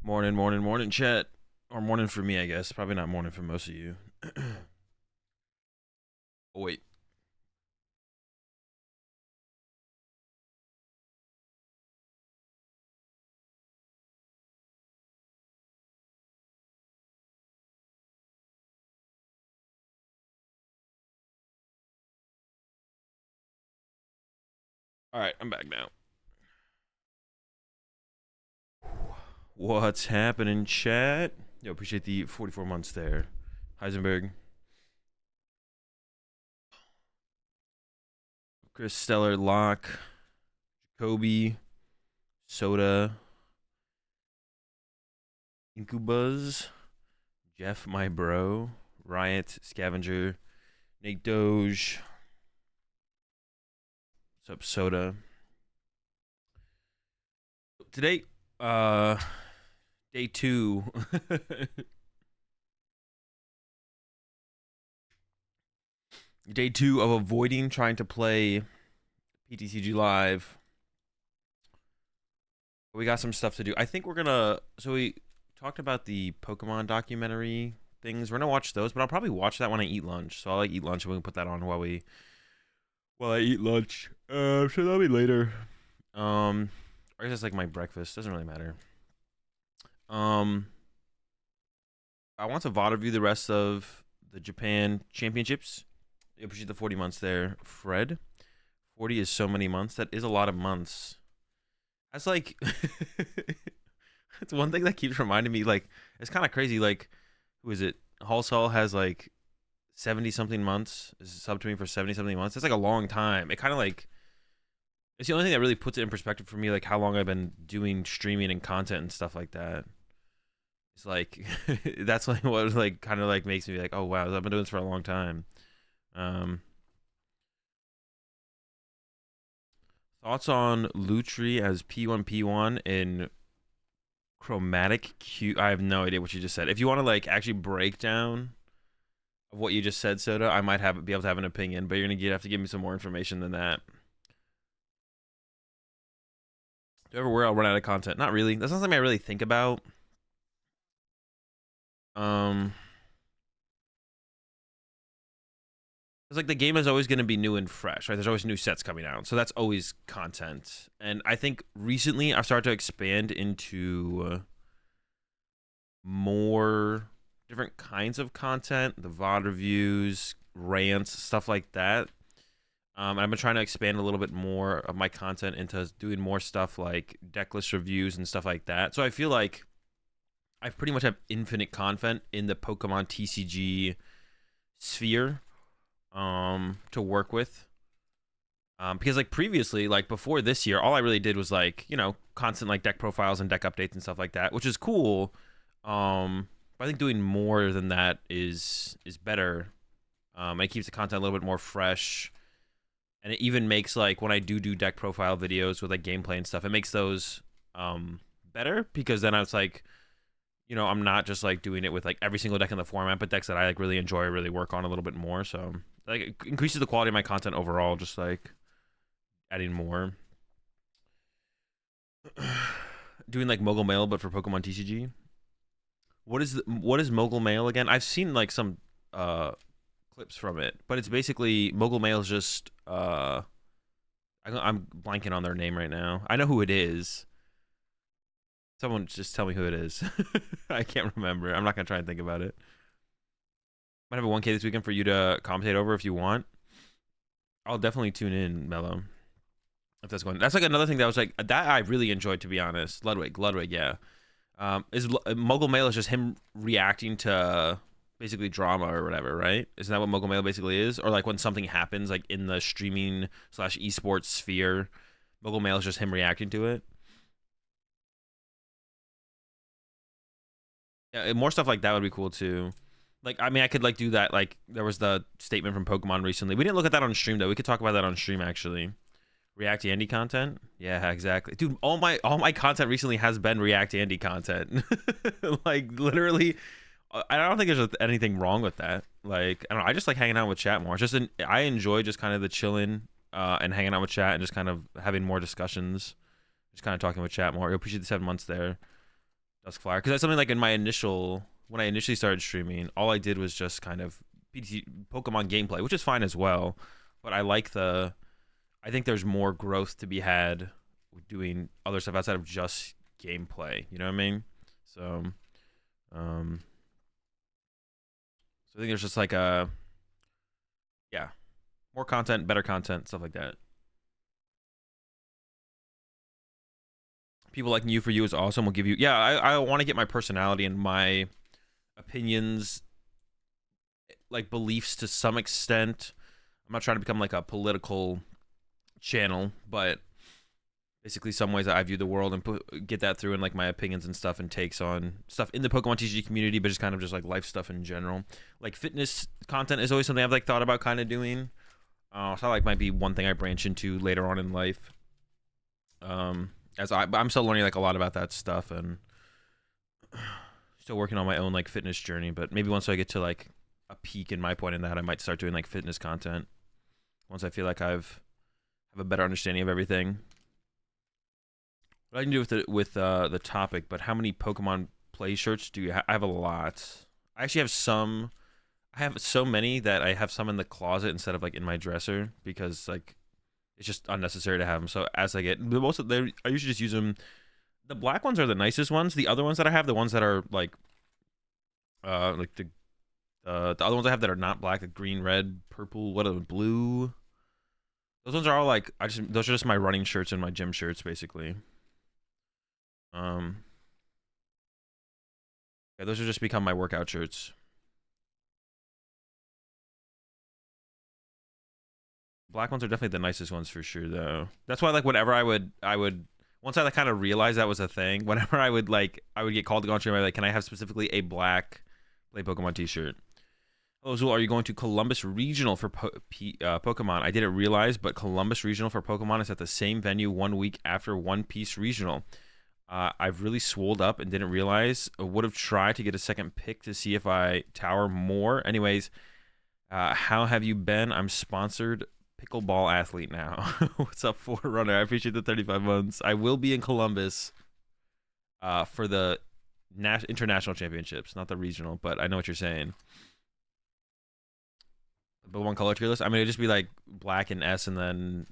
Morning, morning, morning, chat. Or morning for me, I guess. Probably not morning for most of you. Oh, wait. All right, I'm back now. What's happening, chat? Yo, appreciate the 44 months there. Heisenberg, Chris Stellar, Locke, Jacoby, Soda, Incubuzz, Jeff, my bro, Riot, Scavenger, Nate Doge. What's up, Soda? Today, day 2. Day 2 of avoiding trying to play PTCG Live. We got some stuff to do. I think we're gonna. So we talked about the Pokemon documentary things. We're gonna watch those, but I'll probably watch that when I eat lunch. So I'll eat lunch and we can put that on while I eat lunch. I'm sure that'll be later. I guess it's like my breakfast. Doesn't really matter. Um, I want to VOD review the rest of the Japan Championships. I appreciate the 40 months there, Fred. 40 is so many months. That is a lot of months. That's like it's one thing that keeps reminding me, like, it's kind of crazy. Like, who is it? Halsall has like 70 something months. Is sub to me for 70 something months. That's like a long time. It kind of like it's the only thing that really puts it in perspective for me, like how long I've been doing streaming and content and stuff like that. It's like that's like what like kind of like makes me like, oh wow, I've been doing this for a long time. Um, Thoughts on Lutri as P1P1 in chromatic Q? I have no idea what you just said. If you want to like actually break down of what you just said, Soda, I might be able to have an opinion, but you're gonna have to give me some more information than that. Do you ever worry I'll run out of content? Not really. That's not something I really think about. Um, it's like the game is always going to be new and fresh, right? There's always new sets coming out, so that's always content. And I think recently I've started to expand into more different kinds of content, the VOD reviews, rants, stuff like that. And I've been trying to expand a little bit more of my content into doing more stuff like deck list reviews and stuff like that. So I feel like I pretty much have infinite content in the Pokemon TCG sphere to work with. Because like previously, like before this year, all I really did was like, constant like deck profiles and deck updates and stuff like that, which is cool. But I think doing more than that is better. It keeps the content a little bit more fresh, and it even makes like when I do deck profile videos with like gameplay and stuff, it makes those better because then I was like, I'm not just like doing it with like every single deck in the format, but decks that I like really enjoy, really work on a little bit more. So like it increases the quality of my content overall, just like adding more. Doing like Mogul Mail, but for Pokemon TCG. What is Mogul Mail again? I've seen like some clips from it, but it's basically Mogul Mail is just I'm blanking on their name right now. I know who it is. Someone just tell me who it is. I can't remember. I'm not gonna try and think about it. Might have a 1K this weekend for you to commentate over if you want. I'll definitely tune in, Mello. If that's going, that's like another thing that was like that I really enjoyed, to be honest. Ludwig, yeah. Is Mogul Mail is just him reacting to basically drama or whatever, right? Isn't that what Mogul Mail basically is? Or like when something happens like in the streaming / esports sphere, Mogul Mail is just him reacting to it. Yeah, more stuff like that would be cool too. Like, I mean, I could like do that. Like, there was the statement from Pokemon recently. We didn't look at that on stream though. We could talk about that on stream actually. React Andy content? Yeah, exactly. Dude, all my content recently has been React Andy content. Like literally I don't think there's anything wrong with that. Like, I don't know, I just like hanging out with chat more. It's just I enjoy just kind of the chilling and hanging out with chat and just kind of having more discussions. Just kind of talking with chat more. I appreciate the 7 months there. Duskfire, because that's something like in my initial when I initially started streaming, all I did was just kind of Pokemon gameplay, which is fine as well. But I think there's more growth to be had doing other stuff outside of just gameplay. You know what I mean? So, um, so I think there's just like yeah, more content, better content, stuff like that. People liking you for you is awesome. We'll give you, yeah, I want to get my personality and my opinions, like beliefs to some extent. I'm not trying to become like a political channel, but basically some ways that I view the world and get that through in like my opinions and stuff and takes on stuff in the Pokemon TCG community, but just kind of just like life stuff in general. Like fitness content is always something I've like thought about kind of doing. So like might be one thing I branch into later on in life. As I'm still learning like a lot about that stuff and still working on my own like fitness journey, but maybe once I get to like a peak in my point in that, I might start doing like fitness content once I feel like have a better understanding of everything. What I can do with the topic, but how many Pokemon play shirts do you have? I have a lot. I actually have some. I have so many that I have some in the closet instead of like in my dresser because like it's just unnecessary to have them. So as I get most of them, I usually just use them. The black ones are the nicest ones. The other ones that I have, the ones that are like the other ones I have that are not black, the green, red, purple, what are the blue? Those ones are all like those are just my running shirts and my gym shirts basically. Yeah, those have just become my workout shirts. Black ones are definitely the nicest ones for sure, though. That's why, like, whenever I would once I like, kind of realized that was a thing. Whenever I would get called to go on stream, I'd be like, can I have specifically a black Play Pokemon T-shirt? Hello, Zul, are you going to Columbus Regional for Pokemon? I didn't realize, but Columbus Regional for Pokemon is at the same venue 1 week after One Piece Regional. I've really swolled up and didn't realize. I would have tried to get a second pick to see if I tower more. Anyways, how have you been? I'm sponsored pickleball athlete now. What's up, Forerunner? I appreciate the 35 months. I will be in Columbus for the international championships, not the regional, but I know what you're saying. But one color tier list? I mean, it'd just be like black and S, and then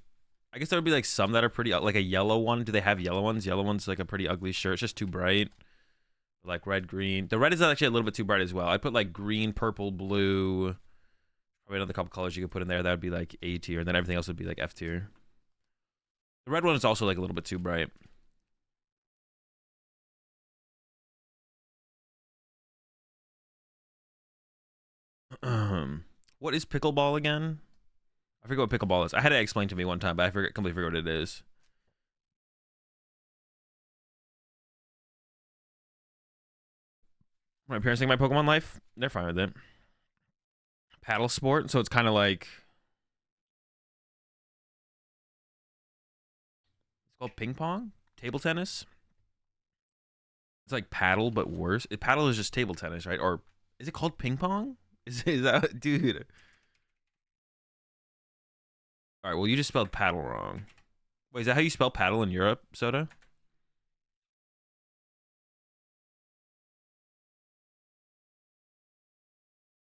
I guess there would be like some that are pretty, like a yellow one. Do they have yellow ones? Yellow one's like a pretty ugly shirt. It's just too bright. Like red, green. The red is actually a little bit too bright as well. I put like green, purple, blue. Probably another couple colors you could put in there. That would be like A tier, and then everything else would be like F tier. The red one is also like a little bit too bright. What is pickleball again? I forget what pickleball is. I had it explained to me one time, but I completely forgot what it is. My parents think my Pokemon life, they're fine with it. Paddle sport, so it's kind of like it's called ping pong, table tennis. It's like paddle, but worse. Paddle is just table tennis, right? Or is it called ping pong? Is that, dude? All right, well, you just spelled paddle wrong. Wait, is that how you spell paddle in Europe, Soda?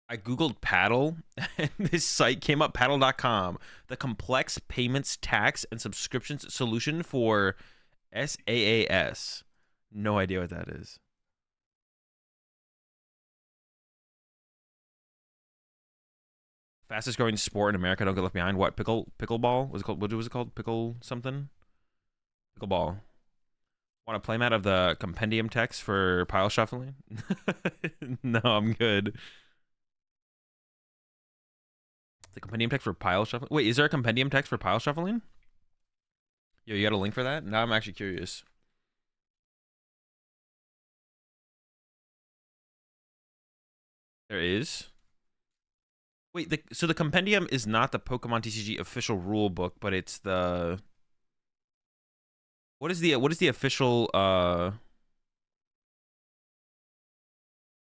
I Googled paddle, and this site came up, paddle.com. The complex payments, tax, and subscriptions solution for SaaS. No idea what that is. Fastest growing sport in America. Don't get left behind. What? Pickleball? Was it called? What was it called? Pickle something? Pickleball. Want a playmat of the compendium text for pile shuffling? No, I'm good. The compendium text for pile shuffling? Wait, is there a compendium text for pile shuffling? Yo, you got a link for that? Now I'm actually curious. There is. Wait, so the compendium is not the Pokemon TCG official rule book, but it's the what is the official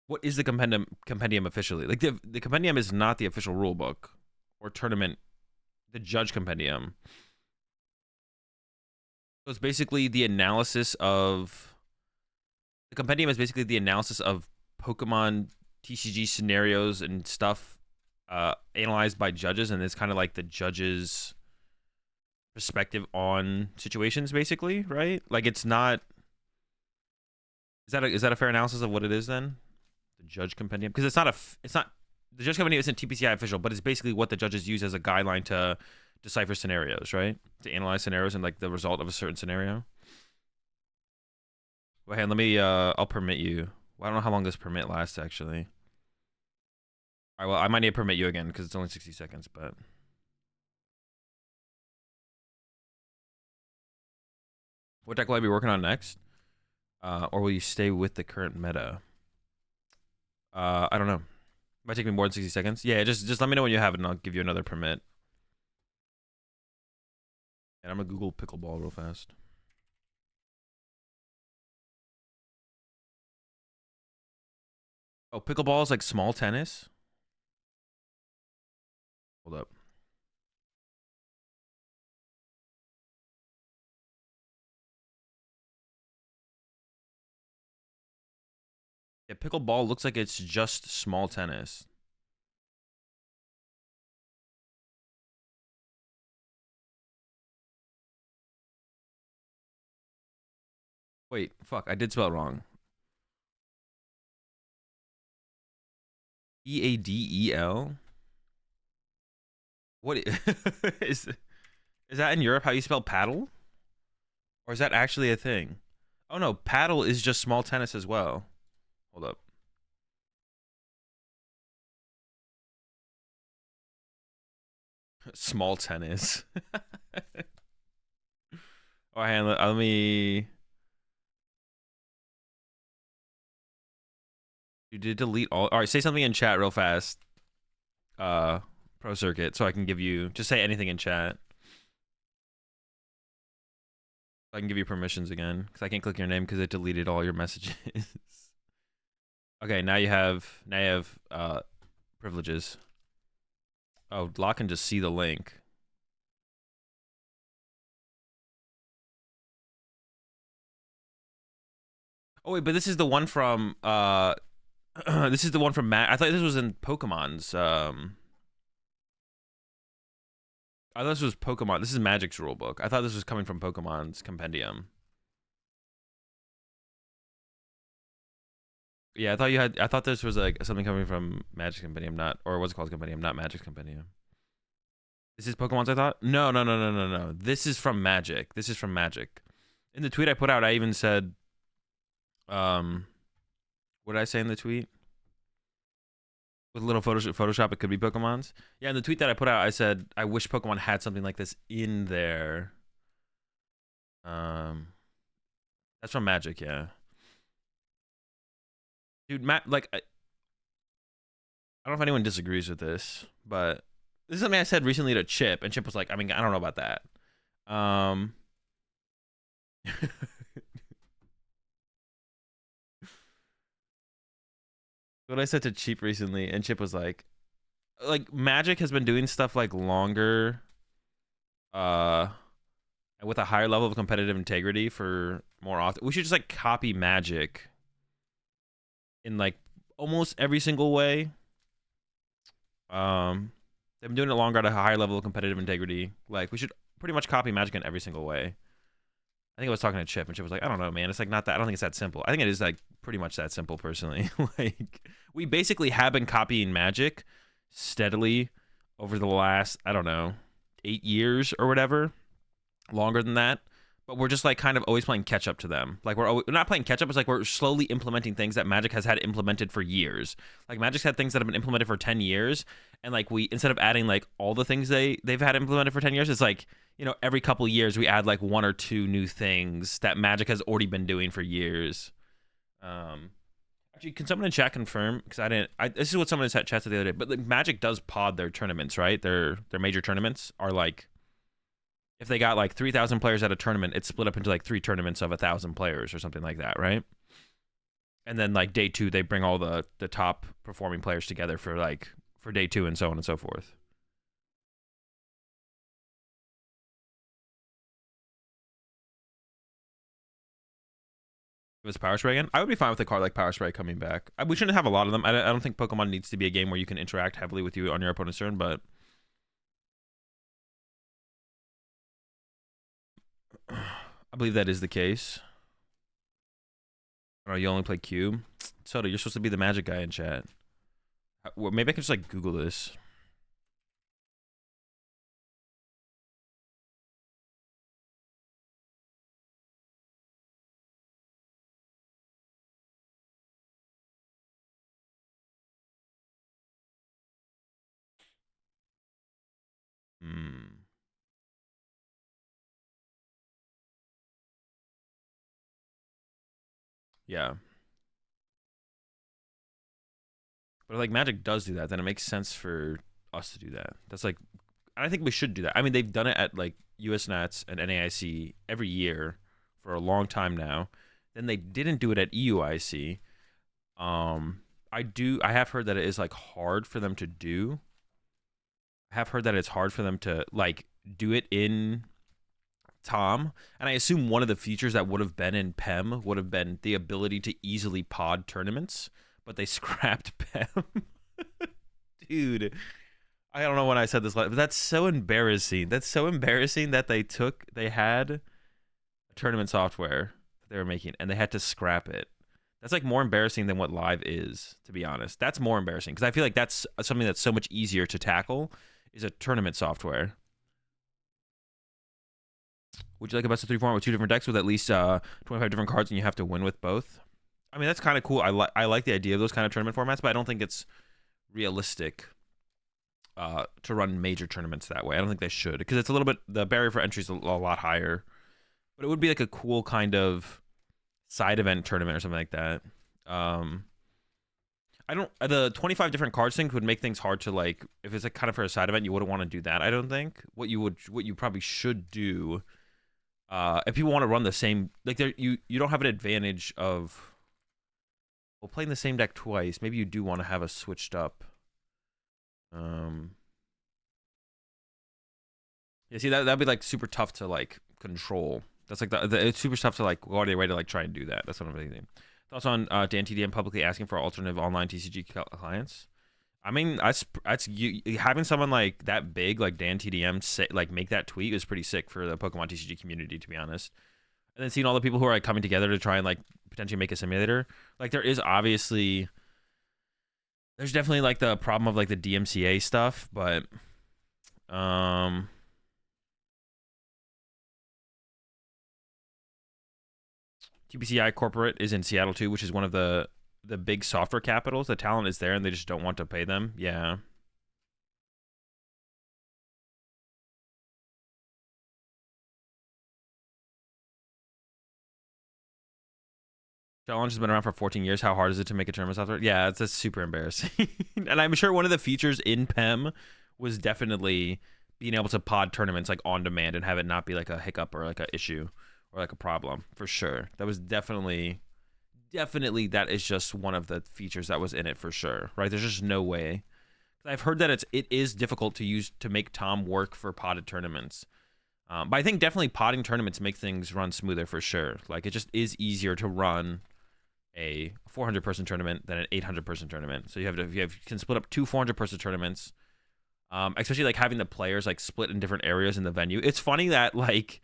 what is the compendium officially? Like the compendium is not the official rule book or tournament, the judge compendium. So it's basically the analysis of The compendium is basically the analysis of Pokemon TCG scenarios and stuff analyzed by judges, and it's kind of like the judges' perspective on situations, basically, right? Like it's not. Is that a fair analysis of what it is then? The judge compendium, because it's not the judge compendium isn't TPCI official, but it's basically what the judges use as a guideline to decipher scenarios, right? To analyze scenarios and like the result of a certain scenario. Well, hey, let me. I'll permit you. Well, I don't know how long this permit lasts actually. All right, well, I might need to permit you again because it's only 60 seconds, but. What deck will I be working on next? Or will you stay with the current meta? I don't know. Might take me more than 60 seconds. Yeah, just let me know when you have it and I'll give you another permit. And I'm gonna Google pickleball real fast. Oh, pickleball is like small tennis? Hold up. Yeah, pickleball looks like it's just small tennis. Wait, fuck, I did spell it wrong. EADEL? What is that in Europe how you spell paddle? Or is that actually a thing? Oh no, paddle is just small tennis as well. Hold up. Small tennis. Oh, hang on, let me. You did delete all. All right, say something in chat real fast. Pro Circuit, so I can give you. Just say anything in chat. I can give you permissions again because I can't click your name because it deleted all your messages. Okay, now you have privileges. Oh, Locke can just see the link. Oh wait, but this is the one from this is the one from Matt. I thought this was in Pokemon's I thought this was Pokemon. This is Magic's rulebook. I thought this was coming from Pokemon's compendium. Yeah, I thought this was like something coming from Magic's compendium, not, or what's it called, compendium, not Magic's compendium. This is Pokemon's, I thought? No. This is from Magic. This is from Magic. In the tweet I put out, I even said, what did I say in the tweet? With a little Photoshop, it could be Pokemon's. Yeah, in the tweet that I put out, I said, I wish Pokemon had something like this in there. That's from Magic, yeah. Dude, Matt, like, I don't know if anyone disagrees with this, but this is something I said recently to Chip, and Chip was like, I mean, I don't know about that. What I said to Chip recently, and Chip was like Magic has been doing stuff like longer, with a higher level of competitive integrity for more often. We should just like copy Magic in like almost every single way. They've been doing it longer at a higher level of competitive integrity. Like we should pretty much copy Magic in every single way. I think I was talking to Chip, and Chip was like, I don't know, man. It's like not that. I don't think it's that simple. I think it is like pretty much that simple, personally. Like we basically have been copying Magic steadily over the last, I don't know, 8 years or whatever, longer than that. But we're just like kind of always playing catch up to them. Like we're not playing catch up. It's like we're slowly implementing things that Magic has had implemented for years. Like Magic's had things that have been implemented for 10 years, and like we, instead of adding like all the things they've had implemented for 10 years, it's like, you know, every couple of years we add like 1 or 2 new things that Magic has already been doing for years. Actually, can someone in chat confirm? Because this is what someone in chat said the other day. But like, Magic does pod their tournaments, right? Their major tournaments are like, if they got like 3,000 players at a tournament, it's split up into like 3 tournaments of 1,000 players or something like that, right? And then like day 2, they bring all the top performing players together for day 2 and so on and so forth. It was Power Spray again. I would be fine with a card like Power Spray coming back. We shouldn't have a lot of them. I don't think Pokemon needs to be a game where you can interact heavily with you on your opponent's turn, but I believe that is the case. Oh, you only play Cube? Soda, you're supposed to be the magic guy in chat. Well, maybe I can just like Google this. Yeah. But like Magic does do that, then it makes sense for us to do that. That's like, I think we should do that. I mean, they've done it at like US Nats and NAIC every year for a long time now. Then they didn't do it at EUIC. I have heard that it is like hard for them to do. I have heard that it's hard for them to like do it in Tom, and I assume one of the features that would have been in PEM would have been the ability to easily pod tournaments, but they scrapped PEM. Dude, I don't know when I said this, but that's so embarrassing. That's so embarrassing that they had a tournament software that they were making, and they had to scrap it. That's like more embarrassing than what live is, to be honest. That's more embarrassing, because I feel like that's something that's so much easier to tackle, is a tournament software. Would you like a best of 3 format with 2 different decks with at least 25 different cards and you have to win with both? I mean, that's kind of cool. I like the idea of those kind of tournament formats, but I don't think it's realistic to run major tournaments that way. I don't think they should, because it's a little bit, the barrier for entry is a lot higher. But it would be like a cool kind of side event tournament or something like that. The 25 different cards thing would make things hard to, like, if it's like kind of for a side event, you wouldn't want to do that. I don't think what you probably should do, if people want to run the same, like, you don't have an advantage of, well, playing the same deck twice. Maybe you do want to have a switched up. Yeah, see, that'd be like super tough to like control. That's like it's super tough to like go out of your way to like try and do that. That's what I'm thinking. Thoughts on Dan TDM publicly asking for alternative online TCG clients? I mean, that's having someone like that big, like Dan TDM, say, like make that tweet is pretty sick for the Pokemon TCG community, to be honest. And then seeing all the people who are like coming together to try and like potentially make a simulator, like there's definitely like the problem of like the DMCA stuff, but TPCI corporate is in Seattle too, which is one of the big software capitals. The talent is there and they just don't want to pay them. Yeah. Challenge has been around for 14 years. How hard is it to make a tournament software? Yeah, it's super embarrassing. And I'm sure one of the features in PEM was definitely being able to pod tournaments like on demand and have it not be like a hiccup or like a issue or like a problem, for sure. That was definitely that is just one of the features that was in it, for sure, right? There's just no way. I've heard that it is difficult to use to make Tom work for potted tournaments. But I think definitely potting tournaments make things run smoother, for sure. Like, it just is easier to run a 400-person tournament than an 800-person tournament. So you can split up 2 400-person tournaments, especially like having the players like split in different areas in the venue. It's funny that like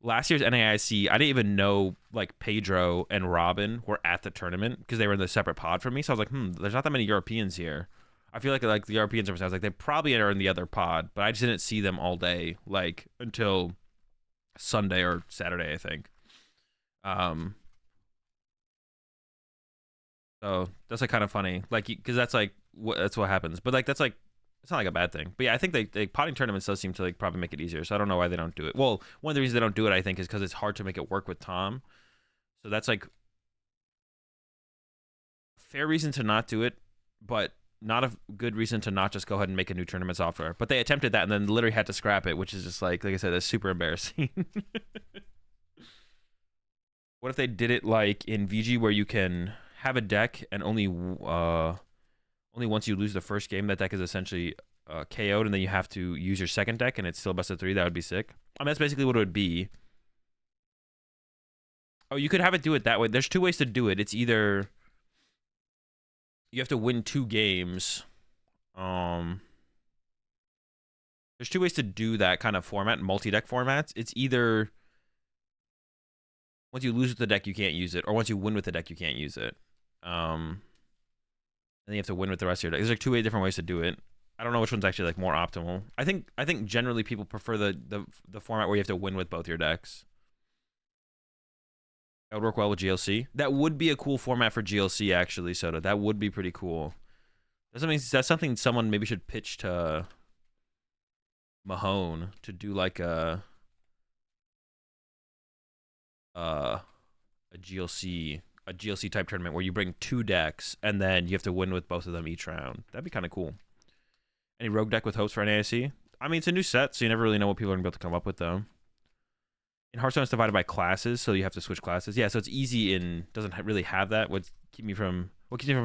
last year's NAIC, I didn't even know like Pedro and Robin were at the tournament because they were in the separate pod from me. So I was like, there's not that many Europeans here. I feel like the Europeans, I was like, they probably are in the other pod, but I just didn't see them all day, like until Sunday or Saturday, I think. So that's like kind of funny, like, because that's like that's what happens. But like that's like, it's not like a bad thing. But yeah, I think they potting tournaments does seem to like probably make it easier. So I don't know why they don't do it. Well, one of the reasons they don't do it, I think, is because it's hard to make it work with Tom. So that's like fair reason to not do it, but not a good reason to not just go ahead and make a new tournament software. But they attempted that and then literally had to scrap it, which is just like I said, that's super embarrassing. What if they did it like in VG, where you can have a deck and only once you lose the first game, that deck is essentially KO'd, and then you have to use your second deck, and it's still best of 3. That would be sick. I mean, that's basically what it would be. Oh, you could have it do it that way. There's two ways to do it. It's either you have to win 2 games. There's 2 ways to do that kind of format, multi-deck formats. It's either once you lose with the deck, you can't use it, or once you win with the deck, you can't use it. And then you have to win with the rest of your deck. There's like 2 different ways to do it. I don't know which one's actually like more optimal. I think generally people prefer the format where you have to win with both your decks. That would work well with GLC. That would be a cool format for GLC, actually, Soda. That would be pretty cool. That's something someone maybe should pitch to Mahone to do like a GLC type tournament where you bring 2 decks and then you have to win with both of them each round. That'd be kind of cool. Any rogue deck with hopes for NAIC? I mean, it's a new set, so you never really know what people are going to be able to come up with, though. In Hearthstone, it's divided by classes, so you have to switch classes. Yeah, so it's easy and doesn't really have that. What keeps me from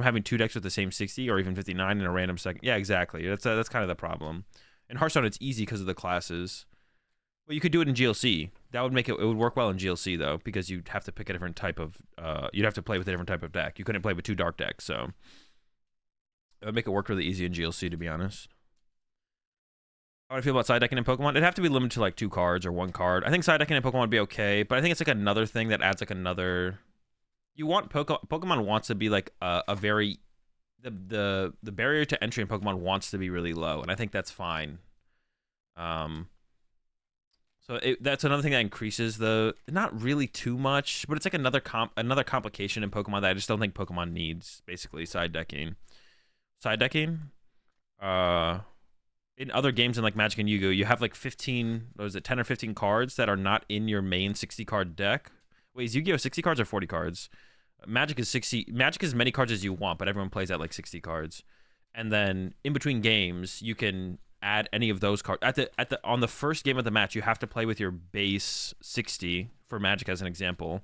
having 2 decks with the same 60 or even 59 in a random second? Yeah, exactly. That's kind of the problem. In Hearthstone, it's easy because of the classes. Well, you could do it in GLC. That would make it would work well in GLC, though, because you'd have to pick a different type of you'd have to play with a different type of deck. You couldn't play with 2 dark decks, so it would make it work really easy in GLC, to be honest. How would I feel about side decking in Pokemon? It'd have to be limited to like 2 cards or 1 card. I think side decking in Pokemon would be okay, but I think it's like another thing that adds like another. You want Pokemon wants to be like a very the barrier to entry in Pokemon wants to be really low, and I think that's fine. So that's another thing that increases the not really too much, but it's like another complication in Pokemon that I just don't think Pokemon needs. Basically, side decking. In other games in like Magic and Yu-Gi-Oh, you have like 10 or 15 cards that are not in your main 60 card deck. Wait, is Yu-Gi-Oh 60 cards or 40 cards? Magic is 60. Magic is as many cards as you want, but everyone plays at like 60 cards. And then in between games, you can add any of those cards. On the first game of the match, you have to play with your base 60 for Magic as an example.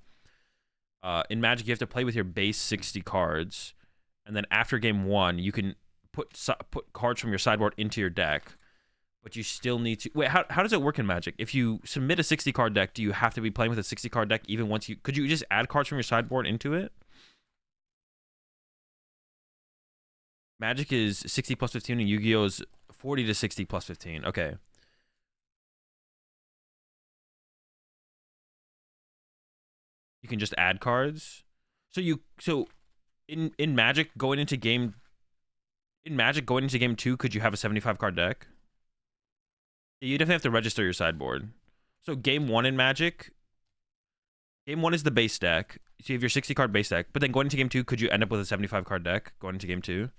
In Magic, you have to play with your base 60 cards, and then after game 1, you can put cards from your sideboard into your deck, but you still need to wait. How does it work in Magic? If you submit a 60 card deck, do you have to be playing with a 60 card deck even once could you just add cards from your sideboard into it? Magic is 60 plus 15 and Yu-Gi-Oh is 40 to 60 plus 15. Okay. You can just add cards. So in Magic going into game 2, could you have a 75 card deck? You definitely have to register your sideboard. So game 1 in Magic, game 1 is the base deck. So you have your 60 card base deck, but then going into game 2, could you end up with a 75 card deck going into game 2?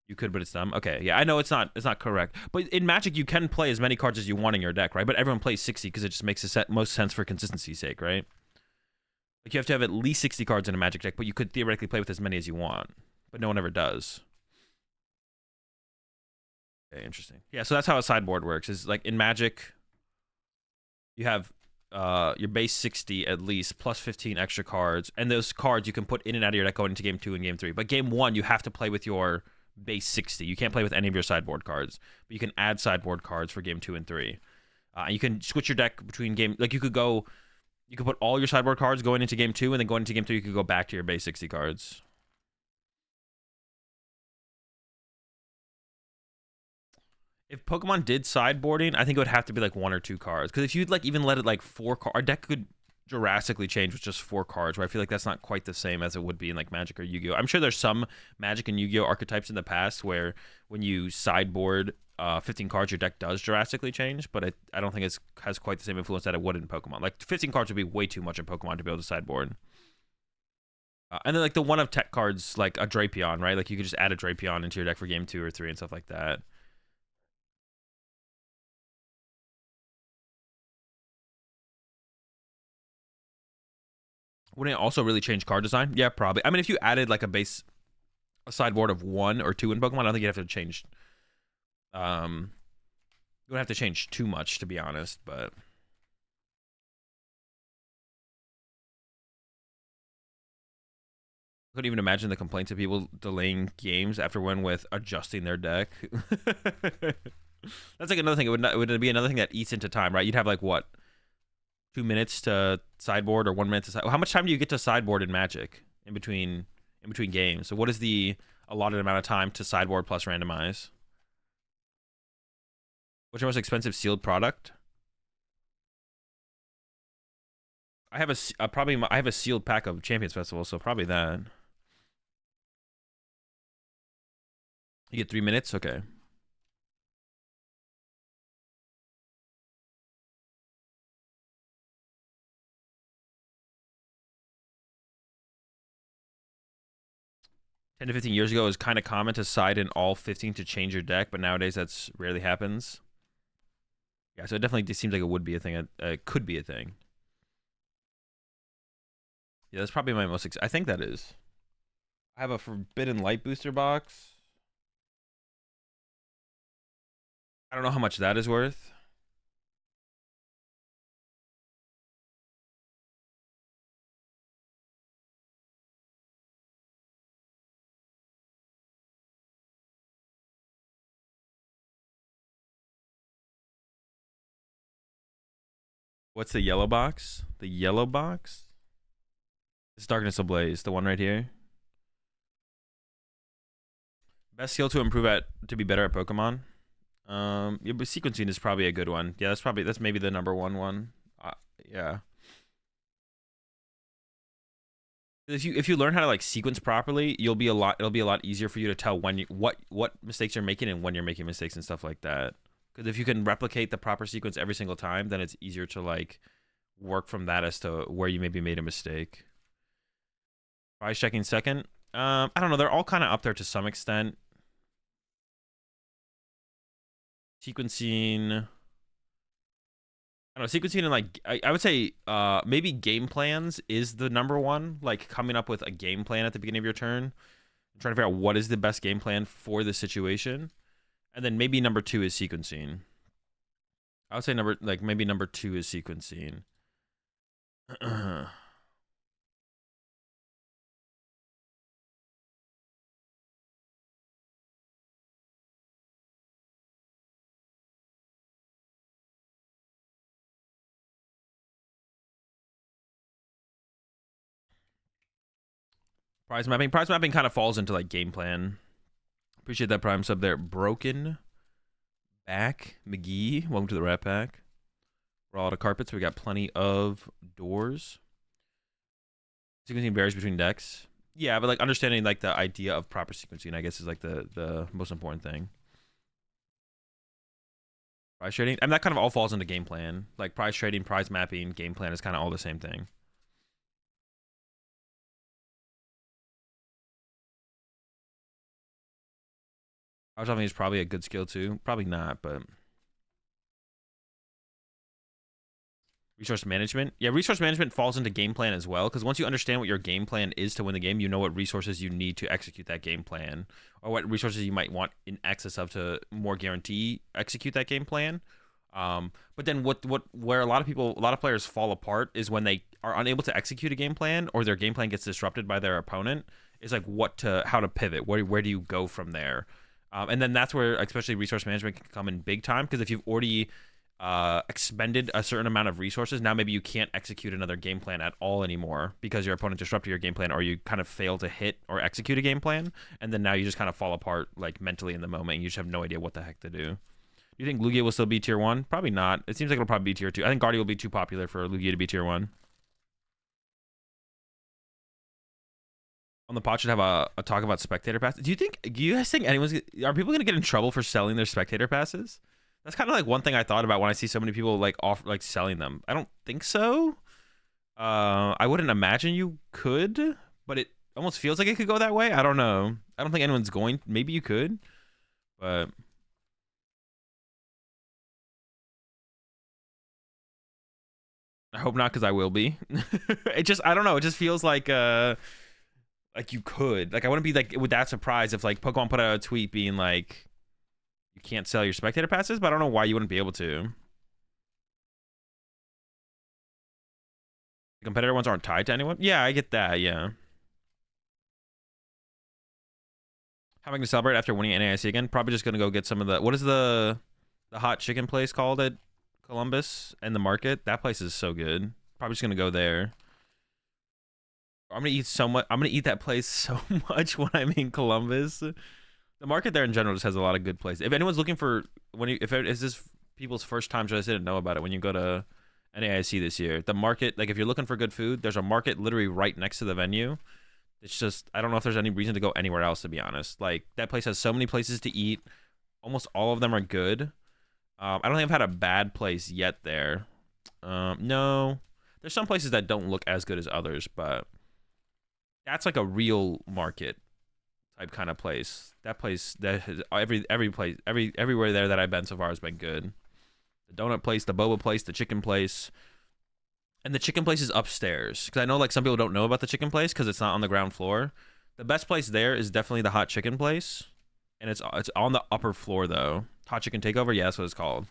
You could, but it's dumb. Okay, yeah, I know it's not correct. But in Magic, you can play as many cards as you want in your deck, right? But everyone plays 60 because it just makes the most sense for consistency's sake, right? Like you have to have at least 60 cards in a Magic deck, but you could theoretically play with as many as you want. But no one ever does. Okay, interesting. Yeah, so that's how a sideboard works. Is like in Magic, you have your base 60 at least, plus 15 extra cards, and those cards you can put in and out of your deck going into game 2 and game 3. But game 1, you have to play with your base 60. You can't play with any of your sideboard cards, but you can add sideboard cards for game 2 and 3. You can switch your deck between game. Like you could put all your sideboard cards going into game 2, and then going into game 3, you could go back to your base 60 cards. If Pokemon did sideboarding, I think it would have to be like 1 or 2 cards. Because if you'd like even let it like 4 cards, our deck could drastically change with just 4 cards, where I feel like that's not quite the same as it would be in like Magic or Yu-Gi-Oh. I'm sure there's some Magic and Yu-Gi-Oh archetypes in the past where when you sideboard 15 cards, your deck does drastically change, but I don't think it has quite the same influence that it would in Pokemon. Like 15 cards would be way too much in Pokemon to be able to sideboard. And then like the one of tech cards, like a Drapion, right? Like you could just add a Drapion into your deck for game 2 or 3 and stuff like that. Wouldn't it also really change card design? Yeah, probably. I mean, if you added like a sideboard of 1 or 2 in Pokemon, I don't think you'd have to change. You wouldn't have to change too much, to be honest, but. I couldn't even imagine the complaints of people delaying games after one with adjusting their deck. That's like another thing. It would be another thing that eats into time, right? You'd have like what? 2 minutes to sideboard or 1 minute to sideboard? How much time do you get to sideboard in Magic in between games? So what is the allotted amount of time to sideboard plus randomize? What's your most expensive sealed product? I have I have a sealed pack of Champions Festival, so probably that. You get 3 minutes? Okay. $10 to 15 years ago, it was kind of common to side in all 15 to change your deck, but nowadays that's rarely happens. Yeah, so it definitely seems like it would be a thing. It could be a thing. Yeah, that's probably my most... I think that is. I have a Forbidden Light booster box. I don't know how much that is worth. What's the yellow box? The yellow box? It's Darkness Ablaze, the one right here. Best skill to improve at, to be better at Pokemon. Yeah, but sequencing is probably a good one. Yeah, that's maybe the number one. Yeah. If you learn how to like sequence properly, it'll be a lot easier for you to tell when what mistakes you're making and when you're making mistakes and stuff like that. Because if you can replicate the proper sequence every single time, then it's easier to like work from that as to where you maybe made a mistake. Price checking second. I don't know. They're all kind of up there to some extent. Sequencing. I don't know, sequencing and like I would say maybe game plans is the number one. Like coming up with a game plan at the beginning of your turn, trying to figure out what is the best game plan for the situation, and then maybe number two is sequencing. I would say maybe number two is sequencing. Prize mapping. Prize mapping kind of falls into like game plan. Appreciate that Prime sub there. Broken Back McGee. Welcome to the Rat Pack. We're all out of carpets. We got plenty of doors. Sequencing varies between decks. Yeah, but like understanding like the idea of proper sequencing, I guess, is like the most important thing. Prize trading, and that kind of all falls into game plan. Like prize trading, prize mapping, game plan is kind of all the same thing. Prize mapping is probably a good skill too. Probably not, but resource management. Yeah, resource management falls into game plan as well, because once you understand what your game plan is to win the game, you know what resources you need to execute that game plan, or what resources you might want in excess of to more guarantee execute that game plan. But then where a lot of players fall apart is when they are unable to execute a game plan, or their game plan gets disrupted by their opponent. Is like how to pivot. Where do you go from there? And then that's where especially resource management can come in big time, because if you've already expended a certain amount of resources, now maybe you can't execute another game plan at all anymore because your opponent disrupted your game plan, or you kind of fail to hit or execute a game plan, and then now you just kind of fall apart like mentally in the moment, and you just have no idea what the heck to do. Do you think Lugia will still be tier 1? Probably not. It seems like it'll probably be tier 2. I think Guardy will be too popular for Lugia to be tier 1. On the pod should have a talk about spectator passes. Do you guys think are people gonna get in trouble for selling their spectator passes? That's kind of like one thing I thought about when I see so many people like selling them. I don't think so. I wouldn't imagine you could, but it almost feels like it could go that way. I don't know. I don't think anyone's going. Maybe you could, but I hope not, because I will be. I don't know. It just feels like you could. Like I wouldn't be like with that surprise if like Pokemon put out a tweet being like, you can't sell your spectator passes, but I don't know why you wouldn't be able to. The competitor ones aren't tied to anyone. Yeah, I get that. Yeah. How am I going to celebrate after winning NAIC again? Probably just going to go get some of the... What is the hot chicken place called? Columbus and the market. That place is so good. Probably just gonna go there. I'm gonna eat so much. I'm gonna eat that place so much when I'm in Columbus. The market there in general just has a lot of good places. If anyone's looking for if it is this people's first time, just didn't know about it. When you go to NAIC this year, the market, like if you're looking for good food, there's a market literally right next to the venue. It's just I don't know if there's any reason to go anywhere else, to be honest. Like that place has so many places to eat. Almost all of them are good. I don't think I've had a bad place yet there. No, there's some places that don't look as good as others, but that's like a real market type kind of place. That place, that has, every place, everywhere there that I've been so far has been good. The donut place, the boba place, the chicken place, and the chicken place is upstairs. Because I know like some people don't know about the chicken place because it's not on the ground floor. The best place there is definitely the hot chicken place, and it's on the upper floor though. Hot chicken takeover, yeah, that's what it's called.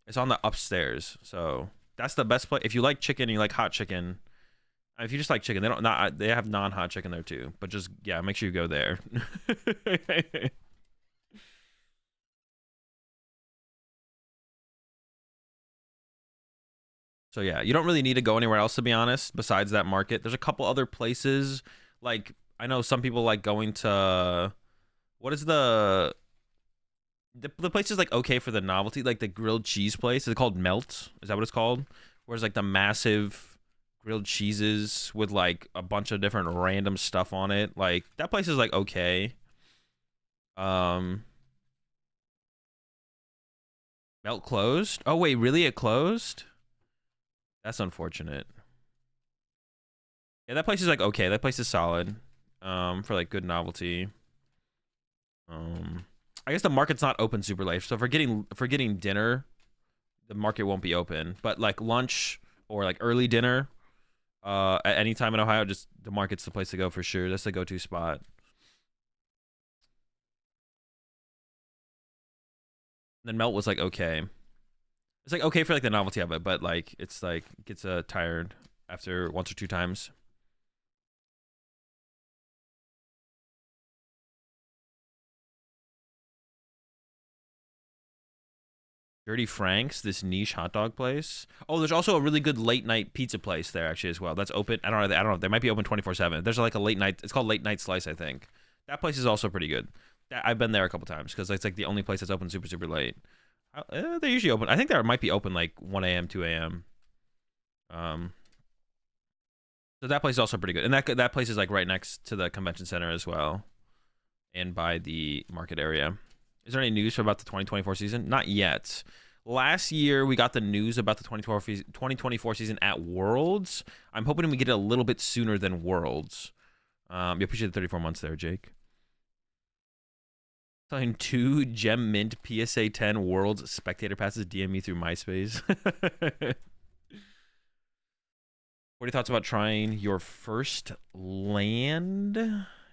It's on the upstairs, so that's the best place. If you like chicken and you like hot chicken, if you just like chicken, they have non-hot chicken there too. But just yeah, make sure you go there. So yeah, you don't really need to go anywhere else, to be honest, besides that market. There's a couple other places, like I know some people like going to what is the place is like okay for the novelty, like the grilled cheese place. Is it called Melt? Is that what it's called? Where it's like the massive grilled cheeses with like a bunch of different random stuff on it. Like that place is like okay. Um, Melt closed. Oh wait, really? It closed? That's unfortunate. Yeah, that place is like okay. That place is solid. For like good novelty. I guess the market's not open super late. So if we're getting dinner, the market won't be open. But like lunch or like early dinner, at any time in Ohio, just the market's the place to go for sure. That's the go-to spot. And then Melt was like okay. It's like okay for like the novelty of it, but like it's like it gets tired after once or two times. Dirty Frank's, this niche hot dog place. Oh, there's also a really good late night pizza place there actually as well. That's open. I don't know. They might be open 24/7. There's like a late night. It's called Late Night Slice, I think. That place is also pretty good. I've been there a couple times because it's like the only place that's open super late. They usually open. I think they might be open like 1 a.m., 2 a.m. Um, so that place is also pretty good, and that place is like right next to the convention center as well, and by the market area. Is there any news about the 2024 season? Not yet. Last year, we got the news about the 2024 season at Worlds. I'm hoping we get it a little bit sooner than Worlds. We appreciate the 34 months there, Jake. Selling 2 Gem Mint PSA 10 Worlds Spectator Passes. DM me through MySpace. What are your thoughts about trying your first land?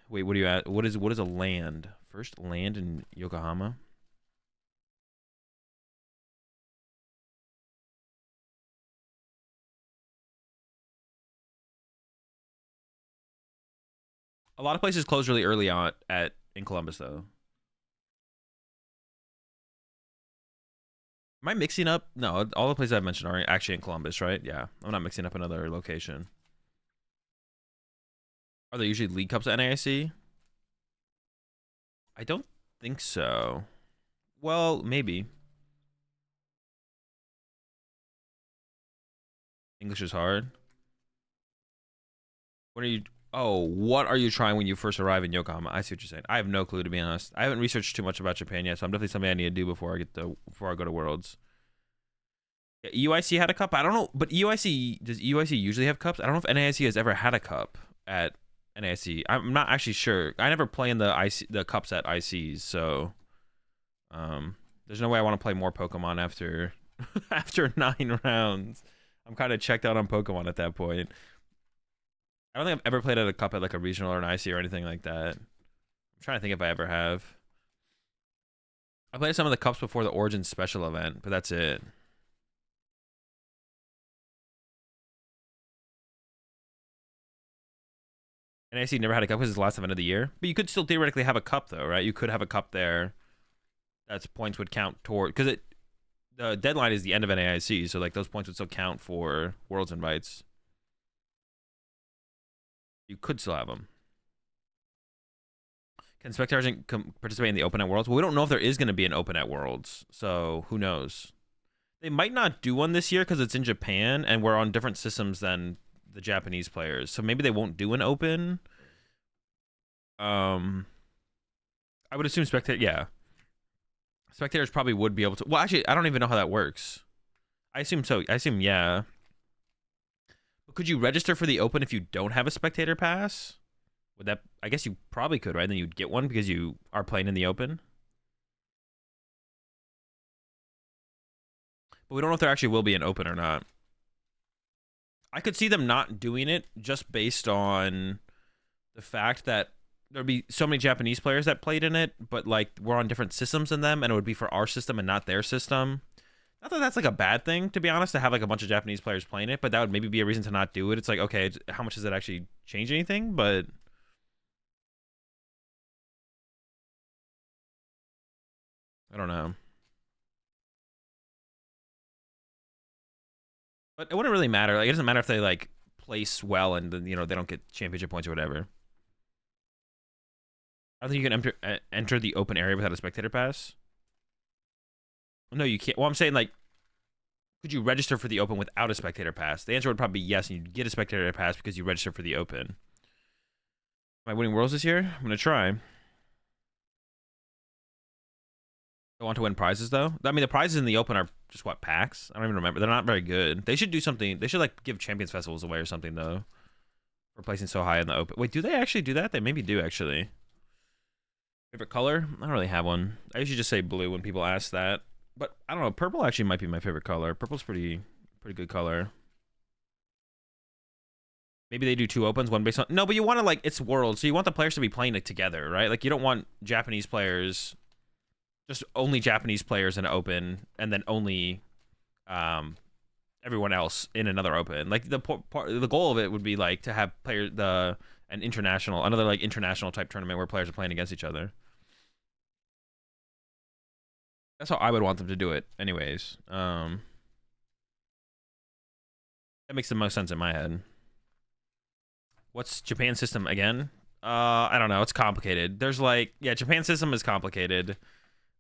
Wait, what are you at? What is a land? First land in Yokohama? A lot of places close really early on in Columbus though. Am I mixing up? No, all the places I've mentioned are actually in Columbus, right? Yeah, I'm not mixing up another location. Are there usually League Cups at NAIC? I don't think so. Well, maybe. English is hard. What are you? Oh, what are you trying when you first arrive in Yokohama? I see what you're saying. I have no clue, to be honest. I haven't researched too much about Japan yet, so I'm definitely something I need to do before I go to Worlds. Yeah, EUIC had a cup. I don't know, but EUIC does EUIC usually have cups? I don't know if NAIC has ever had a cup at NAIC. I'm not actually sure. I never play in the cups at ICs, so there's no way I want to play more Pokemon after after 9 rounds. I'm kind of checked out on Pokemon at that point. I don't think I've ever played at a cup at like a regional or an IC or anything like that. I'm trying to think if I ever have. I played some of the cups before the Origin special event, but that's it. NIC never had a cup because it's the last event of the year. But you could still theoretically have a cup though, right? You could have a cup there. That's points would count toward because the deadline is the end of NAIC, so like those points would still count for Worlds invites. You could still have them. Can spectators participate in the Open at Worlds? Well, we don't know if there is going to be an Open at Worlds, so who knows? They might not do one this year because it's in Japan and we're on different systems than the Japanese players, so maybe they won't do an Open. I would assume spectators probably would be able to. Well, actually, I don't even know how that works. I assume so. I assume yeah. But could you register for the Open if you don't have a spectator pass? Would that? I guess you probably could, right? Then you'd get one because you are playing in the Open. But we don't know if there actually will be an Open or not. I could see them not doing it just based on the fact that there'd be so many Japanese players that played in it, but like we're on different systems than them, and it would be for our system and not their system. Not that that's like a bad thing, to be honest, to have like a bunch of Japanese players playing it, but that would maybe be a reason to not do it. It's like, okay, how much does it actually change anything? But I don't know. But it wouldn't really matter. Like, it doesn't matter if they like place well and then, you know, they don't get championship points or whatever. I don't think you can enter the open area without a spectator pass. No, you can't. Well, I'm saying, like, could you register for the Open without a spectator pass? The answer would probably be yes, and you'd get a spectator pass because you register for the Open. Am I winning Worlds this year? I'm going to try. I want to win prizes, though. I mean, the prizes in the Open are just, what, packs? I don't even remember. They're not very good. They should do something. They should, like, give Champions Festivals away or something, though, for placing so high in the Open. Wait, do they actually do that? They maybe do, actually. Favorite color? I don't really have one. I usually just say blue when people ask that. But I don't know. Purple actually might be my favorite color. Purple's pretty good color. Maybe they do two opens, one based on. No, but you want to, like, it's Worlds, so you want the players to be playing it together, right? Like, you don't want Japanese players, just only Japanese players in an open, and then only everyone else in another open. Like, the goal of it would be like to have another like international type tournament where players are playing against each other. That's how I would want them to do it, anyways. That makes the most sense in my head. What's Japan's system again? I don't know. It's complicated. There's like, yeah, Japan's system is complicated.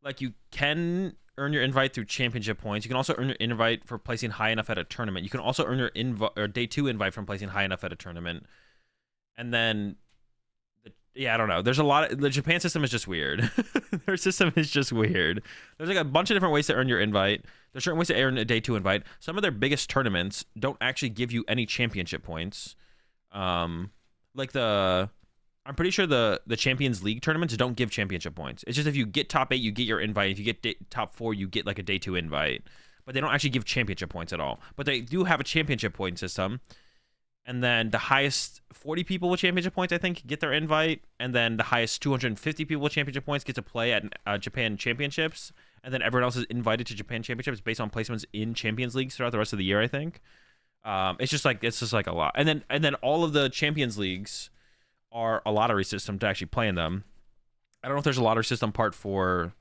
Like, you can earn your invite through championship points. You can also earn your invite for placing high enough at a tournament. You can also earn your day 2 invite from placing high enough at a tournament. And then yeah, I don't know. There's a lot of, the Japan system is just weird. Their system is just weird. There's like a bunch of different ways to earn your invite. There's certain ways to earn a day 2 invite. Some of their biggest tournaments don't actually give you any championship points. Like I'm pretty sure the Champions League tournaments don't give championship points. It's just if you get top 8, you get your invite. If you get top 4, you get like a day 2 invite. But they don't actually give championship points at all. But they do have a championship point system. And then the highest 40 people with championship points, I think, get their invite. And then the highest 250 people with championship points get to play at Japan Championships. And then everyone else is invited to Japan Championships based on placements in Champions Leagues throughout the rest of the year, I think. It's just like a lot. And then all of the Champions Leagues are a lottery system to actually play in them. I don't know if there's a lottery system part for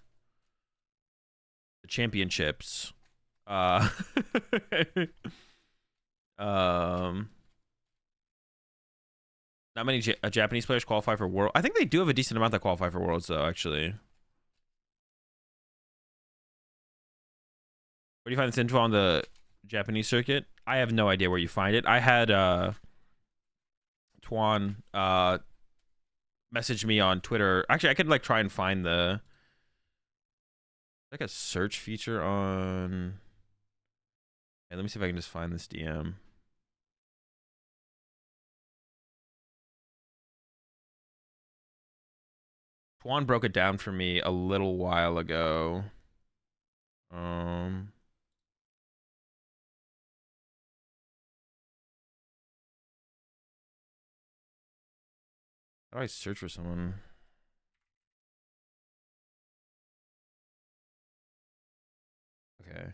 the championships. Not many Japanese players qualify for World. I think they do have a decent amount that qualify for Worlds, though, actually. Where do you find this info on the Japanese circuit? I have no idea where you find it. I had Tuan message me on Twitter. Actually, I could like try and find the like a search feature on. Hey, let me see if I can just find this DM. Tuan broke it down for me a little while ago. How do I search for someone? Okay.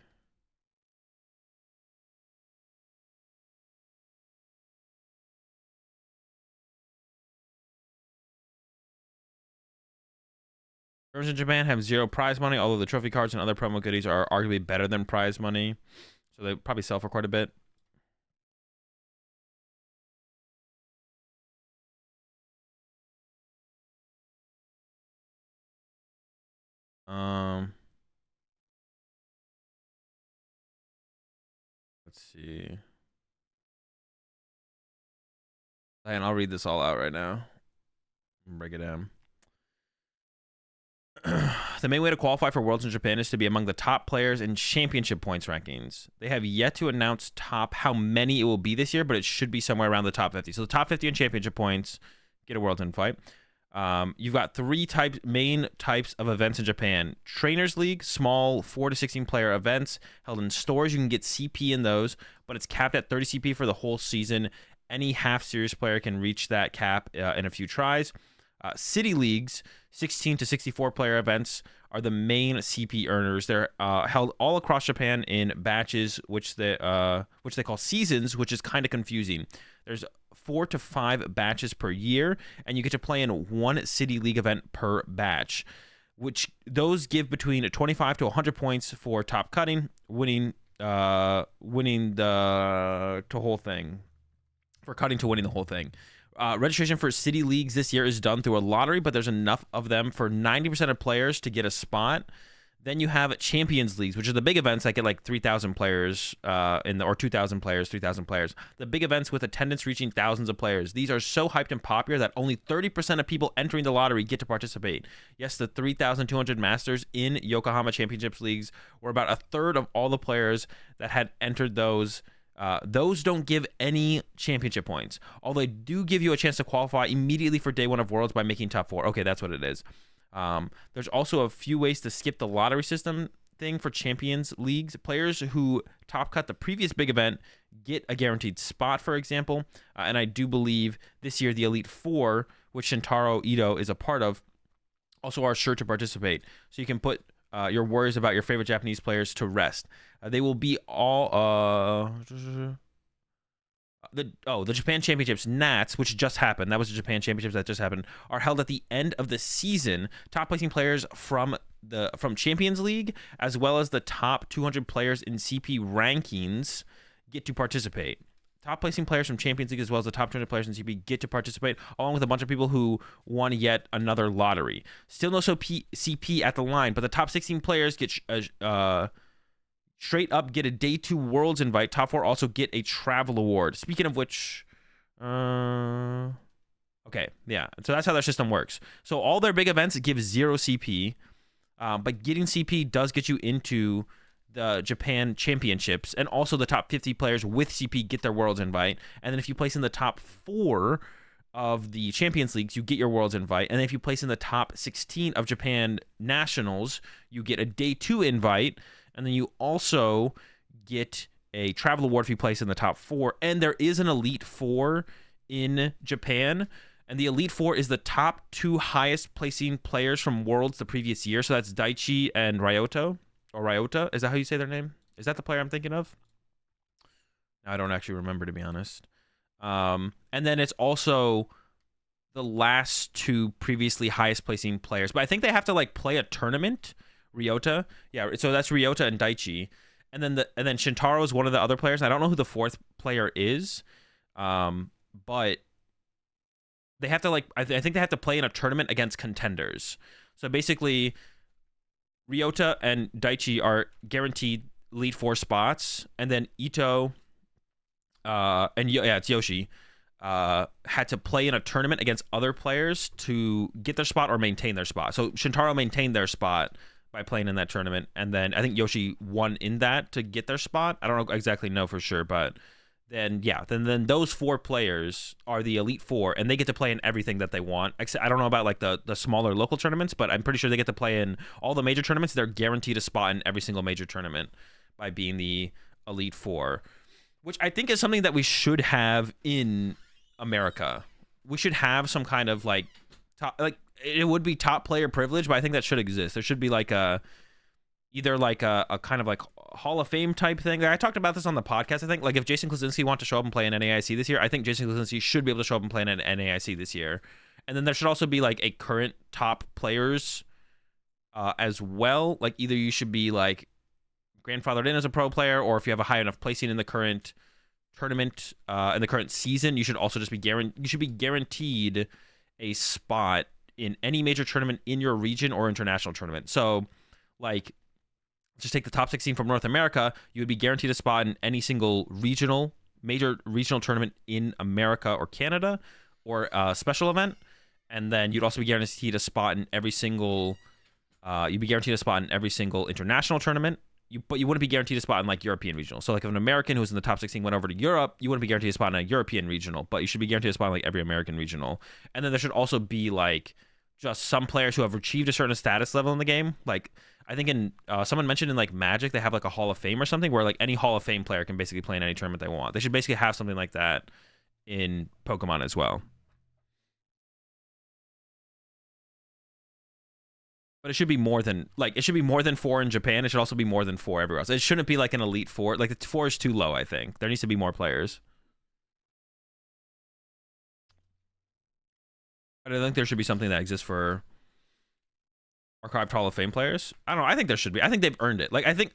Tournaments in Japan have 0 prize money, although the trophy cards and other promo goodies are arguably better than prize money. So they probably sell for quite a bit. Let's see. And I'll read this all out right now. Break it down. The main way to qualify for Worlds in Japan is to be among the top players in championship points rankings. They have yet to announce how many it will be this year, but it should be somewhere around the top 50. So the top 50 in championship points get a Worlds invite. You've got 3 main types of events in Japan. Trainers League, small 4 to 16 player events held in stores. You can get CP in those, but it's capped at 30 CP for the whole season. Any half-series player can reach that cap in a few tries. City Leagues, 16 to 64 player events, are the main CP earners. They're held all across Japan in batches, which they call seasons, which is kind of confusing. There's 4 to 5 batches per year, and you get to play in 1 City League event per batch, which those give between 25 to 100 points for top cutting, winning the whole thing. For cutting to winning the whole thing. Registration for city leagues this year is done through a lottery, but there's enough of them for 90% of players to get a spot. Then you have Champions Leagues, which are the big events that get like 3,000 players or 2,000 players, 3,000 players. The big events with attendance reaching thousands of players. These are so hyped and popular that only 30% of people entering the lottery get to participate. Yes, the 3,200 Masters in Yokohama Championships Leagues were about a third of all the players that had entered those. Those don't give any championship points, although they do give you a chance to qualify immediately for day 1 of Worlds by making top 4. Okay, that's what it is. There's also a few ways to skip the lottery system thing for Champions Leagues. Players who top cut the previous big event get a guaranteed spot, for example. And I do believe this year the Elite Four, which Shintaro Ito is a part of, also are sure to participate. So you can put your worries about your favorite Japanese players to rest. They will be all the Japan Championships Nats, which just happened. That was the Japan Championships that just happened. Are held at the end of the season. Top placing players from Champions League, as well as the top 200 players in CP rankings, get to participate. Top placing players from Champions League, as well as the top 200 players in CP, get to participate, along with a bunch of people who won yet another lottery. Still no CP at the line, but the top 16 players get straight up get a day 2 Worlds invite. Top 4 also get a travel award. Speaking of which, okay, yeah. So that's how their system works. So all their big events give 0 CP, but getting CP does get you into the Japan Championships, and also the top 50 players with CP get their Worlds invite. And then if you place in the top 4 of the Champions Leagues, you get your Worlds invite. And then if you place in the top 16 of Japan Nationals, you get a day 2 invite. And then you also get a travel award if you place in the top 4. And there is an Elite 4 in Japan. And the Elite 4 is the top 2 highest placing players from Worlds the previous year. So that's Daichi and Ryota. Or Ryota. Is that how you say their name? Is that the player I'm thinking of? I don't actually remember, to be honest. And then it's also the last 2 previously highest placing players. But I think they have to like play a tournament. Ryota. Yeah, so that's Ryota and Daichi. And then Shintaro is one of the other players. I don't know who the 4th player is. But they have to like I think they have to play in a tournament against contenders. So basically Ryota and Daichi are guaranteed Elite 4 spots, and then Ito it's Yoshi had to play in a tournament against other players to get their spot or maintain their spot. So Shintaro maintained their spot by playing in that tournament, and then I think Yoshi won in that to get their spot. I don't exactly know for sure, but then those 4 players are the Elite 4, and they get to play in everything that they want. I don't know about like the smaller local tournaments, but I'm pretty sure they get to play in all the major tournaments. They're guaranteed a spot in every single major tournament by being the Elite 4, which I think is something that we should have in America. We should have some kind of like top, like it would be top player privilege, but I think that should exist. There should be like either like a kind of like Hall of Fame type thing. I talked about this on the podcast. I think like if Jason Klasinski wants to show up and play in NAIC this year, I think Jason Klasinski should be able to show up and play in NAIC this year. And then there should also be like a current top players as well. Like either you should be like grandfathered in as a pro player, or if you have a high enough placing in the current tournament, in the current season, you should also just be guaranteed a spot in any major tournament in your region or international tournament. So, like, just take the top 16 from North America, you would be guaranteed a spot in any single major regional tournament in America or Canada, or a special event. And then you'd also be guaranteed a spot in every single international tournament. But you wouldn't be guaranteed a spot in like European regional. So like if an American who's in the top 16 went over to Europe, you wouldn't be guaranteed a spot in a European regional, but you should be guaranteed a spot in like every American regional. And then there should also be like just some players who have achieved a certain status level in the game. Like I think in someone mentioned in like Magic, they have like a Hall of Fame or something where like any Hall of Fame player can basically play in any tournament they want. They should basically have something like that in Pokemon as well. But it should be more than four in Japan. It should also be more than four everywhere else. It shouldn't be like an elite four. Like the four is too low, I think. There needs to be more players. But I think there should be something that exists for archived Hall of Fame players. I don't know. I think there should be. I think they've earned it. Like I think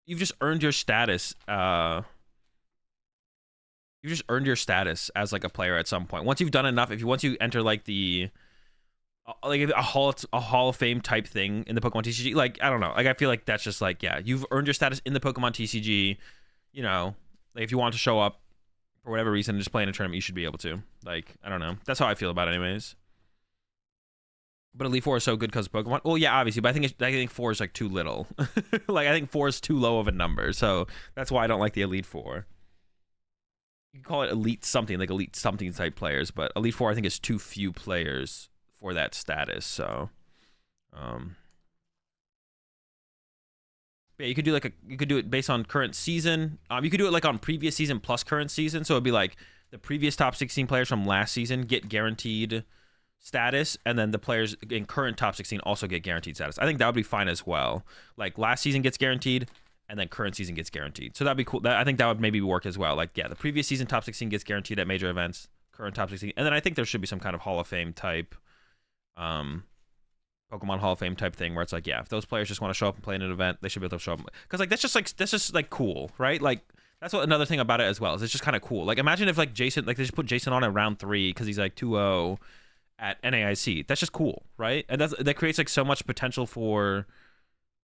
you've just earned your status. You've just earned your status as like a player at some point. Once you've done enough, once you enter like a Hall of Fame type thing in the Pokemon TCG, like I don't know, like I feel like that's just like, yeah, you've earned your status in the Pokemon TCG. You know, like if you want to show up for whatever reason and just play in a tournament, you should be able to. Like I don't know, that's how I feel about it, anyways. But Elite Four is so good because Pokemon. Well, yeah, obviously, but I think four is like too little. Like I think four is too low of a number, so that's why I don't like the Elite Four. You can call it elite something, like elite something type players, but Elite Four I think is too few players for that status. So yeah, you could do it based on current season. You could do it like on previous season plus current season, so it'd be like the previous top 16 players from last season get guaranteed status, and then the players in current top 16 also get guaranteed status. I think that would be fine as well. Like last season gets guaranteed, and then current season gets guaranteed. So that'd be cool. I think that would maybe work as well. Like yeah, the previous season top 16 gets guaranteed at major events, current top 16, and then I think there should be some kind of Hall of Fame type Pokemon Hall of Fame type thing where it's like, yeah, if those players just want to show up and play in an event, they should be able to show up, because like that's just cool, right? Like that's what another thing about it as well is it's just kind of cool. Like imagine if like Jason, like they just put Jason on in round 3 because he's like 2-0 at NAIC. That's just cool, right? And that creates like so much potential for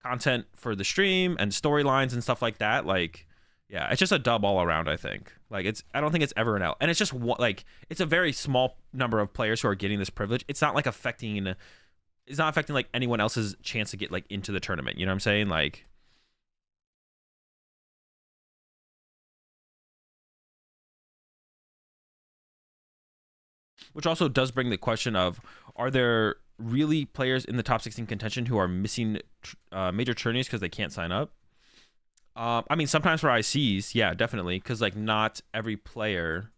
content for the stream and storylines and stuff like that. Like yeah, it's just a dub all around, I think. Like I don't think it's ever an L. And it's just like it's a very small number of players who are getting this privilege. It's not affecting like anyone else's chance to get like into the tournament. You know what I'm saying? Like which also does bring the question of, are there really players in the top 16 contention who are missing major tourneys because they can't sign up? I mean, sometimes for ICs, yeah, definitely, because like not every player,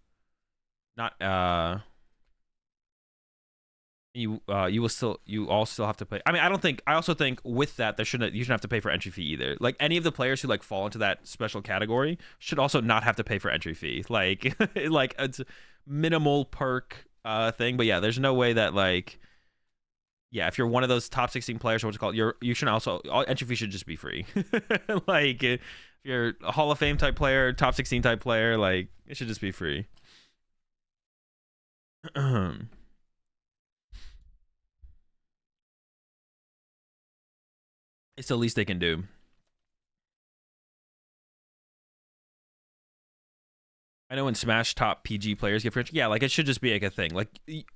you all still have to pay. I mean, I also think with that you shouldn't have to pay for entry fee either. Like any of the players who like fall into that special category should also not have to pay for entry fee. Like like it's minimal perk thing, but yeah, there's no way that like, yeah, if you're one of those top 16 players or what's it called, you should also, entry fee should just be free. Like if you're a Hall of Fame type player, top 16 type player, like it should just be free. It's the least they can do. I know in Smash top PG players get free. Yeah, like it should just be like a thing. Like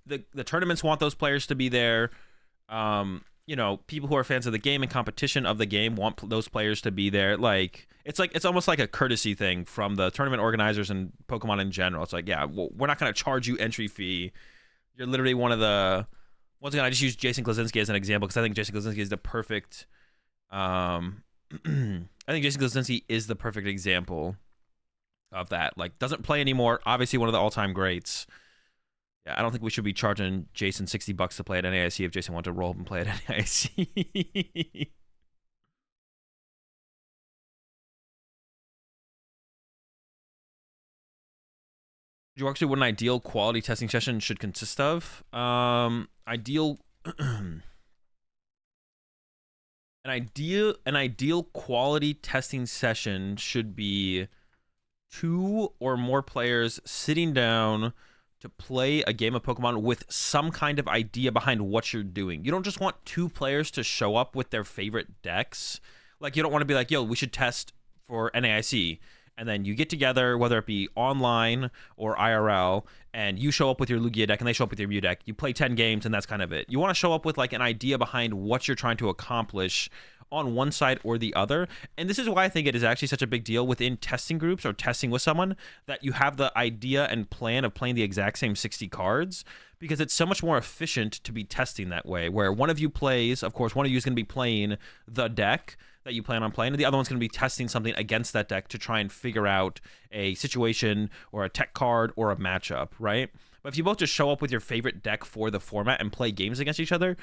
the tournaments want those players to be there. You know, people who are fans of the game and competition of the game want those players to be there. Like it's almost like a courtesy thing from the tournament organizers and Pokemon in general. It's like, yeah, well, we're not going to charge you entry fee. You're literally one of the. Once again, I just use Jason Klaczynski as an example because I think Jason Klaczynski is the perfect. I think Jason Klaczynski is the perfect example of that. Like, doesn't play anymore. Obviously, one of the all-time greats. Yeah, I don't think we should be charging Jason $60 to play at NAIC if Jason wanted to roll up and play at NAIC. Would you actually what an ideal quality testing session should consist of? Ideal An ideal quality testing session should be 2 or more players sitting down to play a game of Pokemon with some kind of idea behind what you're doing. You don't just want 2 players to show up with their favorite decks. Like, you don't want to be like, yo, we should test for NAIC. And then you get together, whether it be online or IRL, and you show up with your Lugia deck and they show up with your Mew deck. You play 10 games and that's kind of it. You want to show up with like an idea behind what you're trying to accomplish on one side or the other. And this is why I think it is actually such a big deal within testing groups or testing with someone, that you have the idea and plan of playing the exact same 60 cards, because it's so much more efficient to be testing that way, where one of you plays, of course, one of you is going to be playing the deck that you plan on playing, and the other one's going to be testing something against that deck to try and figure out a situation or a tech card or a matchup, right? But if you both just show up with your favorite deck for the format and play games against each other,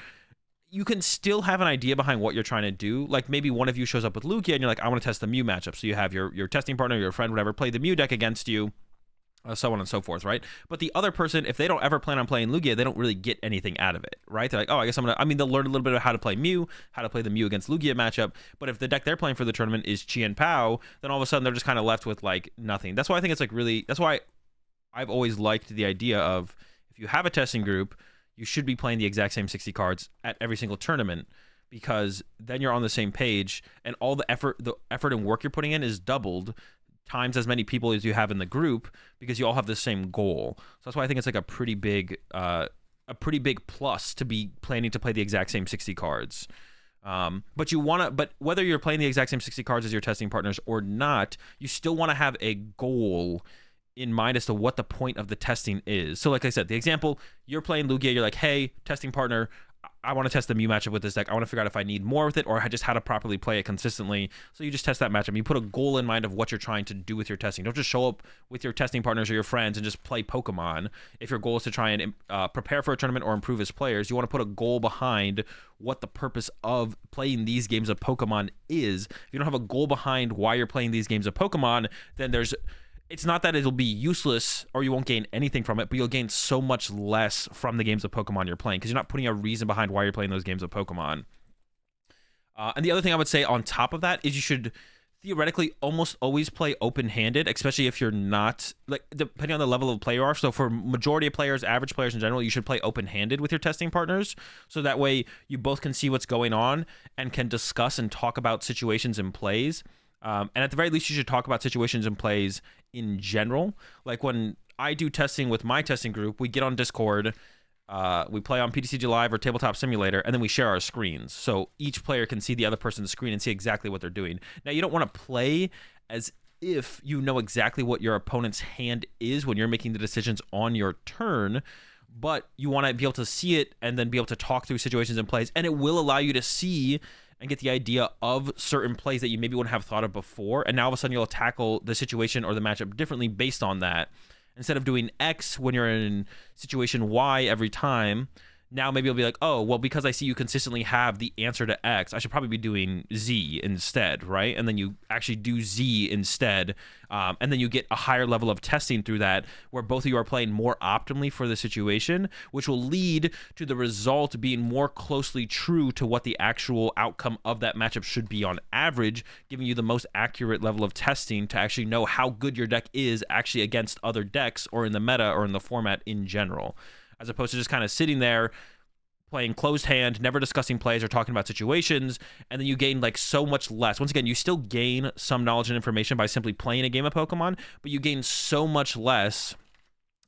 you can still have an idea behind what you're trying to do. Like, maybe one of you shows up with Lugia and you're like, I want to test the Mew matchup. So you have your testing partner, your friend, whatever, play the Mew deck against you, so on and so forth, right? But the other person, if they don't ever plan on playing Lugia, they don't really get anything out of it, right? They're like, oh, I guess they'll learn a little bit about how to play Mew, how to play the Mew against Lugia matchup. But if the deck they're playing for the tournament is Chi and Pao, then all of a sudden they're just kind of left with like nothing. That's why I think it's like really, that's why I've always liked the idea of, if you have a testing group, you should be playing the exact same 60 cards at every single tournament, because then you're on the same page and all the effort and work you're putting in is doubled times as many people as you have in the group, because you all have the same goal. So that's why I think it's like a pretty big plus to be planning to play the exact same 60 cards. But whether you're playing the exact same 60 cards as your testing partners or not, you still want to have a goal in mind as to what the point of the testing is. So like I said, the example, you're playing Lugia, you're like, hey, testing partner, I want to test the Mew matchup with this deck. I want to figure out if I need more with it or just how to properly play it consistently. So you just test that matchup. You put a goal in mind of what you're trying to do with your testing. Don't just show up with your testing partners or your friends and just play Pokemon. If your goal is to try and prepare for a tournament or improve as players, you want to put a goal behind what the purpose of playing these games of Pokemon is. If you don't have a goal behind why you're playing these games of Pokemon, then it's not that it'll be useless or you won't gain anything from it, but you'll gain so much less from the games of Pokemon you're playing, because you're not putting a reason behind why you're playing those games of Pokemon. And the other thing I would say on top of that is you should theoretically almost always play open-handed, especially if you're not, like, depending on the level of play you are. So for majority of players, average players in general, you should play open-handed with your testing partners, so that way you both can see what's going on and can discuss and talk about situations and plays. And at the very least, you should talk about situations and plays in general. Like, when I do testing with my testing group, we get on Discord, we play on PTCG Live or Tabletop Simulator, and then we share our screens. So each player can see the other person's screen and see exactly what they're doing. Now, you don't want to play as if you know exactly what your opponent's hand is when you're making the decisions on your turn, but you want to be able to see it and then be able to talk through situations and plays, and it will allow you to see and get the idea of certain plays that you maybe wouldn't have thought of before, and now all of a sudden you'll tackle the situation or the matchup differently based on that. Instead of doing X when you're in situation Y every time, now maybe you'll be like, oh, well, because I see you consistently have the answer to X, I should probably be doing Z instead, right? And then you actually do Z instead, and then you get a higher level of testing through that, where both of you are playing more optimally for the situation, which will lead to the result being more closely true to what the actual outcome of that matchup should be on average, giving you the most accurate level of testing to actually know how good your deck is actually against other decks or in the meta or in the format in general, as opposed to just kind of sitting there playing closed hand, never discussing plays or talking about situations, and then you gain like so much less. Once again, you still gain some knowledge and information by simply playing a game of Pokemon, but you gain so much less,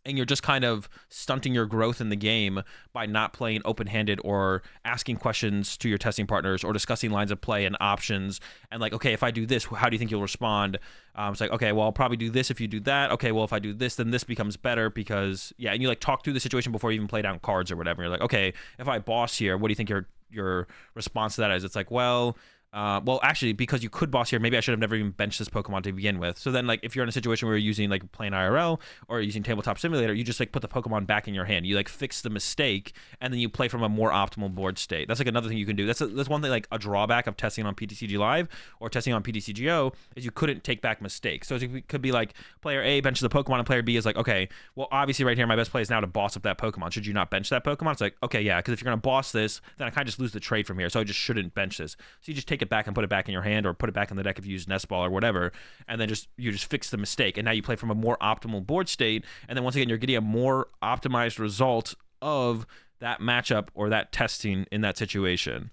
and you're just kind of stunting your growth in the game by not playing open-handed or asking questions to your testing partners or discussing lines of play and options. And like, okay, if I do this, how do you think you'll respond? It's like, okay, well, I'll probably do this if you do that. Okay, well, if I do this, then this becomes better because, yeah, and you like talk through the situation before you even play down cards or whatever. You're like, okay, if I boss here, what do you think your response to that is? It's like, well, Well, actually, because you could boss here, maybe I should have never even benched this Pokemon to begin with. So then, like, if you're in a situation where you're using, like, playing IRL or using Tabletop Simulator, you just, like, put the Pokemon back in your hand. You, like, fix the mistake, and then you play from a more optimal board state. That's, like, another thing you can do. That's one thing, like, a drawback of testing on PTCG Live or testing on PTCGO is you couldn't take back mistakes. So it could be, like, player A benches the Pokemon, and player B is like, okay, well, obviously right here, my best play is now to boss up that Pokemon. Should you not bench that Pokemon? It's like, okay, yeah, because if you're going to boss this, then I kind of just lose the trade from here. So I just shouldn't bench this. So you just take it back and put it back in your hand, or put it back in the deck if you use Nest Ball or whatever, and then you just fix the mistake, and now you play from a more optimal board state, and then once again you're getting a more optimized result of that matchup or that testing in that situation.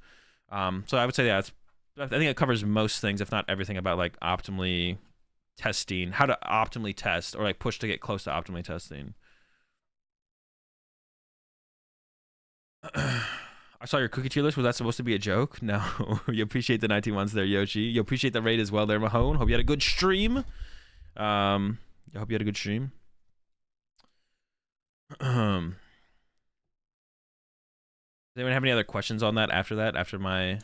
So I would say I think it covers most things, if not everything, about like optimally testing, how to optimally test, or like push to get close to optimally testing. I saw your cookie tier list. Was that supposed to be a joke? No. You appreciate the 19 months there, Yoshi. You appreciate the raid as well there, Mahone. Hope you had a good stream. I hope you had a good stream. Does anyone have any other questions on that after my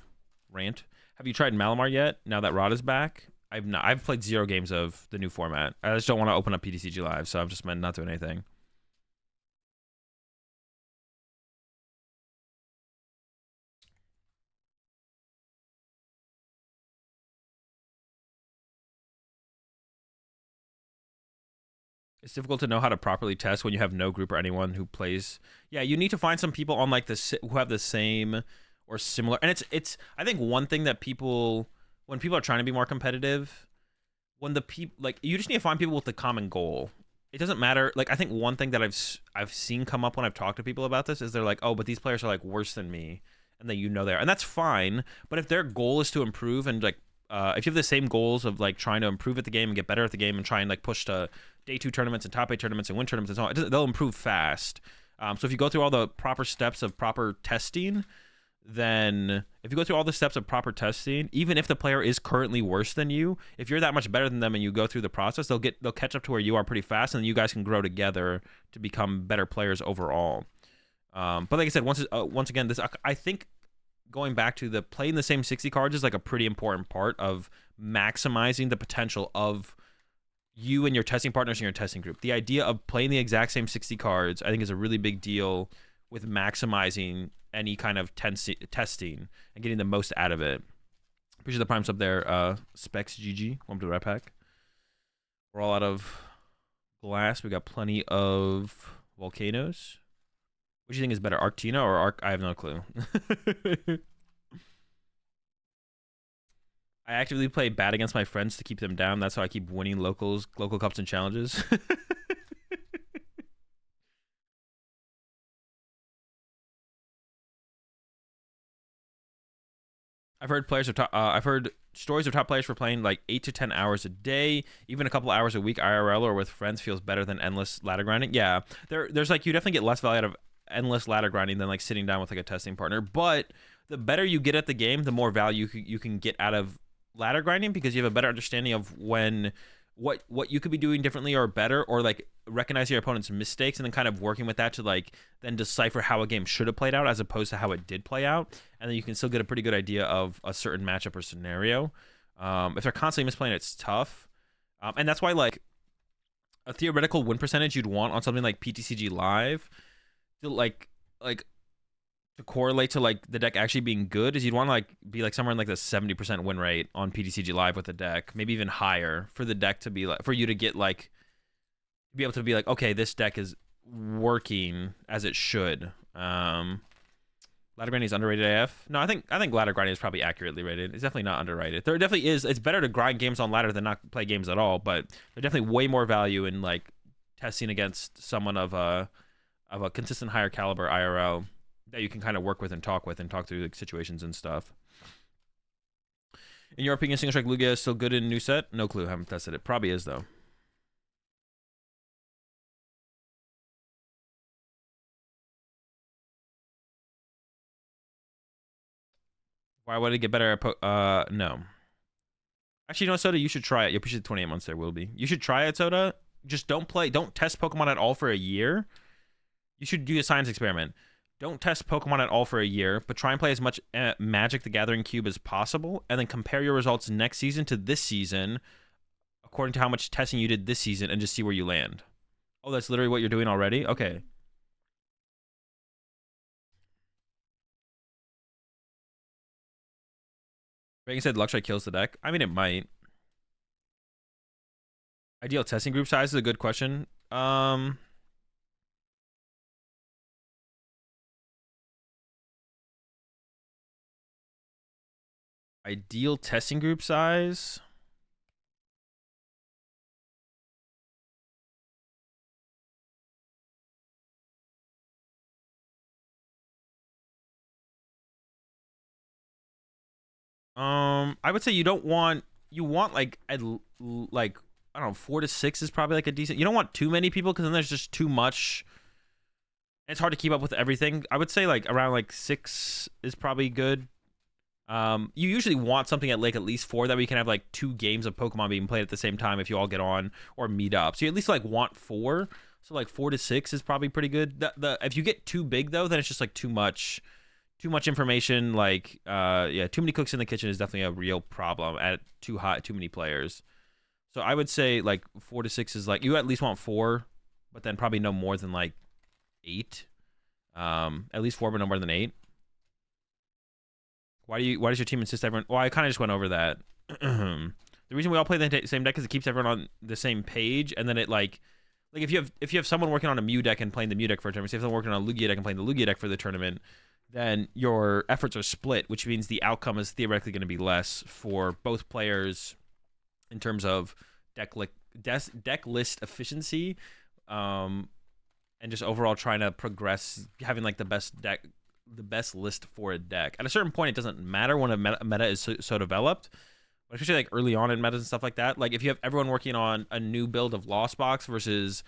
rant? Have you tried Malamar yet? Now that Rod is back? I've not. I've played 0 games of the new format. I just don't want to open up PTCG Live, so I've just been not doing anything. It's difficult to know how to properly test when you have no group or anyone who plays. Yeah, you need to find some people on like this who have the same or similar. And it's I think one thing that when people are trying to be more competitive, when the people like you just need to find people with the common goal. It doesn't matter. Like I think one thing that I've seen come up when I've talked to people about this is they're like, oh, but these players are like worse than me, and then they are, and that's fine. But if their goal is to improve and like if you have the same goals of like trying to improve at the game and get better at the game and try and like push to day 2 tournaments and top 8 tournaments and win tournaments and so on, they'll improve fast. So if you go through all the proper steps of proper testing, then if you go through all the steps of proper testing, even if the player is currently worse than you, if you're that much better than them and you go through the process, they'll catch up to where you are pretty fast, and then you guys can grow together to become better players overall. But like I said, once again, this I think going back to the playing the same 60 cards is like a pretty important part of maximizing the potential of you and your testing partners in your testing group. The idea of playing the exact same 60 cards, I think, is a really big deal with maximizing any kind of testing and getting the most out of it. Appreciate the prime sub there, Specs GG. Welcome to the Red Pack. We're all out of glass. We got plenty of volcanoes. What do you think is better, Arctina or Arc? I have no clue. I actively play bad against my friends to keep them down. That's how I keep winning local cups and challenges. I've heard stories of top players for playing like 8 to 10 hours a day, even a couple hours a week IRL or with friends feels better than endless ladder grinding. Yeah, there's like you definitely get less value out of endless ladder grinding than like sitting down with like a testing partner. But the better you get at the game, the more value you can get out of ladder grinding, because you have a better understanding of what you could be doing differently or better, or like recognize your opponent's mistakes and then kind of working with that to like then decipher how a game should have played out as opposed to how it did play out, and then you can still get a pretty good idea of a certain matchup or scenario. If they're constantly misplaying, it's tough, and that's why like a theoretical win percentage you'd want on something like PTCG Live to like to correlate to like the deck actually being good is you'd want to like be like somewhere in like the 70% win rate on PTCG Live with the deck, maybe even higher, for the deck to be like, for you to get like be able to be like, okay, this deck is working as it should. Ladder grinding is underrated AF. No, I think ladder grinding is probably accurately rated. It's definitely not underrated. There definitely is. It's better to grind games on ladder than not play games at all, but there's definitely way more value in like testing against someone of a consistent higher caliber IRL that you can kind of work with and talk through like situations and stuff. In your opinion, Single Strike Lugia is still good in new set? No clue. Haven't tested it. Probably is though. Why would it get better at no. Actually, you know, Soda, you should try it. You appreciate the 28 months there, will be. You should try it, Soda. Just don't test Pokemon at all for a year. You should do a science experiment. don't test Pokemon at all for a year, but try and play as much Magic the Gathering Cube as possible, and then compare your results next season to this season according to how much testing you did this season, and just see where you land. Oh, that's literally what you're doing already? Okay. Reagan said Luxray kills the deck. I mean, it might. Ideal testing group size is a good question. Ideal testing group size. I would say you want like I don't know, 4 to 6 is probably like a decent. You don't want too many people because then there's just too much. It's hard to keep up with everything. I would say like around like 6 is probably good. You usually want something at like at least 4 that we can have like 2 games of Pokemon being played at the same time if you all get on or meet up. So you at least like want 4. So like 4 to 6 is probably pretty good. If you get too big though, then it's just like too much information. Like yeah, too many cooks in the kitchen is definitely a real problem at too many players. So I would say like 4 to 6 is like you at least want 4, but then probably no more than like 8. At least 4, but no more than 8. Why does your team insist everyone? Well, I kind of just went over that. The reason we all play the same deck is it keeps everyone on the same page, and then it like if you have someone working on a Mew deck and playing the Mew deck for a tournament, say if someone working on a Lugia deck and playing the Lugia deck for the tournament, then your efforts are split, which means the outcome is theoretically going to be less for both players in terms of deck list efficiency, and just overall trying to progress, having like the best list for a deck. At a certain point, it doesn't matter when a meta is so developed, but especially like early on in metas and stuff like that. Like if you have everyone working on a new build of Lost Box versus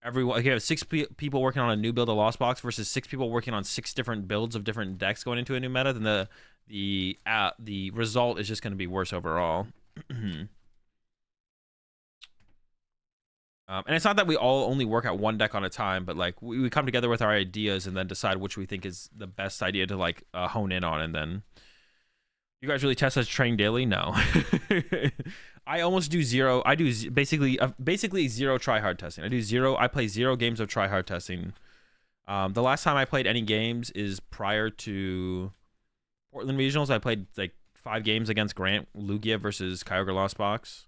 everyone, if you have 6 people working on a new build of Lost Box versus 6 people working on 6 different builds of different decks going into a new meta, then the result is just going to be worse overall. And it's not that we all only work at one deck on a time, but like we come together with our ideas and then decide which we think is the best idea to like hone in on. And then you guys really test us train daily? No. I almost do 0. I do basically 0 try hard testing. I play 0 games of try hard testing. The last time I played any games is prior to Portland Regionals. I played like 5 games against Grant Lugia versus Kyogre Lost Box.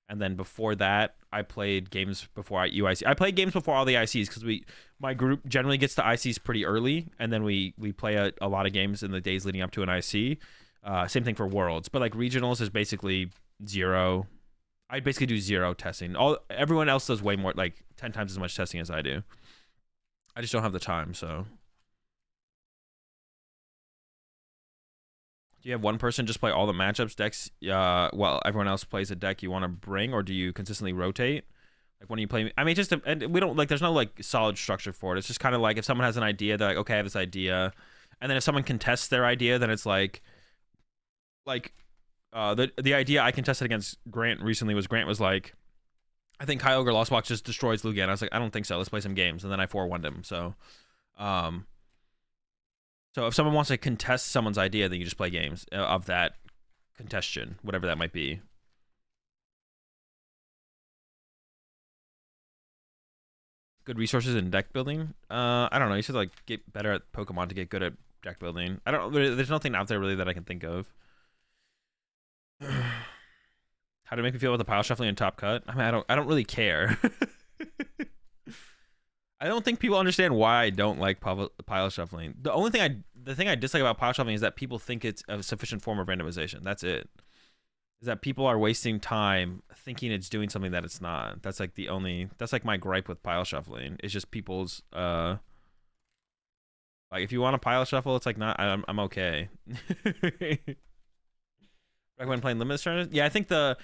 And then before that, I played games before UIC. I played games before all the ICs because my group generally gets to ICs pretty early, and then we play a lot of games in the days leading up to an IC. Same thing for Worlds, but like regionals is basically 0. I basically do 0 testing. Everyone else does way more, like 10 times as much testing as I do. I just don't have the time. So, do you have one person just play all the matchups decks while everyone else plays a deck you want to bring, or do you consistently rotate? Like when you play, I mean, just and we don't like. There's no like solid structure for it. It's just kind of like if someone has an idea, they're like, okay, I have this idea, and then if someone contests their idea, then it's like the idea I contested against Grant recently was like, I think Kyogre Lost Box just destroys Lugia, and I was like, I don't think so. Let's play some games, and then I 4-1'd him. So, so if someone wants to contest someone's idea, then you just play games of that contestation, whatever that might be. Good resources in deck building? I don't know. You should like get better at Pokemon to get good at deck building. There's nothing out there really that I can think of. How to make me feel about the pile shuffling and top cut? I mean, I don't really care. I don't think people understand why I don't like pile shuffling. The thing I dislike about pile shuffling is that people think it's a sufficient form of randomization. That's it. Is that people are wasting time thinking it's doing something that it's not. That's like that's like my gripe with pile shuffling. It's just people's like if you want to pile shuffle, it's like not. I'm okay. Recommend playing limitless tournaments? Yeah, I think the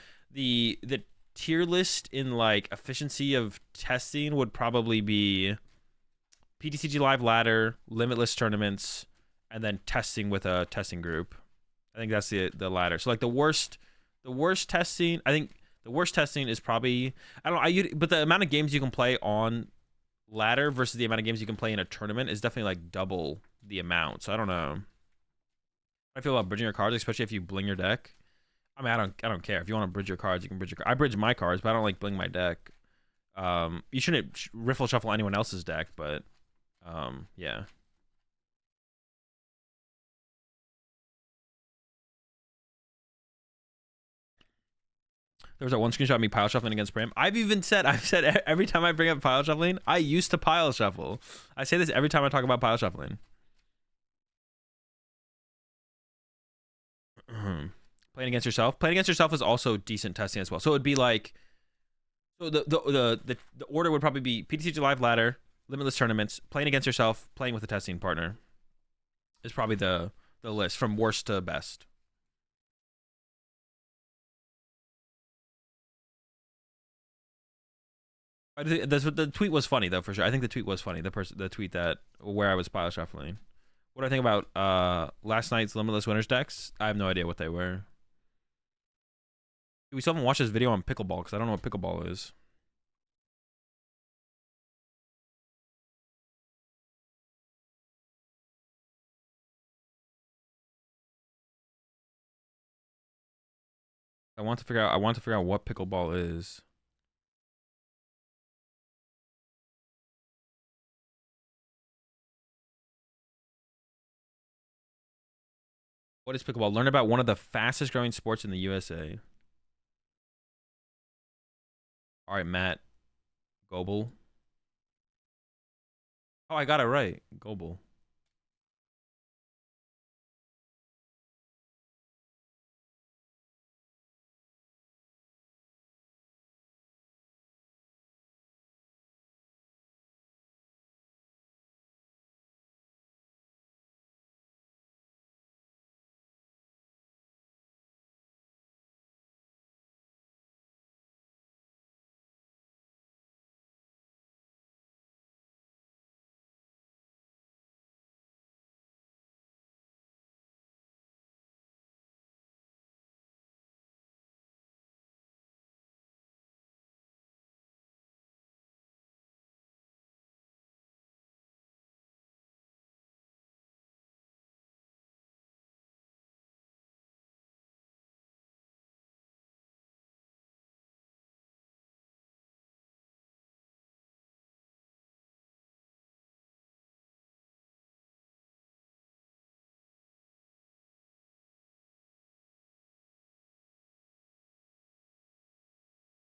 tier list in like efficiency of testing would probably be PTCG Live Ladder, limitless tournaments, and then testing with a testing group. I think that's the ladder. So like the worst testing, I think the worst testing is probably but the amount of games you can play on ladder versus the amount of games you can play in a tournament is definitely like double the amount. So I don't know. I feel about bridging your cards, especially if you bling your deck. I mean, I don't care. If you want to bridge your cards, you can bridge your cards. I bridge my cards, but I don't like bling my deck. You shouldn't riffle shuffle anyone else's deck, but yeah. There was that one screenshot of me pile shuffling against Pram. I've said every time I bring up pile shuffling, I used to pile shuffle. I say this every time I talk about pile shuffling. Playing against yourself. Playing against yourself is also decent testing as well. So it would be like, so the order would probably be PTCG Live Ladder, Limitless Tournaments, playing against yourself, playing with a testing partner. Is probably the list from worst to best. The tweet was funny though, for sure. I think the tweet was funny. The tweet that where I was pile shuffling. What do I think about last night's Limitless Winners decks? I have no idea what they were. We still haven't watched this video on pickleball because I don't know what pickleball is. I want to figure out what pickleball is. What is pickleball? Learn about one of the fastest growing sports in the USA. All right, Matt Goebel. Oh, I got it right. Goebel.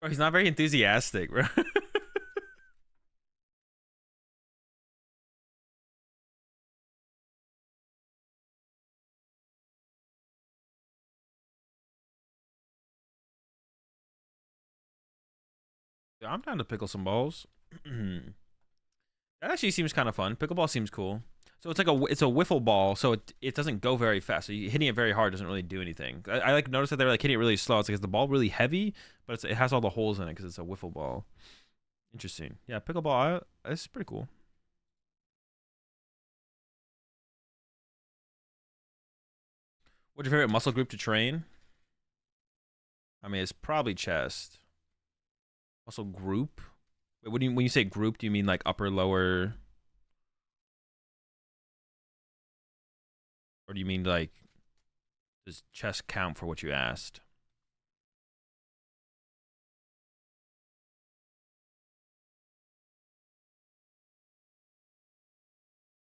Bro, he's not very enthusiastic, bro. Yeah, I'm down to pickle some balls. That actually seems kind of fun. Pickleball seems cool. So it's like it's a wiffle ball, so it doesn't go very fast. So hitting it very hard doesn't really do anything. I like noticed that they're like hitting it really slow. It's like, is the ball really heavy? But it has all the holes in it because it's a wiffle ball. Interesting. Yeah, pickleball. It's pretty cool. What's your favorite muscle group to train? I mean, it's probably chest. Muscle group. Wait, when you say group, do you mean like upper, lower, or do you mean like does chest count for what you asked?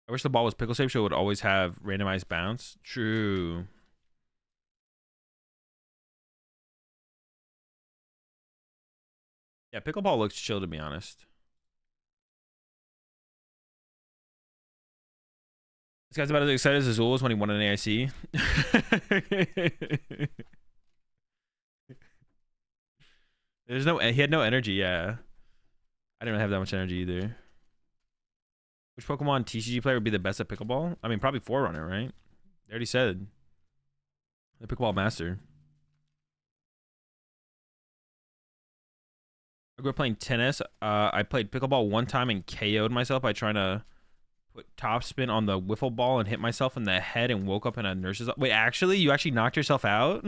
I wish the ball was pickle shaped so it would always have randomized bounce. True. Yeah, pickleball looks chill to be honest. This guy's about as excited as Azul was when he won an AIC. He had no energy, yeah. I didn't really have that much energy either. Which Pokemon TCG player would be the best at pickleball? I mean, probably Forerunner, right? They already said. The pickleball master. I grew up playing tennis. I played pickleball one time and KO'd myself by trying to put topspin on the wiffle ball and hit myself in the head and woke up in a nurse's. Wait, actually, you actually knocked yourself out?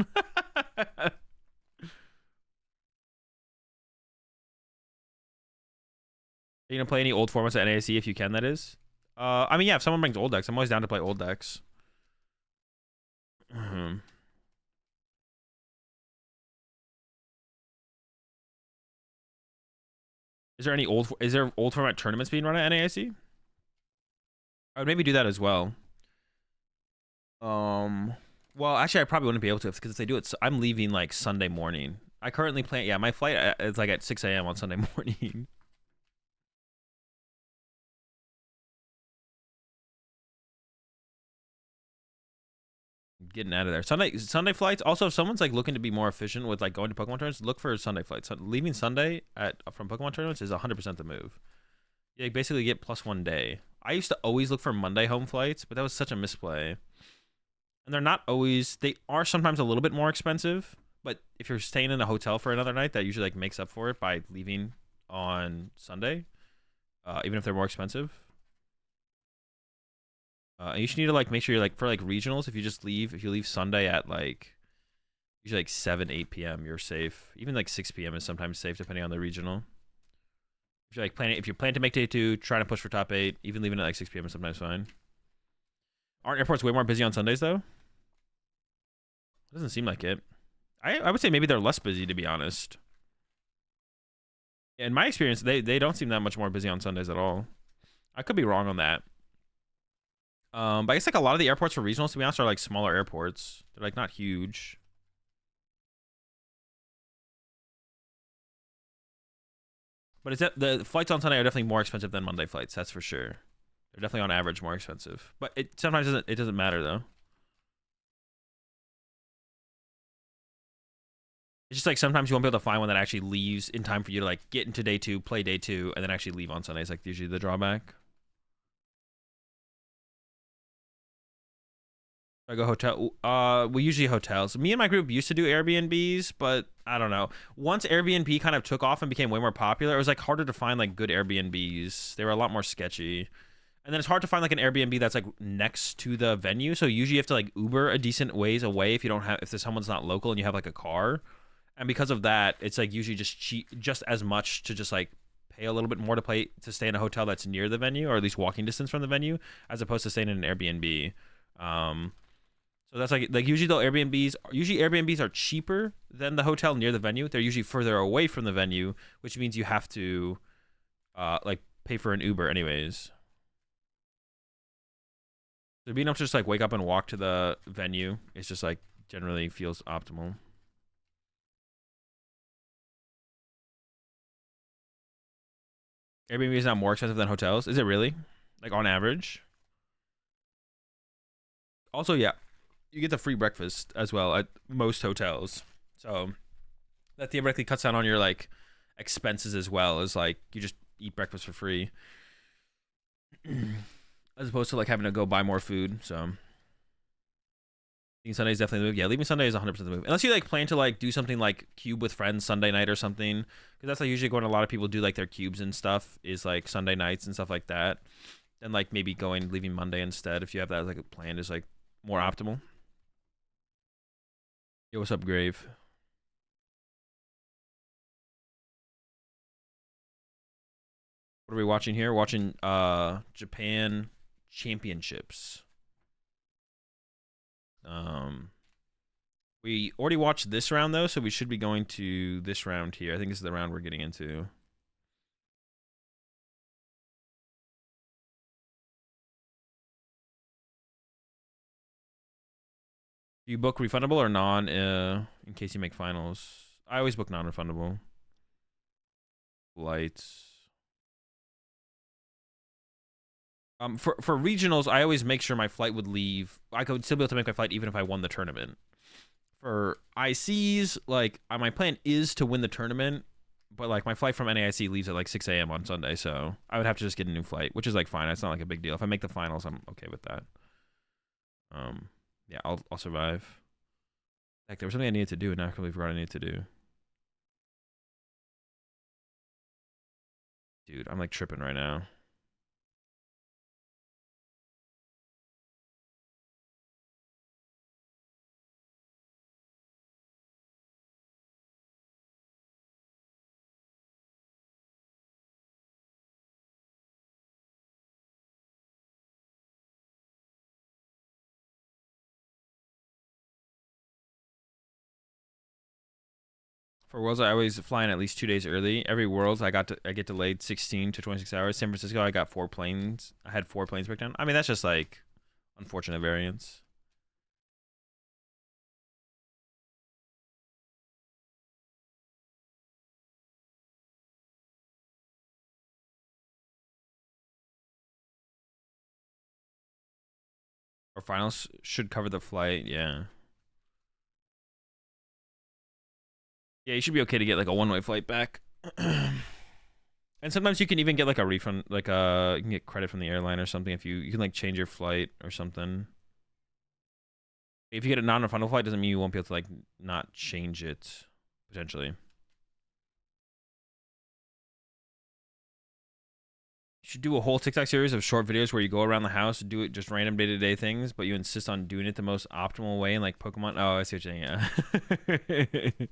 you gonna play any old formats at NAC if you can? That is. I mean, yeah. If someone brings old decks, I'm always down to play old decks. Is there any old? Is there old format tournaments being run at NAC? I would maybe do that as well. Well, actually, I probably wouldn't be able to because if they do it, I'm leaving like Sunday morning. I currently plan. Yeah, my flight is like at 6 a.m. on Sunday morning. Getting out of there. Sunday flights. Also, if someone's like looking to be more efficient with like going to Pokemon tournaments, look for Sunday flights. Leaving Sunday from Pokemon tournaments is 100% the move. You basically get +1 day. I used to always look for Monday home flights, but that was such a misplay. And they're not always. They are sometimes a little bit more expensive, but if you're staying in a hotel for another night, that usually like makes up for it by leaving on Sunday, even if they're more expensive. You should need to like make sure you're like for like regionals. If you leave Sunday at like usually like 7-8 p.m. you're safe. Even like 6 p.m. is sometimes safe depending on the regional. If you're planning to make day 2, trying to push for top 8, even leaving at like 6 p.m. is sometimes fine. Aren't airports way more busy on Sundays though? Doesn't seem like it. I would say maybe they're less busy, to be honest. In my experience, they don't seem that much more busy on Sundays at all. I could be wrong on that. But I guess like a lot of the airports for regionals, to be honest, are like smaller airports. They're like not huge. But the flights on Sunday are definitely more expensive than Monday flights. That's for sure. They're definitely on average more expensive. But it sometimes doesn't matter though. It's just like sometimes you won't be able to find one that actually leaves in time for you to like get into day 2, play day 2, and then actually leave on Sundays. Like usually the drawback. I go hotel. We usually hotels. Me and my group used to do Airbnbs, but I don't know. Once Airbnb kind of took off and became way more popular, it was like harder to find like good Airbnbs. They were a lot more sketchy. And then it's hard to find like an Airbnb that's like next to the venue. So usually you have to like Uber a decent ways away if there's someone's not local and you have like a car. And because of that, it's like usually just cheap, just as much to just like pay a little bit more to stay in a hotel that's near the venue or at least walking distance from the venue, as opposed to staying in an Airbnb. So that's like usually Airbnbs are cheaper than the hotel near the venue. They're usually further away from the venue, which means you have to like pay for an Uber anyways. So being able to just like wake up and walk to the venue is just like generally feels optimal. Airbnb is now more expensive than hotels. Is it really? Like on average? Also, yeah, you get the free breakfast as well at most hotels. So that theoretically cuts down on your like expenses as well as like you just eat breakfast for free. As opposed to like having to go buy more food. So leaving Sunday is definitely the move. Yeah, leaving Sunday is 100% the move. Unless you like plan to like do something like cube with friends Sunday night or something, because that's like usually when a lot of people do like their cubes and stuff is like Sunday nights and stuff like that. Then like maybe leaving Monday instead if you have that as like a plan is like more optimal. Yo, what's up, Grave? What are we watching here? Watching Japan Championships. We already watched this round though, so we should be going to this round here. I think this is the round we're getting into. Do you book refundable or non in case you make finals? I always book non-refundable. Lights. For regionals, I always make sure my flight would leave. I could still be able to make my flight even if I won the tournament. For ICs, like my plan is to win the tournament, but like my flight from NAIC leaves at like 6 a.m. on Sunday, so I would have to just get a new flight, which is like fine. It's not like a big deal. If I make the finals, I'm okay with that. Yeah, I'll survive. Heck, there was something I needed to do, and I completely forgot I needed to do. Dude, I'm like tripping right now. For Worlds, I always fly in at least 2 days early. Every Worlds, I get delayed 16 to 26 hours. San Francisco, I got 4 planes. I had 4 planes break down. I mean, that's just like unfortunate variance. Or finals should cover the flight. Yeah. Yeah, you should be okay to get like a one-way flight back. And sometimes you can even get like a refund, like you can get credit from the airline or something if you can like change your flight or something. If you get a non-refundable flight, doesn't mean you won't be able to like not change it potentially. You should do a whole TikTok series of short videos where you go around the house, do it just random day-to-day things, but you insist on doing it the most optimal way in like Pokemon. Oh, I see what you're saying. Yeah.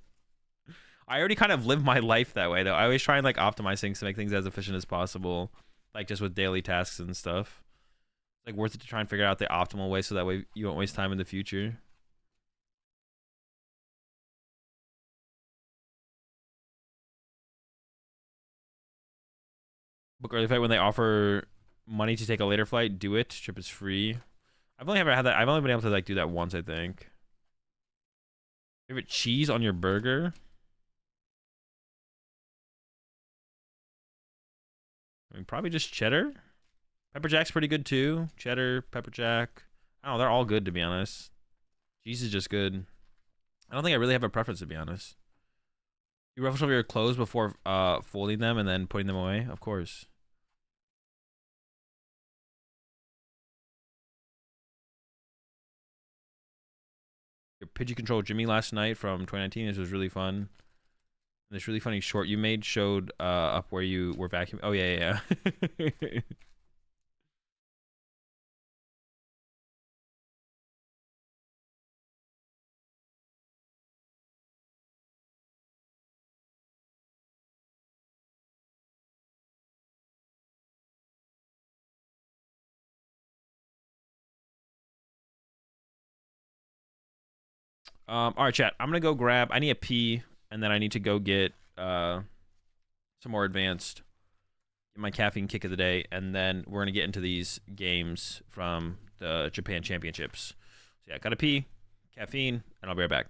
I already kind of live my life that way though. I always try and like optimize things to make things as efficient as possible, like just with daily tasks and stuff. It's like worth it to try and figure out the optimal way so that way you won't waste time in the future. Book early flight when they offer money to take a later flight. Do it. Trip is free. I've only ever had that. I've only been able to like do that once, I think. Favorite cheese on your burger? I mean, probably just cheddar. Pepper jack's pretty good too. Cheddar, pepper jack. I don't know. They're all good to be honest. Cheese is just good. I don't think I really have a preference to be honest. You ruffle over your clothes before folding them and then putting them away? Of course. Your Pidgey control Jimmy last night from 2019. This was really fun. This really funny short you made showed up where you were vacuuming. Oh yeah, yeah, yeah. All right, chat. I'm gonna go grab. I need a pee, and then I need to go get some more advanced. Get my caffeine kick of the day, and then we're gonna get into these games from the Japan Championships. So yeah, gotta pee, caffeine, and I'll be right back.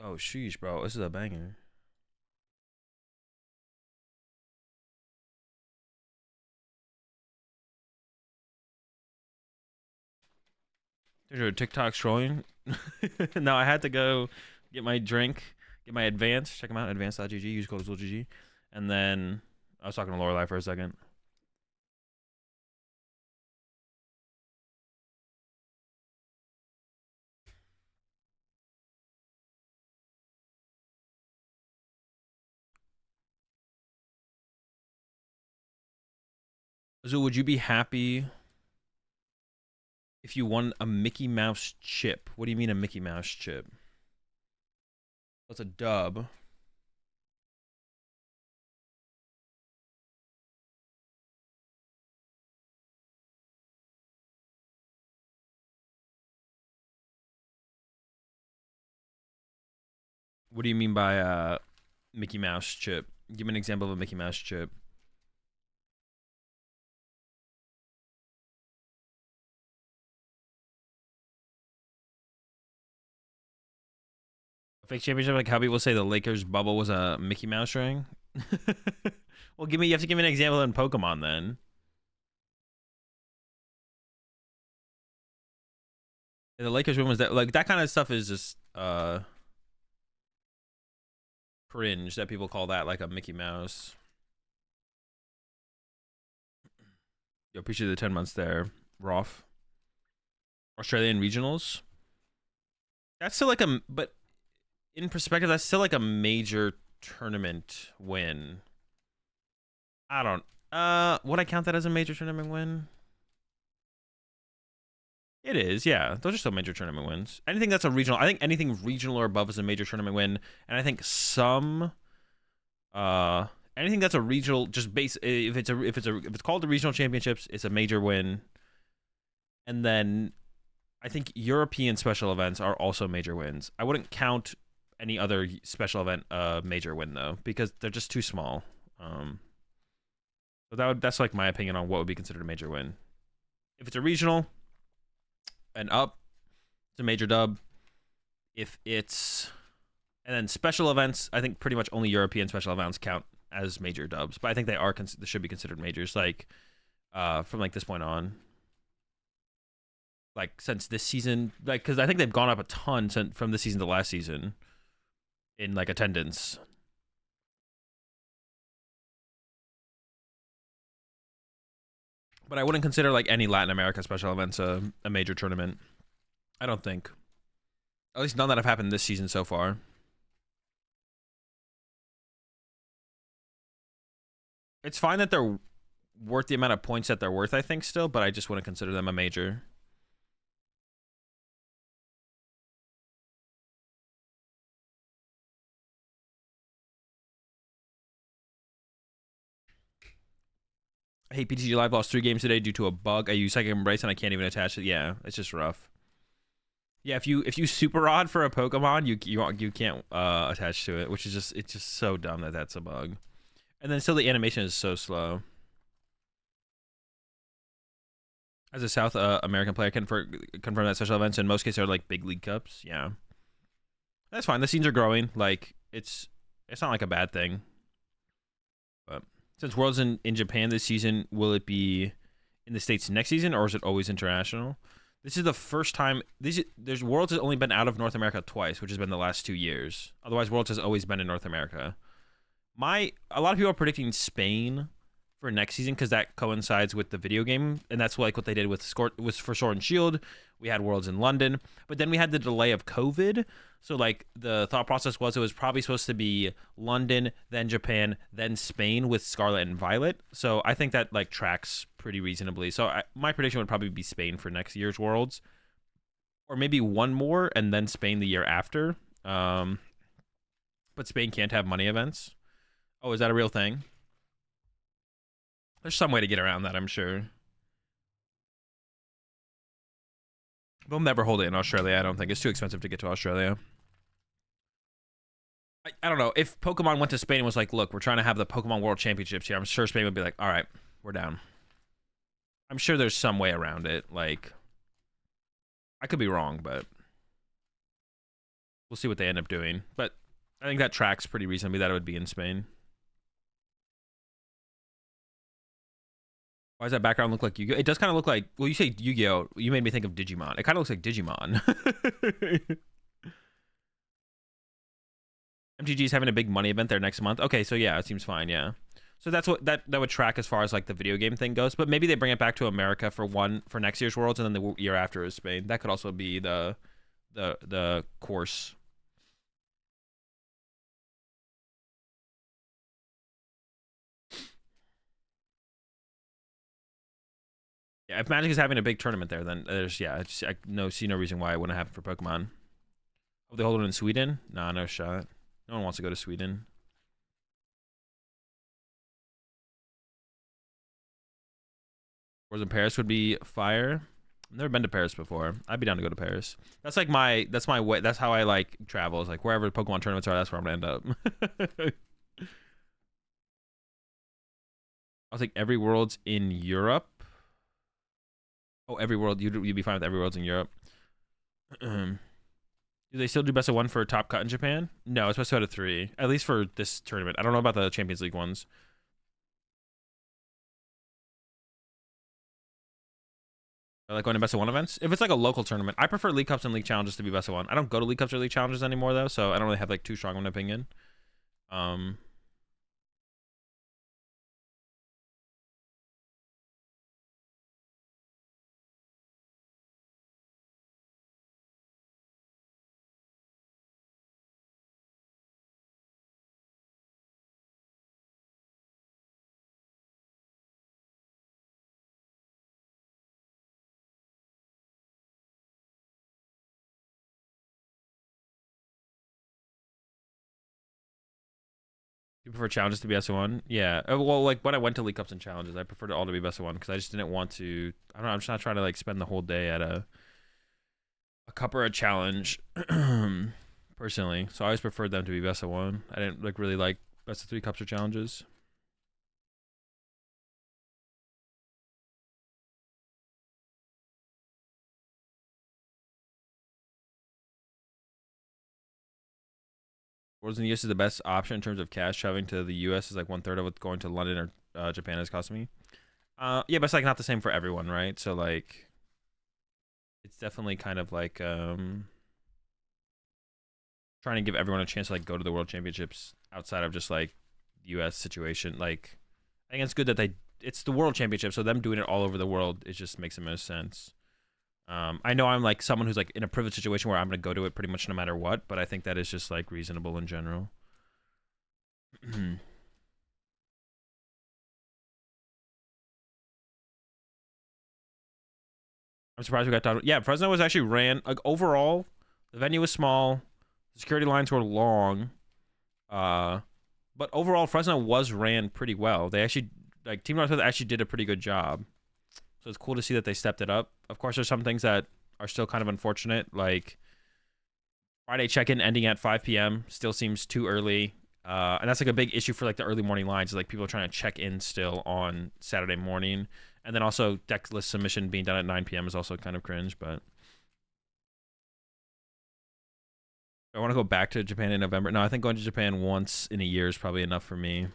Oh, sheesh, bro. This is a banger. There's your TikTok trolling. No, I had to go get my drink, get my advance. Check them out, advance.gg. Use code AzulGG. And then I was talking to Lorelai for a second. Azul, would you be happy if you won a Mickey Mouse chip? What do you mean a Mickey Mouse chip? What's a dub? What do you mean by Mickey Mouse chip? Give me an example of a Mickey Mouse chip. A fake championship, like how people say the Lakers bubble was a Mickey Mouse ring. Well, you have to give me an example in Pokemon then. The Lakers win was that like that kind of stuff is just cringe that people call that like a Mickey Mouse. You appreciate the 10 months there, Roth. Australian regionals. That's still like but in perspective, that's still like a major tournament win. I don't. Would I count that as a major tournament win? It is, yeah. Those are still major tournament wins. Anything that's a regional, I think anything regional or above is a major tournament win, and I think anything that's a regional, just base if it's called the regional championships, it's a major win. And then I think European special events are also major wins. I wouldn't count any other special event major win though, because they're just too small. So that's like my opinion on what would be considered a major win. If it's a regional and up, it's a major dub. If it's and then special events, I think pretty much only European special events count as major dubs, but I think they should be considered majors. Like from like this point on, like since this season, like because I think they've gone up a ton from this season to last season in like attendance. But I wouldn't consider like any Latin America special events a major tournament. I don't think. At least none that have happened this season so far. It's fine that they're worth the amount of points that they're worth, I think, still, but I just wouldn't consider them a major. Hey, PTG Live lost 3 games today due to a bug. I use Psychic Embrace and I can't even attach it. Yeah, it's just rough. Yeah, if you super odd for a Pokemon, you can't attach to it, which is it's just so dumb that that's a bug. And then still the animation is so slow. As a South American player, confirm that special events in most cases are like big league cups. Yeah, that's fine. The scenes are growing. Like it's not like a bad thing. But since Worlds in Japan this season, will it be in the States next season, or is it always international? This is the first time. There's Worlds has only been out of North America twice, which has been the last 2 years. Otherwise, Worlds has always been in North America. A lot of people are predicting Spain for next season because that coincides with the video game, and that's like what they did with for Sword and Shield. We had Worlds in London, but then we had the delay of COVID. So like the thought process was it was probably supposed to be London, then Japan, then Spain with Scarlet and Violet. So I think that like tracks pretty reasonably. So my prediction would probably be Spain for next year's Worlds, or maybe one more and then Spain the year after. But Spain can't have money events. Oh, is that a real thing? There's some way to get around that, I'm sure. They'll never hold it in Australia, I don't think. It's too expensive to get to Australia. I don't know. If Pokemon went to Spain and was like, look, we're trying to have the Pokemon World Championships here, I'm sure Spain would be like, all right, we're down. I'm sure there's some way around it. Like, I could be wrong, but we'll see what they end up doing. But I think that tracks pretty reasonably that it would be in Spain. Why does that background look like Yu-Gi-Oh? It does kind of look like, well, you say Yu-Gi-Oh, you made me think of Digimon. It kind of looks like Digimon. MTG is having a big money event there next month. Okay, so yeah, it seems fine, yeah. So that's what that would track as far as like the video game thing goes. But maybe they bring it back to America for next year's Worlds, and then the year after is Spain. That could also be the course. Yeah, if Magic is having a big tournament there, then there's I see no reason why it wouldn't happen for Pokemon. Oh, they hold it in Sweden? Nah, no shot. No one wants to go to Sweden. Whereas in Paris would be fire. I've never been to Paris before. I'd be down to go to Paris. That's like that's my way. That's how I like travel. It's like wherever Pokemon tournaments are, that's where I'm gonna end up. I was like every World's in Europe. Oh, every World. You'd be fine with every World's in Europe. Do they still do best of 1 for top cut in Japan? No, it's best of 3. At least for this tournament. I don't know about the Champions League ones. I like going to best of 1 events. If it's like a local tournament, I prefer League Cups and League Challenges to be best of 1. I don't go to League Cups or League Challenges anymore though, so I don't really have like too strong of an opinion. You prefer challenges to be best of 1? Yeah. Well, like when I went to League Cups and Challenges, I preferred it all to be best of 1 because I just didn't want to. I don't know. I'm just not trying to like spend the whole day at a cup or a challenge, personally. So I always preferred them to be best of 1. I didn't like really like best of 3 cups or challenges. Worlds in the US is the best option in terms of cash. Traveling to the US is like 1/3 of what going to London or Japan is costing me. Yeah, but it's like not the same for everyone, right? So like, it's definitely kind of like trying to give everyone a chance to like go to the World Championships outside of just like US situation. Like, I think it's good that it's the World Championship, so them doing it all over the world, it just makes the most sense. I know I'm like someone who's like in a privileged situation where I'm gonna go to it pretty much no matter what, but I think that is just like reasonable in general. I'm surprised we got done. Yeah, Fresno was actually ran like overall. The venue was small, the security lines were long, but overall Fresno was ran pretty well. They actually like Team Northwest actually did a pretty good job. So it's cool to see that they stepped it up. Of course, there's some things that are still kind of unfortunate, like Friday check-in ending at 5 p.m. still seems too early. And that's like a big issue for like the early morning lines. Like people are trying to check in still on Saturday morning. And then also deck list submission being done at 9 p.m. is also kind of cringe, but I want to go back to Japan in November. No, I think going to Japan once in a year is probably enough for me.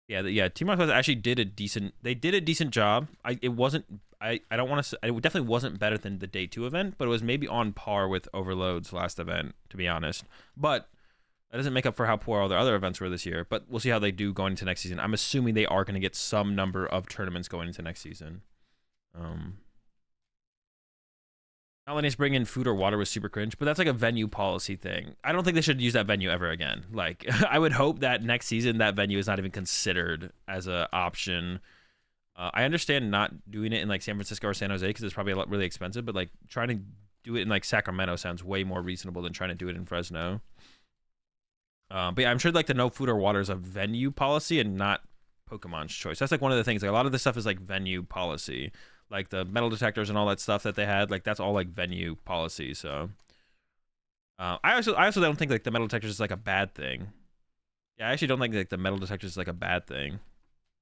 Yeah, Team Northwest actually did a decent job. It wasn't I don't want to say, it definitely wasn't better than the day 2 event, but it was maybe on par with Overload's last event, to be honest. But that doesn't make up for how poor all their other events were this year. But we'll see how they do going into next season. I'm assuming they are going to get some number of tournaments going into next season. Not letting us bring in food or water was super cringe, but that's like a venue policy thing. I don't think they should use that venue ever again. Like, I would hope that next season that venue is not even considered as an option. I understand not doing it in like San Francisco or San Jose because it's probably really expensive, but like trying to do it in like Sacramento sounds way more reasonable than trying to do it in Fresno. But yeah, I'm sure like the no food or water is a venue policy and not Pokemon's choice. That's like one of the things. Like a lot of this stuff is like venue policy. Like the metal detectors and all that stuff that they had, like that's all like venue policy. So I also don't think like the metal detectors is like a bad thing. Yeah, I actually don't think like the metal detectors is like a bad thing.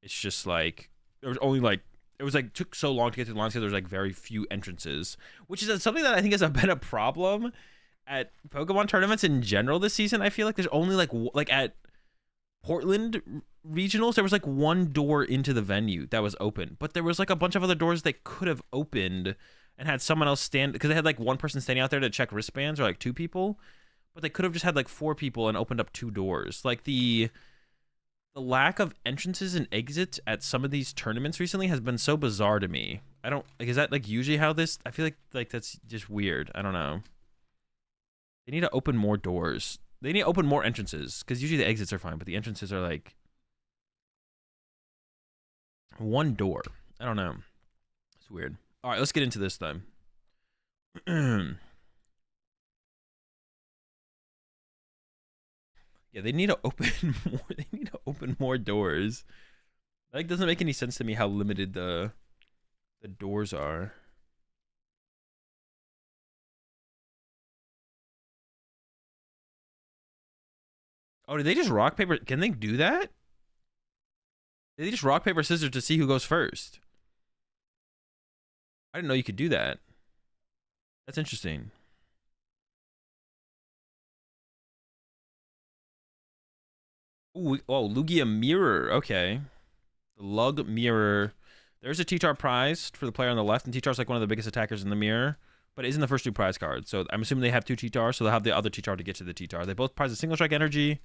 It's just like there was only like it was like took so long to get through the lines because there's like very few entrances, which is something that I think has been a problem at Pokemon tournaments in general this season, I feel like there's only like at Portland regionals, there was like one door into the venue that was open, but there was like a bunch of other doors that could have opened and had someone else stand, because they had like one person standing out there to check wristbands, or like two people, but they could have just had like four people and opened up two doors. Like the lack of entrances and exits at some of these tournaments recently has been so bizarre to me. I don't like, is that like usually how this, I feel like that's just weird. I don't know. They need to open more doors. They need to open more entrances, because usually the exits are fine, but the entrances are like one door. I don't know. It's weird. All right, let's get into this then. Yeah, they need to open more. They need to open more doors. Like, doesn't make any sense to me how limited the doors are. Oh, did they just rock paper? Can they do that? Did they just rock paper scissors to see who goes first? I didn't know you could do that. That's interesting. Ooh, oh, Lugia Mirror. Okay. The Lug Mirror. There's a T-Tar prize for the player on the left, and T-Tar's like one of the biggest attackers in the mirror, but it isn't the first two prize cards. So I'm assuming they have two T-Tars, so they'll have the other T-Tar to get to the T-Tar. They both prize a single strike energy.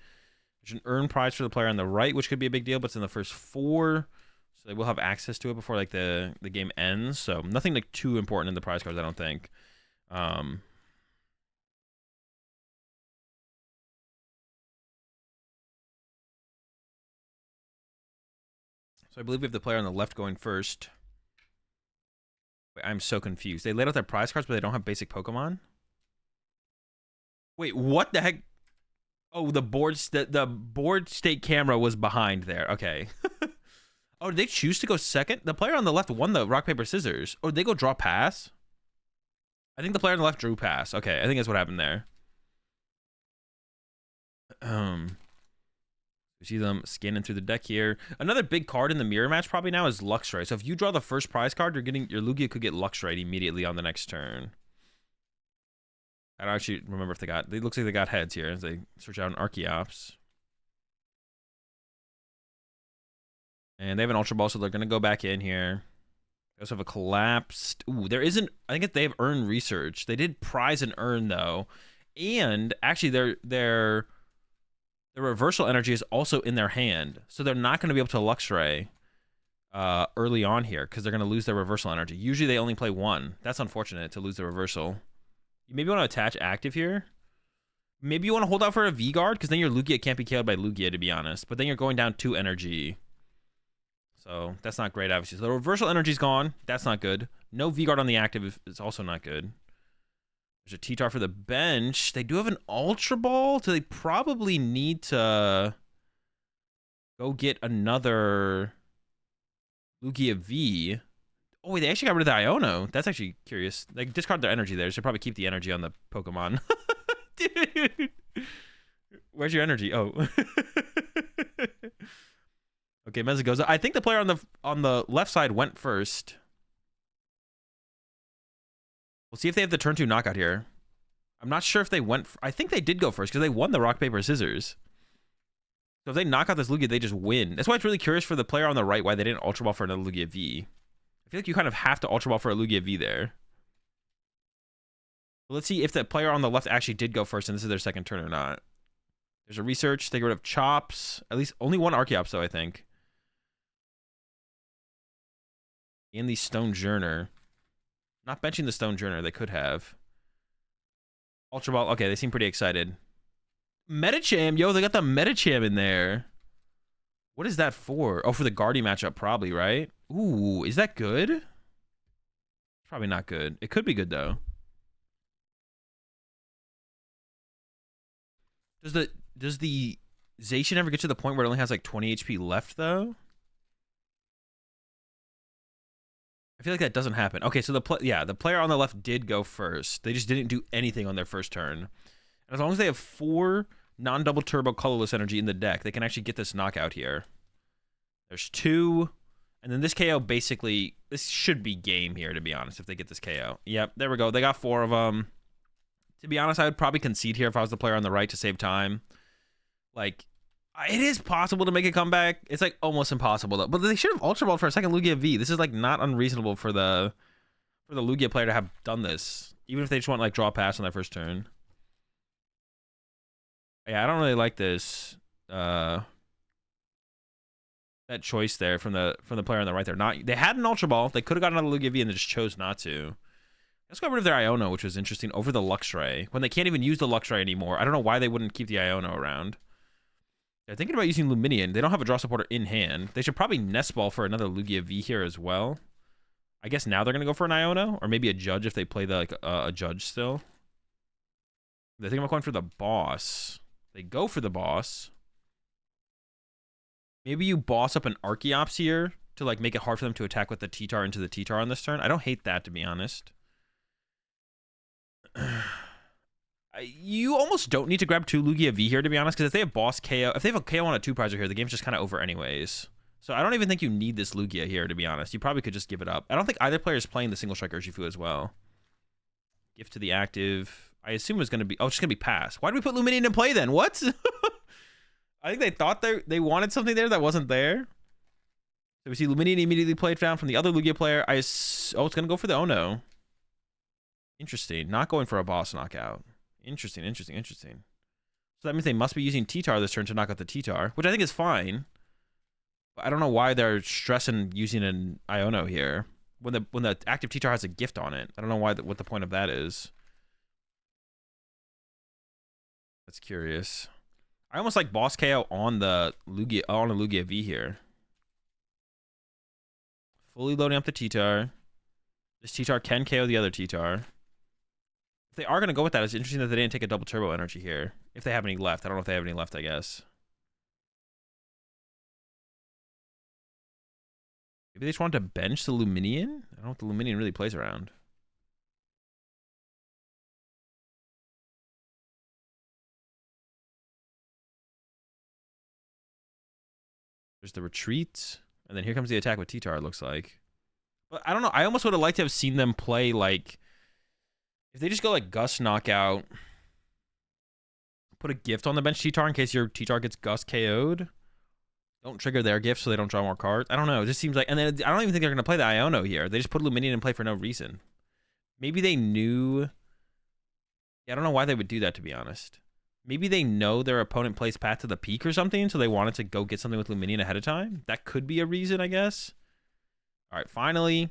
There's an earn prize for the player on the right, which could be a big deal, but it's in the first four. So they will have access to it before like the game ends. So nothing like too important in the prize cards, I don't think. So I believe we have the player on the left going first. Wait, I'm so confused. They laid out their prize cards, but they don't have basic Pokemon? Wait, what the heck? Oh, the board state camera was behind there. Okay. Oh, did they choose to go second? The player on the left won the rock, paper, scissors. Or did they go draw pass? I think the player on the left drew pass. Okay, I think that's what happened there. You see them scanning through the deck here. Another big card in the mirror match probably now is Luxray. So if you draw the first prize card, your Lugia could get Luxray immediately on the next turn. I don't actually remember if they got... It looks like they got heads here as they search out an Archeops. And they have an Ultra Ball, so they're going to go back in here. They also have a collapsed... Ooh, there isn't... I think they have Earn Research. They did prize and Earn, though. And actually, their Reversal Energy is also in their hand. So they're not going to be able to Luxray early on here, because they're going to lose their Reversal Energy. Usually they only play one. That's unfortunate to lose the Reversal. You maybe want to attach Active here. Maybe you want to hold out for a V-Guard, because then your Lugia can't be KO'd by Lugia, to be honest. But then you're going down 2 energy. So that's not great, obviously. So the Reversal Energy's gone. That's not good. No V-Guard on the Active is also not good. There's a T-Tar for the bench. They do have an Ultra Ball, so they probably need to go get another Lugia V. Oh, wait, they actually got rid of the Iono. That's actually curious. They discard their energy there. They should probably keep the energy on the Pokemon. Dude. Where's your energy? Oh. Okay, Mezagoza. I think the player on the left side went first. We'll see if they have the turn 2 knockout here. I'm not sure if they went... I think they did go first, because they won the rock, paper, scissors. So if they knock out this Lugia, they just win. That's why it's really curious for the player on the right why they didn't Ultra Ball for another Lugia V. I feel like you kind of have to Ultra Ball for a Lugia V there. But let's see if the player on the left actually did go first and this is their second turn or not. There's a research. They get rid of Chops. At least only one Archeops, though, I think. And the Stone Journer. Not benching the Stone Journer. They could have. Ultra Ball. Okay, they seem pretty excited. Metacham. Yo, they got the Metacham in there. What is that for? Oh, for the Guardy matchup, probably, right? Ooh, is that good? Probably not good. It could be good, though. Does the Zacian ever get to the point where it only has like 20 HP left, though? I feel like that doesn't happen. Okay, so the player on the left did go first. They just didn't do anything on their first turn. And as long as they have 4 non-double turbo colorless energy in the deck, they can actually get this knockout here. There's 2. And then this KO basically... This should be game here, to be honest, if they get this KO. Yep, there we go. They got 4 of them. To be honest, I would probably concede here if I was the player on the right to save time. Like, it is possible to make a comeback. It's like almost impossible though. But they should have Ultra Balled for a second Lugia V. This is like not unreasonable for the Lugia player to have done this, even if they just want like draw pass on their first turn. Yeah, I don't really like this that choice there from the player on the right there. They had an Ultra Ball. They could have gotten another Lugia V and they just chose not to. Let's go rid of their Iono, which was interesting, over the Luxray. When they can't even use the Luxray anymore. I don't know why they wouldn't keep the Iono around. They're thinking about using Luminion. They don't have a draw supporter in hand. They should probably Nest Ball for another Lugia V here as well. I guess now they're going to go for an Iono, or maybe a Judge if they play the, like a Judge still. They think about going for the boss. They go for the boss. Maybe you boss up an Archeops here to like make it hard for them to attack with the T-Tar into the T-Tar on this turn. I don't hate that, to be honest. You almost don't need to grab 2 Lugia V here, to be honest, because if they have boss KO, if they have a KO on a 2-prizer here, the game's just kind of over anyways. So I don't even think you need this Lugia here, to be honest. You probably could just give it up. I don't think either player is playing the single strike Urshifu as well. Gift to the active. I assume it's going to be... Oh, it's just going to be pass. Why did we put Luminion in play then? What? I think they thought they wanted something there that wasn't there. So we see Luminion immediately played down from the other Lugia player. Oh, it's going to go for the Ono. Interesting. Not going for a boss knockout. Interesting. So that means they must be using T-Tar this turn to knock out the T-Tar, which I think is fine. But I don't know why they're stressing using an Iono here when the active T-Tar has a gift on it. I don't know what the point of that is. That's curious. I almost like boss KO on the Lugia V here. Fully loading up the T-Tar. This T-Tar can KO the other T-Tar. If they are going to go with that, it's interesting that they didn't take a double turbo energy here. If they have any left. I don't know if they have any left, I guess. Maybe they just wanted to bench the Luminion? I don't know what the Luminion really plays around. There's the retreat. And then here comes the attack with T-Tar, it looks like. But I don't know. I almost would have liked to have seen them play, like... If they just go, like, Gust Knockout... Put a gift on the bench T-Tar in case your T-Tar gets Gust KO'd. Don't trigger their gift so they don't draw more cards. I don't know. It just seems like... And then I don't even think they're going to play the Iono here. They just put Luminion in play for no reason. Maybe they knew... Yeah, I don't know why they would do that, to be honest. Maybe they know their opponent plays Path to the Peak or something, so they wanted to go get something with Luminion ahead of time. That could be a reason, I guess. All right, finally,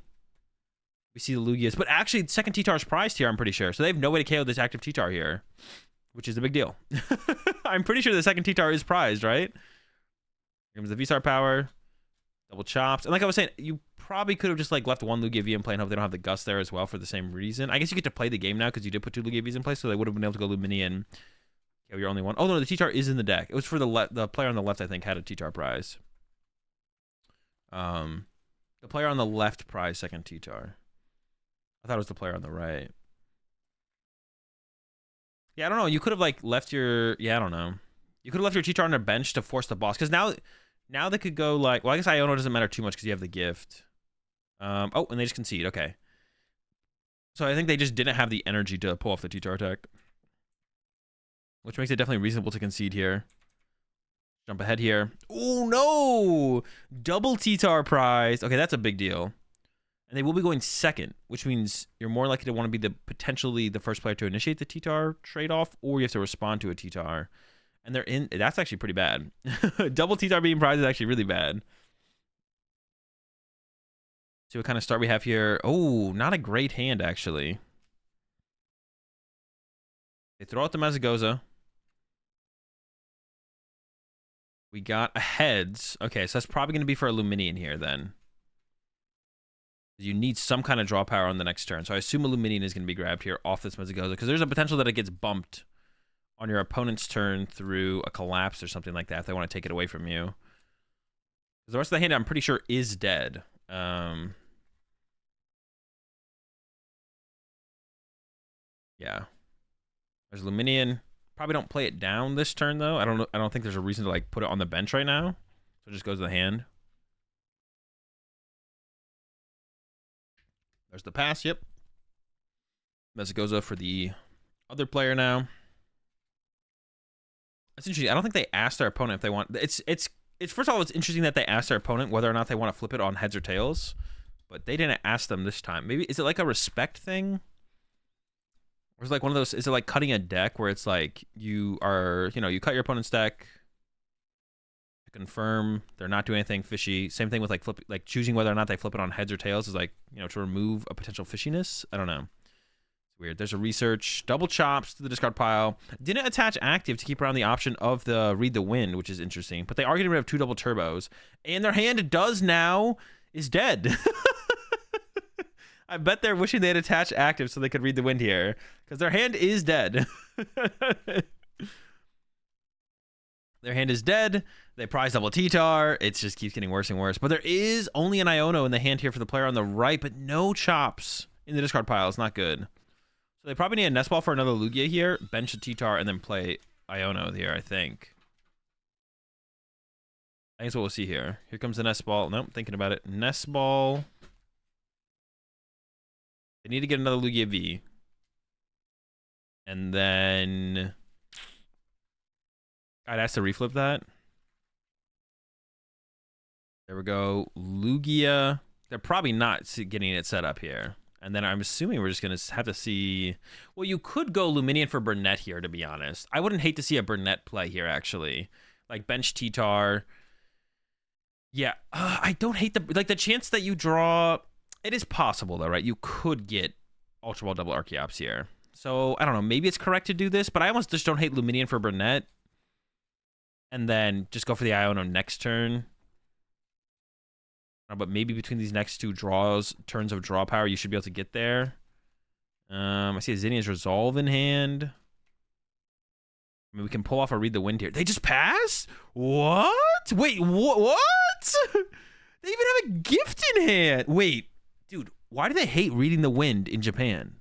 we see the Lugias. But actually, the second T-Tar is prized here, I'm pretty sure. So they have no way to KO this active T-Tar here, which is a big deal. I'm pretty sure the second T-Tar is prized, right? Here comes the V-Star power. Double chops. And like I was saying, you probably could have just like left one Lugia V in play and hope they don't have the Gust there as well for the same reason. I guess you get to play the game now because you did put 2 Lugia Vs in place, so they would have been able to go Luminion. KO your only one. Oh, no, the T-Tar is in the deck. It was for the player on the left, I think, had a T-Tar prize. The player on the left prize second T-Tar. I thought it was the player on the right. Yeah, I don't know. You could have like left your... Yeah, I don't know. You could have left your T-Tar on their bench to force the boss. Because now they could go like... Well, I guess Iono doesn't matter too much because you have the gift. Oh, and they just concede. Okay. So I think they just didn't have the energy to pull off the T-Tar attack. Which makes it definitely reasonable to concede here. Jump ahead here. Oh, no! Double T-Tar prize. Okay, that's a big deal. And they will be going second, which means you're more likely to want to be potentially the first player to initiate the T-Tar trade-off, or you have to respond to a T-Tar. And they're in... That's actually pretty bad. Double T-Tar being prized is actually really bad. See what kind of start we have here. Oh, not a great hand, actually. They throw out the Mezagoza. We got a heads. Okay, so that's probably going to be for a Luminion here, then. You need some kind of draw power on the next turn. So I assume a Luminion is going to be grabbed here off this Mezagoza, because there's a potential that it gets bumped on your opponent's turn through a collapse or something like that if they want to take it away from you. The rest of the hand, I'm pretty sure, is dead. Yeah. There's Luminion. Probably don't play it down this turn, though. I don't think there's a reason to like put it on the bench right now. So it just goes to the hand. There's the pass, yep. Mezagoza for the Other player now. That's interesting. I don't think they asked their opponent if they want. It's first of all, it's interesting that they asked their opponent whether or not they want to flip it on heads or tails, but they didn't ask them this time. Maybe is it like a respect thing? Or is it like one of those? Is it like cutting a deck where it's like you are, you cut your opponent's deck to confirm they're not doing anything fishy. Same thing with like choosing whether or not they flip it on heads or tails is like to remove a potential fishiness. I don't know. Weird. There's a research. Double chops to the discard pile. Didn't attach active to keep around the option of the read the wind, which is interesting. But they are getting rid of 2 double turbos. And their hand is dead. I bet they're wishing they had attached active so they could read the wind here. Because their hand is dead. Their hand is dead. They prize double T-Tar. It just keeps getting worse and worse. But there is only an Iono in the hand here for the player on the right, but no chops in the discard pile. It's not good. So they probably need a nest ball for another Lugia here, bench a T-Tar, and then play Iono here, I think. I think that's what we'll see here. Here comes the nest ball. Nope, thinking about it. Nest ball. They need to get another Lugia V. And then I'd ask to reflip that. There we go. Lugia. They're probably not getting it set up here. And then I'm assuming we're just going to have to see... Well, you could go Luminion for Burnett here, to be honest. I wouldn't hate to see a Burnett play here, actually. Like, bench T-Tar. Yeah, I don't hate the chance that you draw... It is possible, though, right? You could get Ultra Ball double Archeops here. So, I don't know. Maybe it's correct to do this, but I almost just don't hate Luminion for Burnett. And then just go for the Iono next turn. But maybe between these next 2 turns of draw power, you should be able to get there. I see a Zinnia's Resolve in hand. I mean, we can pull off a Read the Wind here. They just passed? What? Wait, what? They even have a gift in hand. Wait, dude, why do they hate Reading the Wind in Japan?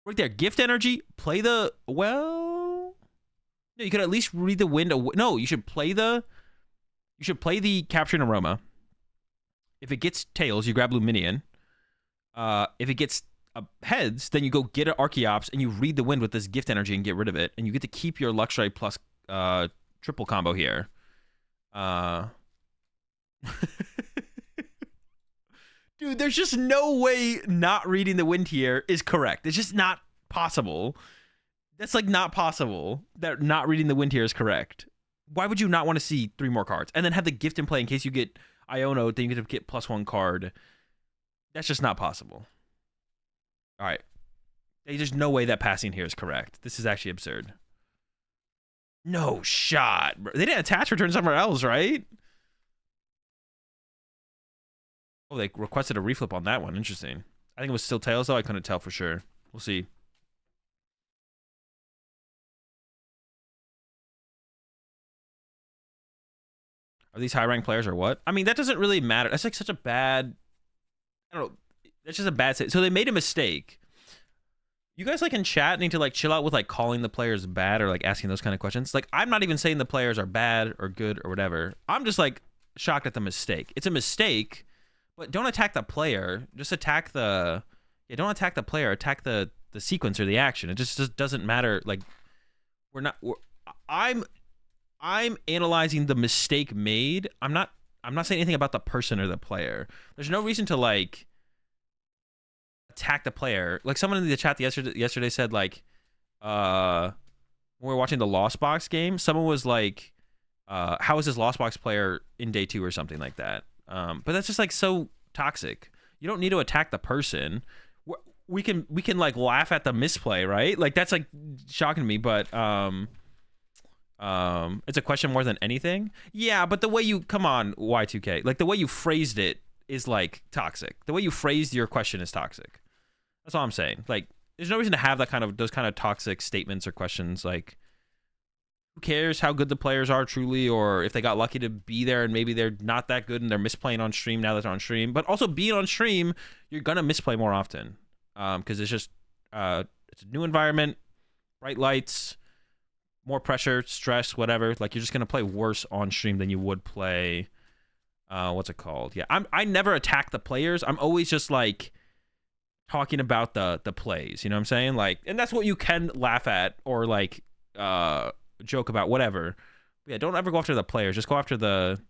Right there, gift energy, play the... Well... No, you could at least read the wind... No, you should play the... You should play the Capturing Aroma. If it gets tails, you grab Luminion. If it gets heads, then you go get an Archeops and you read the wind with this gift energy and get rid of it. And you get to keep your Luxray plus triple combo here. Dude, there's just no way not reading the wind here is correct. It's just not possible. That's like not possible that not reading the wind here is correct. Why would you not want to see 3 more cards? And then have the gift in play in case you get Iono, then you get to get +1 card. That's just not possible. All right. There's no way that passing here is correct. This is actually absurd. No shot. They didn't attach return somewhere else, right? Oh, they requested a reflip on that one. Interesting. I think it was still tails, though. I couldn't tell for sure. We'll see. Are these high-ranked players or what? I mean, that doesn't really matter. That's like such a bad... I don't know. That's just a bad... So they made a mistake. You guys, like, in chat need to, like, chill out with, like, calling the players bad or, like, asking those kind of questions. Like, I'm not even saying the players are bad or good or whatever. I'm just, like, shocked at the mistake. It's a mistake, but don't attack the player. Just attack the... Yeah, don't attack the player. Attack the sequence or the action. It just doesn't matter. Like, I'm analyzing the mistake made. I'm not saying anything about the person or the player. There's no reason to like attack the player. Like someone in the chat yesterday said like when we were watching the Lost Box game, someone was like how is this Lost Box player in day 2 or something like that. But that's just like so toxic. You don't need to attack the person. We can like laugh at the misplay, right? Like that's like shocking to me, but it's a question more than anything. Yeah, but the way you come on Y2K, like the way you phrased it is like toxic. The way you phrased your question is toxic. That's all I'm saying. Like, there's no reason to have those kind of toxic statements or questions. Like, who cares how good the players are truly, or if they got lucky to be there and maybe they're not that good and they're misplaying on stream now that they're on stream. But also being on stream, you're gonna misplay more often because it's just it's a new environment, bright lights. More pressure, stress, whatever. Like, you're just going to play worse on stream than you would play, what's it called? Yeah, I never attack the players. I'm always just, like, talking about the plays. You know what I'm saying? Like, and that's what you can laugh at or like joke about, whatever. But yeah, don't ever go after the players. Just go after the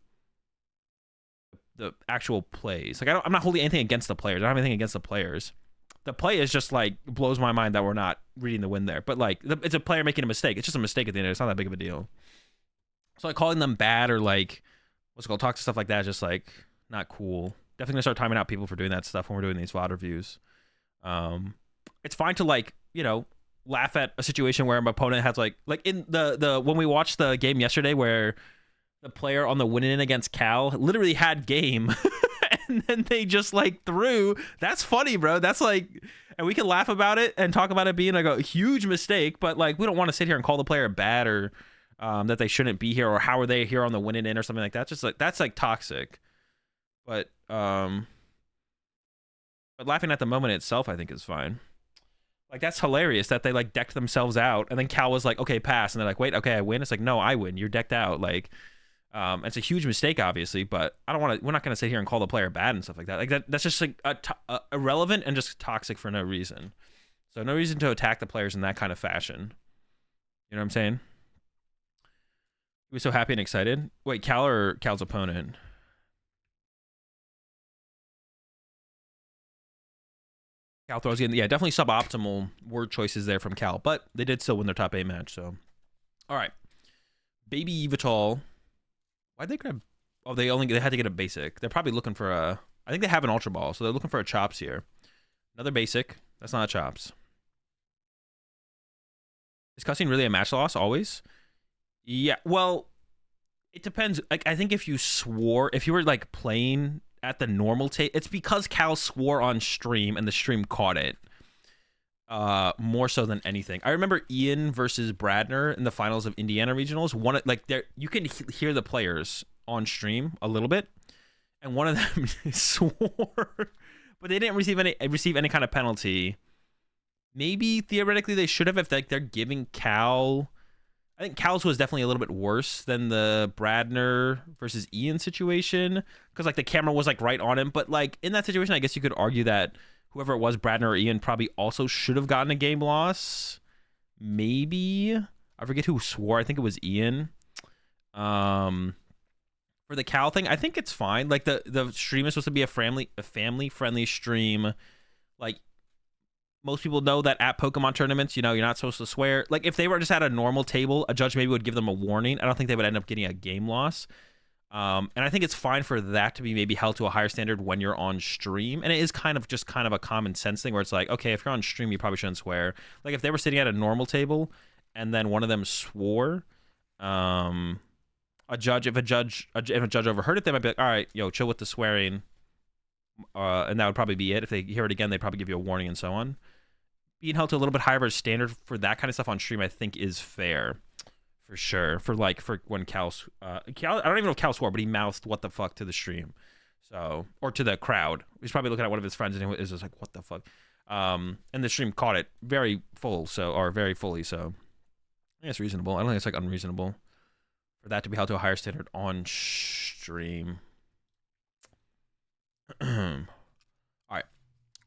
actual plays. Like, I'm not holding anything against the players. I don't have anything against the players. The play is just like blows my mind that we're not reading the win there. But like, it's a player making a mistake. It's just a mistake at the end of it. It's not that big of a deal. So like calling them bad or like what's it called, talk to stuff like that is just like not cool. Definitely gonna start timing out people for doing that stuff when we're doing these VOD reviews. It's fine to like, you know, laugh at a situation where my opponent has like in the when we watched the game yesterday where the player on the win-in against Cal literally had game and then they just like threw. That's funny, bro. That's like, and we can laugh about it and talk about it being like a huge mistake, but like we don't want to sit here and call the player bad or that they shouldn't be here or how are they here on the win-in or something like that. Just like that's like toxic. But laughing at the moment itself I think is fine. Like, that's hilarious that they like decked themselves out and then Cal was like, okay, pass, and they're like, wait, okay, I win. It's like, no, I win, you're decked out. Like, it's a huge mistake obviously, but I don't want to, we're not going to sit here and call the player bad and stuff like that. Like that's just like irrelevant and just toxic for no reason. So no reason to attack the players in that kind of fashion. You know what I'm saying? He was so happy and excited. Wait, Cal or Cal's opponent? Cal throws in, yeah, definitely suboptimal word choices there from Cal, but they did still win their top 8 match, so. All right. Baby Evital. Why'd they grab, oh, they had to get a basic. They're probably looking for a, I think they have an Ultra Ball, so they're looking for a Chops here. Another basic. That's not a Chops. Is cussing really a match loss always? Yeah, well, it depends. Like, I think if you swore, if you were like playing at the normal tape, it's because Cal swore on stream and the stream caught it. More so than anything. I remember Ian versus Bradner in the finals of Indiana Regionals. One, like, there you can hear the players on stream a little bit, and one of them swore, but they didn't receive any kind of penalty. Maybe theoretically they should have if like they're giving Cal. I think Cal's was definitely a little bit worse than the Bradner versus Ian situation because like the camera was like right on him. But like in that situation, I guess you could argue that whoever it was, Bradner or Ian, probably also should have gotten a game loss. Maybe I forget who swore. I think it was Ian. For the Cal thing, I think it's fine. Like the stream is supposed to be a family friendly stream. Like, most people know that at Pokemon tournaments, you know, you're not supposed to swear. Like, if they were just at a normal table, a judge maybe would give them a warning. I don't think they would end up getting a game loss. And I think it's fine for that to be maybe held to a higher standard when you're on stream. And it is kind of a common sense thing where it's like, okay, if you're on stream, you probably shouldn't swear. Like, if they were sitting at a normal table and then one of them swore, if a judge overheard it, they might be like, all right, yo, chill with the swearing. And that would probably be it. If they hear it again, they'd probably give you a warning and so on. Being held to a little bit higher of a standard for that kind of stuff on stream, I think, is fair. For sure. For when Cal, I don't even know if Cal swore, but he mouthed what the fuck to the stream. So, or to the crowd. He's probably looking at one of his friends and it was just like, what the fuck? And the stream caught it very fully, so I think it's reasonable. I don't think it's like unreasonable for that to be held to a higher standard on stream. All right.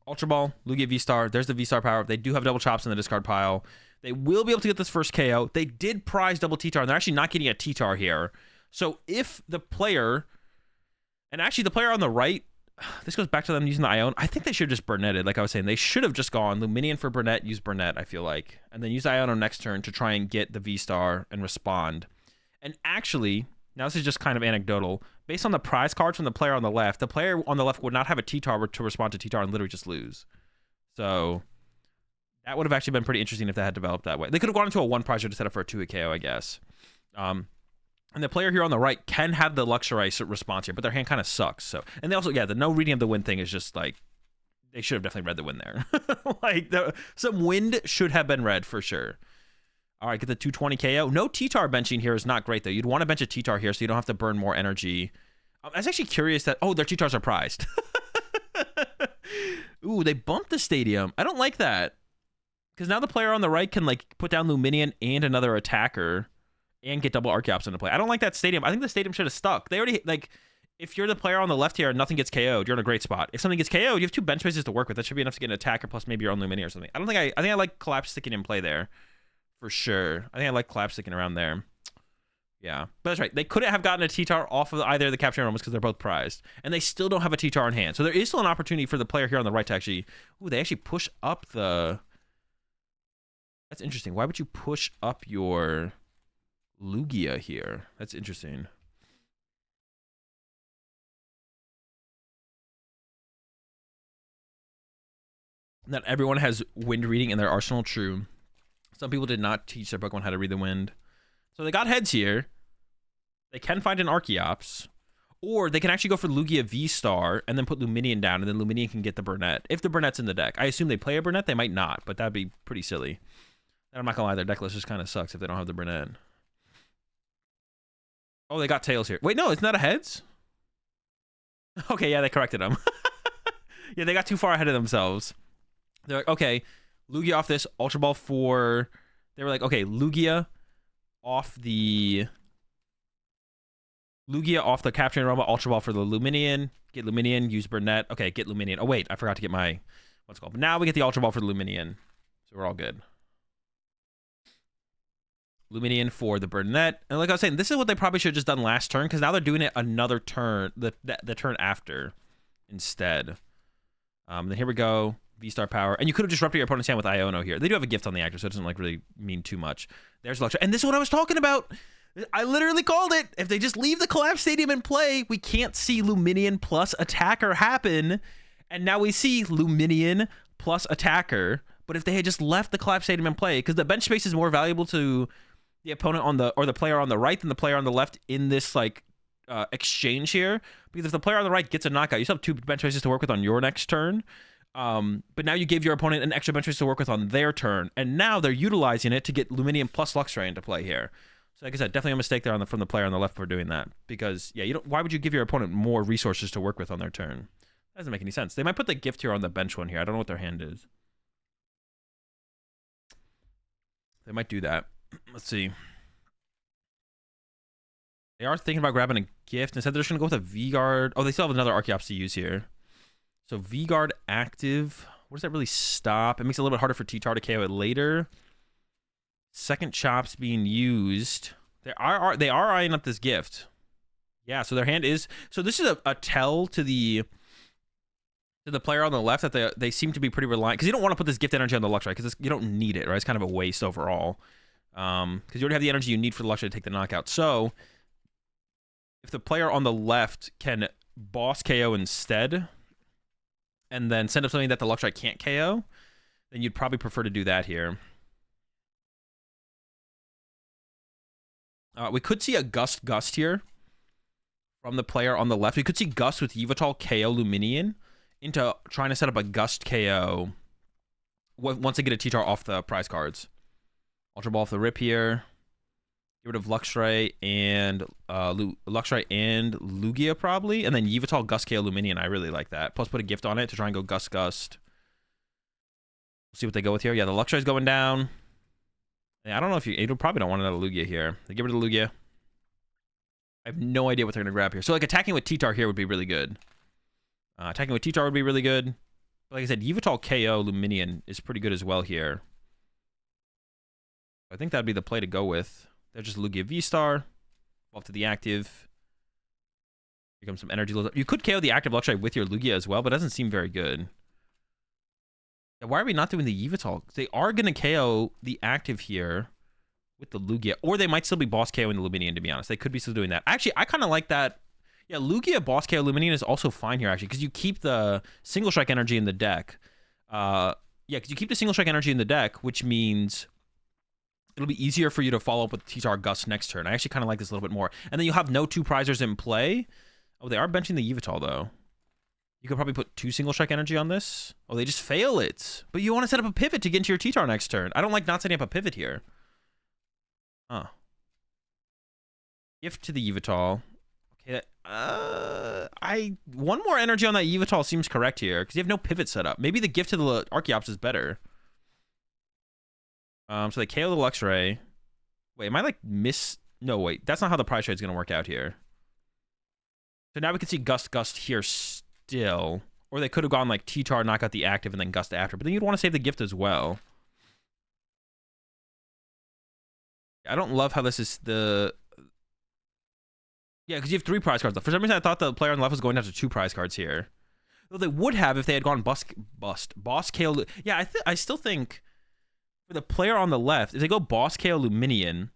Ultra Ball, Lugia V-Star. There's the V-Star power. They do have double chops in the discard pile. They will be able to get this first KO. They did prize double T-Tar, and they're actually not getting a T-Tar here. So if the player, and actually the player on the right, this goes back to them using the Ione. I think they should have just Burnetted, like I was saying. They should have just gone Luminion for Burnett, use Burnett, I feel like. And then use Iono next turn to try and get the V-Star and respond. And actually, now this is just kind of anecdotal, based on the prize cards from the player on the left would not have a T-Tar to respond to T-Tar and literally just lose. So that would have actually been pretty interesting if that had developed that way. They could have gone into a 1 prize to set up for a 2 KO, I guess. And the player here on the right can have the Luxurize response here, but their hand kind of sucks. So, and they also, yeah, the no reading of the win thing is just like, they should have definitely read the win there. Like, some wind should have been read for sure. All right, get the 220 KO. No T-Tar benching here is not great, though. You'd want to bench a T-Tar here so you don't have to burn more energy. I was actually curious that, oh, their T-Tars are prized. Ooh, they bumped the stadium. I don't like that. Because now the player on the right can, like, put down Luminion and another attacker and get double Archeops into play. I don't like that stadium. I think the stadium should have stuck. They already, like, if you're the player on the left here and nothing gets KO'd, you're in a great spot. If something gets KO'd, you have 2 bench spaces to work with. That should be enough to get an attacker plus maybe your own Luminia or something. I think I like collapse sticking in play there. For sure. I think I like collapse sticking around there. Yeah. But that's right. They couldn't have gotten a T-Tar off of either of the capturing realms because they're both prized. And they still don't have a T-Tar in hand. So there is still an opportunity for the player here on the right to actually... Ooh, they actually push up the... That's interesting. Why would you push up your Lugia here? That's interesting. Not everyone has wind reading in their arsenal. True. Some people did not teach their Pokemon how to read the wind. So they got heads here. They can find an Archeops. Or they can actually go for Lugia V-Star and then put Luminion down, and then Luminion can get the Burnett. If the Burnett's in the deck. I assume they play a Burnett. They might not, but that'd be pretty silly. And I'm not going to lie, their deck list just kind of sucks if they don't have the Burnett. Oh, they got Tails here. Wait, no, it's not a heads? Okay, yeah, they corrected them. Yeah, they got too far ahead of themselves. They're like, okay, Lugia off this, Ultra Ball for... They were like, okay, Lugia off the capturing robot, Ultra Ball for the Luminion. Get Luminion, use Burnett. Okay, get Luminion. Oh, wait, I forgot to get my... What's it called? But now we get the Ultra Ball for the Luminion. So we're all good. Luminion for the Burnett. And like I was saying, this is what they probably should have just done last turn, because now they're doing it another turn, the turn after instead. Then here we go. V-Star power. And you could have disrupted your opponent's hand with Iono here. They do have a gift on the actor, so it doesn't like really mean too much. There's Electro. And this is what I was talking about. I literally called it. If they just leave the Collapse Stadium in play, we can't see Luminion plus Attacker happen. And now we see Luminion plus Attacker. But if they had just left the Collapse Stadium in play, because the bench space is more valuable to the opponent on the, or the player on the right than the player on the left in this like exchange here. Because if the player on the right gets a knockout, you still have 2 bench spaces to work with on your next turn. But now you gave your opponent an extra bench space to work with on their turn, and now they're utilizing it to get Luminium plus Luxray into play here. So like I said, definitely a mistake there from the player on the left for doing that, because yeah, why would you give your opponent more resources to work with on their turn? That doesn't make any sense. They might put the gift here on the bench one here. I don't know what their hand is. They might do that. Let's see. They are thinking about grabbing a gift. Instead, they're just gonna go with a V-Guard. Oh, they still have another Archeops to use here. So V-Guard active. What does that really stop? It makes it a little bit harder for T-Tar to KO it later. Second Chop's being used. They are eyeing up this gift. Yeah, so their hand is... So this is a tell to the player on the left that they seem to be pretty reliant. Because you don't want to put this gift energy on the Luxray, because you don't need it, right? It's kind of a waste overall. Because you already have the energy you need for the Luxray to take the knockout. So if the player on the left can boss KO instead... and then send up something that the Luxray can't KO, then you'd probably prefer to do that here. We could see a Gust here from the player on the left. We could see Gust with Yveltal KO Luminion into trying to set up a Gust KO once they get a T-Tar off the prize cards. Ultra Ball off the rip here. Get rid of Luxray and Lugia probably, and then Yveltal Gust KO Luminion. I really like that. Plus put a gift on it to try and go Gust. We'll see what they go with here. Yeah, the Luxray's going down. Yeah, I don't know if you probably don't want another Lugia here. They get rid of Lugia. I have no idea what they're gonna grab here. So like attacking with T-Tar here would be really good. Attacking with T-Tar would be really good. But like I said, Yveltal KO Luminion is pretty good as well here. I think that'd be the play to go with. They're just Lugia V-Star. Off to the active. Here comes some energy. You could KO the active Luxray with your Lugia as well, but it doesn't seem very good. Yeah, why are we not doing the Yveltal? They are going to KO the active here with the Lugia. Or they might still be boss KOing the Luminion, to be honest. They could be still doing that. Actually, I kind of like that. Yeah, Lugia boss KO Luminion is also fine here, actually, because you keep the single strike energy in the deck. Yeah, because you keep the single strike energy in the deck, which means... it'll be easier for you to follow up with T-Tar Gust next turn. I actually kind of like this a little bit more. And then you'll have no 2 prizers in play. Oh, they are benching the Yveltal, though. You could probably put 2 single strike energy on this. Oh, they just fail it. But you want to set up a pivot to get into your T-Tar next turn. I don't like not setting up a pivot here. Huh. Gift to the Yveltal. Okay, one more energy on that Yveltal seems correct here, because you have no pivot set up. Maybe the gift to the Archeops is better. So they KO the Luxray. Wait, am I like No, wait. That's not how the prize trade is going to work out here. So now we can see Gust here still. Or they could have gone like T-Tar, knock out the active, and then Gust after. But then you'd want to save the gift as well. I don't love how this is the... Yeah, because you have 3 prize cards left. For some reason, I thought the player on the left was going down to 2 prize cards here. Though they would have if they had gone Boss KO... Yeah, I still think for the player on the left, if they go Boss KO Luminion,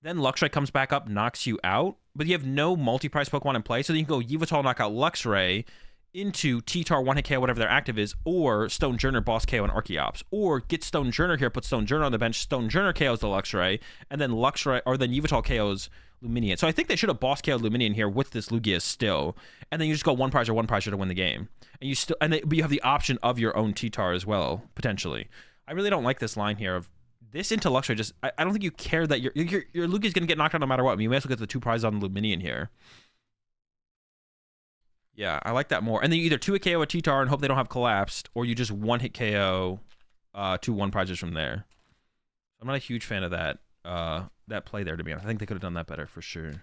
then Luxray comes back up, knocks you out, but you have no multi-prize Pokemon in play, so then you can go Yveltal, knock out Luxray into T-Tar, 1-hit KO, whatever their active is, or Stonejourner, Boss KO, and Archeops. Or get Stonejourner here, put Stonejourner on the bench, Stonejourner KOs the Luxray, and then Yveltal KOs Luminion. So I think they should have Boss KO Luminion here with this Lugia still, and then you just go one prize to win the game. And but you have the option of your own T-Tar as well, potentially. I really don't like this line here of this into Luxray. Just I don't think you care that your Lugia's gonna get knocked out no matter what. I mean, you may as well get the 2 prizes on Luminion here. Yeah, I like that more. And then you either 2-hit KO a T-Tar and hope they don't have collapsed, or you just 1-hit KO 2 1 prizes from there. I'm not a huge fan of that that play there, to be honest. I think they could have done that better for sure.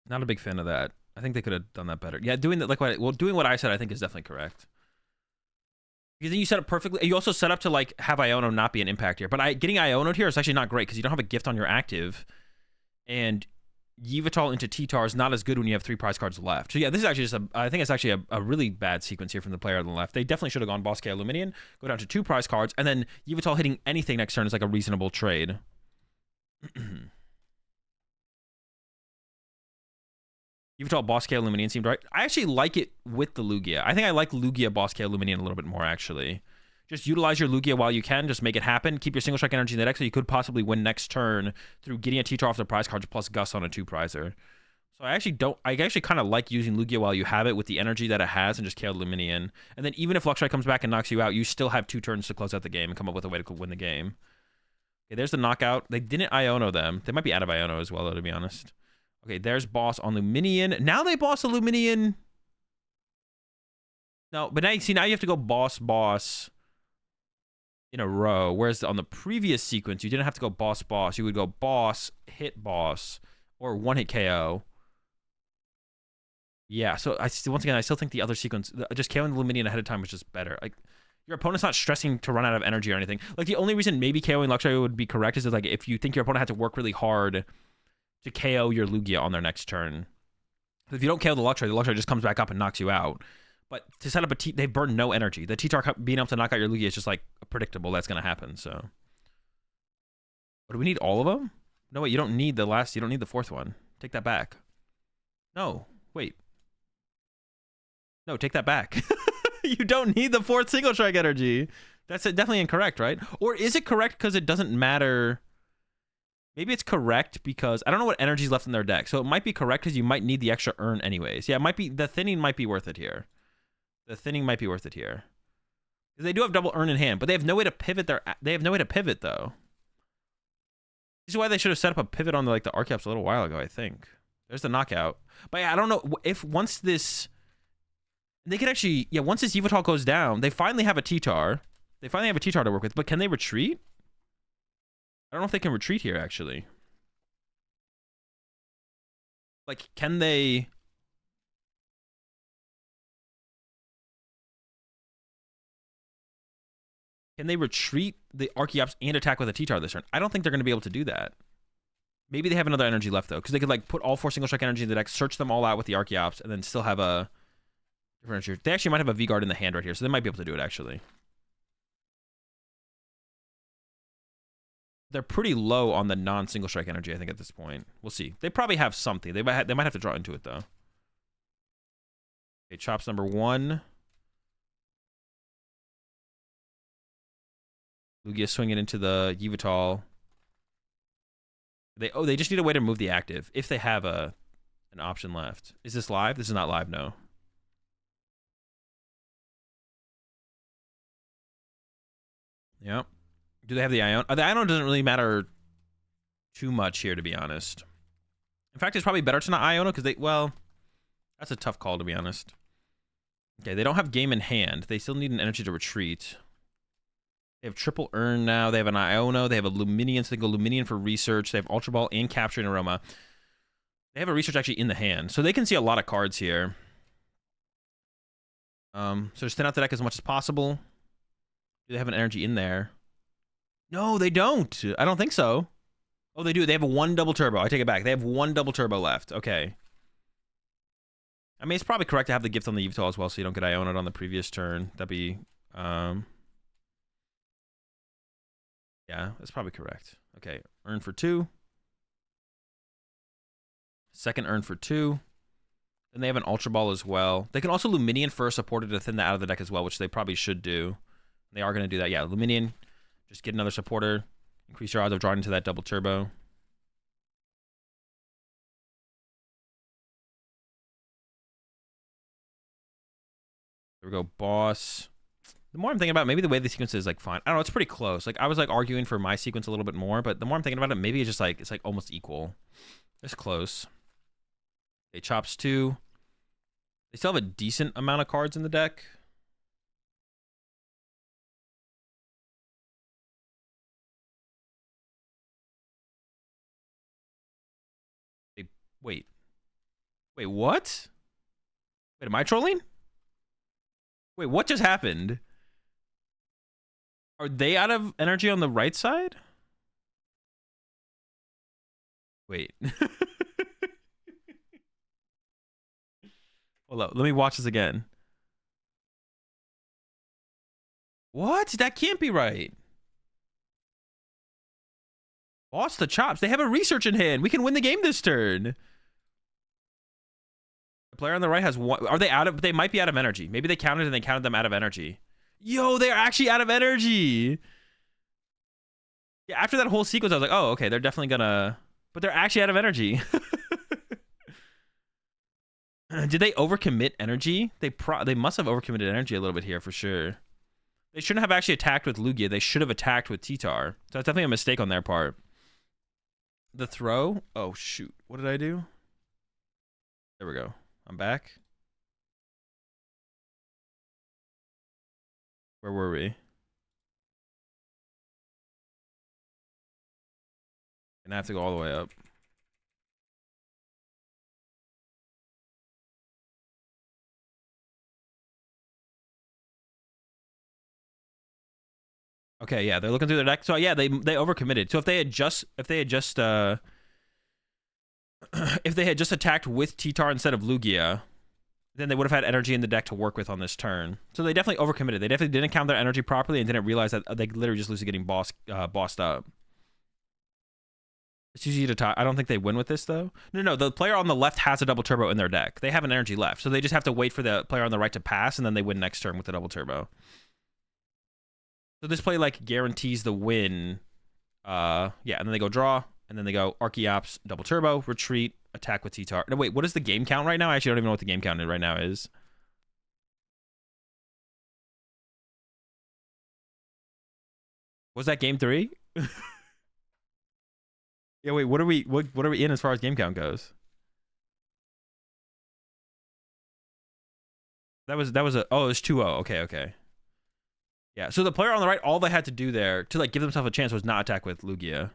Not a big fan of that. I think they could have done that better. Yeah, doing what I said, I think is definitely correct. Because then you set up perfectly. You also set up to like have Iono not be an impact here. But getting Iono'd here is actually not great because you don't have a gift on your active. And Yveltal into T-Tar is not as good when you have 3 prize cards left. So yeah, this is actually just I think it's actually a really bad sequence here from the player on the left. They definitely should have gone Boss KO Luminion, go down to 2 prize cards, and then Yveltal hitting anything next turn is like a reasonable trade. Yveltal Boss KO Luminion seemed right. I actually like it with the Lugia. I think I like Lugia Boss KO Luminion a little bit more, actually. Just utilize your Lugia while you can. Just make it happen. Keep your single strike energy in the deck so you could possibly win next turn through getting a T-Tar off the prize cards plus Gus on a 2-prizer. So I actually kind of like using Lugia while you have it with the energy that it has and just KO Luminion. And then even if Luxray comes back and knocks you out, you still have 2 turns to close out the game and come up with a way to win the game. Okay, there's the knockout. They didn't Iono them. They might be out of Iono as well, though, to be honest. Okay, there's Boss on Luminion. Now they Boss a Luminion. No, but now you have to go Boss in a row. Whereas on the previous sequence, you didn't have to go Boss. You would go Boss, hit Boss, or 1-hit KO. Yeah, so once again, I still think the other sequence, just KOing the Luminion ahead of time was just better. Like, your opponent's not stressing to run out of energy or anything. Like, the only reason maybe KOing Luxray would be correct is like if you think your opponent had to work really hard to KO your Lugia on their next turn. If you don't KO the Luxray just comes back up and knocks you out. But to set up they burn no energy. The T-Tar being able to knock out your Lugia is just like predictable. That's going to happen, so. But do we need all of them? No, wait, you don't need the 4th one. Take that back. No, wait. No, take that back. You don't need the 4th single strike energy. That's definitely incorrect, right? Or is it correct because it doesn't matter? Maybe it's correct because I don't know what energy's left in their deck. So it might be correct because you might need the extra urn anyways. Yeah, it might be the thinning might be worth it here. The thinning might be worth it here. Because they do have double urn in hand, but they have no way to pivot they have no way to pivot though. This is why they should have set up a pivot on the Archeops a little while ago, I think. There's the knockout. But yeah, I don't know if once this they could actually once this Yveltal goes down, they finally have a T-Tar. They finally have a T-Tar to work with, but can they retreat? I don't know if they can retreat here, actually. Like, can they... Can they retreat the Archeops and attack with a T-Tar this turn? I don't think they're going to be able to do that. Maybe they have another energy left, though, because they could, like, put all 4 single strike energy in the deck, search them all out with the Archeops, and then still have a different energy. They actually might have a V-Guard in the hand right here, so they might be able to do it, actually. They're pretty low on the non-single strike energy, I think, at this point. We'll see. They probably have something. They might have to draw into it, though. Okay, chops number 1. Lugia swinging into the Yveltal. They just need a way to move the active, if they have an option left. Is this live? This is not live, no. Yep. Do they have the Ion? The Ion doesn't really matter too much here, to be honest. In fact, it's probably better to not Iono because well, that's a tough call, to be honest. Okay, they don't have game in hand. They still need an energy to retreat. They have triple Earn now. They have an Iono. They have a Luminion, so they go Luminion for research. They have Ultra Ball and Capturing Aroma. They have a research actually in the hand, so they can see a lot of cards here. So just thin out the deck as much as possible. Do they have an energy in there? No, they don't. I don't think so. Oh, they do. They have a 1 double turbo. I take it back. They have 1 double turbo left. Okay. I mean, it's probably correct to have the gift on the Yveltal as well, so you don't get Iona'd on the previous turn. That'd be, yeah, that's probably correct. Okay, earn for 2. Second earn for 2. Then they have an Ultra Ball as well. They can also Luminion for a supporter to thin that out of the deck as well, which they probably should do. They are going to do that. Yeah, Luminion. Just get another supporter. Increase your odds of drawing into that double turbo. There we go, boss. The more I'm thinking about it, maybe the way the sequence is like fine. I don't know, it's pretty close. Like I was like arguing for my sequence a little bit more, but the more I'm thinking about it, maybe it's just like it's like almost equal. It's close. They chops 2. They still have a decent amount of cards in the deck. They wait. Wait, what? Wait, am I trolling? Wait, what just happened? Are they out of energy on the right side? Wait. Hold up. Let me watch this again. What? That can't be right. Lost the chops. They have a research in hand. We can win the game this turn. The player on the right has 1. Are they out of... They might be out of energy. Maybe they counted and they counted them out of energy. Yo, they're actually out of energy. Yeah, after that whole sequence, I was like, oh, okay, they're definitely gonna... But they're actually out of energy. Did they overcommit energy? They must have overcommitted energy a little bit here for sure. They shouldn't have actually attacked with Lugia. They should have attacked with T-Tar. So that's definitely a mistake on their part. The throw? Oh, shoot. What did I do? There we go. I'm back. Where were we? And I have to go all the way up. Okay, yeah, they're looking through their deck. So yeah, they overcommitted. So if they had just if they had just attacked with T-Tar instead of Lugia, then they would have had energy in the deck to work with on this turn. So they definitely overcommitted. They definitely didn't count their energy properly and didn't realize that they literally just lose to getting bossed up. It's easy to tie. I don't think they win with this though. No, the player on the left has a double turbo in their deck. They have an energy left, so they just have to wait for the player on the right to pass, and then they win next turn with the double turbo. So this play like guarantees the win. Yeah, and then they go draw, and then they go Archeops, double turbo, retreat, attack with T-Tar. No, wait, what is the game count right now? I actually don't even know what the game count right now is. Was that game 3? Yeah, wait, what are we in as far as game count goes? That was a oh, it was 2-0. Okay. Yeah, so the player on the right, all they had to do there to like give themselves a chance was not attack with Lugia.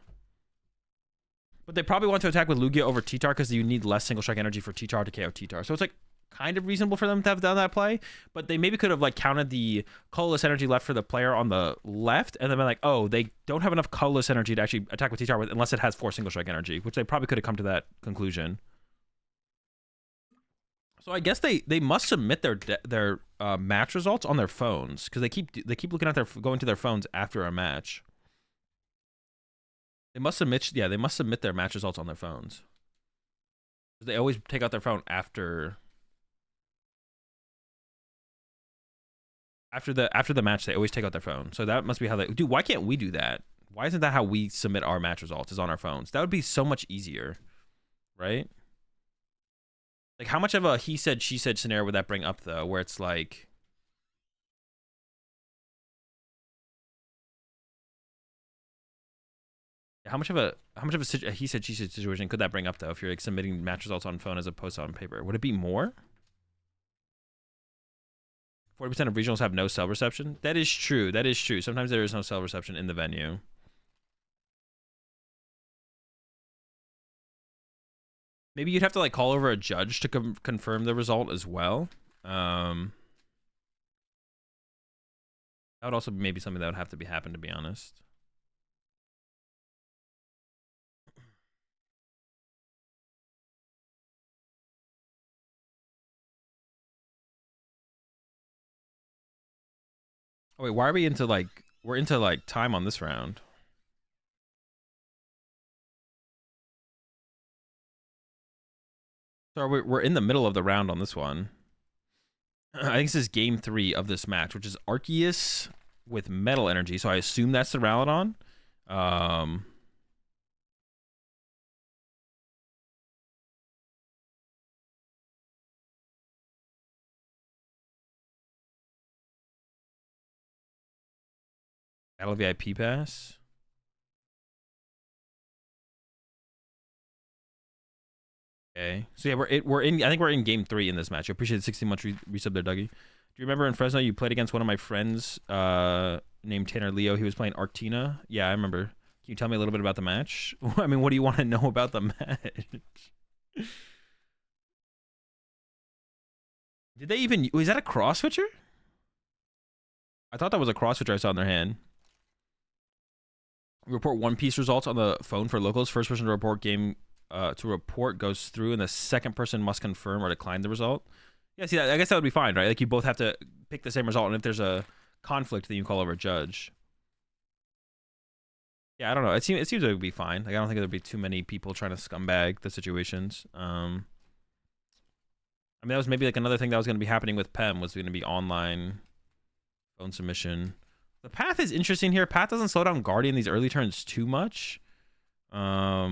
But they probably want to attack with Lugia over T-Tar because you need less single strike energy for T-Tar to KO T-Tar. So it's like kind of reasonable for them to have done that play, but they maybe could have like counted the colorless energy left for the player on the left and then been like, oh, they don't have enough colorless energy to actually attack with T-Tar with unless it has 4 single strike energy, which they probably could have come to that conclusion. So I guess they must submit their match results on their phones because they keep looking at going to their phones after a match. They must submit their match results on their phones. They always take out their phone after the match. They always take out their phone. So that must be how they do. Why can't we do that? Why isn't that how we submit our match results? Is on our phones? That would be so much easier, right? Like, how much of a he said, she said scenario would that bring up, though, where it's like... How much of a he said, she said situation could that bring up, though, if you're like submitting match results on phone as opposed to on paper? Would it be more? 40% of regionals have no cell reception. That is true. That is true. Sometimes there is no cell reception in the venue. Maybe you'd have to like call over a judge to confirm the result as well. That would also be maybe something that would have to happen, to be honest. Oh wait, why are we into like we're into like time on this round? So we're in the middle of the round on this one. I think this is game 3 of this match, which is Arceus with Metal Energy. So I assume that's the Ralladon. Battle VIP pass. Okay, so yeah, we're in. I think we're in game 3 in this match. I appreciate the 16 months resub there, Dougie. Do you remember in Fresno you played against one of my friends named Tanner Leo? He was playing Arctina. Yeah, I remember. Can you tell me a little bit about the match? I mean, what do you want to know about the match? Did they even? Was that a cross switcher? I thought that was a cross switcher I saw in their hand. Report One Piece results on the phone for locals. First person to report goes through, and the second person must confirm or decline the result. Yeah, see, I guess that would be fine, right? Like you both have to pick the same result, and if there's a conflict, then you call over a judge. Yeah, I don't know. It seems like it would be fine. Like I don't think there'd be too many people trying to scumbag the situations. I mean, that was maybe like another thing that was going to be happening with PEM was going to be online phone submission. The path is interesting here. Path doesn't slow down Guardian these early turns too much. Yeah,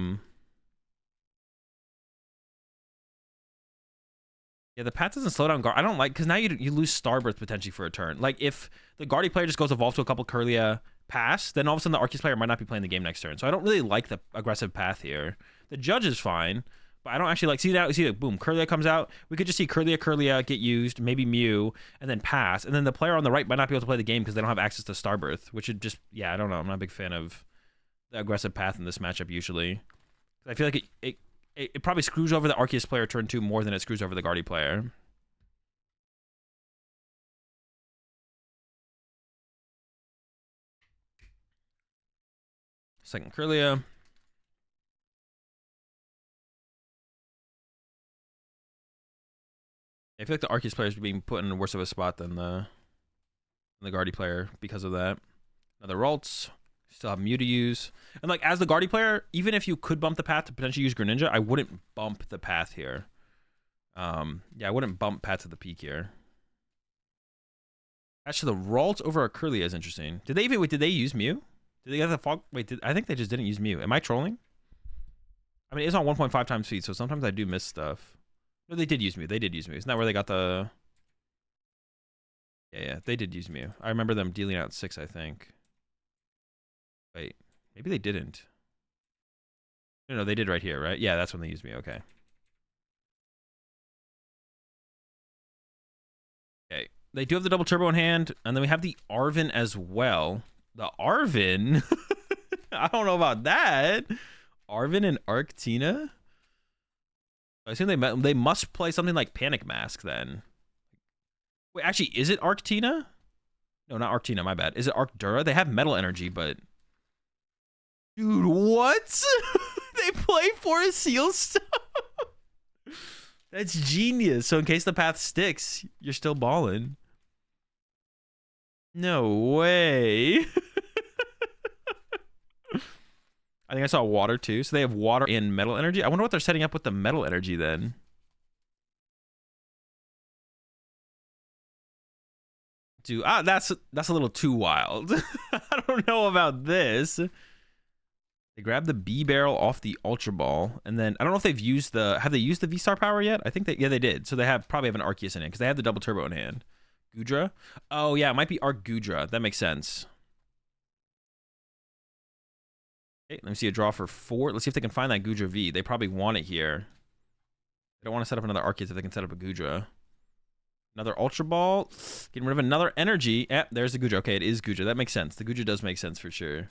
the path doesn't slow down Guard. I don't like, because now you lose Starbirth potentially for a turn. Like, if the Guardy player just goes evolve to a couple Kirlia pass, then all of a sudden the Arceus player might not be playing the game next turn. So I don't really like the aggressive path here. The Judge is fine, but I don't actually like, see like, boom, Kirlia comes out. We could just see Kirlia get used, maybe Mew, and then pass. And then the player on the right might not be able to play the game because they don't have access to Starbirth, which would just, yeah, I don't know. I'm not a big fan of the aggressive path in this matchup usually. I feel like it probably screws over the Arceus player turn 2 more than it screws over the Guardy player. Second Kirlia. I feel like the Arceus player is being put in worse of a spot than the Guardy player because of that. Another Ralts. Still have Mew to use. And like as the Guardy player, even if you could bump the path to potentially use Greninja, I wouldn't bump the path here. Yeah, I wouldn't bump path to the peak here. Actually, the Ralts over a Kirlia is interesting. Did they use Mew? Did they get the fog? Wait, I think they just didn't use Mew. Am I trolling? I mean, it's on 1.5 times speed, so sometimes I do miss stuff. No, they did use Mew. They did use Mew. Isn't that where they got the... Yeah, they did use Mew. I remember them dealing out 6, I think. Wait, maybe they didn't. No, they did right here, right? Yeah, that's when they used Mew. Okay. Okay. They do have the double turbo in hand, and then we have the Arven as well. The Arven? I don't know about that. Arven and Arctina? I assume they must play something like Panic Mask then. Wait, actually, is it Arctina? No, not Arctina, my bad. Is it Arcdura? They have Metal Energy, but... Dude, what? They play for a Seal Stone? That's genius. So in case the path sticks, you're still balling. No way. I think I saw water too. So they have water and metal energy. I wonder what they're setting up with the metal energy then. Dude, that's a little too wild. I don't know about this. They grabbed the B barrel off the Ultra Ball, and then I don't know if they've used have they used the V-Star power yet? I think they did. So they probably have an Arceus in it because they have the double turbo in hand. Gudra? Oh yeah, it might be Arc Gudra. That makes sense. Okay, let me see a draw for 4. Let's see if they can find that Gudra V. They probably want it here. They don't want to set up another Arceus if they can set up a Gudra. Another Ultra Ball. Getting rid of another energy. Yep, there's the Guja. Okay, it is Guja. That makes sense. The Guja does make sense for sure.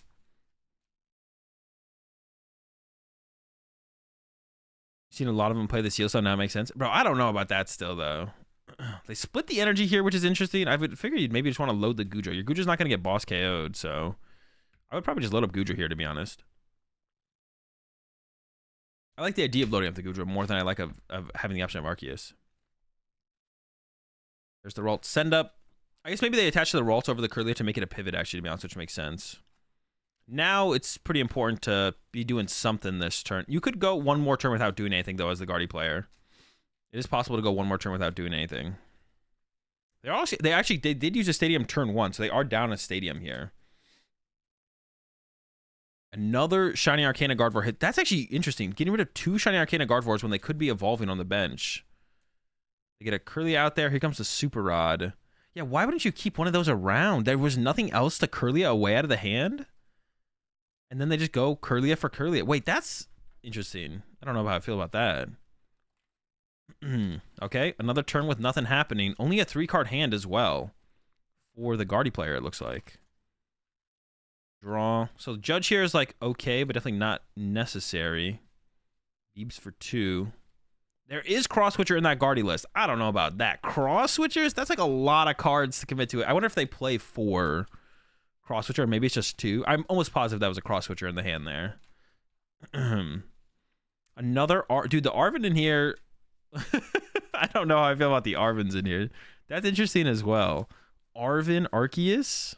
Seen a lot of them play the Seal Stone. Now it makes sense. Bro, I don't know about that still, though. They split the energy here, which is interesting. I would figure you'd maybe just want to load the Guja. Your Guja's not going to get boss KO'd, so I would probably just load up Guja here, to be honest. I like the idea of loading up the Guja more than I like of having the option of Arceus. There's the Ralt send up. I guess maybe they attach the Ralts over the Curlia to make it a pivot, actually, to be honest, which makes sense. Now it's pretty important to be doing something this turn. You could go one more turn without doing anything, though, as the Guardy player. It is possible to go one more turn without doing anything. They did use a Stadium turn 1, so they are down a Stadium here. Another Shiny Arcana Gardevoir hit. That's actually interesting. Getting rid of 2 Shiny Arcana Gardevoirs when they could be evolving on the bench. They get a Curly out there. Here comes the Super Rod. Yeah, why wouldn't you keep one of those around? There was nothing else to Curlia away out of the hand? And then they just go Curlia for Curlia. Wait, that's interesting. I don't know how I feel about that. Okay, another turn with nothing happening. Only a 3-card hand as well. For the Guardy player, it looks like. Draw. So the Judge here is like okay, but definitely not necessary. Beebs for 2. There is Cross Switcher in that Guardy list. I don't know about that. Cross Switchers? That's like a lot of cards to commit to it. I wonder if they play 4 Cross Switcher, or maybe it's just 2. I'm almost positive that was a Cross Switcher in the hand there. Another dude, the Arven in here. I don't know how I feel about the Arvens in here. That's interesting as well. Arven, Arceus.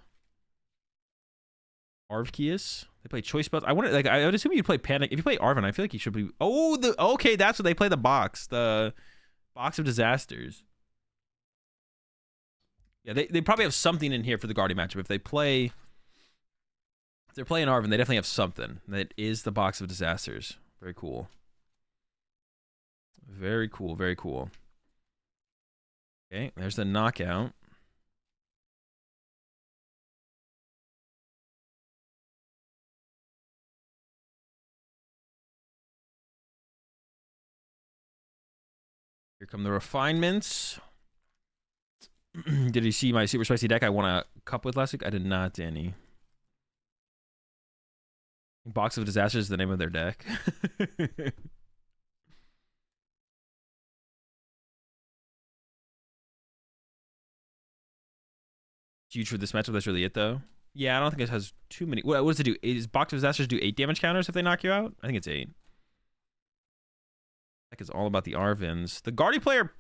Arceus. They play Choice Belts. I wonder, like, I would assume you'd play Panic. If you play Arven, I feel like you should be. Oh, okay, that's what they play. The box of Disasters. Yeah, they probably have something in here for the Guardian matchup. If they're playing Arven, they definitely have something. That is the Box of Disasters. Very cool. Very cool. Very cool. Okay, there's the knockout. Here come the refinements. Did you see my super spicy deck I won a cup with last week? I did not, Danny. Box of Disasters is the name of their deck. Huge for this matchup. That's really it, though. Yeah, I don't think it has too many. What does it do? Is Box of Disasters do 8 damage counters if they knock you out? I think it's 8. Like it's all about the Arvens. The Guardy player,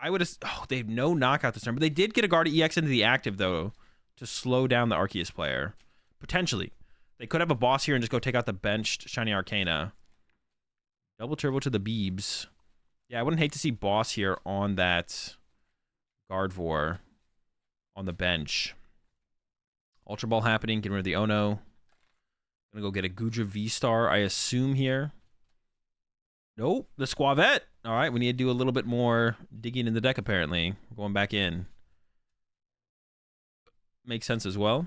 I would have. Oh, they have no knockout this turn, but they did get a Guardy EX into the active though to slow down the Arceus player. Potentially, they could have a boss here and just go take out the benched Shiny Arcana. Double turbo to the Beebs. Yeah, I wouldn't hate to see boss here on that Gardevoir on the bench. Ultra Ball happening. Getting rid of the Ono. Gonna go get a Guja V-Star, I assume here. Nope, the Squavette. All right, we need to do a little bit more digging in the deck, apparently. We're going back in. Makes sense as well.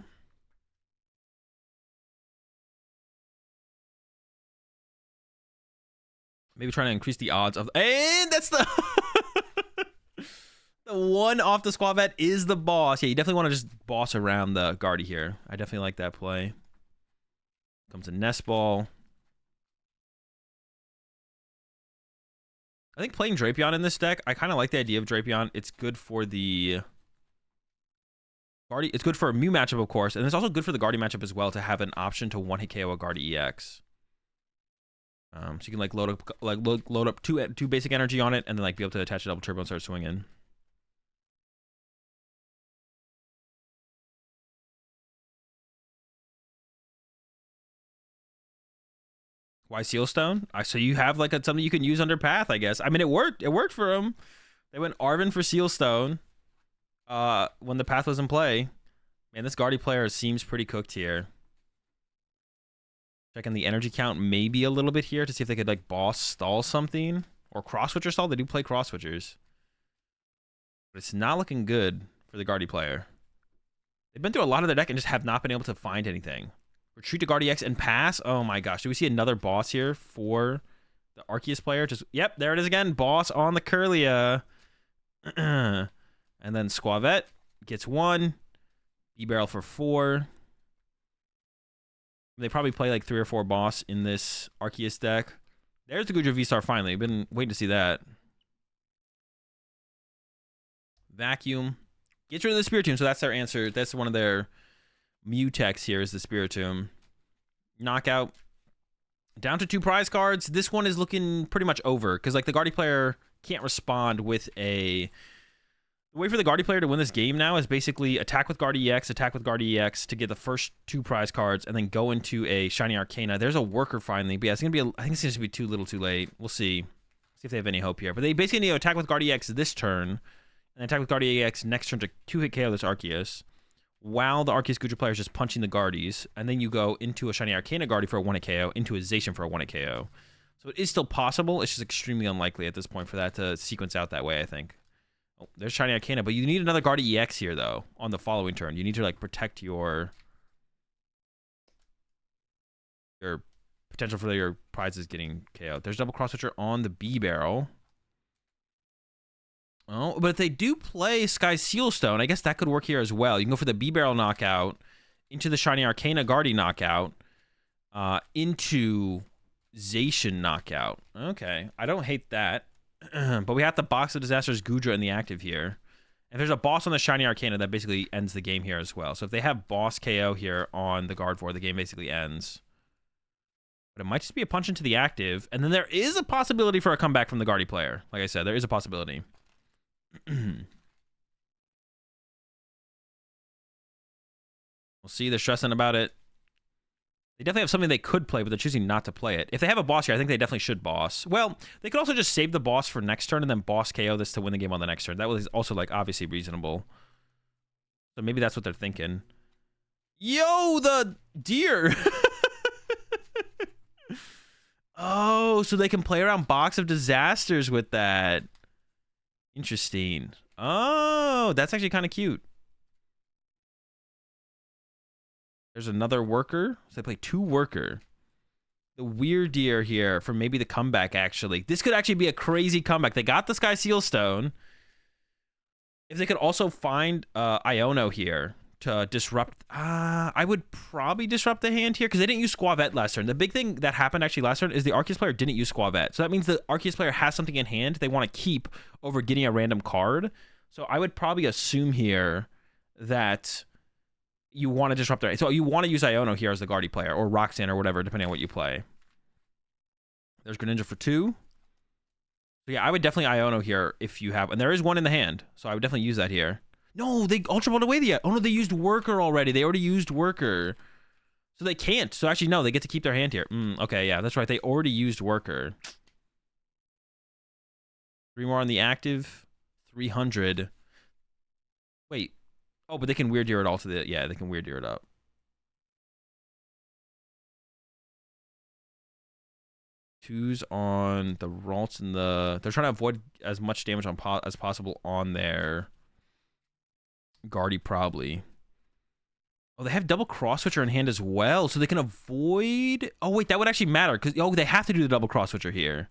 Maybe trying to increase the odds of... And that's the... the one off the Squavette is the boss. Yeah, you definitely want to just boss around the Guardy here. I definitely like that play. Comes a Nest Ball. I think playing Drapion in this deck, I kind of like the idea of Drapion. It's good for the Guardy. It's good for a Mew matchup, of course, and it's also good for the Guardy matchup as well to have an option to one-hit KO a Guardy EX. So you can like load up two basic energy on it, and then like be able to attach a double turbo and start swinging. Why Sealstone? So you have like something you can use under Path, I guess. I mean, it worked. It worked for them. They went Arven for Sealstone when the Path was in play. Man, this Guardy player seems pretty cooked here. Checking the energy count maybe a little bit here to see if they could like boss stall something. Or cross switcher stall. They do play cross switchers. But it's not looking good for the Guardy player. They've been through a lot of their deck and just have not been able to find anything. Retreat to Guardy X and pass. Oh my gosh. Do we see another boss here for the Arceus player? Just yep, there it is again. Boss on the Curlia. And then Squavette gets 1. B-Barrel for 4. They probably play like 3 or 4 boss in this Arceus deck. There's the Goodra V-Star finally. Been waiting to see that. Vacuum. Gets rid of the Spiritomb, so that's their answer. That's one of their Mutex here is the Spiritomb. Knockout. Down to 2 prize cards. This one is looking pretty much over because like the Guardy player can't respond with a... The way for the Guardy player to win this game now is basically attack with Guardy EX, attack with Guardy EX to get the first 2 prize cards, and then go into a Shiny Arcana. There's a worker finally, but yeah, it's gonna be. I think it's gonna be too little, too late. We'll see. See if they have any hope here. But they basically need to attack with Guardy EX this turn, and attack with Guardy EX next turn to 2-hit KO this Arceus, while the Arceus Goodra player is just punching the Guardies, and then you go into a Shiny Arcana Guardy for a 1-hit KO, into a Zacian for a 1-hit KO. So it is still possible. It's just extremely unlikely at this point for that to sequence out that way, I think. Oh, there's Shiny Arcana, but you need another Guardy EX here, though, on the following turn. You need to, like, protect your potential for your prizes getting KO'd. There's double cross switcher on the B-Barrel. Oh, but if they do play Sky Sealstone, I guess that could work here as well. You can go for the B-Barrel knockout, into the Shiny Arcana Guardy knockout, into Zacian knockout. Okay, I don't hate that. But we have the Box of Disasters Goodra in the active here. And there's a boss on the Shiny Arcana that basically ends the game here as well. So if they have boss KO here on the guard for the game basically ends. But it might just be a punch into the active. And then there is a possibility for a comeback from the Guardy player. Like I said, there is a possibility. We'll see. They're stressing about it. They definitely have something they could play, but they're choosing not to play it. If they have a boss here, I think they definitely should boss. Well, they could also just save the boss for next turn and then boss KO this to win the game on the next turn. That was also, like, obviously reasonable. So maybe that's what they're thinking. Yo, the deer! Oh, so they can play around Box of Disasters with that. Interesting. Oh, that's actually kind of cute. There's another worker. So they play 2 worker. The weird deer here for maybe the comeback, actually. This could actually be a crazy comeback. They got the Sky Sealstone. If they could also find Iono here to disrupt... I would probably disrupt the hand here because they didn't use Squavette last turn. The big thing that happened actually last turn is the Arceus player didn't use Squavette. So that means the Arceus player has something in hand they want to keep over getting a random card. So I would probably assume here that... you want to disrupt their... So you want to use Iono here as the Guardy player, or Roxanne, or whatever, depending on what you play. There's Greninja for 2. So yeah, I would definitely Iono here if you have... And there is one in the hand, so I would definitely use that here. No, they Ultra Balled away the... Oh no, they used Worker already. They already used Worker. So they can't. So actually, no, they get to keep their hand here. Okay, yeah, that's right. They already used Worker. 3 more on the active. 300. Wait. Oh, but they can Weird Deer it all to the... Yeah, they can Weird Deer it up. Twos on the Ralts and the... They're trying to avoid as much damage on as possible on their Guardy, probably. Oh, they have double cross switcher in hand as well, so they can avoid... Oh, wait, that would actually matter, because... Oh, they have to do the double cross switcher here.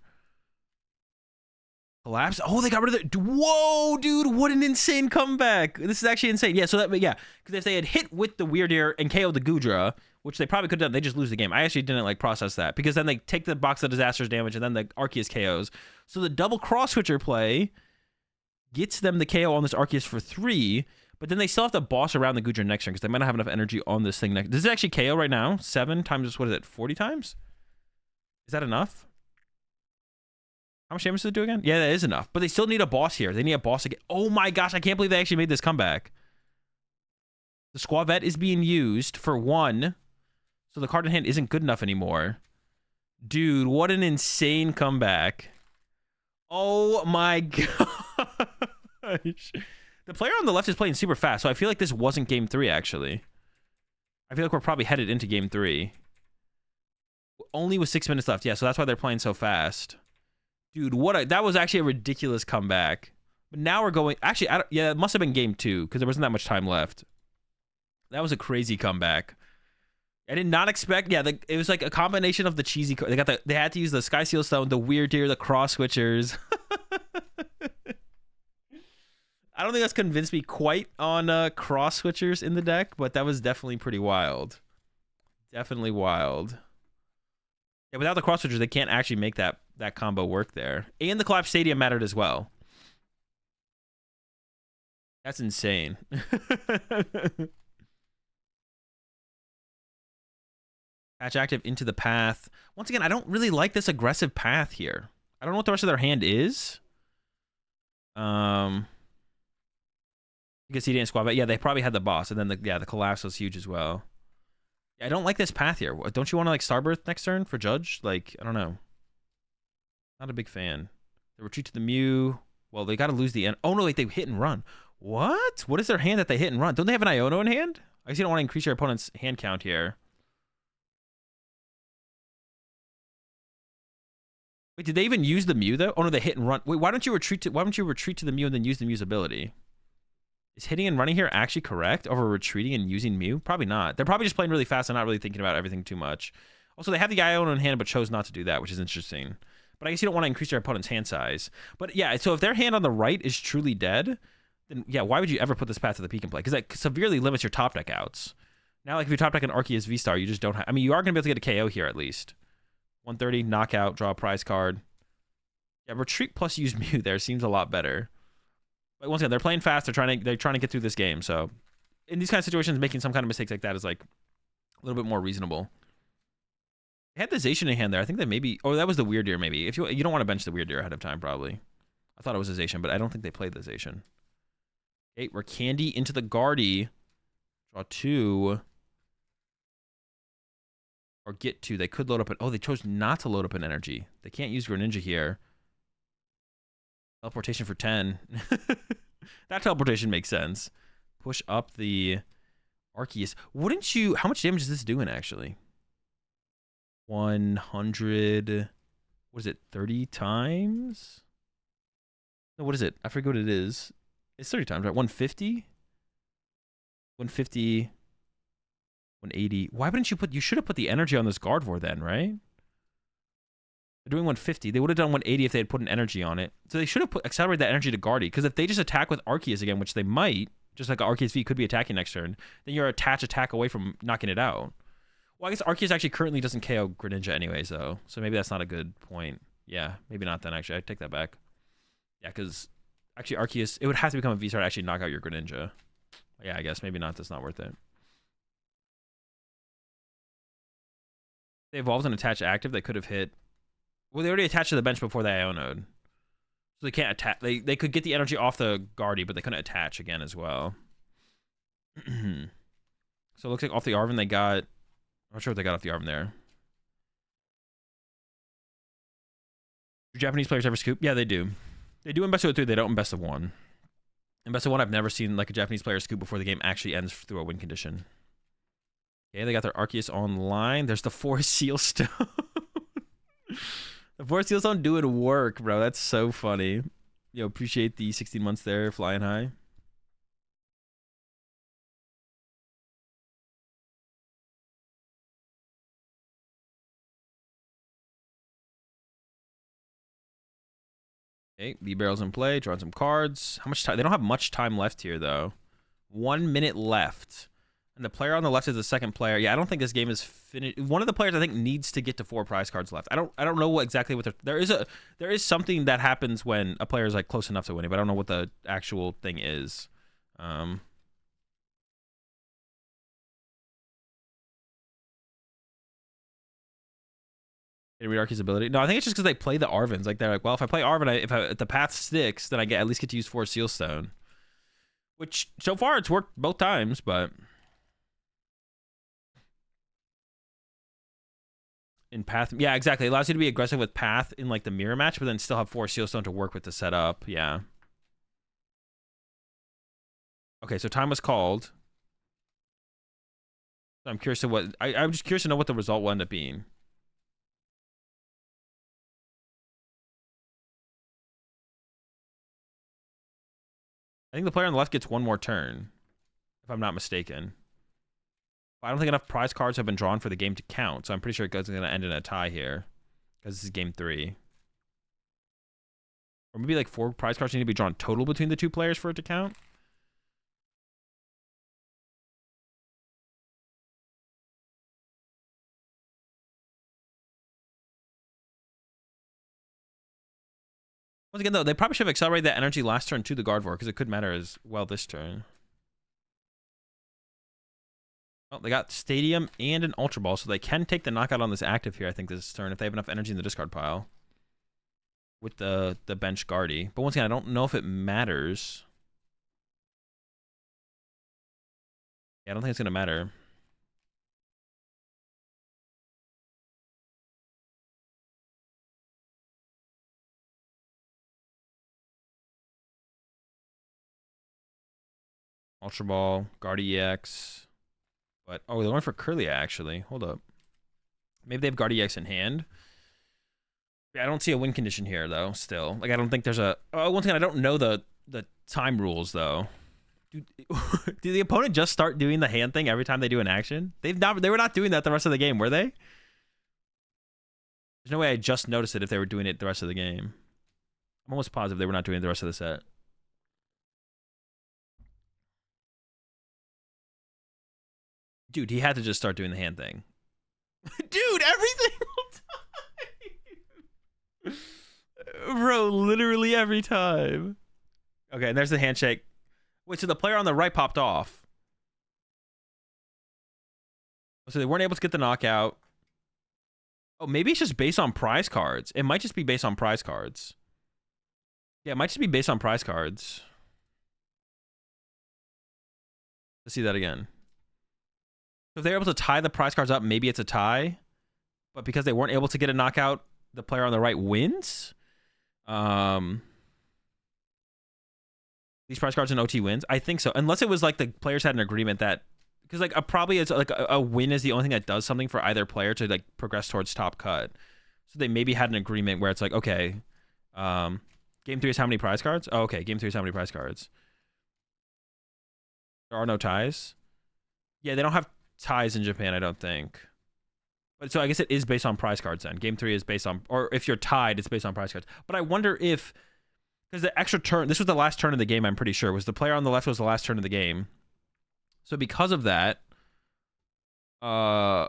Collapse. Oh, they got rid of the... Whoa, dude, what an insane comeback. This is actually insane. Yeah, so that... Yeah, because if they had hit with the Weird Deer and KO'd the Goodra, which they probably could have done, they just lose the game. I actually didn't, like, process that, because then they take the Box of Disasters damage, and then the Arceus KOs. So the double cross switcher play gets them the KO on this Arceus for 3, but then they still have to boss around the Goodra next turn, because they might not have enough energy on this thing next... Does it actually KO right now? 7 times, what is it, 40 times? Is that enough? How much damage does it do again? Yeah, that is enough. But they still need a boss here. They need a boss again. Oh my gosh, I can't believe they actually made this comeback. The Squavette is being used for 1. So the card in hand isn't good enough anymore. Dude, what an insane comeback. Oh my gosh. The player on the left is playing super fast, so I feel like this wasn't game 3, actually. I feel like we're probably headed into game 3. Only with 6 minutes left. Yeah, so that's why they're playing so fast. Dude, that was actually a ridiculous comeback. But now we're going... Actually, yeah, it must have been game 2, because there wasn't that much time left. That was a crazy comeback. I did not expect... Yeah, it was like a combination of the cheesy... They had to use the Sky Sealstone, the Weird Deer, the Cross Switchers. I don't think that's convinced me quite on cross switchers in the deck, but that was definitely pretty wild. Definitely wild. Yeah, without the cross switchers, they can't actually make that combo work there. And the collapsed stadium mattered as well. That's insane. Patch active into the path. Once again, I don't really like this aggressive path here. I don't know what the rest of their hand is. Because he didn't squad, but yeah, they probably had the boss, and then the collapse was huge as well. Yeah, I don't like this path here. Don't you want to like Starbirth next turn for Judge? Like, I don't know. Not a big fan. The retreat to the Mew. Well, they got to lose the end. Oh no, like they hit and run. What? What is their hand that they hit and run? Don't they have an Iono in hand? I guess you don't want to increase your opponent's hand count here. Wait, did they even use the Mew though? Oh no, they hit and run. Wait, why don't you retreat to the Mew and then use the Mew's ability? Is hitting and running here actually correct over retreating and using Mew? Probably not. They're probably just playing really fast and not really thinking about everything too much. Also, they have the Iono in hand but chose not to do that, which is interesting. But I guess you don't want to increase your opponent's hand size. But yeah, so if their hand on the right is truly dead, then yeah, why would you ever put this path to the peak and play? Because that severely limits your top deck outs. Now, like if you top deck an Arceus V-Star, you just don't have... I mean, you are going to be able to get a KO here at least. 130, knockout, draw a prize card. Yeah, retreat plus use Mew there seems a lot better. But once again, they're playing fast. They're trying to get through this game. So in these kind of situations, making some kind of mistakes like that is like a little bit more reasonable. They had the Zacian in hand there. I think that maybe... Oh, that was the Weird Deer maybe. If you don't want to bench the Weird Deer ahead of time, probably. I thought it was a Zacian, but I don't think they played the Zacian. Okay, we're Candy into the Guardy. Draw 2. Or get 2. They could load up an... Oh, they chose not to load up an energy. They can't use Greninja here. Teleportation for 10. That teleportation makes sense. Push up the Arceus. Wouldn't you... How much damage is this doing, actually? 100... What is it? 30 times? No, what is it? I forget what it is. It's 30 times, right? 150? 150... 180. Why wouldn't you put... You should have put the energy on this Gardevoir then, right? They're doing 150. They would have done 180 if they had put an energy on it. So they should have accelerated that energy to Guardy. Because if they just attack with Arceus again, which they might, just like Arceus V could be attacking next turn, then you're attack away from knocking it out. Well, I guess Arceus actually currently doesn't KO Greninja anyways, though. So maybe that's not a good point. Yeah, maybe not then, actually. I take that back. Yeah, because actually Arceus... It would have to become a V-Star to actually knock out your Greninja. Yeah, I guess. Maybe not. That's not worth it. They evolved and attached active. They could have hit... Well, they already attached to the bench before they Iono'd. So they can't attack. They could get the energy off the Guardy, but they couldn't attach again as well. So it looks like off the Arven they got... I'm not sure what they got off the Arven there. Do Japanese players ever scoop? Yeah, they do. They do in best of 3. They don't in best of 1. In best of 1, I've never seen like a Japanese player scoop before the game actually ends through a win condition. Okay, they got their Arceus online. There's the 4 Seal Stone. The 4 Seal Stone doing work, bro. That's so funny. Yo, appreciate the 16 months there, flying high. Okay, B-Barrel's in play, drawing some cards. How much time? They don't have much time left here, though. 1 minute left. And the player on the left is the second player. Yeah, I don't think this game is finished. One of the players I think needs to get to 4 prize cards left. I don't know what exactly what there is something that happens when a player is like close enough to winning, but I don't know what the actual thing is. Did you read Arceus' ability? No, I think it's just because they play the Arvens. Like they're like, well, if I play Arven, if the path sticks, then I at least get to use 4 Seal Stone. Which so far it's worked both times, but. In path, yeah, exactly. It allows you to be aggressive with path in like the mirror match, but then still have 4 Seal Stone to work with to set up. Yeah. Okay, so time was called. So I'm curious to what I'm just curious to know what the result will end up being. I think the player on the left gets 1 more turn, if I'm not mistaken. I don't think enough prize cards have been drawn for the game to count, so I'm pretty sure it's going to end in a tie here, because this is game 3. Or maybe like 4 prize cards need to be drawn total between the 2 players for it to count. Once again, though, they probably should have accelerated that energy last turn to the Gardevoir, because it could matter as well this turn. Oh, they got Stadium and an Ultra Ball, so they can take the knockout on this active here, I think, this turn, if they have enough energy in the discard pile. With the bench Guardy. But once again, I don't know if it matters. Yeah, I don't think it's going to matter. Ultra Ball, Guardy EX. But, oh, they're going for Curlia, actually. Hold up. Maybe they have Guardy EX in hand. Yeah, I don't see a win condition here, though, still. Like, I don't think there's a... Oh, once again, I don't know the time rules, though. Dude, did the opponent just start doing the hand thing every time they do an action? They were not doing that the rest of the game, were they? There's no way I just noticed it if they were doing it the rest of the game. I'm almost positive they were not doing it the rest of the set. Dude, he had to just start doing the hand thing. Dude, every single time. Bro, literally every time. Okay, and there's the handshake. Wait, so the player on the right popped off. So they weren't able to get the knockout. Oh, maybe it's just based on prize cards. It might just be based on prize cards. Yeah, it might just be based on prize cards. Let's see that again. So if they're able to tie the prize cards up, maybe it's a tie. But because they weren't able to get a knockout, the player on the right wins. These prize cards in OT wins? I think so. Unless it was like the players had an agreement that... Because like probably it's like a win is the only thing that does something for either player to like progress towards top cut. So they maybe had an agreement where it's like, okay, game 3 is how many prize cards? Oh, okay, game 3 is how many prize cards? There are no ties. Yeah, they don't have ties in Japan, I don't think. But so I guess it is based on prize cards then. Game 3 is based on, or if you're tied, it's based on prize cards. But I wonder if, because the extra turn, this was the last turn of the game, I'm pretty sure, was the player on the left was the last turn of the game. So because of that, I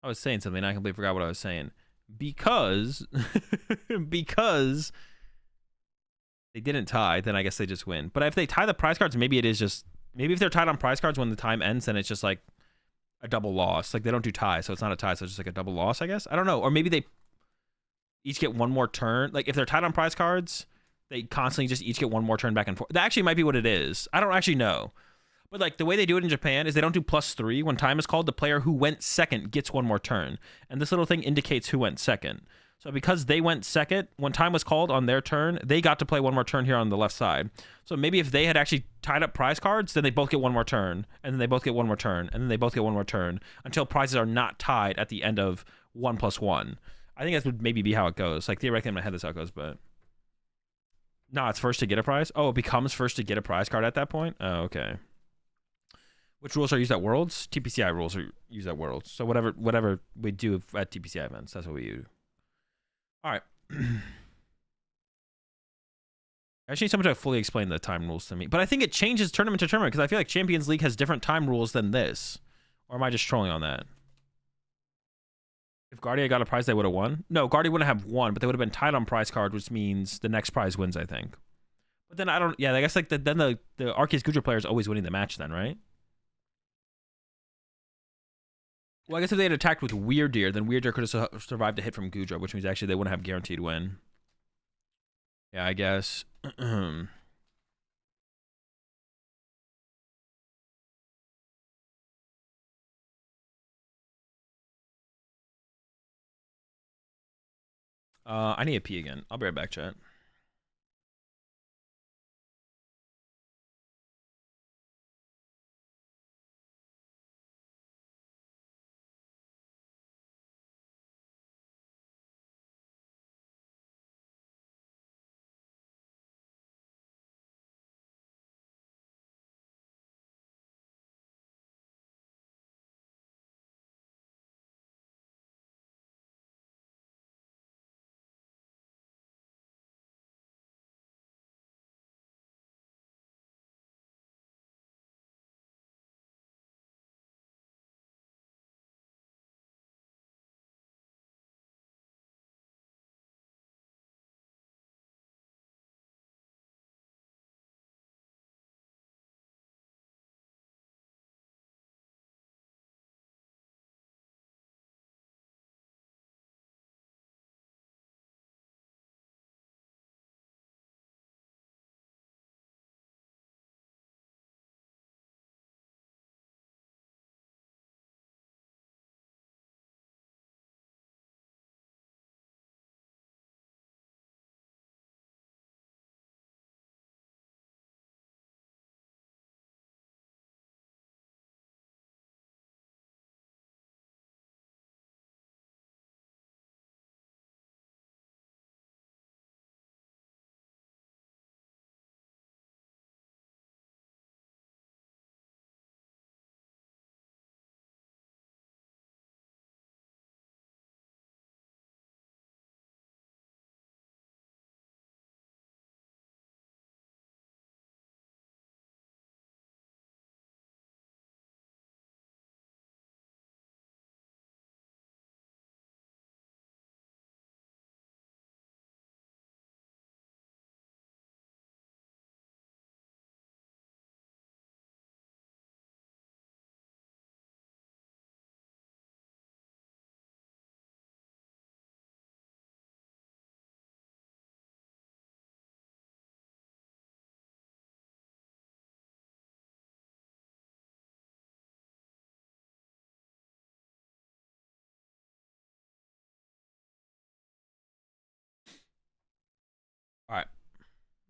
was saying something, I completely forgot what I was saying. Because because they didn't tie, then I guess they just win. But if they tie the prize cards, maybe it is just, maybe if they're tied on prize cards when the time ends, then it's just like a double loss. Like they don't do tie, so it's not a tie, so it's just like a double loss, I guess. I don't know. Or maybe they each get one more turn. Like if they're tied on prize cards, they constantly just each get one more turn back and forth. That actually might be what it is. I don't actually know. But like the way they do it in Japan is they don't do +3. When time is called, the player who went second gets one more turn. And this little thing indicates who went second. So because they went second, when time was called on their turn, they got to play one more turn here on the left side. So maybe if they had actually tied up prize cards, then they both get one more turn, and then they both get one more turn, and then they both get one more turn, until prizes are not tied at the end of 1+1. I think that would maybe be how it goes. Like theoretically in my head that's how it goes, but... No, it's first to get a prize? Oh, it becomes first to get a prize card at that point? Oh, okay. Which rules are used at Worlds? TPCI rules are used at Worlds. So whatever we do at TPCI events, that's what we use. All right. I just need someone to fully explain the time rules to me. But I think it changes tournament to tournament because I feel like Champions League has different time rules than this. Or am I just trolling on that? If Guardia got a prize, they would have won? No, Guardia wouldn't have won, but they would have been tied on prize card, which means the next prize wins, I think. But then I don't... Yeah, I guess like then the Arceus Goodra player is always winning the match then, right? Well, I guess if they had attacked with Weirdeer, then Weirdeer could have survived a hit from Goodra, which means actually they wouldn't have guaranteed win. Yeah, I guess. I need a pee again. I'll be right back, chat.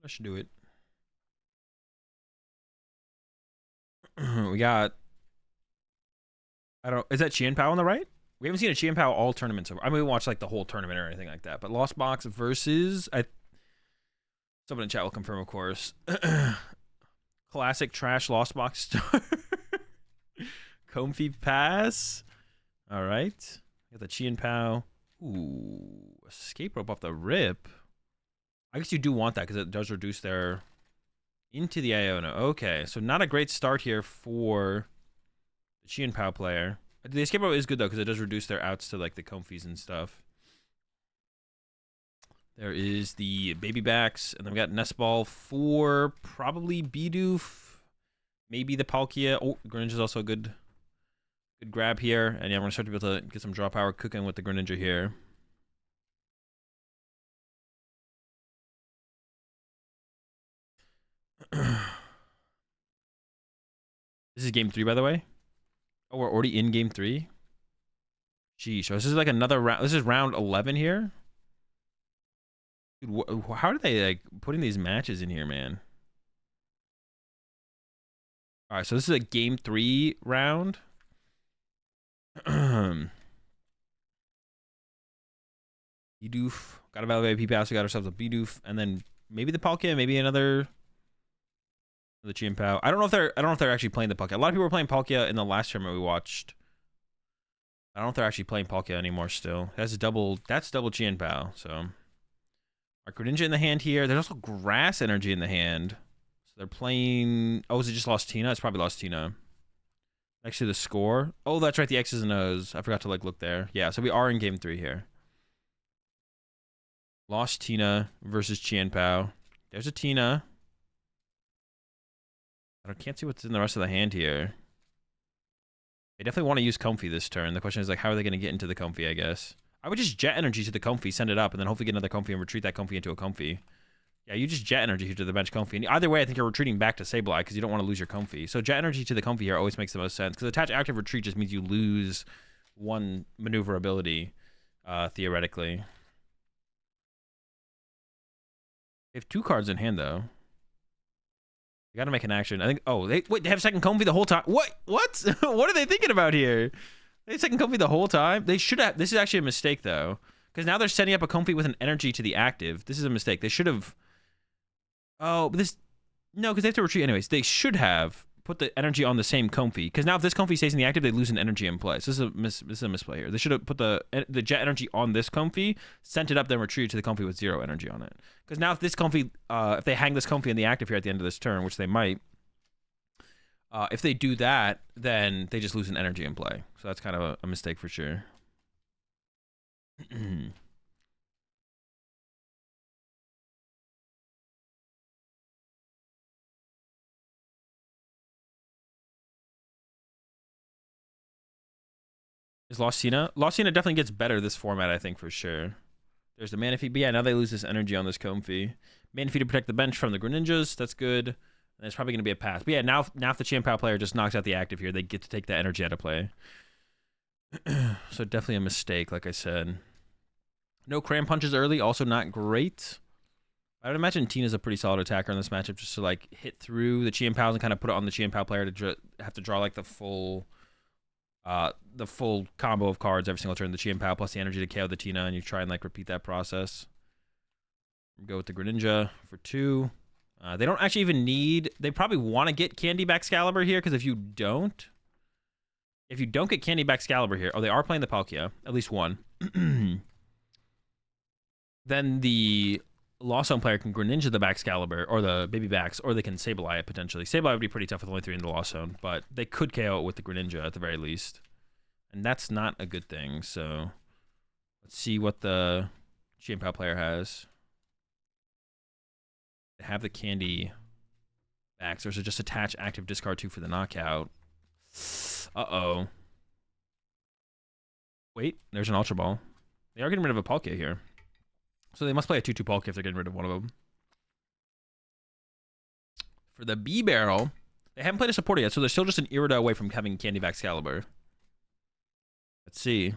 I should do it. We got. I don't. Is that Chien Pao on the right? We haven't seen a Chien Pao all tournaments. I mean, we watched like the whole tournament or anything like that. But Lost Box versus someone in chat will confirm, of course. Classic trash Lost Box star. Comfy pass. All right. Got the Chien Pao. Ooh, escape rope off the rip. I guess you do want that because it does reduce their into the Iona. Okay, so not a great start here for the Chien Pao player. The escape rope is good though because it does reduce their outs to like the comfies and stuff. There is the baby backs, and then we got Nest Ball for probably Bidoof, maybe the Palkia. Oh, Greninja is also a good grab here, and yeah, we're gonna start to be able to get some draw power cooking with the Greninja here. This is game 3, by the way. Oh, we're already in game 3. Sheesh. So this is like another round. This is round 11 here. Dude, how are they like putting these matches in here, man? All right, so this is a game 3 round. Bidoof. Got a value IP pass. We got ourselves a Bidoof, and then maybe the Palkia, maybe another. The Chien Pao. I don't know if they're actually playing the Palkia. A lot of people were playing Palkia in the last tournament we watched. I don't know if they're actually playing Palkia anymore still. That's double Chien Pao. So our Greninja in the hand here. There's also grass energy in the hand. So they're playing. Oh, is it just lost Tina? It's probably lost Tina. Next to the score. Oh, that's right, the X's and O's. I forgot to like look there. Yeah, so we are in game 3 here. Lost Tina versus Chien Pao. There's a Tina. I can't see what's in the rest of the hand here. They definitely want to use Comfy this turn. The question is, like, how are they going to get into the Comfy, I guess? I would just Jet Energy to the Comfy, send it up, and then hopefully get another Comfy and retreat that Comfy into a Comfy. Yeah, you just Jet Energy here to the bench Comfy. And either way, I think you're retreating back to Sableye because you don't want to lose your Comfy. So Jet Energy to the Comfy here always makes the most sense because attach active retreat just means you lose one maneuverability, theoretically. They have 2 cards in hand, though. You gotta make an action. I think. Oh, they have second Comfy the whole time. What? What? What are they thinking about here? They have second Comfy the whole time. They should have. This is actually a mistake though, because now they're setting up a Comfy with an energy to the active. This is a mistake. They should have. Oh, but this. No, because they have to retreat anyways. They should have put the energy on the same Comfy, because now if this Comfy stays in the active, they lose an energy in play. So this is a misplay here. They should have put the Jet Energy on this Comfy, sent it up, then retreated to the Comfy with 0 energy on it. Because now if this Comfy, if they hang this Comfy in the active here at the end of this turn, which they might, if they do that, then they just lose an energy in play. So that's kind of a mistake for sure. Is Lost Tina? Lost Tina definitely gets better this format, I think, for sure. There's the Manaphy. But yeah, now they lose this energy on this Comfy. Manaphy to protect the bench from the Greninjas. That's good. And it's probably going to be a pass. But yeah, now if the Chien Pao player just knocks out the active here, they get to take that energy out of play. So definitely a mistake, like I said. No Cram Punches early. Also not great. I would imagine Tina's a pretty solid attacker in this matchup just to like hit through the Chien Paos and kind of put it on the Chien Pao player to have to draw like the full combo of cards every single turn. The Chien Pao plus the energy to KO the Tina, and you try and like repeat that process. Go with the Greninja for 2. They don't actually even need. They probably want to get Candy Back Excalibur here because if you don't get Candy Back Excalibur here, oh, they are playing the Palkia, at least one. Then the Lost Zone player can Greninja the Back Excalibur or the Baby Backs, or they can Sableye it potentially. Sableye would be pretty tough with only 3 in the Lost Zone, but they could KO it with the Greninja at the very least. And that's not a good thing, so let's see what the Chien Pao player has. They have the Candy Backs, or is it just attach active discard 2 for the knockout? Uh-oh. Wait, there's an Ultra Ball. They are getting rid of a Palkia here. So they must play a 2-2 Palkia if they're getting rid of one of them. For the B Barrel, they haven't played a supporter yet, so they're still just an Irida away from having Candy Back Excalibur. Let's see.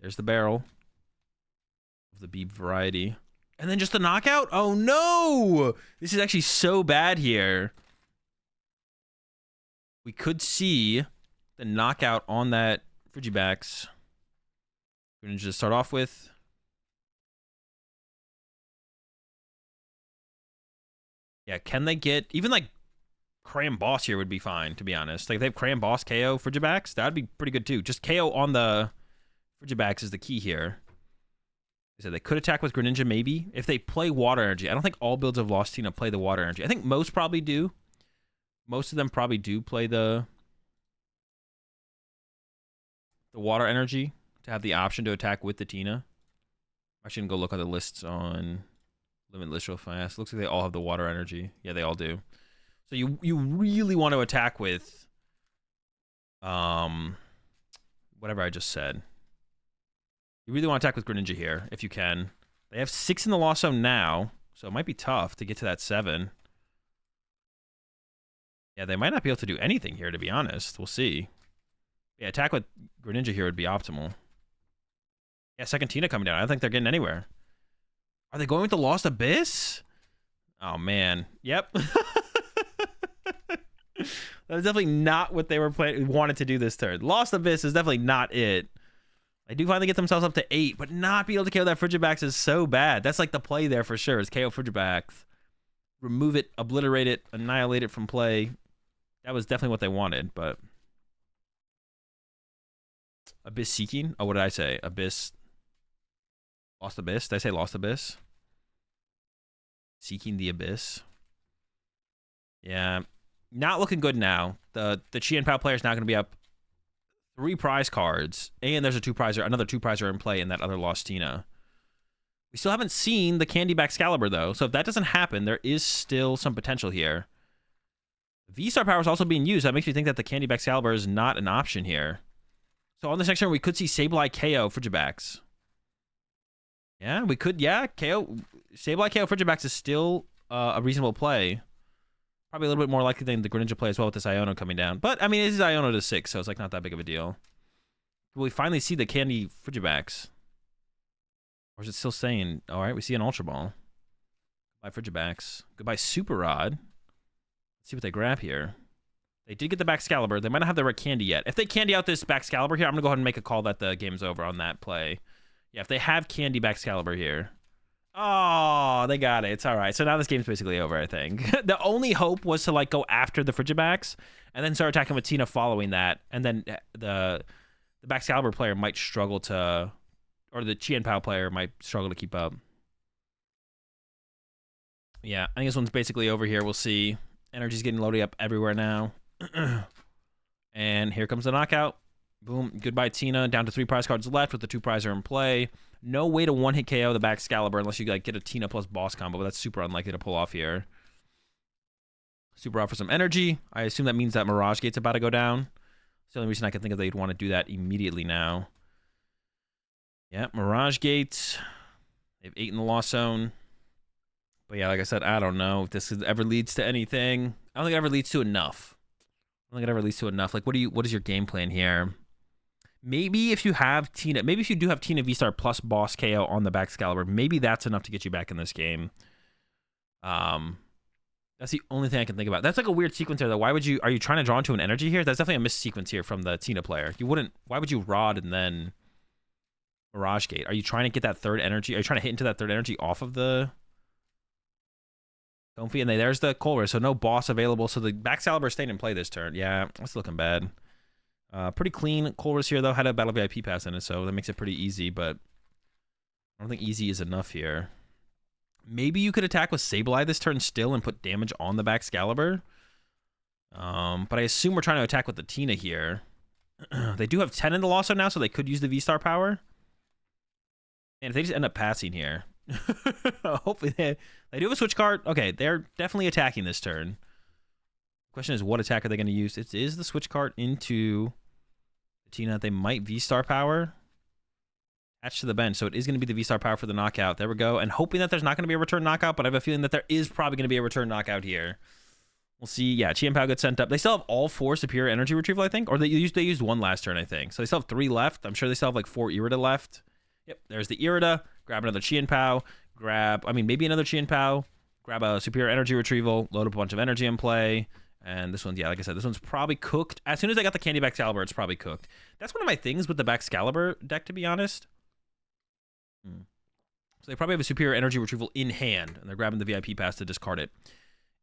There's the barrel of the B variety. And then just the knockout? Oh, no! This is actually so bad here. We could see the knockout on that Frigibax. We're going to just start off with. Yeah, can they get... Even, like, Cram Boss here would be fine, to be honest. Like, if they have Cram Boss KO Frigibax, that would be pretty good, too. Just KO on the Frigibax is the key here. They said they could attack with Greninja, maybe. If they play Water Energy. I don't think all builds of Lost Tina play the Water Energy. I think most probably do. Most of them probably do play the Water Energy to have the option to attack with the Tina. I shouldn't go look at the lists on Limitless real fast. Looks like they all have the Water Energy. Yeah, they all do. So you really want to attack with whatever I just said. You really want to attack with Greninja here, if you can. They have 6 in the Lost Zone now, so it might be tough to get to that 7. Yeah, they might not be able to do anything here, to be honest. We'll see. Yeah, attack with Greninja here would be optimal. Yeah, second Tina coming down. I don't think they're getting anywhere. Are they going with the Lost Abyss? Oh, man. Yep. That was definitely not what they were wanted to do this turn. Lost Abyss is definitely not it. They do finally get themselves up to 8, but not be able to KO that Frigibax is so bad. That's like the play there for sure, is KO Frigibax. Remove it, obliterate it, annihilate it from play. That was definitely what they wanted, but... Abyss Seeking? Oh, what did I say? Abyss... Lost Abyss? Did I say Lost Abyss? Seeking the Abyss. Yeah. Not looking good now. The Chien Pao player is now going to be up 3 prize cards, and there's another 2 prizer in play in that other Lost Tina. We still haven't seen the Candy Baxcalibur, though, so if that doesn't happen, there is still some potential here. V-Star Power is also being used. That makes me think that the Candy Baxcalibur is not an option here. So on this next turn, we could see Sableye KO Frigibax. Yeah, we could, yeah, KO. Sableye KO Frigibax is still a reasonable play. Probably a little bit more likely than the Greninja play as well with this Iono coming down. But, I mean, it is Iono to 6, so it's like not that big of a deal. Will we finally see the Candy Frigibax? Or is it still saying, all right, we see an Ultra Ball. Goodbye Frigibax. Goodbye Super Rod. Let's see what they grab here. They did get the Baxcalibur. They might not have the rare candy yet. If they candy out this Baxcalibur here, I'm going to go ahead and make a call that the game's over on that play. Yeah, if they have candy Baxcalibur here. Oh, they got it. It's all right. So now this game's basically over, I think. The only hope was to, like, go after the Frigibax and then start attacking with Tina following that. And then the Baxcalibur player might struggle to... Or the Chien Pao player might struggle to keep up. Yeah, I think this one's basically over here. We'll see. Energy's getting loaded up everywhere now. And here comes the knockout. Boom. Goodbye, Tina. Down to 3 prize cards left with the 2 prizer in play. No way to one-hit KO the Baxcalibur unless you like get a Tina plus boss combo, but that's super unlikely to pull off here. Super off for some energy. I assume that means that Mirage Gate's about to go down. It's the only reason I can think of they'd want to do that immediately now. Yeah, Mirage Gate. They have 8 in the Lost Zone. But yeah, like I said, I don't know if this ever leads to anything. I don't think it ever leads to enough. I don't think it ever leads to enough. Like, what is your game plan here? Maybe if you have Tina, maybe if you do have Tina V-Star plus boss KO on the Baxcalibur, maybe that's enough to get you back in this game. That's the only thing I can think about. That's like a weird sequence there, though. Why would you, are you trying to draw into an energy here? That's definitely a missed sequence here from the Tina player. You wouldn't, why would you Rod and then Mirage Gate? Are you trying to get that third energy? Are you trying to hit into that third energy off of the Comfy? And there's the Colress, so no boss available. So the Baxcalibur staying in play this turn. Yeah, that's looking bad. Pretty clean. Colress here, though, had a Battle VIP pass in it, so that makes it pretty easy, but I don't think easy is enough here. Maybe you could attack with Sableye this turn still and put damage on the Baxcalibur. But I assume we're trying to attack with the Tina here. They do have 10 in the Lost Zone now, so they could use the V-Star power. And if they just end up passing here, hopefully they do have a switch card. Okay, they're definitely attacking this turn. Question is, what attack are they going to use? It is the switch card into Tina. They might V-Star power. Attached to the bench, so it is going to be the V-Star power for the knockout. There we go. And hoping that there's not going to be a return knockout, but I have a feeling that there is probably going to be a return knockout here. We'll see. Yeah, Chien Pao gets sent up. They still have all 4 superior energy retrieval, I think. Or they used 1 last turn, I think. So they still have 3 left. I'm sure they still have like 4 Irida left. Yep, there's the Irida. Grab another Chien Pao. grab, I mean, maybe another Chien Pao, grab a Superior Energy Retrieval, load up a bunch of energy in play. And this one, yeah, like I said, this one's probably cooked. As soon as I got the Candy Excalibur, it's probably cooked. That's one of my things with the Excalibur deck, to be honest. So they probably have a Superior Energy Retrieval in hand, and they're grabbing the VIP pass to discard it.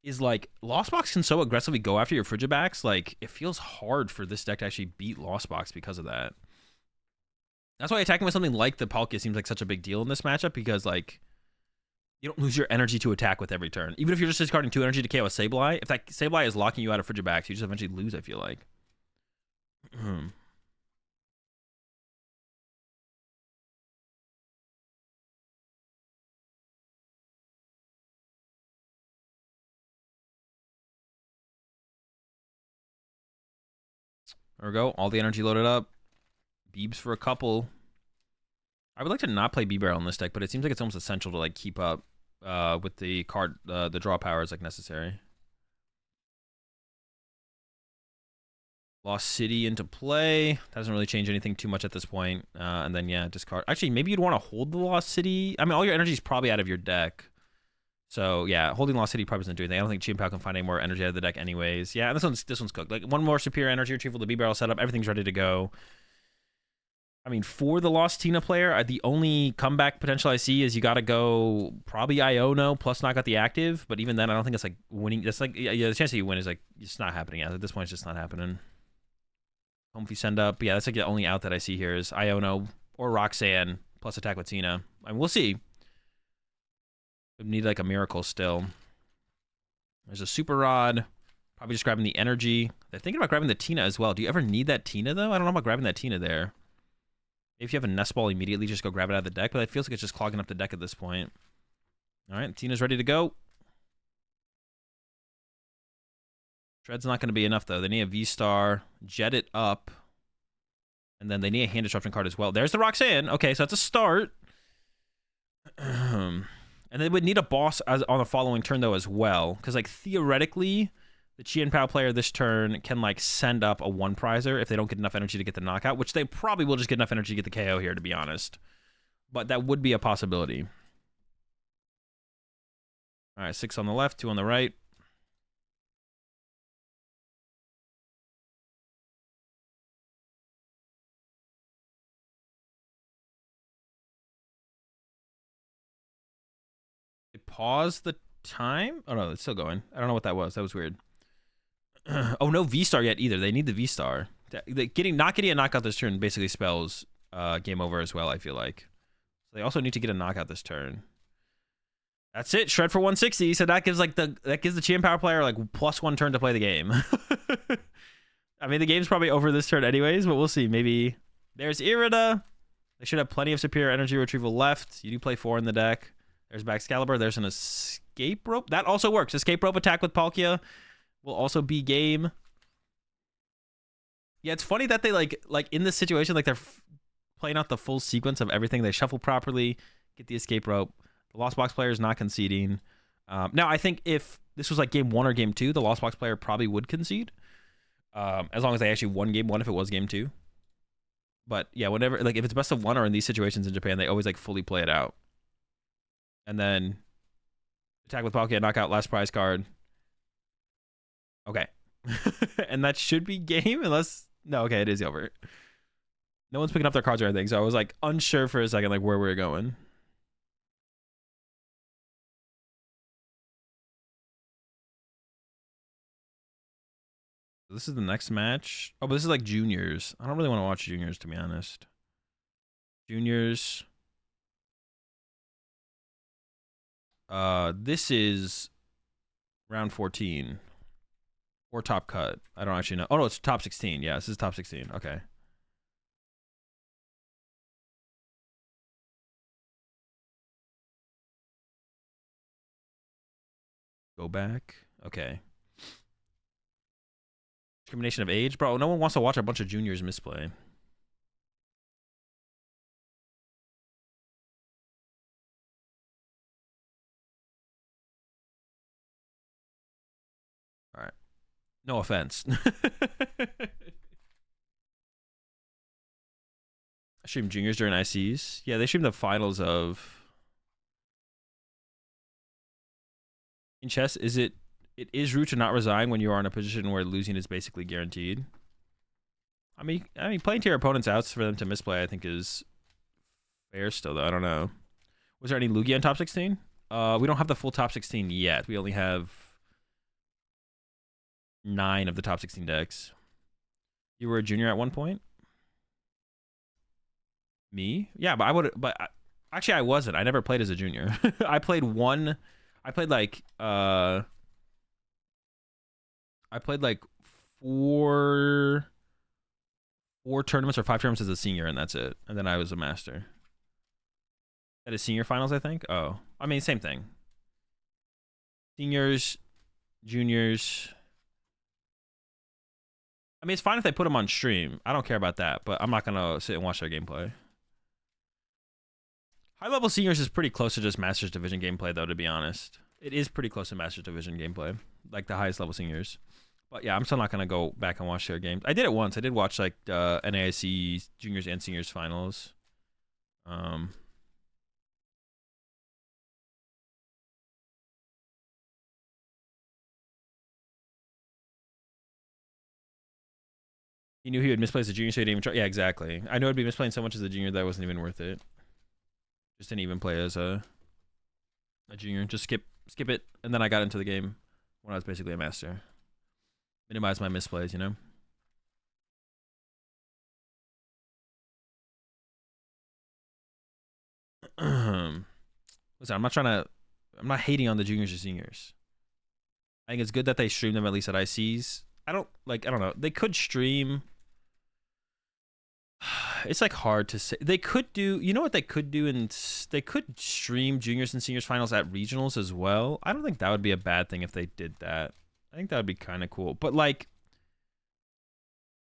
Is like, Lost Box can so aggressively go after your Frigibacks, like, it feels hard for this deck to actually beat Lost Box because of that. That's why attacking with something like the Palkia seems like such a big deal in this matchup, because, like, you don't lose your energy to attack with every turn. Even if you're just discarding 2 energy to KO a Sableye, if that Sableye is locking you out of Frigibacks, you just eventually lose, I feel like. There we go. All the energy loaded up. Beebs for a couple. I would like to not play B-Barrel in this deck, but it seems like it's almost essential to like keep up with the card, the draw powers like necessary. Lost City into play. Doesn't really change anything too much at this point. And then, yeah, discard. Actually, maybe you'd want to hold the Lost City. I mean, all your energy is probably out of your deck. So, yeah, holding Lost City probably doesn't do anything. I don't think Chien Pao can find any more energy out of the deck anyways. Yeah, and this one's cooked. Like, one more Superior Energy Retrieval, the B-Barrel setup. Everything's ready to go. I mean, for the Lost Tina player, the only comeback potential I see is you got to go probably Iono plus knock out the active. But even then, I don't think it's like winning. That's like, yeah, the chance that you win is like, it's not happening. At this point, it's just not happening. Home if you send up. Yeah, that's like the only out that I see here is Iono or Roxanne plus attack with Tina. I mean, we'll see. We need like a miracle still. There's a Super Rod. Probably just grabbing the energy. They're thinking about grabbing the Tina as well. Do you ever need that Tina, though? I don't know about grabbing that Tina there. If you have a Nest Ball immediately, just go grab it out of the deck. But it feels like it's just clogging up the deck at this point. All right, Tina's ready to go. Shred's not going to be enough, though. They need a V-Star. Jet it up. And then they need a Hand Disruption card as well. There's the Roxanne. Okay, so that's a start. And they would need a boss on the following turn, though, as well. Because, like, theoretically, the Chien Pao player this turn can, like, send up a one-prizer if they don't get enough energy to get the knockout, which they probably will just get enough energy to get the KO here, to be honest. But that would be a possibility. All right, 6 on the left, 2 on the right. Pause the time? Oh, no, it's still going. I don't know what that was. That was weird. Oh, no V-Star yet either. They need the V-Star. Not getting a knockout this turn basically spells game over as well, I feel like. So they also need to get a knockout this turn. That's it. Shred for 160. So that gives the Chien Pao player like +1 turn to play the game. I mean, the game's probably over this turn anyways, but we'll see. Maybe there's Irida. They should have plenty of Superior Energy Retrieval left. You do play 4 in the deck. There's Excalibur. There's an Escape Rope. That also works. Escape Rope attack with Palkia will also be game. Yeah, it's funny that they like in this situation, like they're playing out the full sequence of everything. They shuffle properly, get the Escape Rope. The Lost Box player is not conceding. Now, I think if this was like game 1 or game 2, the Lost Box player probably would concede. As long as they actually won game 1 if it was game 2. But yeah, whenever, like if it's best of 1 or in these situations in Japan, they always like fully play it out. And then attack with Palkia, knockout, last prize card. Okay. And that should be game unless... No, okay, it is over. No one's picking up their cards or anything, so I was like unsure for a second like where we were going. This is the next match. Oh, but this is like juniors. I don't really want to watch juniors, to be honest. Juniors... this is round 14 or top cut. I don't actually know. Oh no, it's top 16. Yeah, this is top 16. Okay. Go back. Okay. Discrimination of age, bro. No one wants to watch a bunch of juniors misplay. All right. No offense. I stream juniors during ICs. Yeah, they stream the finals of In chess, it is rude to not resign when you are in a position where losing is basically guaranteed. I mean, playing to your opponent's outs for them to misplay, I think is fair still, though. I don't know. Was there any Lugia in top 16? We don't have the full top 16 yet. We only have 9 of the top 16 decks. You were a junior at one point? Me? Yeah, but I would. But actually, I wasn't. I never played as a junior. I played one. I played like. I played like four tournaments or 5 tournaments as a senior, and that's it. And then I was a master. That is senior finals, I think. Oh, I mean, same thing. Seniors, juniors. I mean, it's fine if they put them on stream. I don't care about that, but I'm not gonna sit and watch their gameplay. High level seniors is pretty close to just Masters Division gameplay, though. To be honest, it is pretty close to Masters Division gameplay, like the highest level seniors. But yeah, I'm still not gonna go back and watch their games. I did it once. I did watch like NAIC juniors and seniors finals. He knew he would misplay as a junior, so he didn't even try. Yeah, exactly. I know I'd be misplaying so much as a junior that wasn't even worth it. Just didn't even play as a junior. Just skip it, and then I got into the game when I was basically a master. Minimize my misplays, you know. Listen, I'm not hating on the juniors or seniors. I think it's good that they stream them at least at ICs. I don't know. They could stream. It's like hard to say. They could do, you know what they could do, and they could stream juniors and seniors finals at regionals as well. I don't think that would be a bad thing if they did that. I think that would be kind of cool. But like,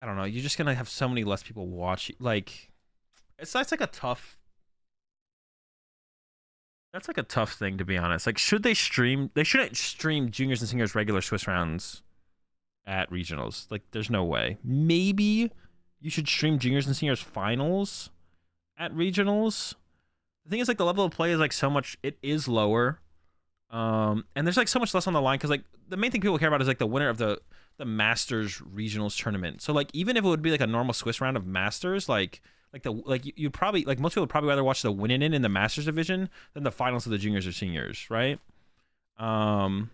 I don't know. You're just gonna have so many less people watch. Like, that's like a tough. That's like a tough thing, to be honest. Like, should they stream? They shouldn't stream juniors and seniors regular Swiss rounds at regionals. Like, there's no way. Maybe you should stream juniors and seniors finals at regionals. The thing is, like, the level of play is like so much. It is lower, and there's like so much less on the line because like the main thing people care about is like the winner of the Masters regionals tournament. So like even if it would be like a normal Swiss round of Masters, you'd probably like most people would probably rather watch the win in the Masters division than the finals of the juniors or seniors, right? Finals,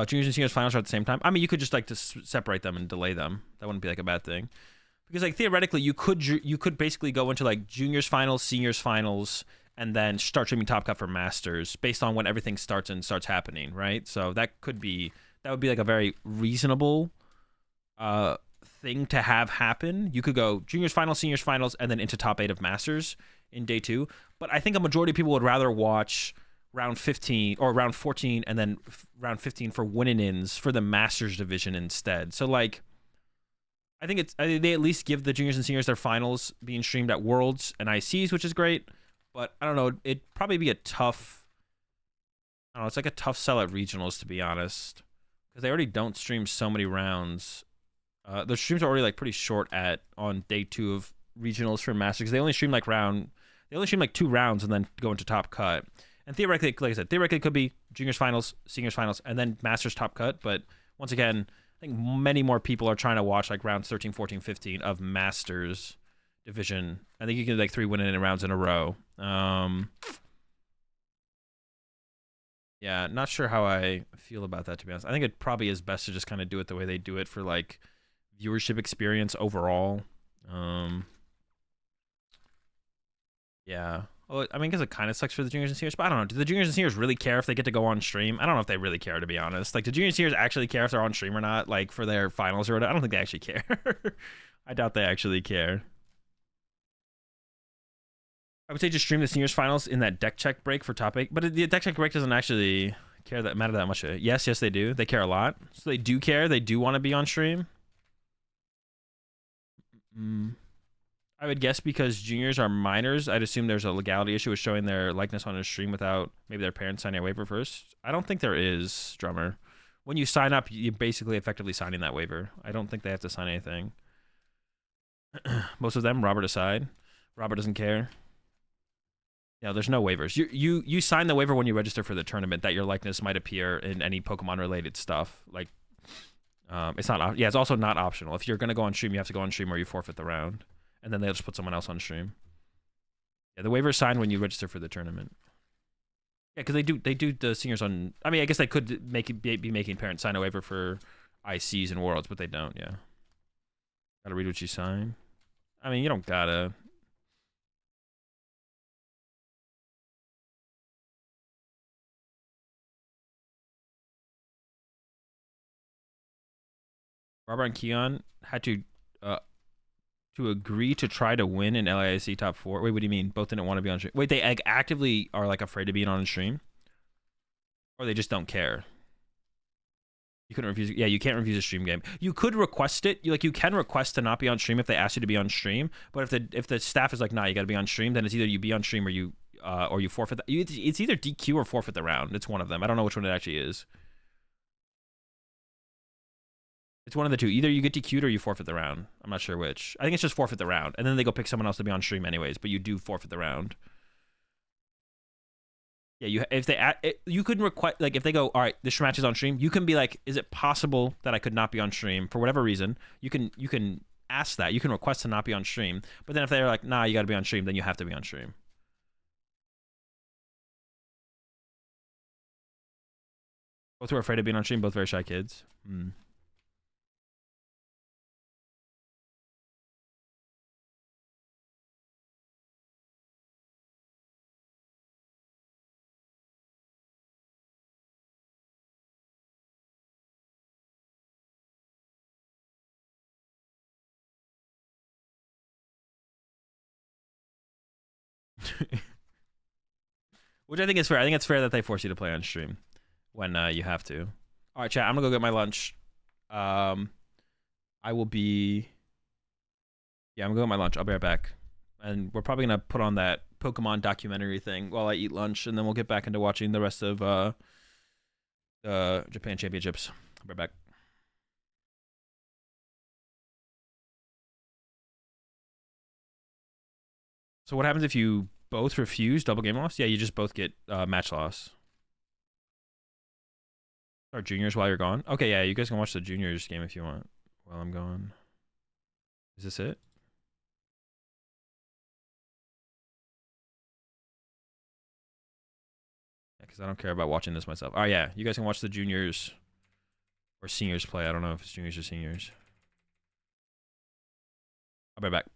juniors and seniors finals are at the same time. I mean, you could just like to separate them and delay them. That wouldn't be like a bad thing, because like theoretically, you could basically go into like juniors finals, seniors finals, and then start streaming Top Cut for Masters based on when everything starts happening, right? So that would be like a very reasonable thing to have happen. You could go juniors finals, seniors finals, and then into top 8 of Masters in day 2. But I think a majority of people would rather watch round 15 or round 14 and then round 15 for win-ins for the Masters division instead. So like, I think they at least give the juniors and seniors their finals being streamed at Worlds and ICs, which is great. But I don't know, it'd probably be a tough. I don't know, it's like a tough sell at regionals, to be honest, because they already don't stream so many rounds. The streams are already like pretty short on day 2 of regionals for Masters. They only stream like 2 rounds and then go into Top Cut. And theoretically, like I said, it could be juniors finals, seniors finals, and then Masters Top Cut. But once again, I think many more people are trying to watch like rounds 13, 14, 15 of Masters division. I think you can do like 3 win-in rounds in a row. Yeah, not sure how I feel about that, to be honest. I think it probably is best to just kind of do it the way they do it for like viewership experience overall. Yeah. Well, I mean, because it kind of sucks for the juniors and seniors, but I don't know. Do the juniors and seniors really care if they get to go on stream? I don't know if they really care, to be honest. Like, do juniors and seniors actually care if they're on stream or not, like for their finals or whatever? I don't think they actually care. I doubt they actually care. I would say just stream the seniors finals in that deck check break for top 8, but the deck check break doesn't actually matter that much. Yes, they do. They care a lot. So they do care. They do want to be on stream. I would guess because juniors are minors, I'd assume there's a legality issue with showing their likeness on a stream without maybe their parents signing a waiver first. I don't think there is, Drummer. When you sign up, you're basically effectively signing that waiver. I don't think they have to sign anything. Most of them, Robert aside. Robert doesn't care. Yeah, there's no waivers. You sign the waiver when you register for the tournament that your likeness might appear in any Pokemon related stuff. Like, it's not. Yeah, it's also not optional. If you're gonna go on stream, you have to go on stream or you forfeit the round, and then they'll just put someone else on stream. Yeah, the waiver is signed when you register for the tournament. Yeah, because they do the seniors on. I mean, I guess they could be making parents sign a waiver for ICs and Worlds, but they don't. Yeah, gotta read what you sign. I mean, you don't gotta. Barbara and Keon had uh to agree to try to win in LAIC top 4. Wait, what do you mean? Both didn't want to be on stream. Wait, they actively are like afraid of being on stream, or they just don't care. You couldn't refuse. Yeah, you can't refuse a stream game. You could request it. You can request to not be on stream if they ask you to be on stream. But if the staff is like, nah, you got to be on stream, then it's either you be on stream or you forfeit. It's either DQ or forfeit the round. It's one of them. I don't know which one it actually is. It's one of the two. Either you get DQ'd or you forfeit the round. I'm not sure which. I think it's just forfeit the round, and then they go pick someone else to be on stream anyways. But you do forfeit the round. Yeah, you couldn't request, like, if they go, all right, this match is on stream, you can be like, is it possible that I could not be on stream for whatever reason? You can ask that. You can request to not be on stream. But then if they're like, nah, you got to be on stream, then you have to be on stream. Both were afraid of being on stream. Both very shy kids. Which I think is fair. I think it's fair that they force you to play on stream when you have to. All right, chat. I'm gonna go get my lunch. I will be. Yeah, I'm gonna go get my lunch. I'll be right back. And we're probably gonna put on that Pokemon documentary thing while I eat lunch, and then we'll get back into watching the rest of Japan Championships. I'll be right back. So what happens if you both refuse double game loss? Yeah, you just both get match loss. Start juniors while you're gone. Okay, yeah, you guys can watch the juniors game if you want while I'm gone. Is this it? Yeah, because I don't care about watching this myself. Oh yeah, you guys can watch the juniors or seniors play. I don't know if it's juniors or seniors. I'll be back.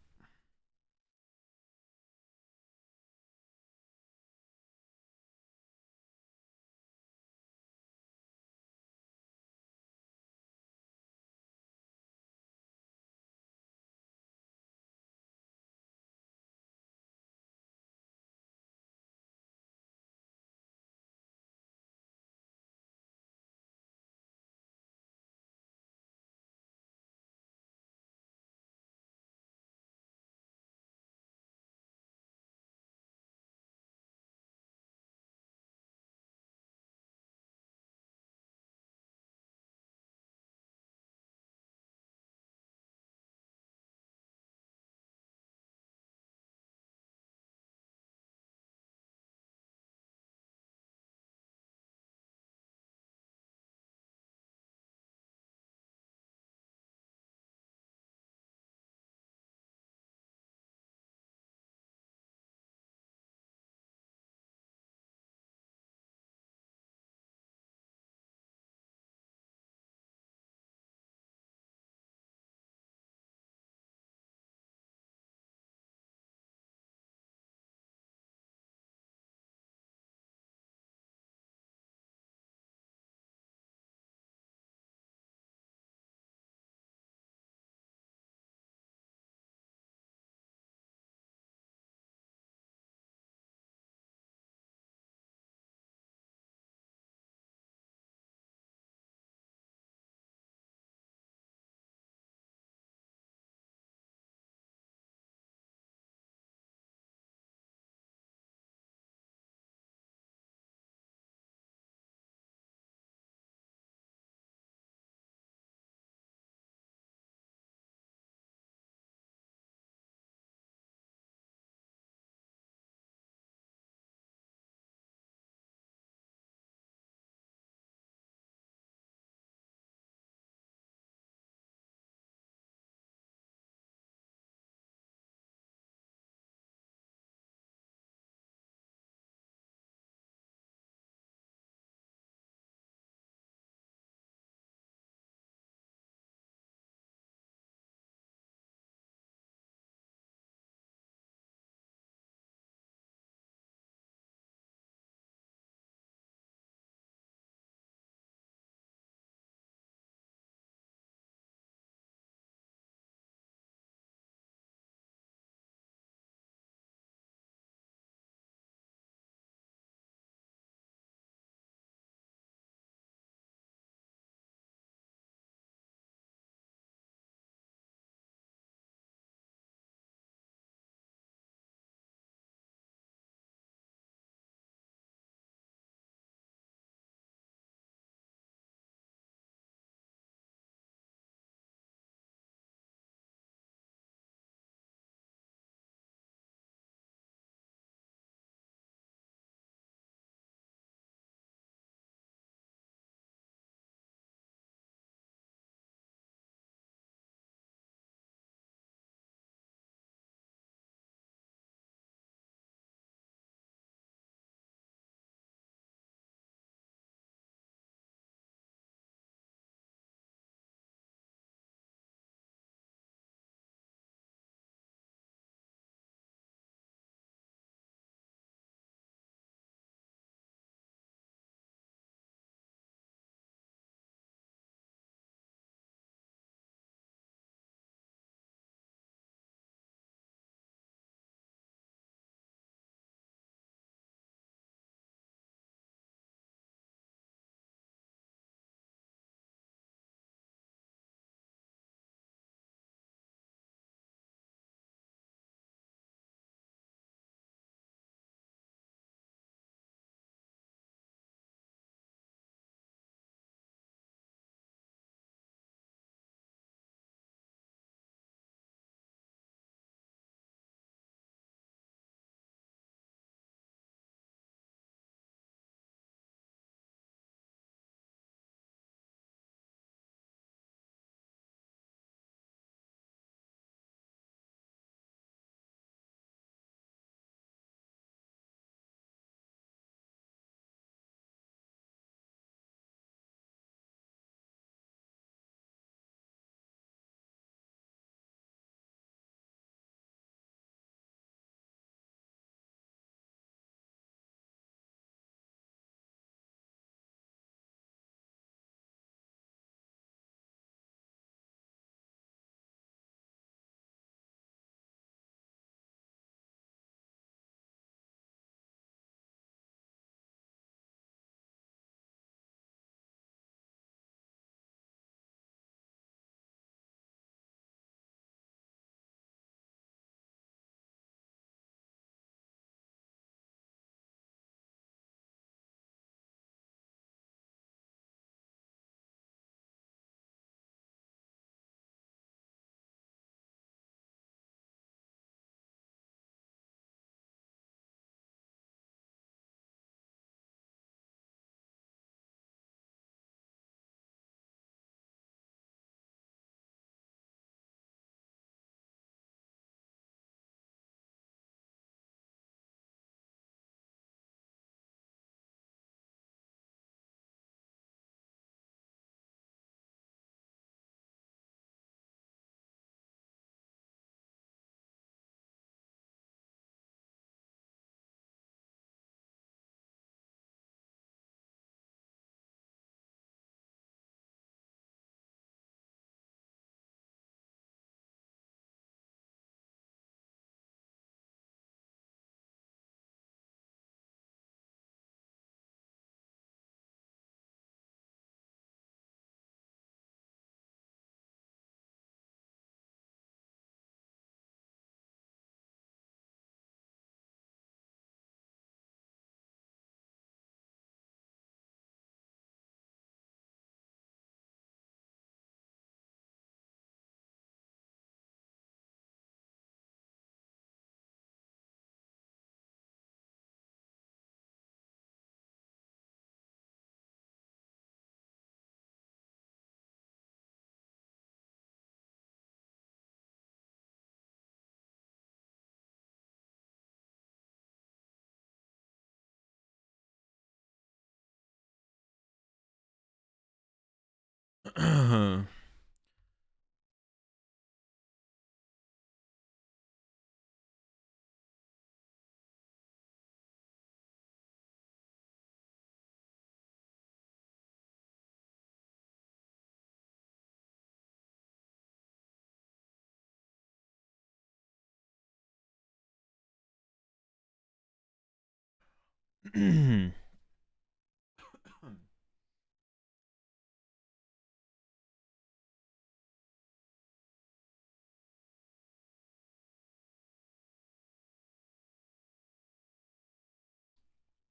My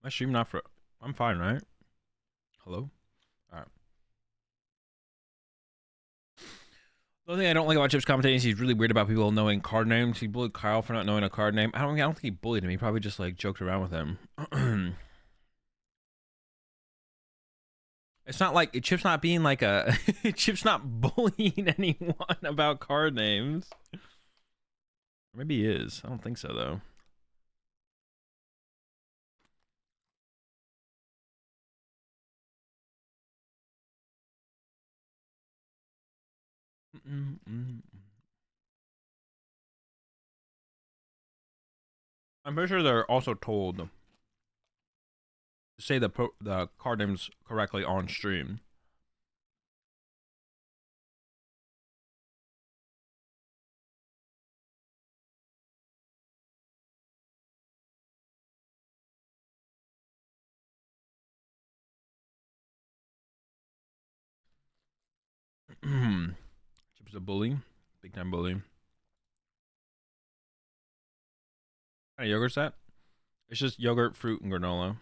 stream not for. I'm fine, right? Hello. All right. The only thing I don't like about Chip's commentating is he's really weird about people knowing card names. He bullied Kyle for not knowing a card name. I don't think he bullied him. He probably just like joked around with him. It's not like Chip's not being like a Chip's not bullying anyone about card names. Maybe he is. I don't think so though. I'm pretty sure they're also told to say the card names correctly on stream. Chip's a bully, big time bully. What kind of yogurt's that? It's just yogurt, fruit, and granola.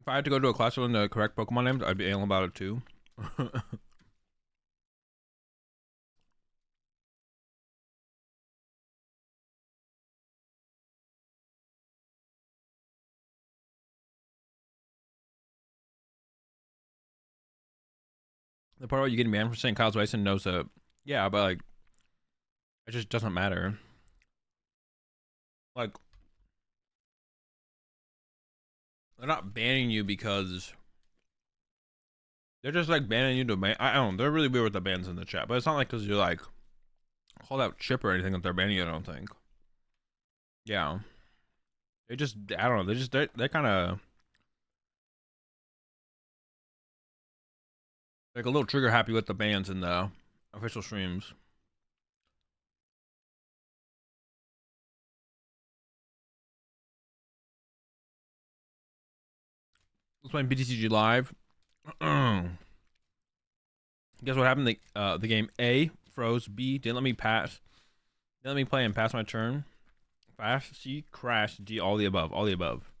If I had to go to a class to learn the correct Pokemon names, I'd be anal about it too. The part about you getting banned for saying Kyle's Wyson knows that, yeah, but like, it just doesn't matter. Like, they're not banning you because they're just like banning you to ban. I don't know. They're really weird with the bans in the chat, but it's not like because you're like called out Chip or anything that they're banning you. I don't think. Yeah, they just I don't know. They're kind of like a little trigger happy with the bans in the official streams. Let's play BTCG live. Guess what happened? The game A froze. B didn't let me pass. Didn't let me play and pass my turn. Fast. C crash. D all the above. All the above.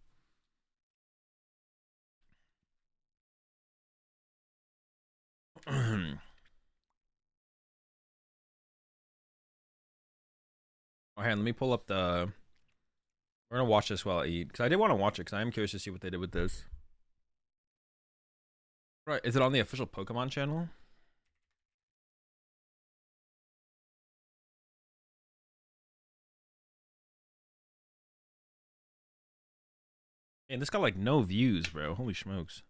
Okay, let me pull up the. We're gonna watch this while I eat because I did want to watch it because I am curious to see what they did with this. Right? Is it on the official Pokemon channel? And this got like no views, bro. Holy smokes.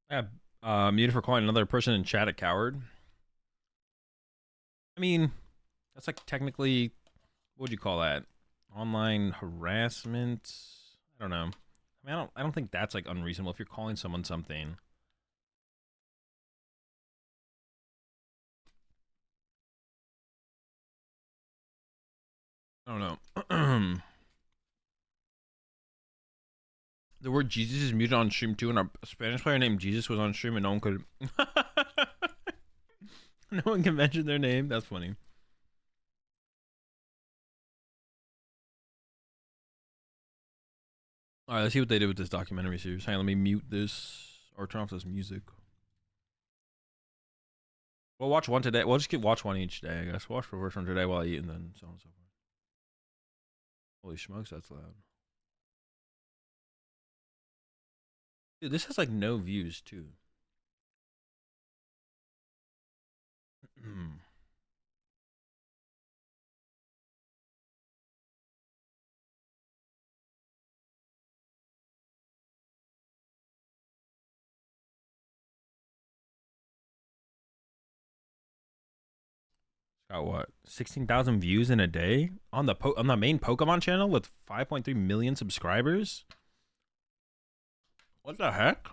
Yeah, muted for calling another person in chat a coward. I mean, that's like technically, what would you call that? Online harassment? I don't know. I mean, I don't think that's like unreasonable if you're calling someone something. I don't know. The word Jesus is muted on stream too, and our Spanish player named Jesus was on stream, and no one could. No one can mention their name. That's funny. All right, let's see what they did with this documentary series. Hey, let me mute this or turn off this music. We'll watch one today. We'll just watch one each day, I guess. We'll watch the first one today while I eat, and then so on and so forth. Holy smokes, that's loud. Dude, this has like no views too. Got what? 16,000 views in a day on on the main Pokemon channel with 5.3 million subscribers. What the heck?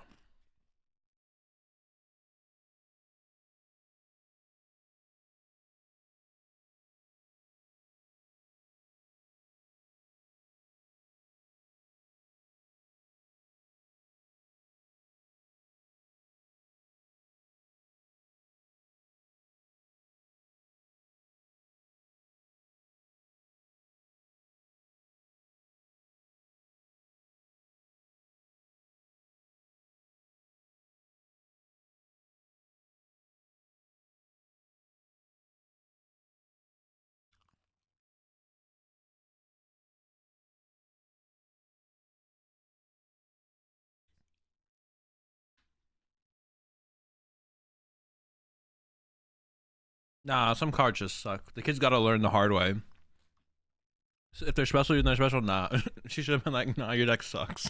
Nah, some cards just suck. The kids got to learn the hard way. So if they're special, they're special. Nah, she should have been like, "Nah, your deck sucks."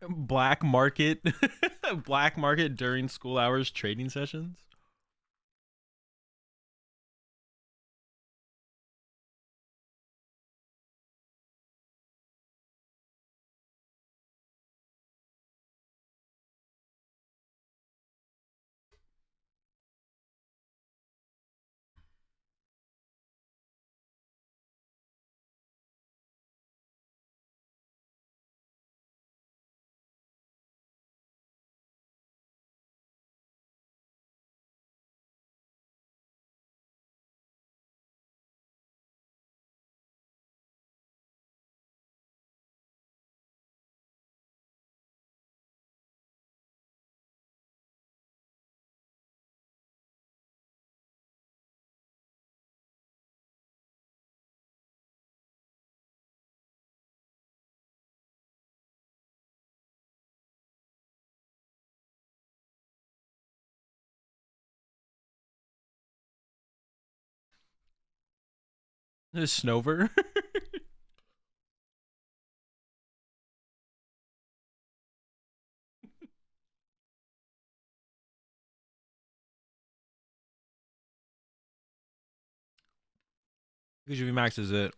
Black market, black market during school hours trading sessions. Snover. Because UV Max is it.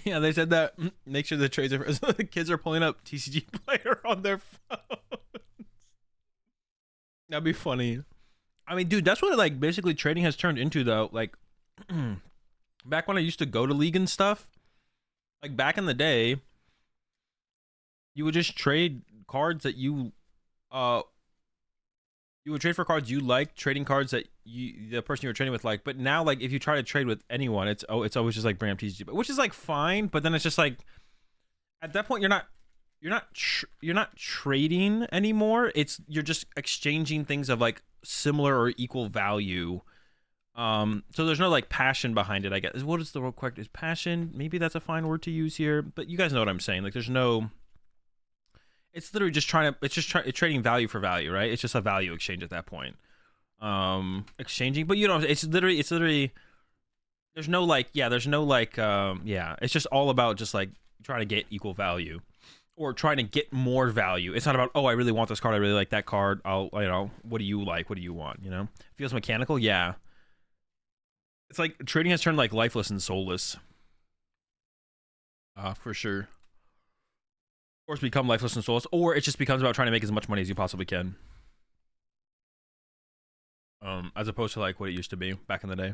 Yeah, they said that. Make sure the trades are. So the kids are pulling up TCG player on their phone. That'd be funny. I mean, dude, that's what like basically trading has turned into though. Like back when I used to go to league and stuff, like back in the day, you would just trade cards that uh you would trade for cards you like, trading cards that the person you were trading with like. But now like if you try to trade with anyone, it's always just like bring up TCG, which is like fine, but then it's just like at that point you're not trading anymore. You're just exchanging things of like similar or equal value. So there's no like passion behind it, I guess. What is the word correct? Is passion? Maybe that's a fine word to use here, but you guys know what I'm saying. Like there's no, it's literally just it's trading value for value, right? It's just a value exchange at that point. Exchanging, but you know, it's literally there's no like, yeah, there's no like, yeah, it's just all about just like trying to get equal value or trying to get more value. It's not about, oh, I really want this card, I really like that card, I'll, you know, what do you like, what do you want, you know? Feels mechanical, yeah. It's like trading has turned like lifeless and soulless. For sure. Or it's become lifeless and soulless, or it just becomes about trying to make as much money as you possibly can. As opposed to like what it used to be back in the day.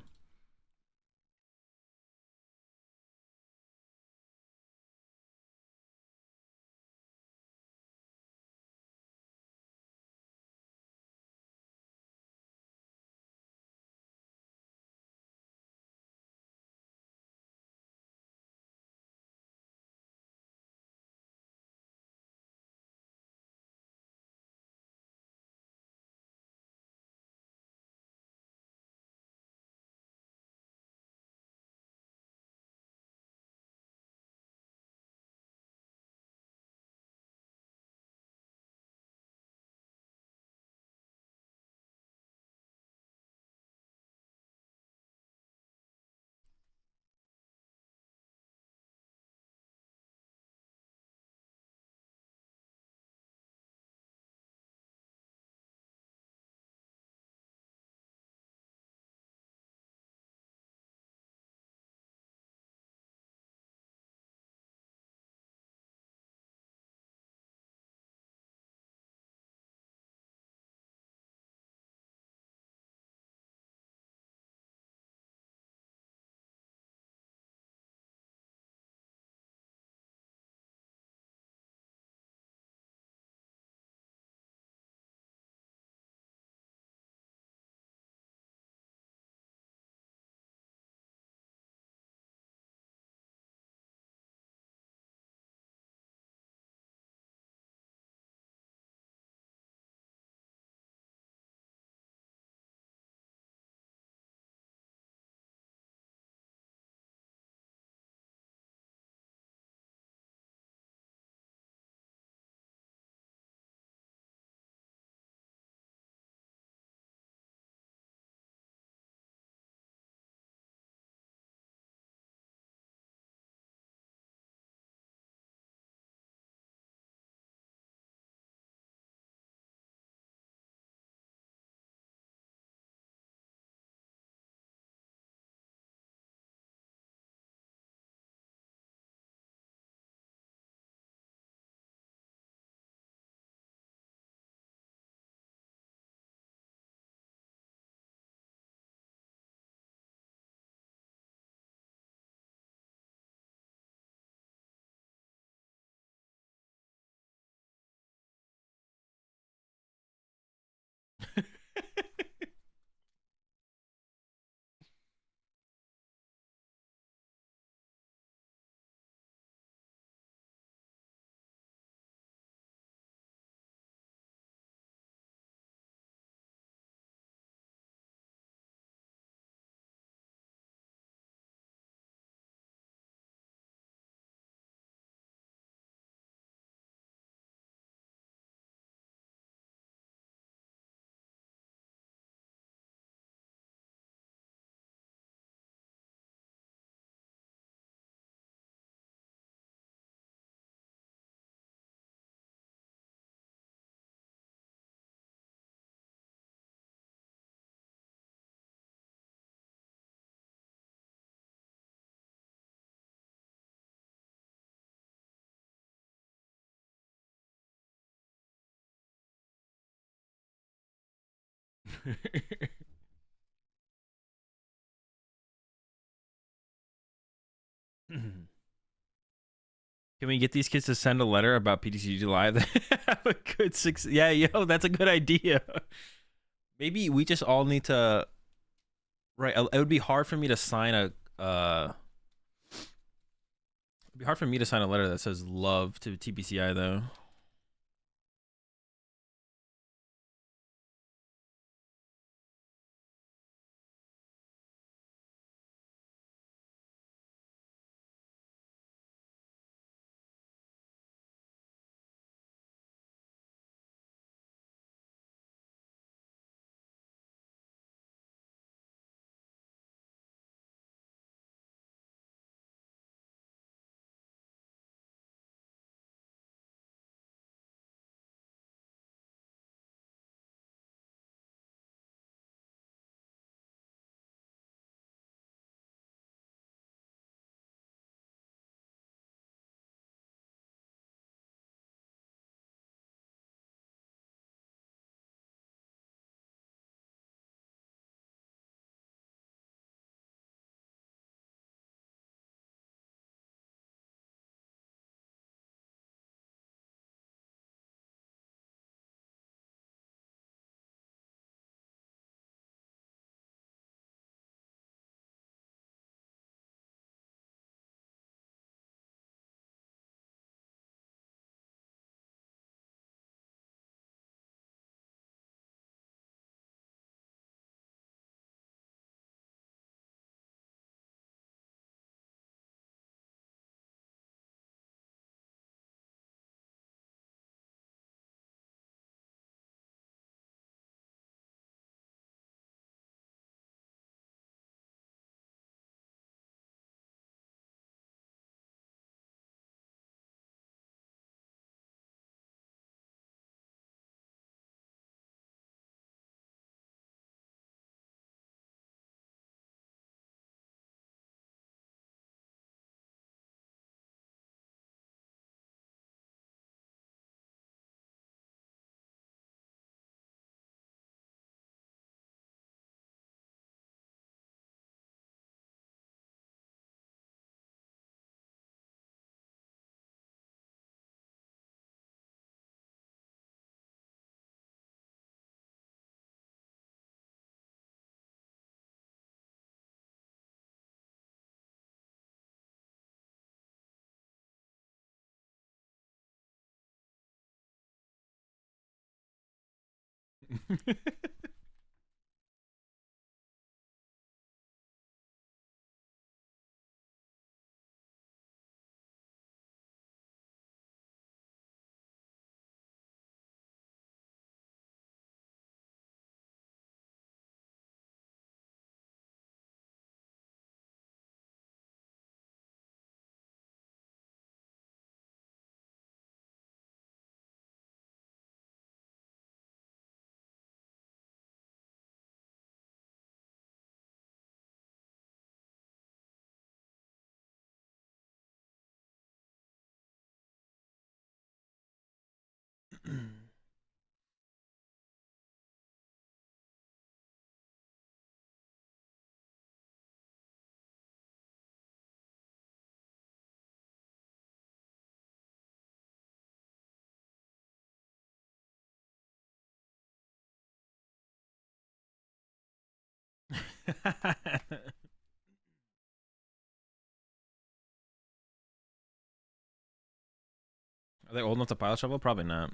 Can we get these kids to send a letter about PTCG Live? Have a good success. Yeah, yo, that's a good idea. Maybe we just all need to. Right, it would be hard for me to sign a. It'd be hard for me to sign a letter that says love to TPCI though. Are they old enough to pilot shovel? Probably not.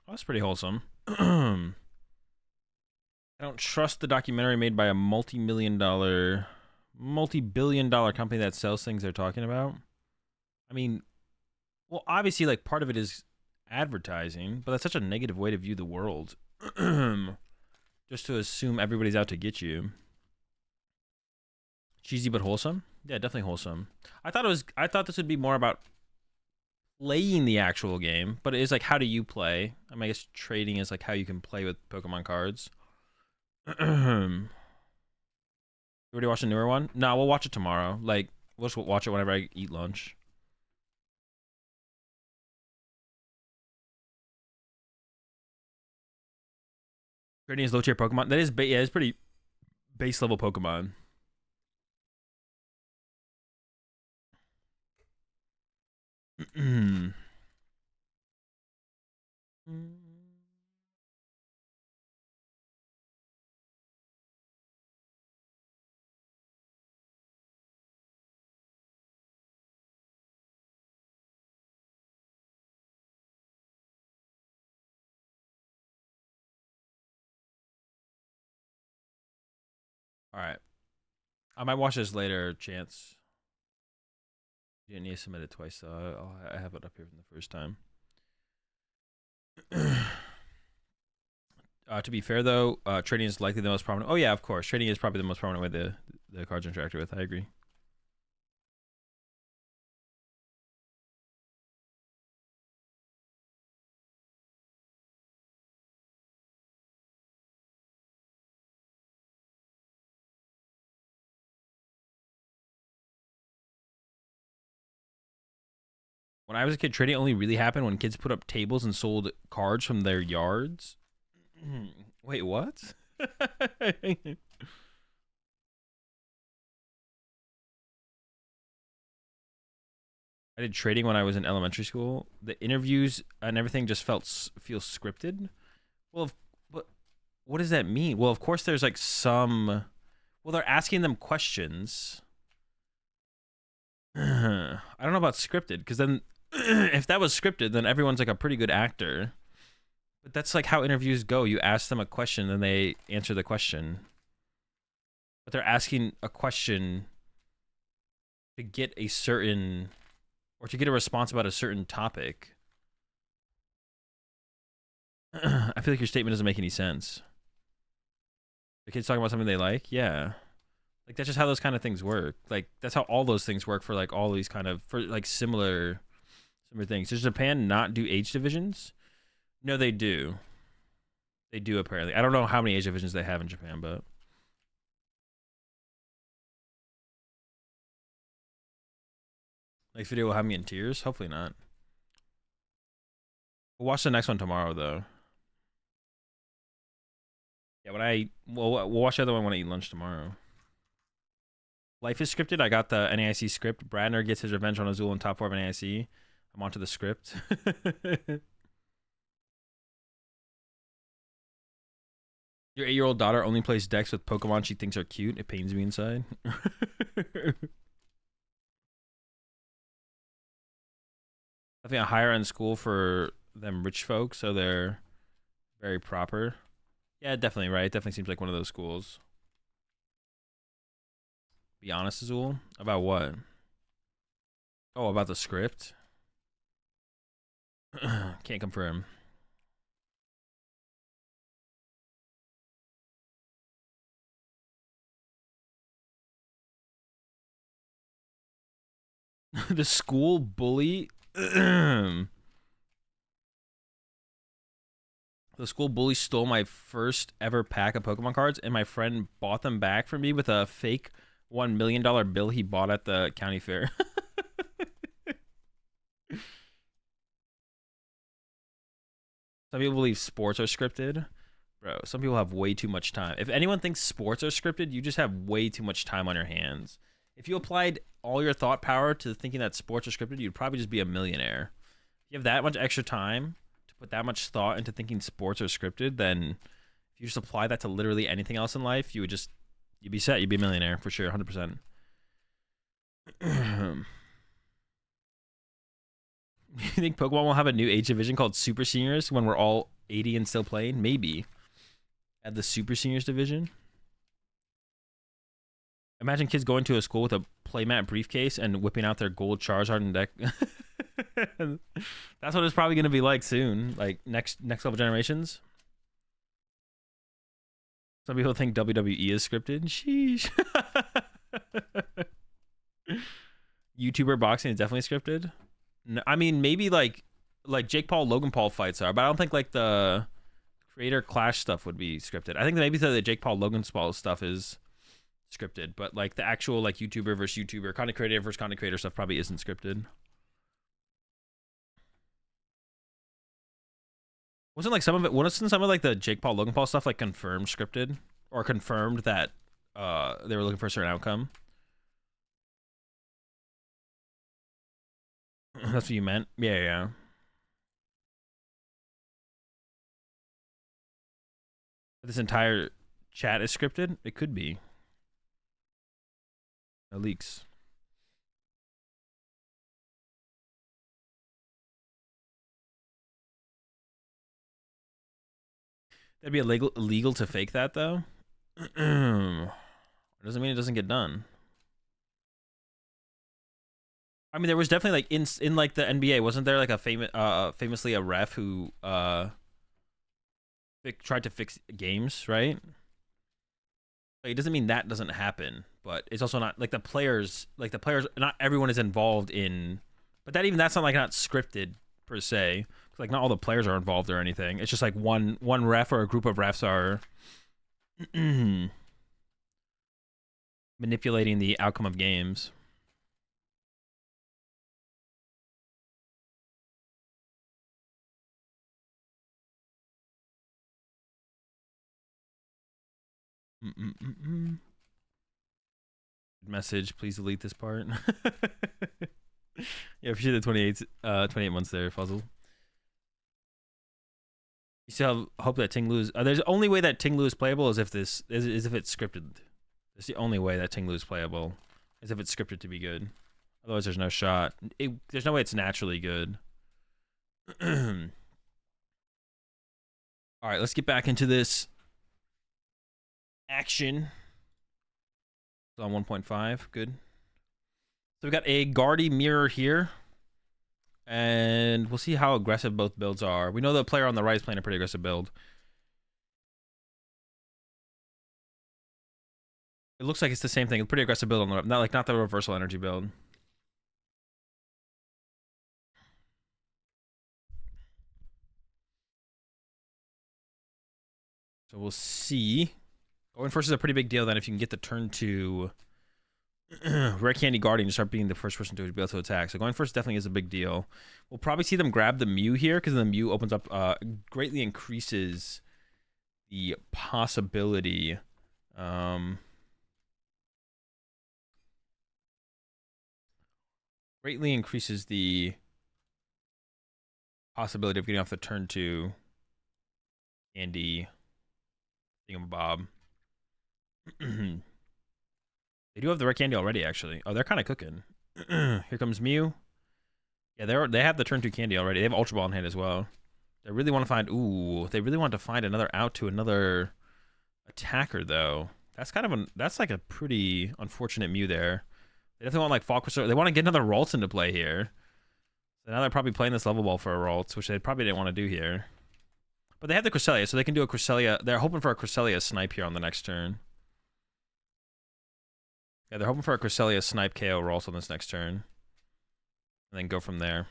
Oh, that's pretty wholesome. I don't trust the documentary made by a multi-billion-dollar company that sells things they're talking about. I mean, well, obviously, like part of it is advertising, but that's such a negative way to view the world. Do Just to assume everybody's out to get you. Cheesy but wholesome? Yeah, definitely wholesome. I thought this would be more about playing the actual game, but it is like, how do you play? I mean, I guess trading is like how you can play with Pokemon cards. You already watched a newer one? No, we'll watch it tomorrow. Like, we'll just watch it whenever I eat lunch. Trading is low tier Pokemon. That is, yeah, it's pretty base level Pokemon. All right. I might watch this later, Chance. You didn't need to submit it twice, though. I have it up here from the first time. To be fair, though, trading is likely the most prominent. Oh, yeah, of course. Trading is probably the most prominent way the cards interact with. I agree. When I was a kid, trading only really happened when kids put up tables and sold cards from their yards. Wait, what? I did trading when I was in elementary school. The interviews and everything just feels scripted. Well, but what does that mean? Well, of course, there's like some. Well, they're asking them questions. I don't know about scripted, because then if that was scripted, then everyone's like a pretty good actor. But that's like how interviews go. You ask them a question, and they answer the question. But they're asking a question to get a certain, or to get a response about a certain topic. I feel like your statement doesn't make any sense. The kids talking about something they like? Yeah. Like, that's just how those kind of things work. Like, that's how all those things work for, like, all these kind of, for, like, similar things. Does Japan not do age divisions? No, they do. They do, apparently. I don't know how many age divisions they have in Japan, but... Next video will have me in tears? Hopefully not. We'll watch the next one tomorrow, though. Yeah, we'll watch the other one when I eat lunch tomorrow. Life is scripted. I got the NAIC script. Bradner gets his revenge on Azul in top 4 of NAIC. I'm onto the script. Your 8-year-old daughter only plays decks with Pokemon she thinks are cute. It pains me inside. I think a higher end school for them rich folks, so they're very proper. Yeah, definitely, right? It definitely seems like one of those schools. Be honest, Azul? About what? Oh, about the script? Can't confirm. The school bully. The school bully stole my first ever pack of Pokemon cards, and my friend bought them back for me with a fake $1 million bill he bought at the county fair. Some people believe sports are scripted. Bro, some people have way too much time. If anyone thinks sports are scripted, you just have way too much time on your hands. If you applied all your thought power to thinking that sports are scripted, you'd probably just be a millionaire. If you have that much extra time to put that much thought into thinking sports are scripted, then if you just apply that to literally anything else in life, you'd be set. You'd be a millionaire for sure, 100%. You think Pokemon will have a new age division called Super Seniors when we're all 80 and still playing? Maybe. At the Super Seniors division. Imagine kids going to a school with a playmat briefcase and whipping out their gold Charizard and deck. That's what it's probably going to be like soon. Like next level generations. Some people think WWE is scripted. Sheesh. YouTuber boxing is definitely scripted. No, I mean, maybe like Jake Paul, Logan Paul fights are, but I don't think like the creator clash stuff would be scripted. I think maybe the Jake Paul, Logan Paul stuff is scripted, but like the actual like YouTuber versus YouTuber, content creator versus content creator stuff probably isn't scripted. Wasn't some of like the Jake Paul, Logan Paul stuff like confirmed scripted or confirmed that they were looking for a certain outcome? That's what you meant? Yeah. This entire chat is scripted? It could be. No leaks. That'd be illegal to fake that though. It doesn't mean it doesn't get done. I mean, there was definitely like in like the NBA, wasn't there like a famously a ref who tried to fix games, right? Like, it doesn't mean that doesn't happen, but it's also not like the players. Not everyone is involved in, but that's not scripted per se. Like not all the players are involved or anything. It's just like one ref or a group of refs are manipulating the outcome of games. Message, please delete this part. Yeah, appreciate the 28 months there, Fuzzle. You still hope that Ting Lu is... there's the only way that Ting Lu is playable is if it's scripted. It's the only way that Ting Lu is playable is if it's scripted to be good. Otherwise, there's no shot. There's no way it's naturally good. All right, let's get back into this action. It's on 1.5. Good. So we got a Guardy mirror here. And we'll see how aggressive both builds are. We know the player on the right is playing a pretty aggressive build. It looks like it's the same thing. A pretty aggressive build on the right. Not the reversal energy build. So we'll see. Going first is a pretty big deal then if you can get the turn to Rare Candy Guardian to start being the first person to be able to attack. So going first definitely is a big deal. We'll probably see them grab the Mew here because the Mew opens up, greatly increases the possibility. Greatly increases the possibility of getting off the turn to Candy Thingamabob. They do have the Rare Candy already, actually. Oh, they're kind of cooking. Here comes Mew. Yeah, they have the turn 2 Candy already. They have Ultra Ball in hand as well. They really want to find... Ooh, they really want to find another out to another attacker, though. That's like a pretty unfortunate Mew there. They definitely want like Falkreaser. They want to get another Ralts into play here. So now they're probably playing this level ball for a Ralts, which they probably didn't want to do here. But they have the Cresselia, so they can do a Cresselia. They're hoping for a Cresselia snipe here on the next turn. Yeah, they're hoping for a Cresselia snipe KO Ralts on this next turn. And then go from there.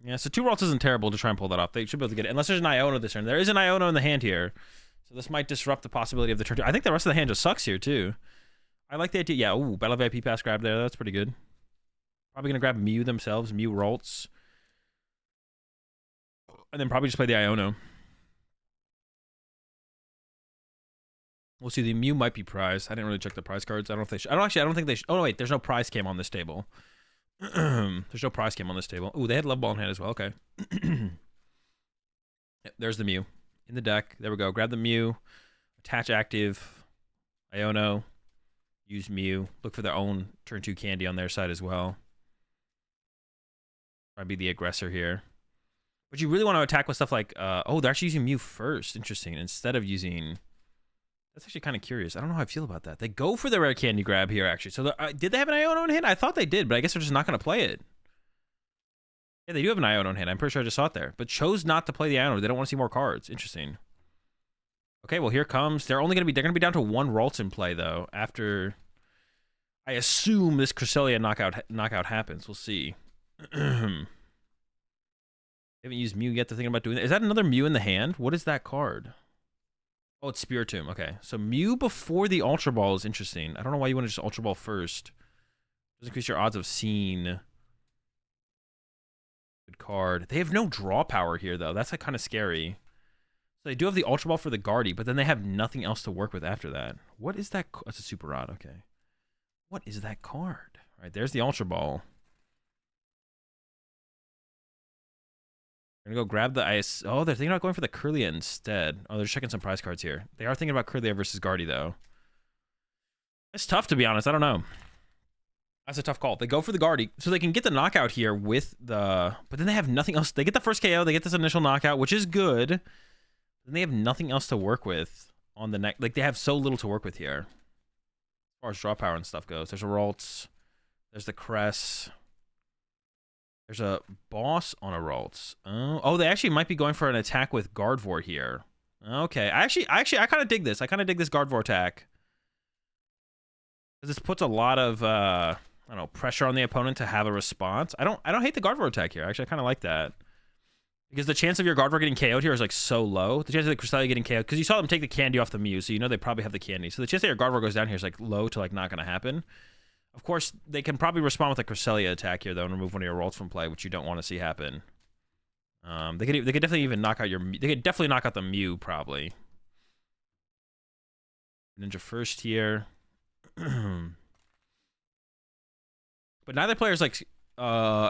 Yeah, so 2 Ralts isn't terrible to try and pull that off. They should be able to get it. Unless there's an Iono this turn. There is an Iono in the hand here. So this might disrupt the possibility of the turn 2. I think the rest of the hand just sucks here, too. I like the idea. Yeah, ooh, Battle VIP pass grab there. That's pretty good. Probably going to grab Mew themselves. Mew Ralts. And then probably just play the Iono. We'll see. The Mew might be prized. I didn't really check the prize cards. I don't know if they should. I don't think they should. Oh, no, wait. There's no prize cam on this table. There's no prize cam on this table. Ooh, they had Love Ball in hand as well. Okay. Yep, there's the Mew in the deck. There we go. Grab the Mew. Attach active. Iono. Use Mew. Look for their own turn 2 Candy on their side as well. Try to be the aggressor here. But you really want to attack with stuff like... oh, they're actually using Mew first. Interesting. Instead of using... That's actually kind of curious. I don't know how I feel about that. They go for the Rare Candy grab here, actually. So did they have an Iono in hand? I thought they did, but I guess they're just not going to play it. Yeah, they do have an Iono in hand. I'm pretty sure I just saw it there. But chose not to play the Iono. They don't want to see more cards. Interesting. Okay, well here comes. They're gonna be down to 1 Ralts in play though. After I assume this Cresselia knockout happens. We'll see. Haven't used Mew yet. They're thinking about doing that. Is that another Mew in the hand? What is that card? Oh, it's Spiritomb. Okay, so Mew before the Ultra Ball is interesting. I don't know why you want to just Ultra Ball first. Does increase your odds of seeing. Good card. They have no draw power here though. That's like kind of scary. So they do have the Ultra Ball for the Guardy, but then they have nothing else to work with after that. What is that? That's a Super Rod. Okay. What is that card? All right, there's the Ultra Ball. We're gonna go grab the ice. Oh, they're thinking about going for the Kirlia instead. Oh, they're checking some prize cards here. They are thinking about Kirlia versus Guardy though. It's tough to be honest. I don't know. That's a tough call. They go for the Guardy, so they can get the knockout here with the... But then they have nothing else. They get the first KO. They get this initial knockout, which is good. Then they have nothing else to work with on the next... Like, they have so little to work with here. As far as draw power and stuff goes. There's a Ralts. There's the Cress. There's a boss on a Ralts. Oh, they actually might be going for an attack with Gardevoir here. Okay. I kind of dig this. I kind of dig this Gardevoir attack. Because this puts a lot of... I don't know, pressure on the opponent to have a response. I don't hate the Gardevoir attack here. Actually, I kind of like that. Because the chance of your Gardevoir getting KO'd here is like so low. The chance of the Cresselia getting KO'd, because you saw them take the candy off the Mew, so you know they probably have the candy. So the chance that your Gardevoir goes down here is like low to like not going to happen. Of course, they can probably respond with a Cresselia attack here though and remove one of your Ralts from play, which you don't want to see happen. They could definitely even knock out your... They could definitely knock out the Mew probably. Ninja first here. But neither player is like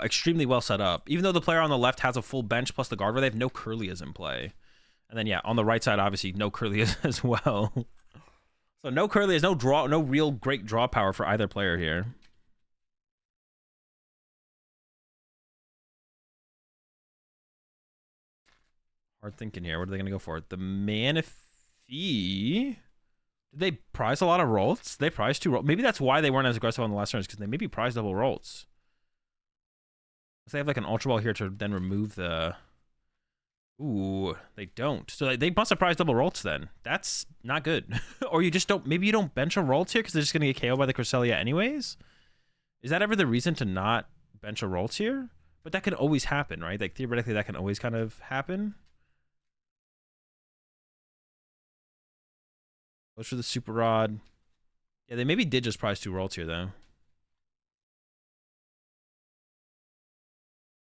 extremely well set up. Even though the player on the left has a full bench plus the Gardevoir, they have no Kirlias in play. And then yeah, on the right side, obviously no Kirlias as well. So no Kirlias, no real great draw power for either player here. Hard thinking here. What are they gonna go for? The Manaphy. Did they prize a lot of Ralts? They prized 2 Ralts. Maybe that's why they weren't as aggressive on the last turns, because they maybe prized double Ralts. So they have like an Ultra Ball here to then remove the... Ooh, they don't. So they must have prized double Ralts then. That's not good. Or you just don't... Maybe you don't bench a Ralts here because they're just going to get KO'd by the Cresselia anyways? Is that ever the reason to not bench a Ralts here? But that could always happen, right? Like theoretically that can always kind of happen. Goes for the Super Rod. Yeah, they maybe did just prize 2 Ralts here, though.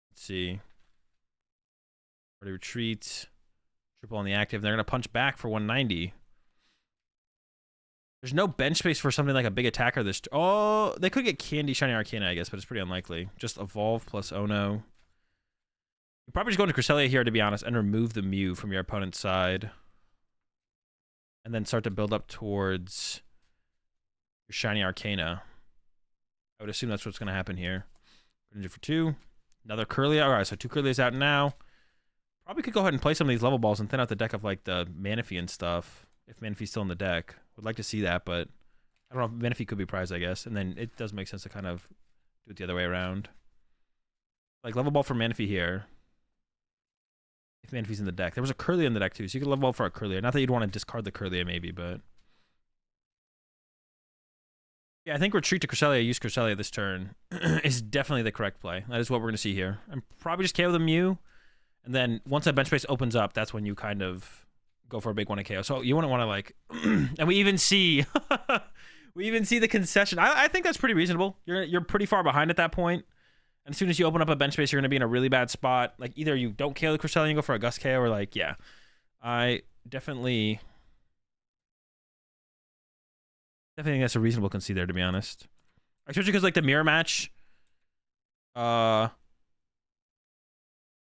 Let's see. Already retreat. Triple on the active. They're going to punch back for 190. There's no bench space for something like a big attacker this... Oh, they could get Candy Shiny Arcana, I guess, but it's pretty unlikely. Just Evolve plus Ono. You're probably just going to Cresselia here, to be honest, and remove the Mew from your opponent's side. And then start to build up towards your Shiny Arcana. I would assume that's what's going to happen here. Ninja for 2. Another Kirlia. All right, so 2 Kirlias out now. Probably could go ahead and play some of these level balls and thin out the deck of like the Manaphy and stuff. If Manaphy's still in the deck. Would like to see that, but I don't know if Manaphy could be prized, I guess. And then it does make sense to kind of do it the other way around. Like level ball for Manaphy here. If Manaphy's in the deck. There was a Kirlia in the deck too, so you could level up for a Kirlia. Not that you'd want to discard the Kirlia maybe, but... Yeah, I think retreat to Cresselia, use Cresselia this turn is definitely the correct play. That is what we're going to see here. And probably just KO the Mew. And then once that bench space opens up, that's when you kind of go for a big one to KO. So you wouldn't want to like... and we even see... we even see the concession. I think that's pretty reasonable. You're pretty far behind at that point. And as soon as you open up a bench space, you're going to be in a really bad spot. Like, either you don't KO the Cresselia and you go for a Gust KO, or like, yeah. I definitely think that's a reasonable concede there, to be honest. Especially because, like, the mirror match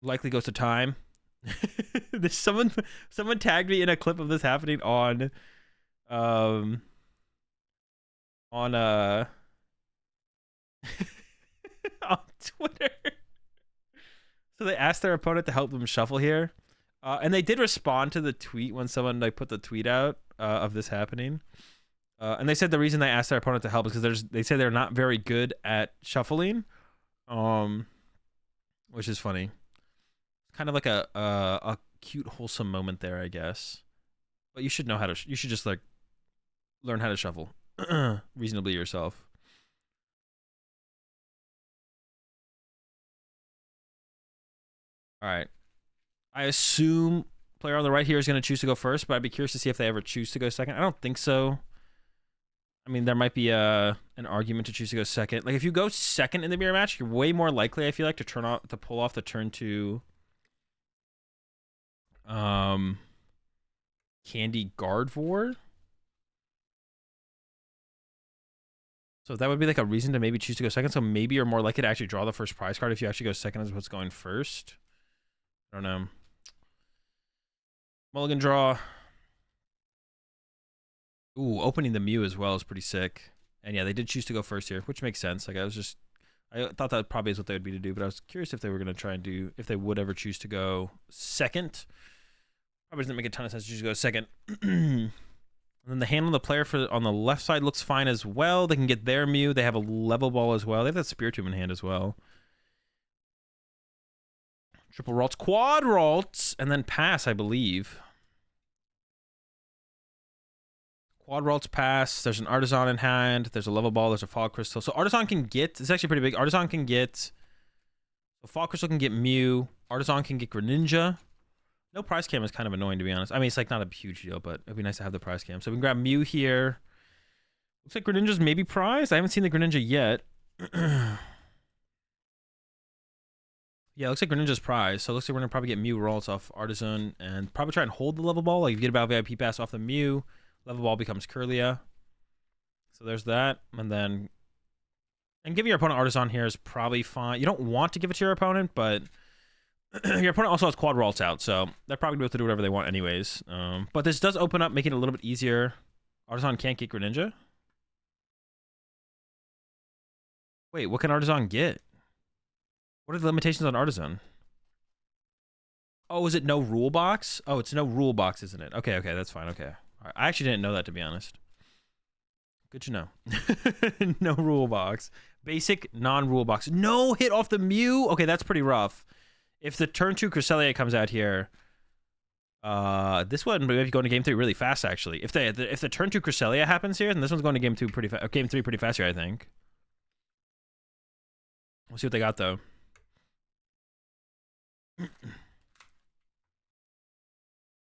likely goes to time. There's someone tagged me in a clip of this happening on on Twitter. So they asked their opponent to help them shuffle here, and they did respond to the tweet when someone like put the tweet out of this happening, and they said the reason they asked their opponent to help is because they say they're not very good at shuffling, which is funny. Kind of like a cute wholesome moment there, I guess. But you should know how to. You should just like learn how to shuffle reasonably yourself. All right. I assume player on the right here is going to choose to go first, but I'd be curious to see if they ever choose to go second. I don't think so. I mean, there might be an argument to choose to go second. Like if you go second in the mirror match, you're way more likely, I feel like, to pull off the turn 2 Candy Gardevoir. So that would be like a reason to maybe choose to go second. So maybe you're more likely to actually draw the first prize card if you actually go second as opposed to going first. I don't know. Mulligan draw. Ooh, opening the Mew as well is pretty sick. And yeah, they did choose to go first here, which makes sense. Like I thought that probably is what they would be to do, but I was curious if they were going to try and do, if they would ever choose to go second. Probably doesn't make a ton of sense to choose to go second. And then the hand on the player on the left side looks fine as well. They can get their Mew. They have a level ball as well. They have that Spiritomb in hand as well. Triple Ralts, Quad Ralts, and then pass, I believe. Quad Ralts pass. There's an Artisan in hand. There's a level ball. There's a Fog Crystal. So Artisan can get, it's actually pretty big. Artisan can get, so Fog Crystal can get Mew. Artisan can get Greninja. No prize cam is kind of annoying, to be honest. I mean, it's like not a huge deal, but it'd be nice to have the prize cam. So we can grab Mew here. Looks like Greninja's maybe prized. I haven't seen the Greninja yet. Yeah, it looks like Greninja's prize. So it looks like we're going to probably get Mew Ralts off Artisan and probably try and hold the level ball. Like if you get a Battle VIP pass off the Mew, level ball becomes Kirlia. So there's that. And giving your opponent Artisan here is probably fine. You don't want to give it to your opponent, but your opponent also has Quad Ralts out, so they're probably going to do whatever they want anyways. But this does open up, making it a little bit easier. Artisan can't get Greninja? Wait, what can Artisan get? What are the limitations on Artisan? Oh, is it no rule box? Oh, it's no rule box, isn't it? Okay, that's fine. Okay. All right. I actually didn't know that, to be honest. Good to know. No rule box. Basic non-rule box. No hit off the Mew? Okay, that's pretty rough. If the turn 2 Cresselia comes out here, this one maybe going to game 3 really fast, actually. If the turn 2 Cresselia happens here, then this one's going to game 2 pretty fast. Game 3 pretty fast here, I think. We'll see what they got, though.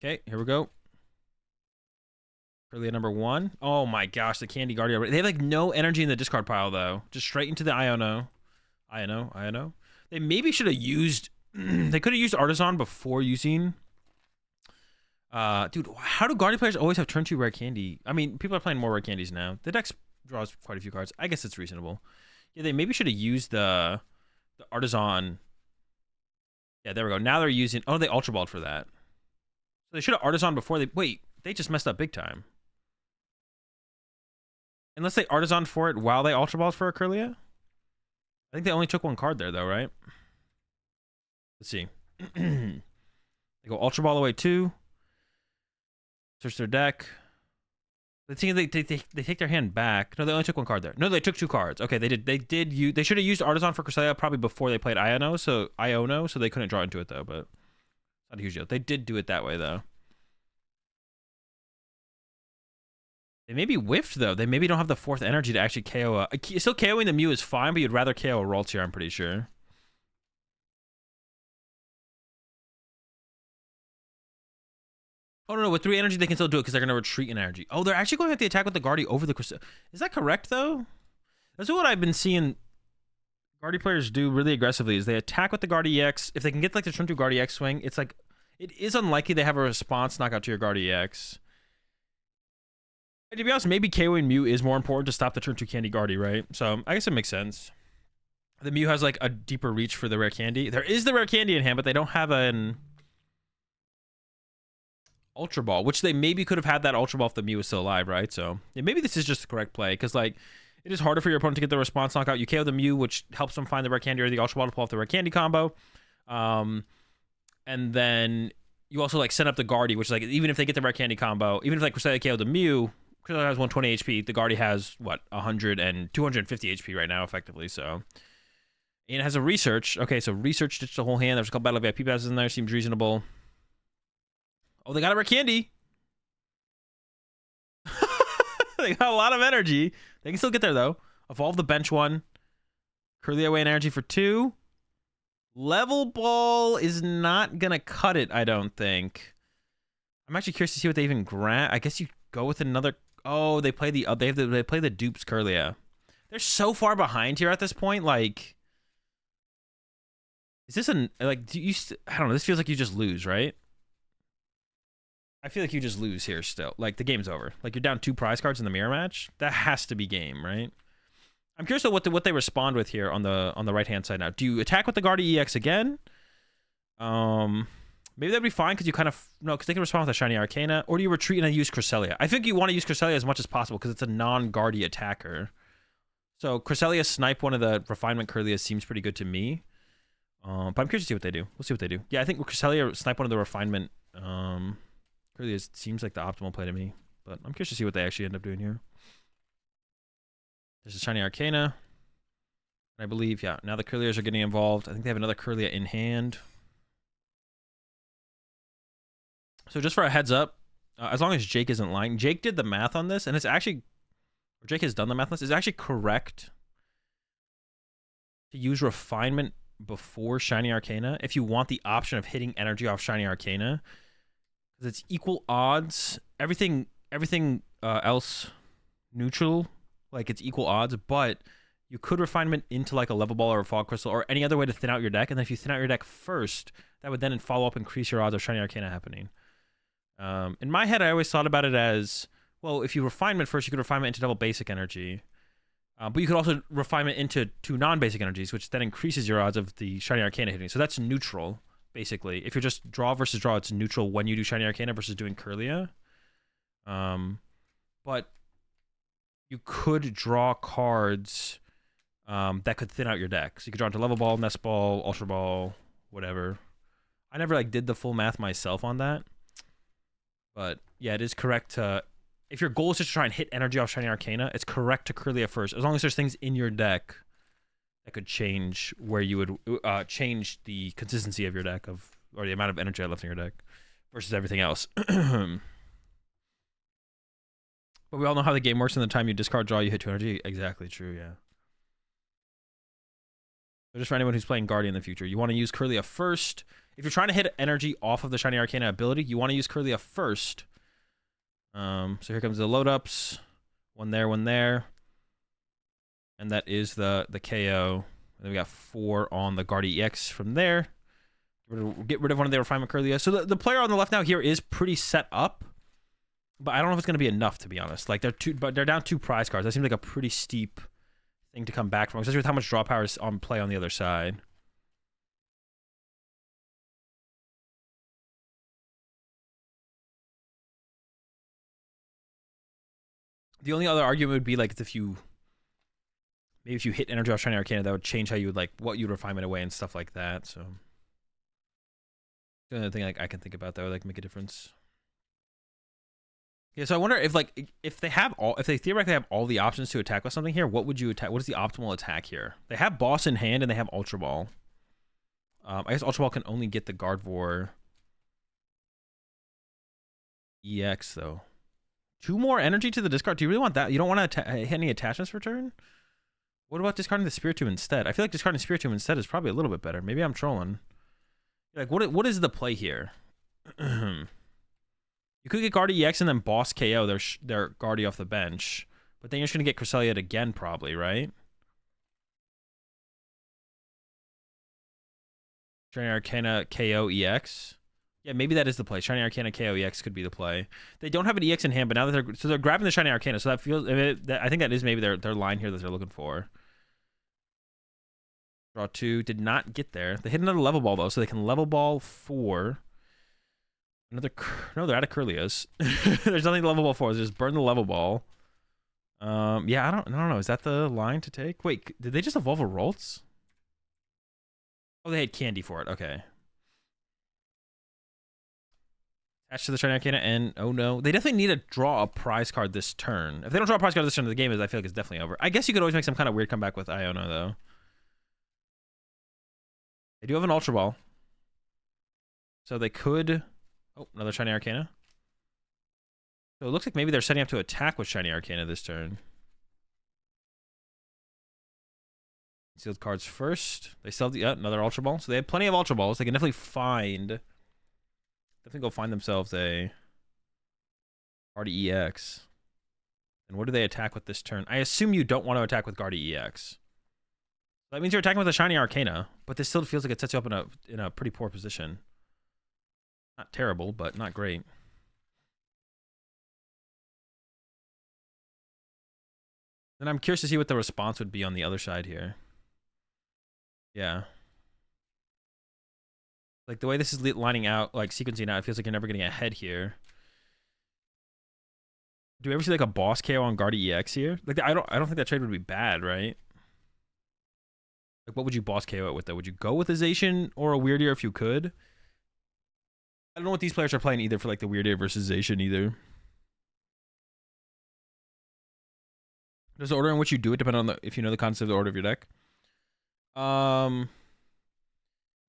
Okay, here we go. Kirlia number 1. Oh my gosh, the Candy Guardian. They have like no energy in the discard pile, though. Just straight into the Iono. Iono. They maybe should have used... they could have used Artisan before using... dude, how do Guardian players always have turn 2 rare candy? I mean, people are playing more rare candies now. The deck draws quite a few cards. I guess it's reasonable. Yeah, they maybe should have used the Artisan... Yeah, there we go. Now they're using... Oh, they Ultra Balled for that. So they should have Artisan before they... Wait, they just messed up big time. Unless they Artisan for it while they Ultra Balled for a Kirlia? I think they only took one card there, though, right? Let's see. They go Ultra Ball away 2. Search their deck. They take their hand back. No, they only took one card there. No, they took 2 cards. Okay, they did. They should have used Artisan for Cresselia probably before they played Iono, so they couldn't draw into it though. But not a huge deal. They did do it that way though. They maybe whiffed though. They maybe don't have the 4th energy to actually KO. Still KOing the Mew is fine, but you'd rather KO a Ralts here, I'm pretty sure. Oh, no, with 3 energy, they can still do it because they're going to retreat in energy. Oh, they're actually going to have to attack with the Guardy over the Cresselia. Is that correct, though? That's what I've been seeing Guardy players do really aggressively, is they attack with the Guardy EX. If they can get, like, the turn 2 Guardy EX swing, it's like... It is unlikely they have a response knockout to your Guardy EX. And to be honest, maybe KOing Mew is more important to stop the turn 2 Candy Guardy, right? So, I guess it makes sense. The Mew has, like, a deeper reach for the rare candy. There is the rare candy in hand, but they don't have an... Ultra Ball, which they maybe could have had that Ultra Ball if the Mew was still alive, right? So yeah, maybe this is just the correct play, because like it is harder for your opponent to get the response knockout. You KO the Mew, which helps them find the rare candy or the Ultra Ball to pull off the rare candy combo. And then you also like set up the Guardy, which is like even if they get the rare candy combo, even if like Cresselia KO the Mew, Cresselia has 120 HP, the Guardy has what 100 and 250 HP right now, effectively. So and it has a research. Okay, so research ditched the whole hand. There's a couple Battle VIP passes in there. Seems reasonable. Oh, they got a rare candy. They got a lot of energy. They can still get there, though. Evolve the bench one. Curly away in energy for 2. Level Ball is not going to cut it, I don't think. I'm actually curious to see what they even grant. I guess you go with another... Oh, they play the they play the dupes Curlia. They're so far behind here at this point. Like, is this I don't know. This feels like you just lose, right? I feel like you just lose here still. Like, the game's over. Like, you're down 2 prize cards in the mirror match. That has to be game, right? I'm curious though what they respond with here on the right hand side now. Do you attack with the Guardia EX again? Maybe that'd be fine because you kind of because they can respond with a Shiny Arcana, or do you retreat and then use Cresselia? I think you want to use Cresselia as much as possible because it's a non-Guardia attacker. So Cresselia snipe one of the Refinement Curlias seems pretty good to me. But I'm curious to see what they do. We'll see what they do. Yeah, I think Cresselia snipe one of the Refinement Curlias seems like the optimal play to me. But I'm curious to see what they actually end up doing here. There's a Shiny Arcana. And I believe, yeah, now the Curlias are getting involved. I think they have another Curlia in hand. So just for a heads up, as long as Jake isn't lying, Jake did the math on this, and it's actually, or Jake has done the math on this, it's actually correct to use Refinement before Shiny Arcana if you want the option of hitting energy off Shiny Arcana. Because it's equal odds. Everything else neutral, like it's equal odds, but you could Refinement into like a Level Ball or a Fog Crystal or any other way to thin out your deck, and then if you thin out your deck first, that would then follow up increase your odds of Shiny Arcana happening. In my head, I always thought about it as, well, if you Refinement first, you could Refinement into double basic energy. But you could also Refinement into 2 non-basic energies, which then increases your odds of the Shiny Arcana hitting. So that's neutral, basically. If you're just draw versus draw, it's neutral when you do Shiny Arcana versus doing Curlia. But you could draw cards that could thin out your deck. So you could draw into Level Ball, Nest Ball, Ultra Ball, whatever. I never did the full math myself on that. But yeah, it is correct to, if your goal is just to try and hit energy off Shiny Arcana, it's correct to Curlia first, as long as there's things in your deck that could change where you would change the consistency of your deck or the amount of energy left in your deck versus everything else. But we all know how the game works. In the time you discard, draw, you hit 2 energy. Exactly true, yeah. So just for anyone who's playing Guardian in the future, you want to use Curlia first. If you're trying to hit energy off of the Shiny Arcana ability, you want to use Curlia first. So here comes the load ups. One there. And that is the KO. And then we got 4 on the Guardia EX from there. Get rid of one of the Refinement Curlia. So the player on the left now here is pretty set up. But I don't know if it's going to be enough, to be honest. Like, they're down 2 prize cards. That seems like a pretty steep thing to come back from, especially with how much draw power is on play on the other side. The only other argument would be like if you hit energy off Shiny Arcana, that would change how you would what you'd Refinement away and stuff like that. So the only thing I can think about that would make a difference. Yeah, so I wonder if if they theoretically have all the options to attack with something here, what would you attack? What is the optimal attack here? They have Boss in hand and they have Ultra Ball. I guess Ultra Ball can only get the Gardevoir EX though. 2 more energy to the discard. Do you really want that? You don't want to hit any attachments for turn? What about discarding the Spiritomb instead? I feel like discarding Spiritomb instead is probably a little bit better. Maybe I'm trolling. Like, what is the play here? You could get Guardia EX and then Boss KO their Guardia off the bench. But then you're just going to get Cresselia again, probably, right? Shiny Arcana KO EX. Yeah, maybe that is the play. Shiny Arcana KO EX could be the play. They don't have an EX in hand, but now that they're grabbing the Shiny Arcana, so that feels. I think that is maybe their line here that they're looking for. Draw 2, did not get there. They hit another Level Ball though, so they can Level Ball 4. No, they're out of Curlias. There's nothing to Level Ball 4. So just burn the Level Ball. Yeah, I don't know. Is that the line to take? Wait, did they just evolve a Ralts? Oh, they had Candy for it. Okay. Attached to the Shiny Arcana, and oh no. They definitely need to draw a prize card this turn. If they don't draw a prize card this turn, the game I feel like it's definitely over. I guess you could always make some kind of weird comeback with Iona, though. They do have an Ultra Ball. So they could... Oh, another Shiny Arcana. So it looks like maybe they're setting up to attack with Shiny Arcana this turn. Sealed cards first. They still have another Ultra Ball. So they have plenty of Ultra Balls. They can definitely go find themselves a Guardy EX. And what do they attack with this turn? I assume you don't want to attack with Guardy EX. That means you're attacking with a Shiny Arcana, but this still feels like it sets you up in a pretty poor position. Not terrible, but not great. And I'm curious to see what the response would be on the other side here. Yeah. Like the way this is lining out, like sequencing out, it feels like you're never getting ahead here. Do we ever see like a boss KO on Guardy EX here? Like I don't think that trade would be bad, right? Like what would you boss KO it with though? Would you go with a Zacian or a Weirdier if you could? I don't know what these players are playing either for like the Weirdier versus Zacian either. Does the order in which you do it depend on if you know the concept of the order of your deck?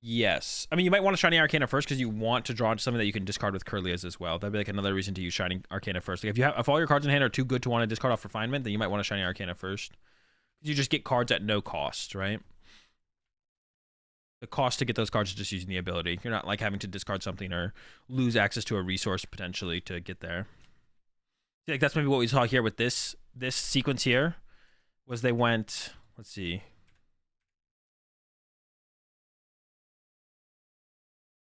Yes. I mean, you might want to Shiny Arcana first because you want to draw something that you can discard with Curlias as well. That'd be like another reason to use Shiny Arcana first. Like if all your cards in hand are too good to want to discard off Refinement, then you might want to Shiny Arcana first. You just get cards at no cost, right? The cost to get those cards is just using the ability. You're not like having to discard something or lose access to a resource potentially to get there. Like that's maybe what we saw here with this sequence here was they went, let's see.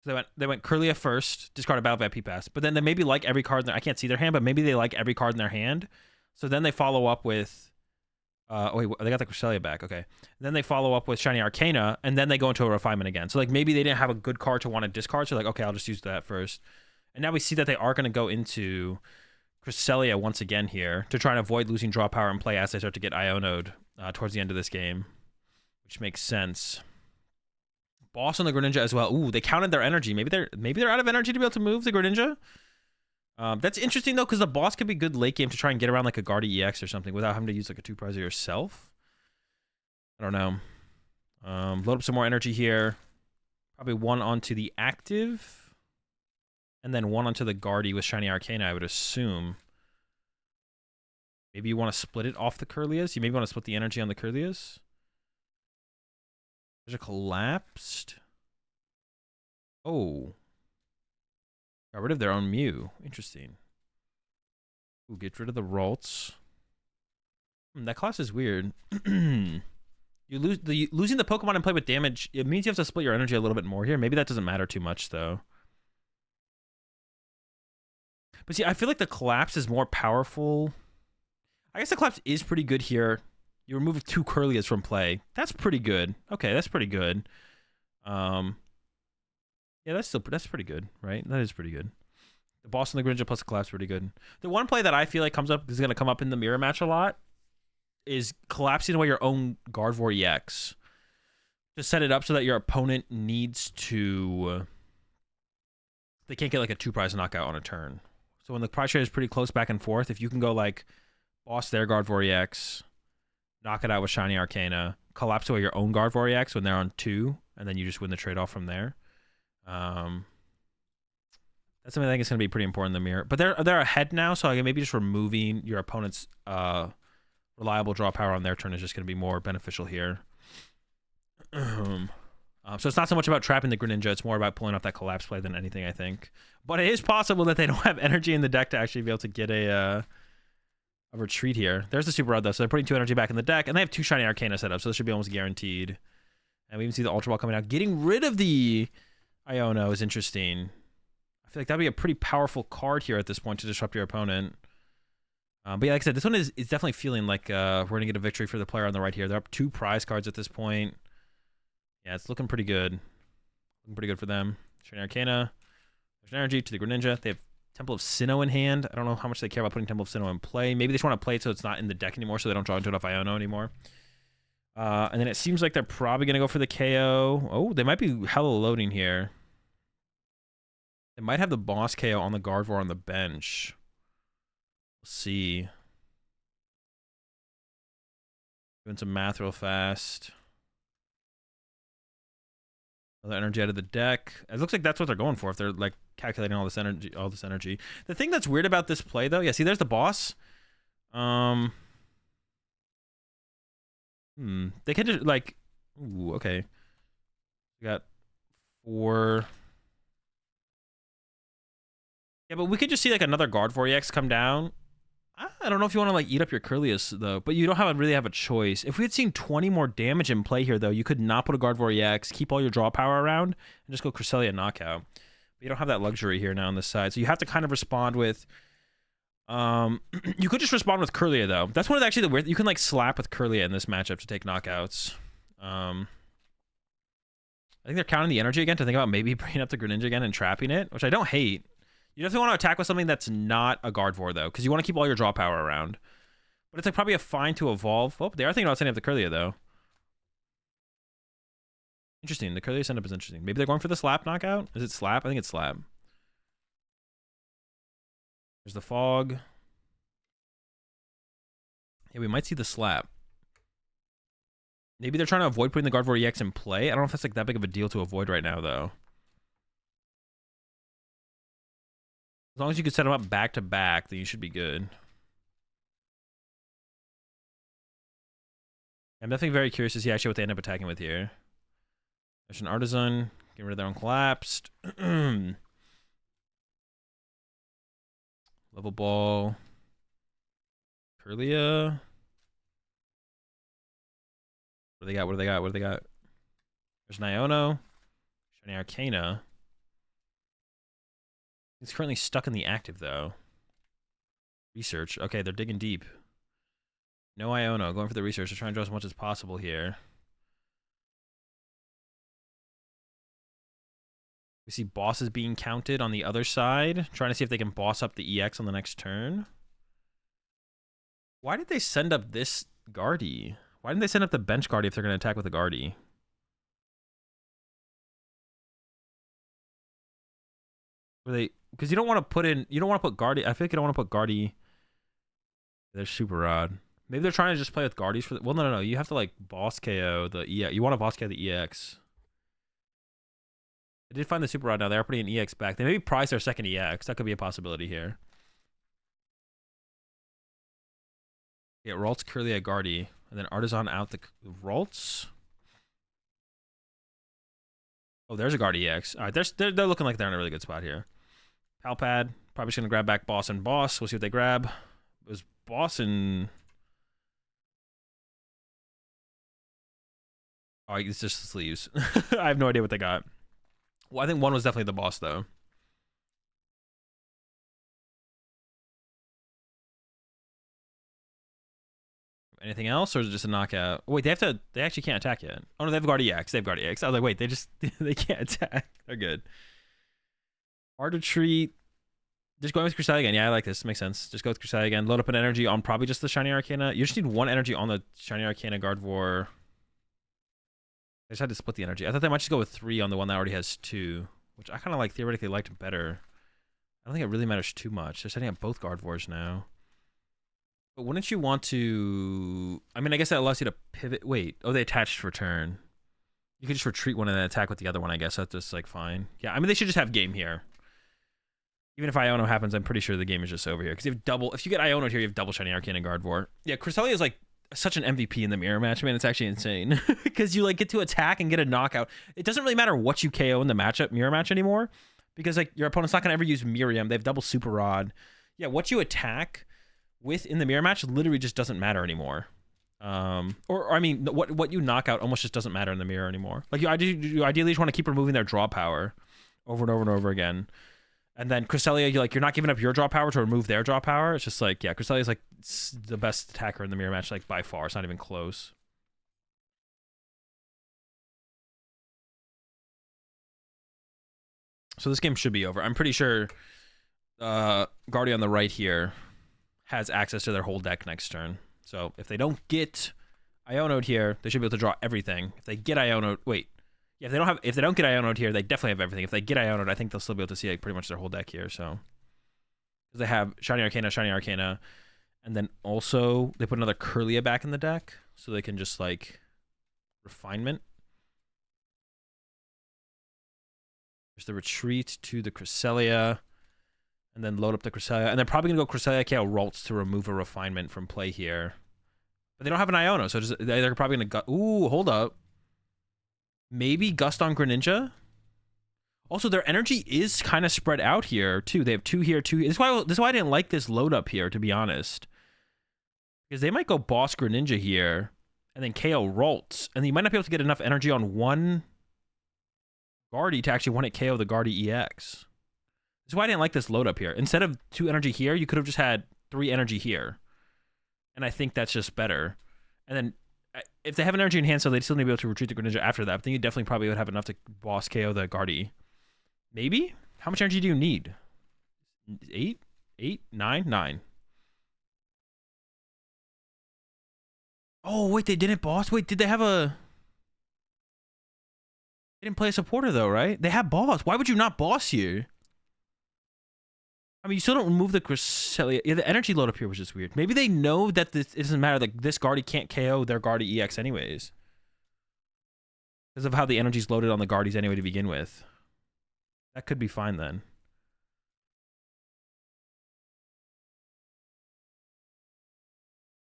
So they went Curlia first, discard a Battle Vat P-Pass, but then they maybe like every card in their, I can't see their hand, but maybe they like every card in their hand. So then they follow up with oh wait, they got the Cresselia back. Okay. Then they follow up with Shiny Arcana, and then they go into a Refinement again. So like maybe they didn't have a good card to want to discard, so like okay, I'll just use that first. And now we see that they are going to go into Cresselia once again here to try and avoid losing draw power and play as they start to get Iono'd towards the end of this game, which makes sense. Boss on the Greninja as well. Ooh, they counted their energy. Maybe they're out of energy to be able to move the Greninja. That's interesting though, because the boss could be good late game to try and get around like a Guardy EX or something without having to use like a 2-prizer yourself. I don't know. Load up some more energy here. Probably one onto the active, and then one onto the Guardy with Shiny Arcana, I would assume. Maybe you want to split it off the Curlias. You maybe want to split the energy on the Curlias. There's a collapsed. Oh. Got rid of their own Mew. Interesting. Ooh, get rid of the Ralts. That class is weird. Losing the Pokemon and play with damage, it means you have to split your energy a little bit more here. Maybe that doesn't matter too much, though. But see, I feel like the collapse is more powerful. I guess the collapse is pretty good here. You remove 2 Curlias from play. That's pretty good. Okay, that's pretty good. Yeah, that's pretty good, right? That is pretty good. The boss and the Greninja plus the collapse pretty good. The one play that I feel like is going to come up in the mirror match a lot is collapsing away your own Gardevoir EX. Just set it up so that your opponent needs to... they can't get like a 2-prize knockout on a turn. So when the prize trade is pretty close back and forth, if you can go like boss their Gardevoir EX, knock it out with Shiny Arcana, collapse away your own Gardevoir EX when they're on 2, and then you just win the trade-off from there. That's something I think is going to be pretty important in the mirror. But they're ahead now, so maybe just removing your opponent's reliable draw power on their turn is just going to be more beneficial here. So it's not so much about trapping the Greninja, it's more about pulling off that collapse play than anything, I think. But it is possible that they don't have energy in the deck to actually be able to get a retreat here. There's the Super Rod, though, so they're putting 2 energy back in the deck, and they have 2 Shiny Arcana set up, so this should be almost guaranteed. And we even see the Ultra Ball coming out. Getting rid of the Iono is interesting. I feel like that'd be a pretty powerful card here at this point to disrupt your opponent. But yeah, like I said, this one is definitely feeling like we're going to get a victory for the player on the right here. They're up 2 prize cards at this point. Yeah, it's looking pretty good. Looking pretty good for them. Shiny Arcana. There's energy to the Greninja. They have Temple of Sinnoh in hand. I don't know how much they care about putting Temple of Sinnoh in play. Maybe they just want to play it so it's not in the deck anymore, so they don't draw into it off Iono anymore. And then it seems like they're probably going to go for the KO. Oh, they might be hella loading here. They might have the boss KO on the Gardevoir on the bench. We'll see. Doing some math real fast. Another energy out of the deck. It looks like that's what they're going for. If they're like calculating all this energy. The thing that's weird about this play, though, yeah, see, there's the boss. They can just like, ooh, okay. We got 4. Yeah, but we could just see like another Gardevoir EX come down. I don't know if you want to like eat up your Curlius though, but you don't really have a choice. If we had seen 20 more damage in play here though, you could not put a Gardevoir EX, keep all your draw power around, and just go Cresselia knockout. But you don't have that luxury here now on this side, so you have to kind of respond with. You could just respond with Curlia though. That's one of actually the weird. You can like slap with Curlia in this matchup to take knockouts. I think they're counting the energy again to think about maybe bringing up the Greninja again and trapping it, which I don't hate. You definitely want to attack with something that's not a Gardevoir, though, because you want to keep all your draw power around. But it's like probably a fine to evolve. Oh, they are thinking about setting up the Curlia, though. Interesting. The Curlia setup is interesting. Maybe they're going for the Slap knockout? Is it Slap? I think it's Slap. There's the Fog. Yeah, we might see the Slap. Maybe they're trying to avoid putting the Gardevoir EX in play. I don't know if that's like that big of a deal to avoid right now, though. As long as you can set them up back to back, then you should be good. I'm definitely very curious to see actually what they end up attacking with here. There's an Artisan. Get rid of their own collapsed. Level Ball. Curlia. What do they got? What do they got? What do they got? There's Niono. Shiny Arcana. It's currently stuck in the active, though. Research. Okay, they're digging deep. No Iono. Going for the research. They're trying to draw as much as possible here. We see bosses being counted on the other side. Trying to see if they can boss up the EX on the next turn. Why did they send up this Guardy? Why didn't they send up the bench Guardy if they're going to attack with a Guardy? Were they... Because you don't want to put in... You don't want to put Guardy... I feel like you don't want to put Guardy... They're super odd. Maybe they're trying to just play with Guardies for... Well, no. You have to, like, boss KO the EX. You want to boss KO the EX. I did find the super rod now. They are putting an EX back. They maybe prize their second EX. That could be a possibility here. Yeah, Ralts, Curlia, Guardy. And then Artisan out the Ralts. Oh, there's a Guardy EX. All right, they're looking like they're in a really good spot here. Palpad. Probably just going to grab back Boss and Boss. We'll see what they grab. It was Boss and... Oh, it's just the sleeves. I have no idea what they got. Well, I think one was definitely the boss, though. Anything else, or is it just a knockout? Oh, wait, they actually can't attack yet. Oh, no, they have Guardy EX. They have Guardy EX. I was like, wait, they can't attack. They're good. Hard to treat. Just going with Cresselia again. Yeah, I like this. Makes sense. Just go with Cresselia again. Load up an energy on probably just the Shiny Arcana. You just need one energy on the Shiny Arcana Gardevoir. I just had to split the energy. I thought they might just go with 3 on the one that already has 2, which I kind of like theoretically liked better. I don't think it really matters too much. They're setting up both Gardevoirs now. But wouldn't you want to... I mean, I guess that allows you to pivot. Wait. Oh, they attached for turn. You could just retreat one and then attack with the other one, I guess. That's just, like, fine. Yeah, I mean, they should just have game here. Even if Iono happens, I'm pretty sure the game is just over here. Because you have double... If you get Iono here, you have double Shiny Arcana and Gardevoir. Yeah, Cresselia is, like, such an MVP in the mirror match, man. It's actually insane. Because you, like, get to attack and get a knockout. It doesn't really matter what you KO in the mirror match anymore. Because, like, your opponent's not going to ever use Miriam. They have double Super Rod. Yeah, what you attack... with in the mirror match literally just doesn't matter anymore. Or I mean, what you knock out almost just doesn't matter in the mirror anymore. Like you ideally just want to keep removing their draw power over and over and over again. And then Cresselia, you're not giving up your draw power to remove their draw power. It's just like, yeah, Cresselia is like the best attacker in the mirror match, like by far. It's not even close. So this game should be over. I'm pretty sure Guardy on the right here has access to their whole deck next turn. So if they don't get Iono'd here, they should be able to draw everything. If they get Iono'd, wait. Yeah, if they don't get Iono'd here, they definitely have everything. If they get Iono'd, I think they'll still be able to see like pretty much their whole deck here. So because they have Shiny Arcana, and then also they put another Curlia back in the deck, so they can just like refinement. There's the retreat to the Cresselia, and then load up the Cresselia. And they're probably going to go Cresselia KO Ralts to remove a refinement from play here. But they don't have an Iono, so they're probably going to... Ooh, hold up. Maybe Gust on Greninja? Also, their energy is kind of spread out here, too. They have 2 here, 2 here. This is why I didn't like this load up here, to be honest. Because they might go Boss Greninja here, and then KO Ralts. And you might not be able to get enough energy on one Guardy to actually want to KO the Guardy EX. This is why I didn't like this load up here. Instead of 2 energy here, you could have just had 3 energy here. And I think that's just better. And then if they have an energy in hand, so they'd still need to be able to retreat the Greninja after that. But then you definitely probably would have enough to boss KO the Guardy. Maybe? How much energy do you need? 8? 8? 9? 9. Oh, wait, they didn't boss? Wait, did they have a... They didn't play a supporter, though, right? They have boss. Why would you not boss here? I mean, you still don't remove the Cresselia. Yeah, the energy load up here was just weird. Maybe they know that this it doesn't matter. Like, this Guardy can't KO their Guardy EX anyways. Because of how the energy's loaded on the Guardies anyway to begin with. That could be fine then.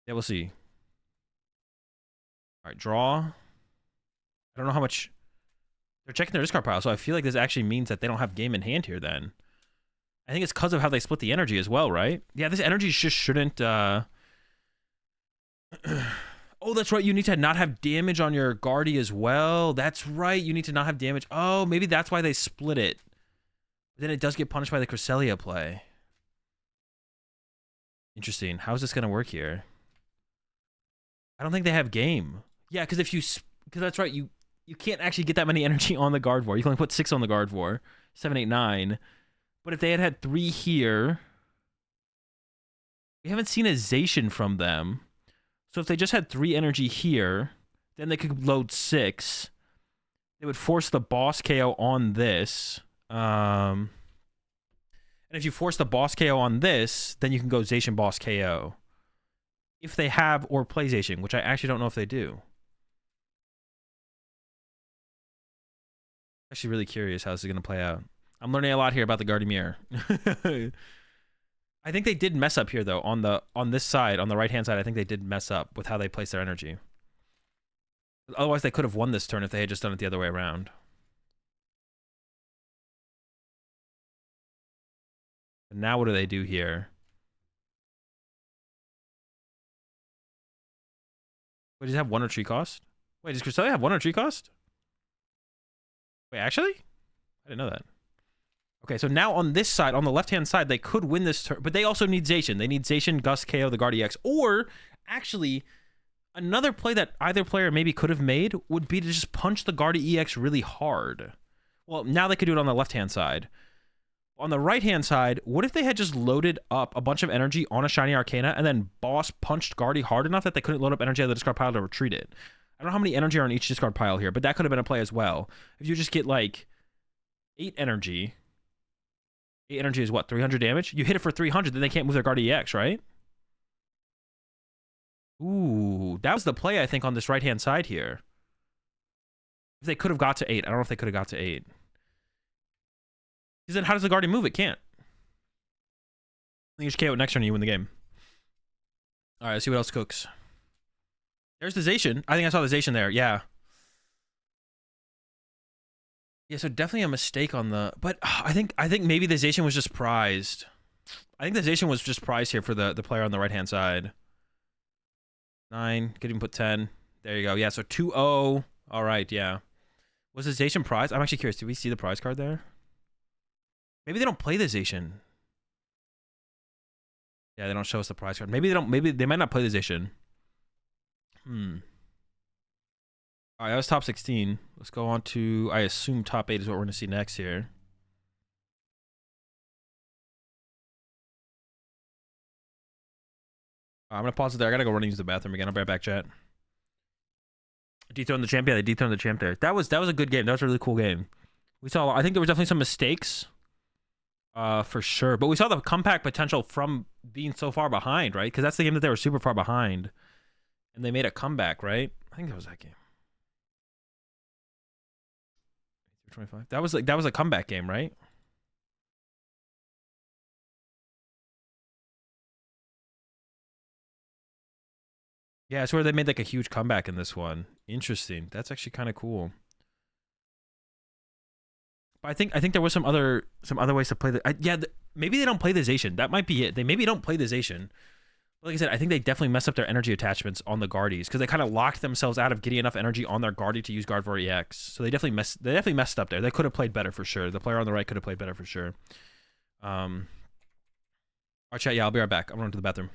Yeah, we'll see. All right, draw. I don't know how much... They're checking their discard pile, so I feel like this actually means that they don't have game in hand here then. I think it's because of how they split the energy as well, right? Yeah, this energy just shouldn't... Oh, that's right. You need to not have damage on your Guardy as well. That's right. You need to not have damage. Oh, maybe that's why they split it. Then it does get punished by the Cresselia play. Interesting. How is this going to work here? I don't think they have game. Yeah, because if you... Because that's right. You can't actually get that many energy on the Gardevoir. You can only put 6 on the Gardevoir. 7, 8, 9. But if they had 3 here... We haven't seen a Zacian from them. So if they just had 3 energy here, then they could load 6. They would force the boss KO on this. And if you force the boss KO on this, then you can go Zacian boss KO. If they have or play Zacian, which I actually don't know if they do. Actually really curious how this is going to play out. I'm learning a lot here about the Gardemier. I think they did mess up here though on this side, on the right hand side. I think they did mess up with how they placed their energy. Otherwise they could have won this turn if they had just done it the other way around. But now what do they do here? Wait, does it have 1 retreat cost? Wait, does Cresselia have 1 retreat cost? Wait, actually? I didn't know that. Okay, so now on this side, on the left-hand side, they could win this turn, but they also need Zacian. They need Zacian, Gust, KO, the Guardy X. Or, actually, another play that either player maybe could have made would be to just punch the Guardy EX really hard. Well, now they could do it on the left-hand side. On the right-hand side, what if they had just loaded up a bunch of energy on a Shiny Arcana and then boss punched Guardy hard enough that they couldn't load up energy out of the discard pile to retreat it? I don't know how many energy are on each discard pile here, but that could have been a play as well. If you just get, like, 8 energy... 8 energy is what? 300 damage? You hit it for 300, then they can't move their Guardy EX, right? Ooh, that was the play, I think, on this right-hand side here. If they could have got to 8. I don't know if they could have got to 8. Because then how does the Guardian move? It can't. You just KO it next turn and you win the game. Alright, let's see what else cooks. There's the Zacian. I think I saw the Zacian there. Yeah. Yeah, so definitely a mistake on the... But I think maybe the Zacian was just prized. I think the Zacian was just prized here for the player on the right-hand side. 9. Could even put 10. There you go. Yeah, so 2-0. All right, yeah. Was the Zacian prize? I'm actually curious. Did we see the prize card there? Maybe they don't play the Zacian. Yeah, they don't show us the prize card. Maybe they don't... Maybe they might not play the Zacian. All right, that was top 16. Let's go on to, I assume top 8 is what we're going to see next here. I'm going to pause it there. I got to go run and use the bathroom again. I'll be right back, chat. Dethroned the champ. Yeah, they dethroned the champ there. That was a good game. That was a really cool game. We saw, I think there was definitely some mistakes, for sure. But we saw the comeback potential from being so far behind, right? Because that's the game that they were super far behind. And they made a comeback, right? I think that was that game. 25. That was a comeback game, right? Yeah, it's where they made like a huge comeback in this one. Interesting. That's actually kind of cool. But I think there was some other ways to play the. Maybe they don't play the Zacian. That might be it. They maybe don't play the Zacian. Like I said, I think they definitely messed up their energy attachments on the Guardies because they kind of locked themselves out of getting enough energy on their Guardie to use Gardevoir EX. So they definitely messed up there. They could have played better for sure. The player on the right could have played better for sure. All right, chat. Yeah, I'll be right back. I'm going to the bathroom.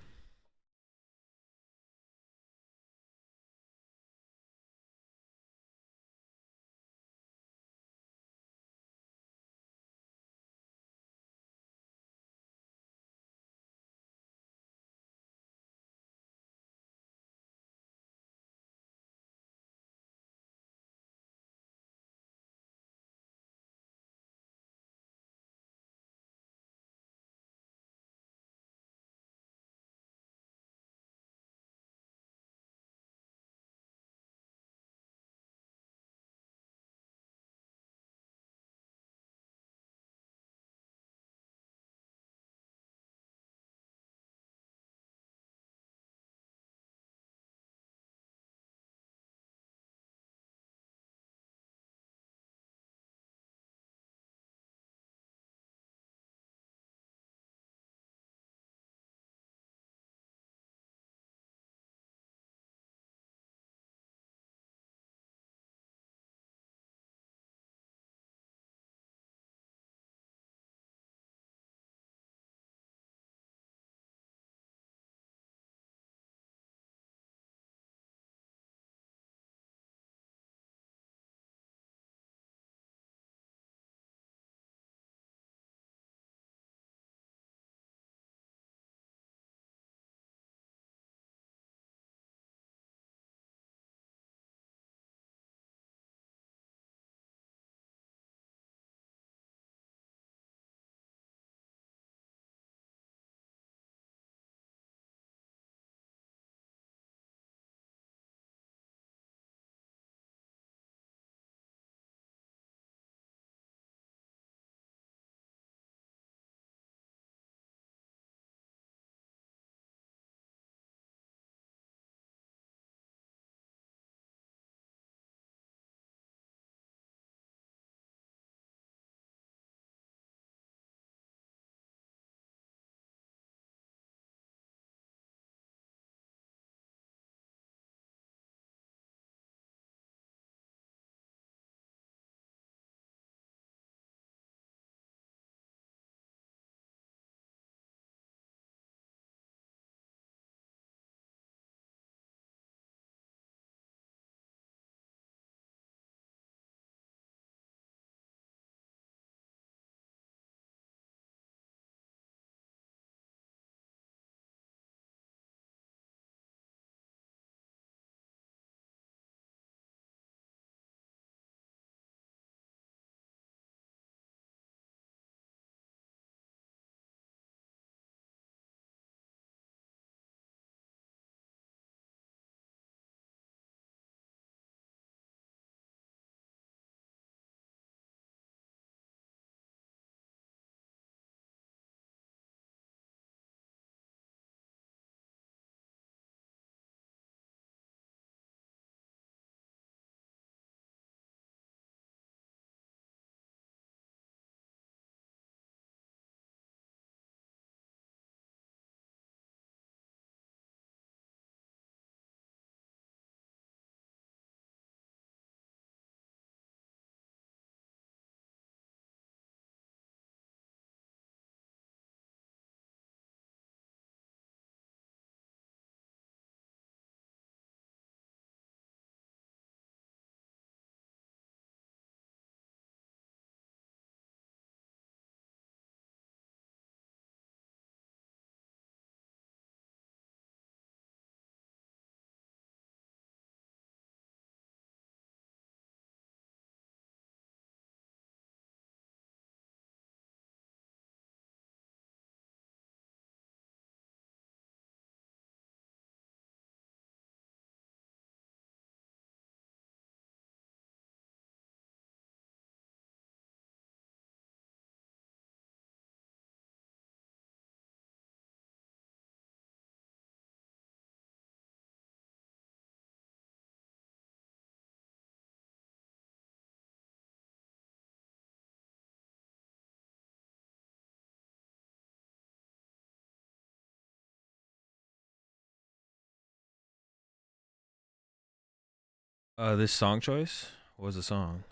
This song choice? What was the song?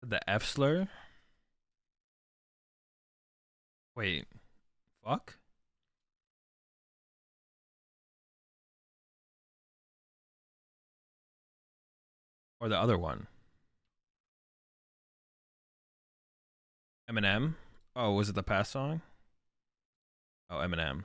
The F slur? Wait. Fuck? Or the other one? Eminem? Oh, was it the past song? Oh, Eminem.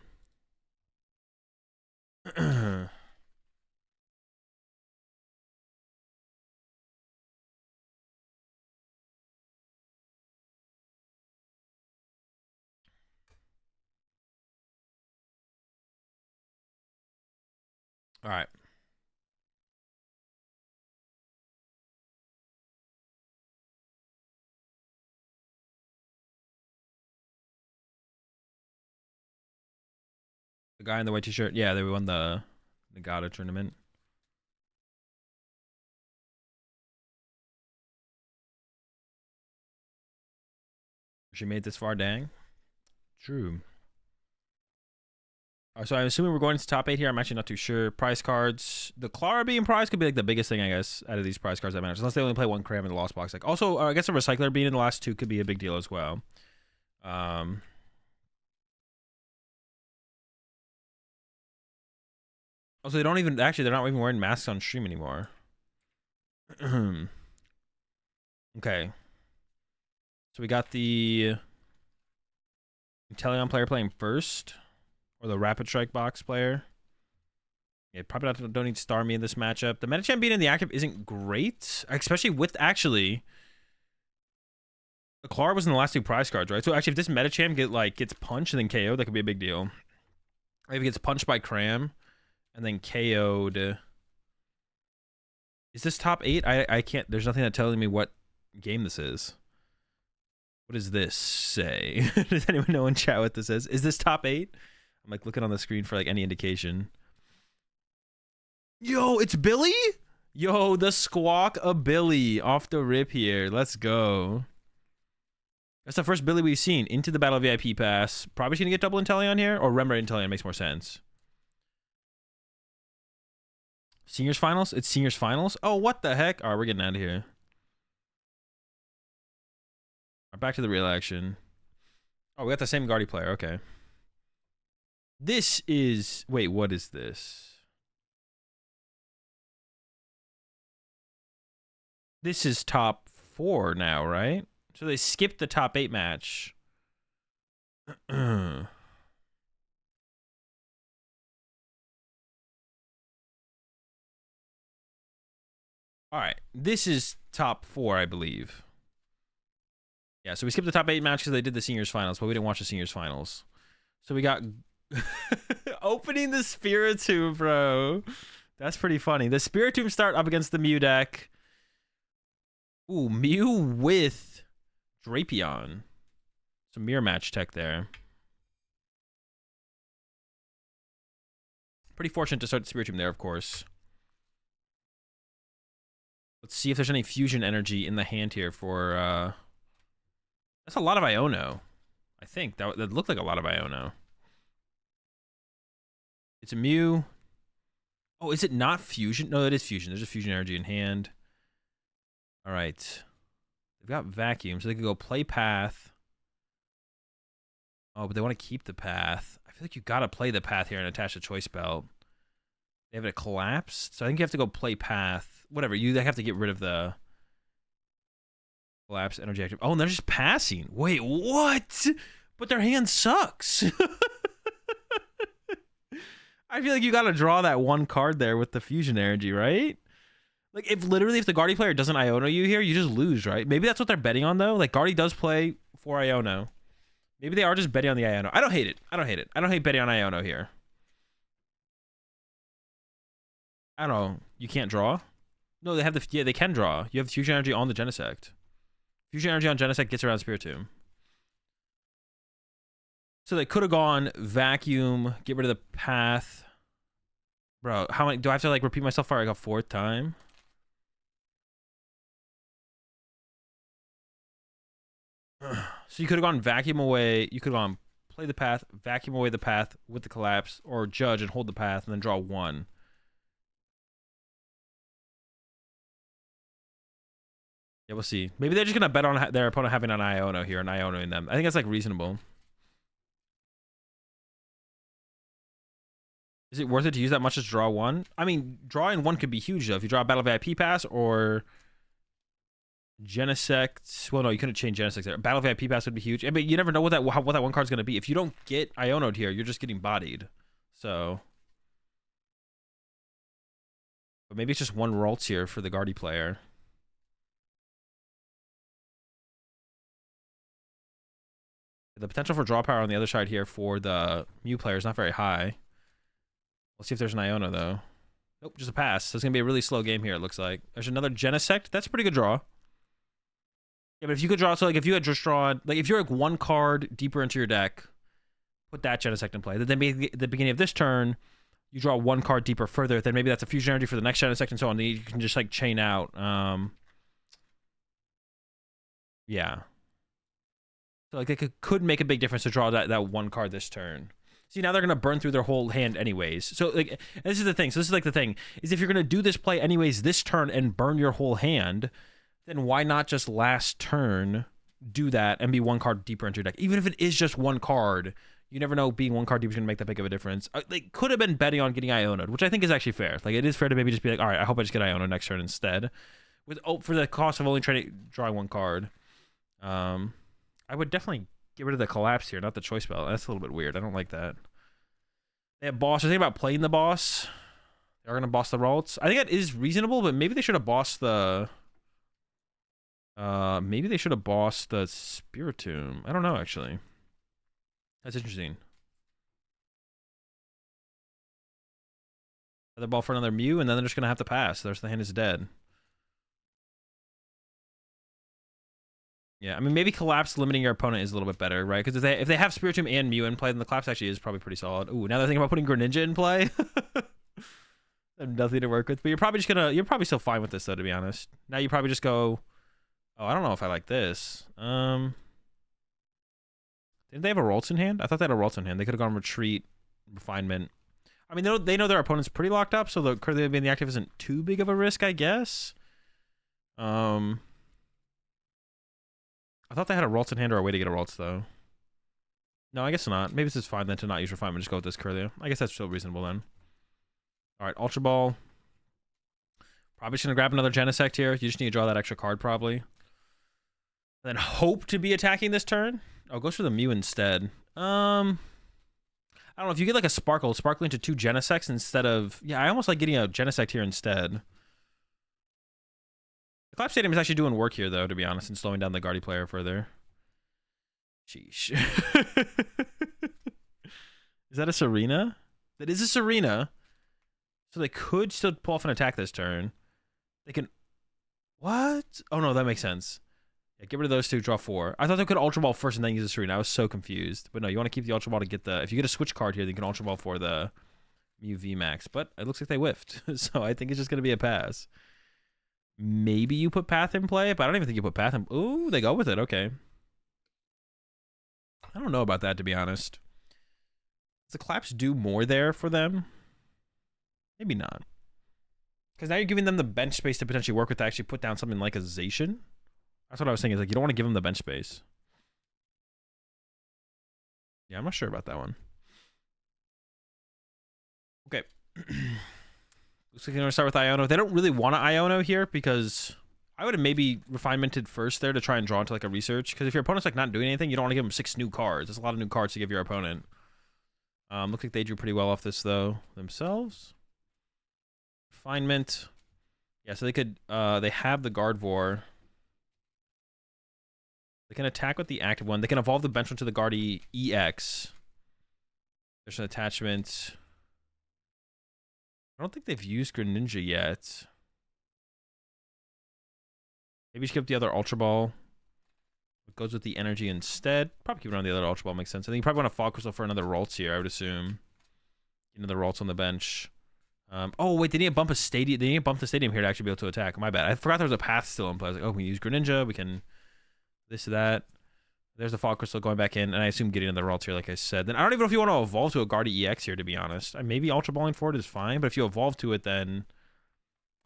All right. The guy in the white t-shirt. Yeah, they won the Nagata tournament. She made this far, dang. True. So I'm assuming we're going to top 8 here. I'm actually not too sure. Prize cards. The Clara being prize could be like the biggest thing, I guess, out of these prize cards that matters. Unless they only play one cram in the lost box. Like, also, I guess a recycler being in the last 2 could be a big deal as well. Also, they don't even... Actually, they're not even wearing masks on stream anymore. Okay. So we got the Inteleon player playing first. Or the Rapid Strike box player. Yeah, probably don't need Starmie in this matchup. The Metachamp being in the active isn't great. Especially with, actually... The Clara was in the last 2 prize cards, right? So actually, if this Metachamp gets punched and then KO'd, that could be a big deal. Or if it gets punched by Cram and then KO'd... Is this top 8? I can't... There's nothing that's telling me what game this is. What does this say? Does anyone know in chat what this is? Is this top 8? I'm like looking on the screen for like any indication. Yo, it's Billy? Yo, the squawk of Billy off the rip here. Let's go. That's the first Billy we've seen. Into the Battle VIP pass. Probably gonna get double Inteleon here. Or Remember Inteleon makes more sense. Seniors finals? It's seniors finals? Oh, what the heck? Alright, we're getting out of here. Right, back to the real action. Oh, we got the same Guardy player. Okay. This is... Wait, what is this? This is top 4 now, right? So they skipped the top 8 match. All right. This is top 4, I believe. Yeah, so we skipped the top 8 match because they did the seniors finals, but we didn't watch the seniors finals. So we got... Opening the Spiritomb, bro. That's pretty funny. The Spiritomb start up against the Mew deck. Ooh, Mew with Drapion. Some mirror match tech there. Pretty fortunate to start the Spiritomb there, of course. Let's see if there's any fusion energy in the hand here for... That's a lot of Iono. I think. That looked like a lot of Iono. It's a Mew. Oh, is it not fusion? No, it is fusion. There's a fusion energy in hand. All right. They've got vacuum, so they could go play path. Oh, but they want to keep the path. I feel like you got to play the path here and attach the choice belt. They have it collapsed, so I think you have to go play path. Whatever. They have to get rid of the collapse energy active. Oh, and they're just passing. Wait, what? But their hand sucks. I feel like you got to draw that one card there with the fusion energy, right? Like, if the Guardy player doesn't Iono you here, you just lose, right? Maybe that's what they're betting on, though. Like, Guardy does play for Iono. Maybe they are just betting on the Iono. I don't hate it. I don't hate betting on Iono here. I don't know. You can't draw? No, they have the... Yeah, they can draw. You have fusion energy on the Genesect. Fusion energy on Genesect gets around Spiritomb. So they could have gone vacuum, get rid of the path. Bro, how many do I have to like repeat myself for like a 4th time? So you could have gone vacuum away. You could have gone play the path, vacuum away the path with the collapse, or judge and hold the path and then draw 1. Yeah, we'll see. Maybe they're just gonna bet on their opponent having an Iono here and Ionoing them. I think that's like reasonable. Is it worth it to use that much as draw 1? I mean, drawing 1 could be huge though. If you draw a Battle VIP pass or Genesect. Well, no, you couldn't change Genesect there. Battle VIP pass would be huge. I mean, you never know what that one card's gonna be. If you don't get Ionoed here, you're just getting bodied. So, but maybe it's just 1 Ralts here for the Guardy player. The potential for draw power on the other side here for the Mew player is not very high. Let's see if there's an Iono, though. Nope, just a pass. So it's going to be a really slow game here, it looks like. There's another Genesect. That's a pretty good draw. Yeah, but if you could draw, so like if you had just drawn, like if you're like 1 card deeper into your deck, put that Genesect in play. Then maybe at the beginning of this turn, you draw 1 card deeper further. Then maybe that's a fusion energy for the next Genesect and so on. Then you can just like chain out. Yeah. So like they could make a big difference to draw that 1 card this turn. See, now they're going to burn through their whole hand anyways. So like this is the thing. So this is like the thing is if you're going to do this play anyways this turn and burn your whole hand, then why not just last turn do that and be 1 card deeper into your deck? Even if it is just 1 card, you never know being 1 card deeper is going to make that big of a difference. They could have been betting on getting Ionoed, which I think is actually fair. Like it is fair to maybe just be like, all right, I hope I just get Ionoed next turn instead. For the cost of only drawing 1 card. I would definitely get rid of the collapse here, not the choice spell. That's a little bit weird. I don't like that. They have boss. They're thinking about playing the boss. They're going to boss the Ralts. I think that is reasonable, but maybe they should have bossed the... maybe they should have bossed the Spiritomb. I don't know, actually. That's interesting. Another ball for another Mew, and then they're just going to have to pass. The rest of the hand is dead. Yeah, I mean, maybe Collapse limiting your opponent is a little bit better, right? Because if they have Spiritomb and Mew in play, then the Collapse actually is probably pretty solid. Ooh, now they're thinking about putting Greninja in play. I have nothing to work with. But you're probably still fine with this, though, to be honest. Now you probably just go, oh, I don't know if I like this. Didn't they have a Ralts in hand? I thought they had a Ralts in hand. They could have gone Retreat, Refinement. I mean, they know their opponent's pretty locked up, so the currently being the active isn't too big of a risk, I guess. I thought they had a Ralts in hand or a way to get a Ralts, though. No, I guess not. Maybe this is fine then to not use Refinement. Just go with this Curlia. I guess that's still reasonable then. All right, Ultra Ball. Probably just going to grab another Genesect here. You just need to draw that extra card, probably. Then hope to be attacking this turn. Oh, goes for the Mew instead. I don't know. If you get like a Sparkle into 2 Genesects instead of... Yeah, I almost like getting a Genesect here instead. The Collapse Stadium is actually doing work here, though, to be honest, and slowing down the Guardy player further. Sheesh. Is that a Serena? That is a Serena. So they could still pull off an attack this turn. They can... What? Oh, no, that makes sense. Yeah, get rid of those 2, draw 4. I thought they could Ultra Ball first and then use the Serena. I was so confused. But no, you want to keep the Ultra Ball to get the... If you get a switch card here, then you can Ultra Ball for the Mew VMAX. But it looks like they whiffed. So I think it's just going to be a pass. Maybe you put Path in play, but I don't even think you put Path in... Ooh, they go with it. Okay. I don't know about that, to be honest. Does the Collapse do more there for them? Maybe not. Because now you're giving them the bench space to potentially work with to actually put down something like a Zacian. That's what I was thinking. Is like you don't want to give them the bench space. Yeah, I'm not sure about that one. Okay. Looks like they're going to start with Iono. They don't really want to Iono here because I would have maybe Refinemented first there to try and draw into like a research. Because if your opponent's like not doing anything, you don't want to give them 6 new cards. There's a lot of new cards to give your opponent. Looks like they drew pretty well off this though themselves. Refinement. Yeah, so they could they have the Gardevoir. They can attack with the active one. They can evolve the bench one to the Guardy EX. There's an attachment. I don't think they've used Greninja yet. Maybe skip the other Ultra Ball. It goes with the energy instead. Probably keep it on the other Ultra Ball, makes sense. I think you probably want to Fall Crystal for another Ralts here, I would assume. Another Ralts on the bench. Oh, wait, they need to bump a stadium. They need to bump the stadium here to actually be able to attack. My bad. I forgot there was a path still in play. I was like, oh, we can use Greninja. We can this, that. There's the Fall Crystal going back in, and I assume getting another Ralts here, like I said. Then I don't even know if you want to evolve to a Guardy EX here, to be honest. Maybe Ultra Balling for it is fine, but if you evolve to it, then...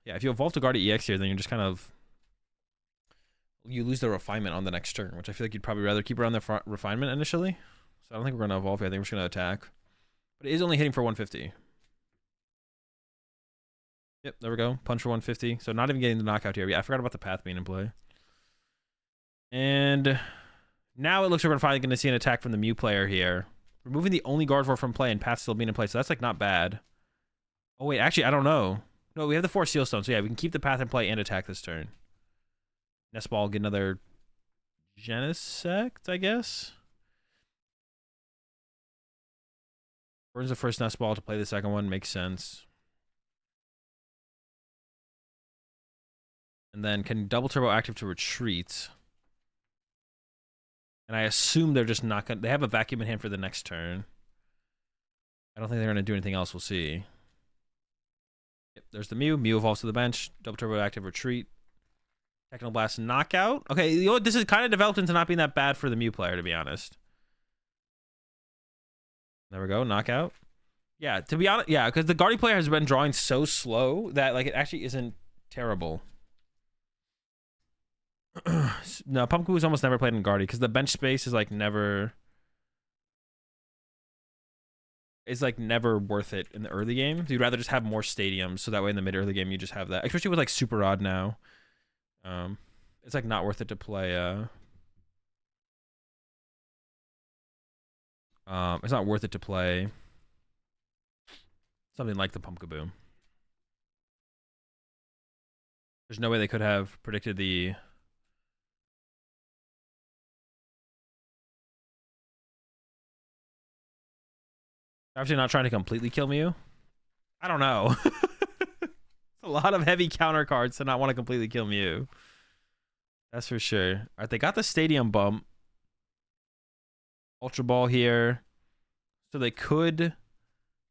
Yeah, if you evolve to Guardy EX here, then you're just kind of... You lose the refinement on the next turn, which I feel like you'd probably rather keep around the refinement initially. So I don't think we're going to evolve here. I think we're just going to attack. But it is only hitting for 150. Yep, there we go. Punch for 150. So not even getting the knockout here. Yeah, I forgot about the path being in play. And now it looks like we're finally going to see an attack from the Mew player here. Removing the only Gardevoir from play and path still being in play. So that's like not bad. Oh, wait. Actually, I don't know. No, we have the 4 Seal Stones. So yeah, we can keep the path in play and attack this turn. Nest Ball, get another Genesect, I guess. Burns the first Nest Ball to play the second one. Makes sense. And then can double turbo active to retreat. And I assume they're just not going to... They have a vacuum in hand for the next turn. I don't think they're going to do anything else. We'll see. Yep, there's the Mew. Mew evolves to the bench. Double turbo active retreat. Techno Blast knockout. Okay, you know what? This has kind of developed into not being that bad for the Mew player, to be honest. There we go. Knockout. Yeah, to be honest, yeah, because the Guardy player has been drawing so slow that like it actually isn't terrible. No, Pumpkinpoo's almost never played in Guardy because the bench space is like never worth it in the early game. So you'd rather just have more stadiums so that way in the mid early game you just have that. Especially with like Super Odd now. It's like not worth it to play it's not worth it to play something like the Pumpkaboo. There's no way they could have predicted the Obviously not trying to completely kill Mew. I don't know. It's a lot of heavy counter cards to not want to completely kill Mew. That's for sure. All right, they got the stadium bump. Ultra Ball here. So they could...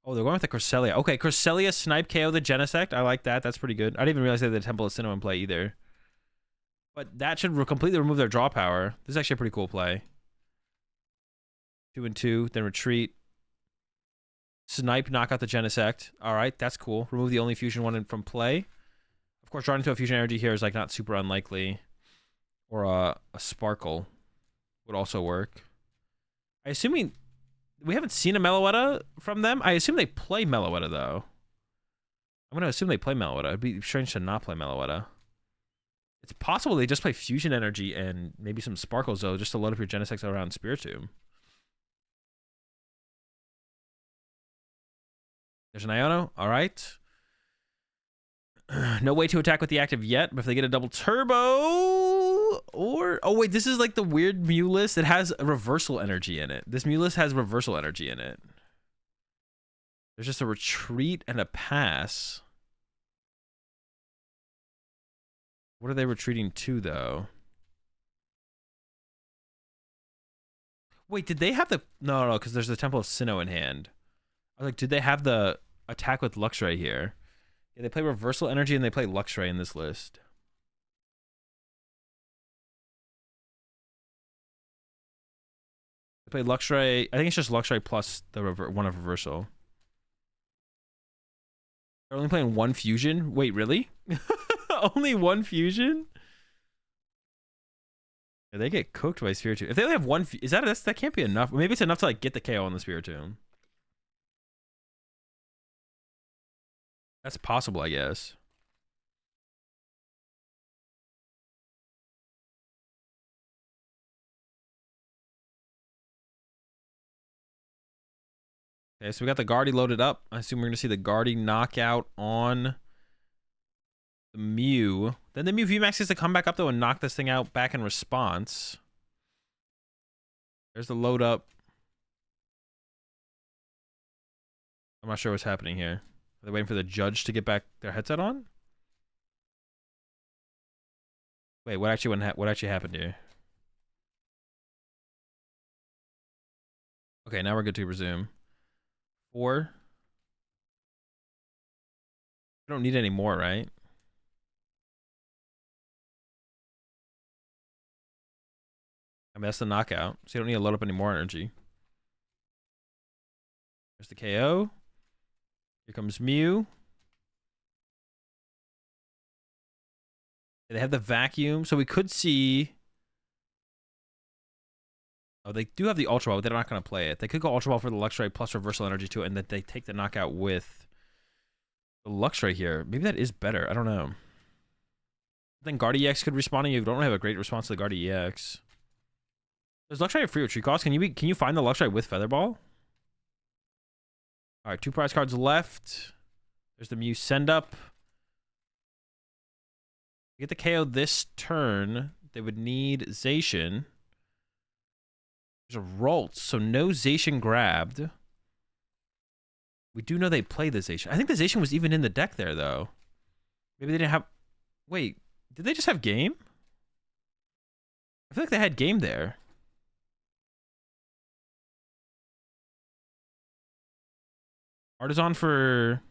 Oh, they're going with the Cresselia. Okay, Cresselia snipe KO the Genesect. I like that. That's pretty good. I didn't even realize they had the Temple of Sinnoh in play either. But that should completely remove their draw power. This is actually a pretty cool play. 2 and 2, then retreat. Snipe, knock out the Genesect. All right, that's cool. Remove the only fusion one from play. Of course, drawing into a fusion energy here is like not super unlikely. Or a Sparkle would also work. I assume we haven't seen a Meloetta from them. I assume they play Meloetta though. I'm gonna assume they play Meloetta. It'd be strange to not play Meloetta. It's possible they just play fusion energy and maybe some Sparkles though, just to load up your Genesect around Spiritomb. There's an Iono. All right. No way to attack with the active yet, but if they get a double turbo or... Oh, wait, this is like the weird Mew list. It has a reversal energy in it. This Mew list has reversal energy in it. There's just a retreat and a pass. What are they retreating to, though? Wait, did they have the... No, because there's the Temple of Sinnoh in hand. I was like, did they have the attack with Luxray here? Yeah, they play Reversal Energy and they play Luxray in this list. They play Luxray. I think it's just Luxray plus the one of Reversal. They're only playing one fusion? Wait, really? Only one fusion? Yeah, they get cooked by Spiritomb. If they only have one, is that can't be enough. Maybe it's enough to like get the KO on the Spiritomb. That's possible, I guess. Okay, so we got the Guardy loaded up. I assume we're going to see the Guardy knockout on the Mew. Then the Mew VMAX gets to come back up, though, and knock this thing out back in response. There's the load up. I'm not sure what's happening here. Are they waiting for the judge to get back their headset on? Wait, what actually happened here? Okay, now we're good to resume. 4. We don't need any more, right? I mean, that's the knockout, so you don't need to load up any more energy. There's the KO. Here comes Mew. They have the vacuum, so we could see... Oh, they do have the Ultra Ball, but they're not going to play it. They could go Ultra Ball for the Luxray plus reversal energy to it, and then they take the knockout with the Luxray here. Maybe that is better. I don't know. I think Guard EX could respond to you. You don't have a great response to the Guard EX. Does Luxray have free retreat cost? Can you find the Luxray with Featherball? All right, 2 prize cards left. There's the Mew send up. To get the KO this turn, they would need Zacian. There's a Ralts, so no Zacian grabbed. We do know they play the Zacian. I think the Zacian was even in the deck there, though. Maybe they didn't have... Wait, did they just have game? I feel like they had game there. Artisan for...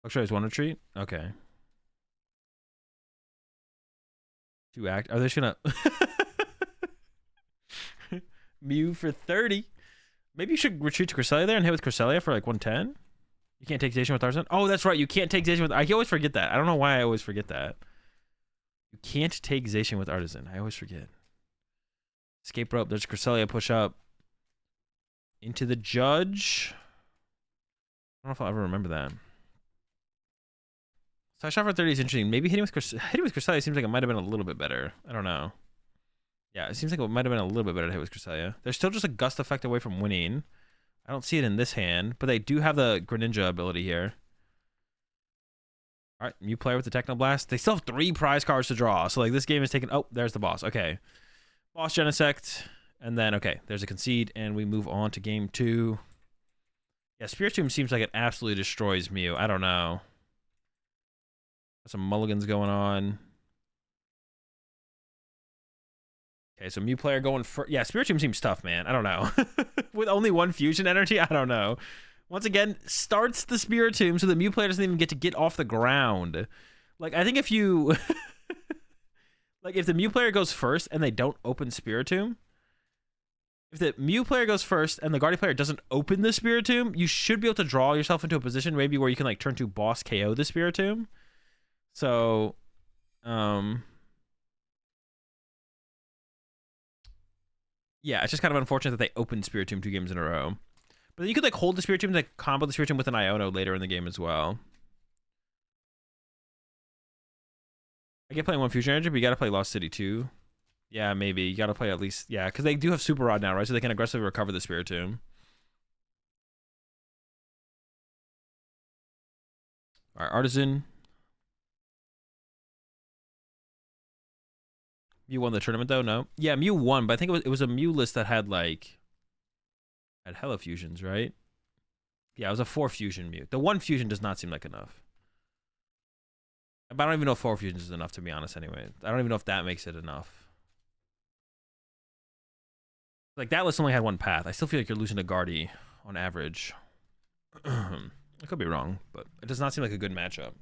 Luxray has 1 retreat? Okay. 2 act. Are they just gonna... Mew for 30. Maybe you should retreat to Cresselia there and hit with Cresselia for like 110. You can't take Zacian with Artisan? Oh, that's right. You can't take Zacian with... I always forget that. I don't know why I always forget that. You can't take Zacian with Artisan. I always forget. Escape rope. There's Cresselia push up. Into the Judge. I don't know if I'll ever remember that. So I shot for 30 is interesting. Maybe hitting with Cresselia seems like it might have been a little bit better. I don't know. Yeah, it seems like it might have been a little bit better to hit with Cresselia. They're still just a gust effect away from winning. I don't see it in this hand, but they do have the Greninja ability here. All right, Mew player with the Technoblast. They still have 3 prize cards to draw. So like this game is taking... Oh, there's the boss. Okay. Boss Genesect. And then, okay, there's a concede, and we move on to game 2. Yeah, Spiritomb seems like it absolutely destroys Mew. I don't know. Some mulligans going on. Okay, so Mew player going for... Yeah, Spiritomb seems tough, man. I don't know. With only 1 fusion energy? I don't know. Once again, starts the Spiritomb, so the Mew player doesn't even get off the ground. Like, I think if you... like, if the Mew player goes first and they don't open Spiritomb... If the Mew player goes first and the Guardian player doesn't open the Spiritomb, you should be able to draw yourself into a position maybe where you can, like, turn to boss KO the Spiritomb. So, yeah, it's just kind of unfortunate that they opened Spiritomb 2 games in a row. But then you could, like, hold the Spiritomb to like, combo the Spiritomb with an Iono later in the game as well. I get playing 1 fusion energy, but you gotta play Lost City 2. Yeah, maybe. You gotta play at least... Yeah, because they do have Super Rod now, right? So they can aggressively recover the Spiritomb. Alright, Artisan. Mew won the tournament, though? No. Yeah, Mew won, but I think it was a Mew list that had, like... Had hella fusions, right? Yeah, it was a 4 fusion Mew. The 1 fusion does not seem like enough. But I don't even know if 4 fusions is enough, to be honest, anyway. I don't even know if that makes it enough. Like, that list only had 1 path. I still feel like you're losing to Guardy on average. I could be wrong, but it does not seem like a good matchup.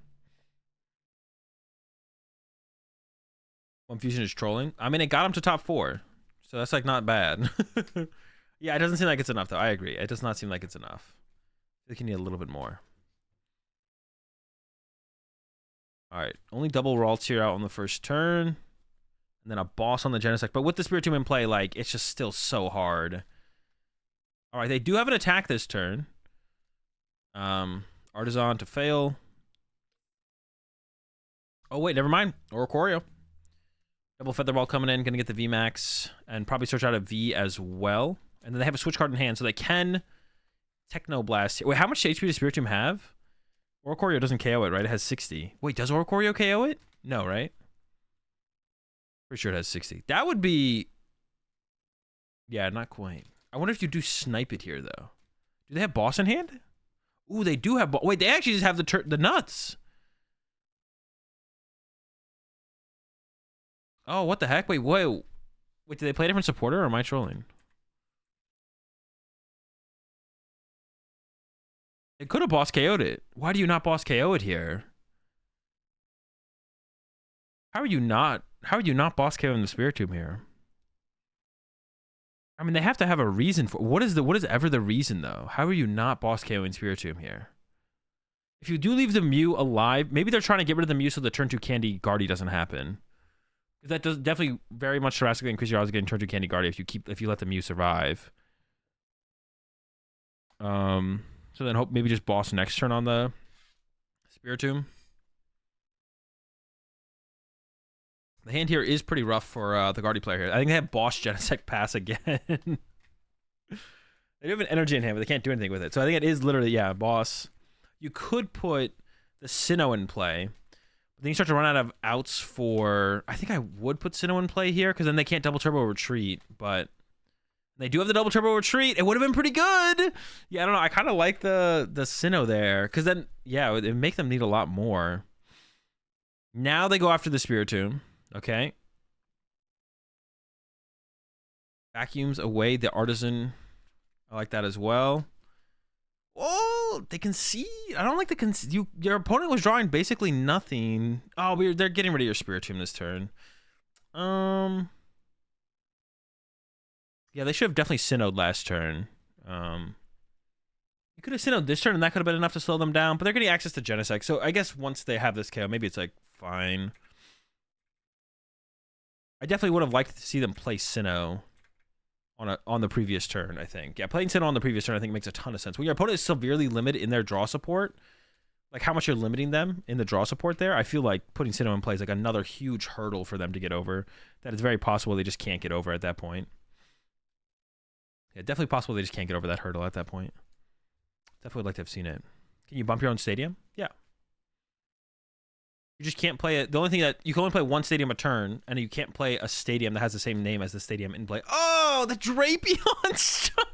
1 fusion is trolling. I mean, it got him to top 4. So that's, like, not bad. Yeah, it doesn't seem like it's enough, though. I agree. It does not seem like it's enough. They can need a little bit more. All right. Only double Ralts here out on the first turn. And then a boss on the Genesect. But with the Spiritomb in play, like, it's just still so hard. All right, they do have an attack this turn. Artisan to fail. Oh, wait, never mind. Oricorio. Double Featherball coming in. Going to get the VMAX. And probably search out a V as well. And then they have a switch card in hand, so they can Technoblast here. Wait, how much HP does Spiritomb have? Oricorio doesn't KO it, right? It has 60. Wait, does Oricorio KO it? No, right? Pretty sure it has 60. That would be... Yeah, not quite. I wonder if you do snipe it here, though. Do they have boss in hand? Ooh, they do have... Wait, they actually just have the nuts. Oh, what the heck? Wait, whoa. Wait, did they play a different supporter or am I trolling? It could have boss KO'd it. Why do you not boss KO it here? How are you not boss KOing the Spirit Tomb here? I mean, they have to have a reason for what is ever the reason though? How are you not boss KOing Spirit Tomb here? If you do leave the Mew alive, maybe they're trying to get rid of the Mew so the turn 2 Candy Guardy doesn't happen. Because that does definitely very much drastically increase your odds of getting turn 2 Candy Guardy if you let the Mew survive. So then maybe just boss next turn on the Spirit Tomb. The hand here is pretty rough for the Guardy player here. I think they have boss Genesect pass again. They do have an energy in hand, but they can't do anything with it. So I think it is literally, yeah, boss. You could put the Sinnoh in play. But then you start to run out of outs for... I think I would put Sinnoh in play here, because then they can't double turbo retreat, but... They do have the double turbo retreat. It would have been pretty good. Yeah, I don't know. I kind of like the Sinnoh there. Because then, yeah, it would make them need a lot more. Now they go after the Spirit Tomb. Okay. Vacuums away the Artisan. I like that as well. Oh, they concede. I don't like the concede. Your opponent was drawing basically nothing. Oh, they're getting rid of your Spirit Tomb this turn. Yeah, they should have definitely Sinnoh'd last turn. You could have Sinnoh'd this turn, and that could have been enough to slow them down. But they're getting access to Genesect, so I guess once they have this KO, maybe it's like fine. I definitely would have liked to see them play Sinnoh on the previous turn. I think, yeah, playing Sinnoh on the previous turn I think makes a ton of sense. When your opponent is severely limited in their draw support, like how much you're limiting them in the draw support there, I feel like putting Sinnoh in play is like another huge hurdle for them to get over. That it's very possible they just can't get over at that point. Yeah, definitely possible they just can't get over that hurdle at that point. Definitely would like to have seen it. Can you bump your own stadium? Yeah. You just can't play it. The only thing that you can only play one stadium a turn, and you can't play a stadium that has the same name as the stadium in play. Oh, the Drapion start,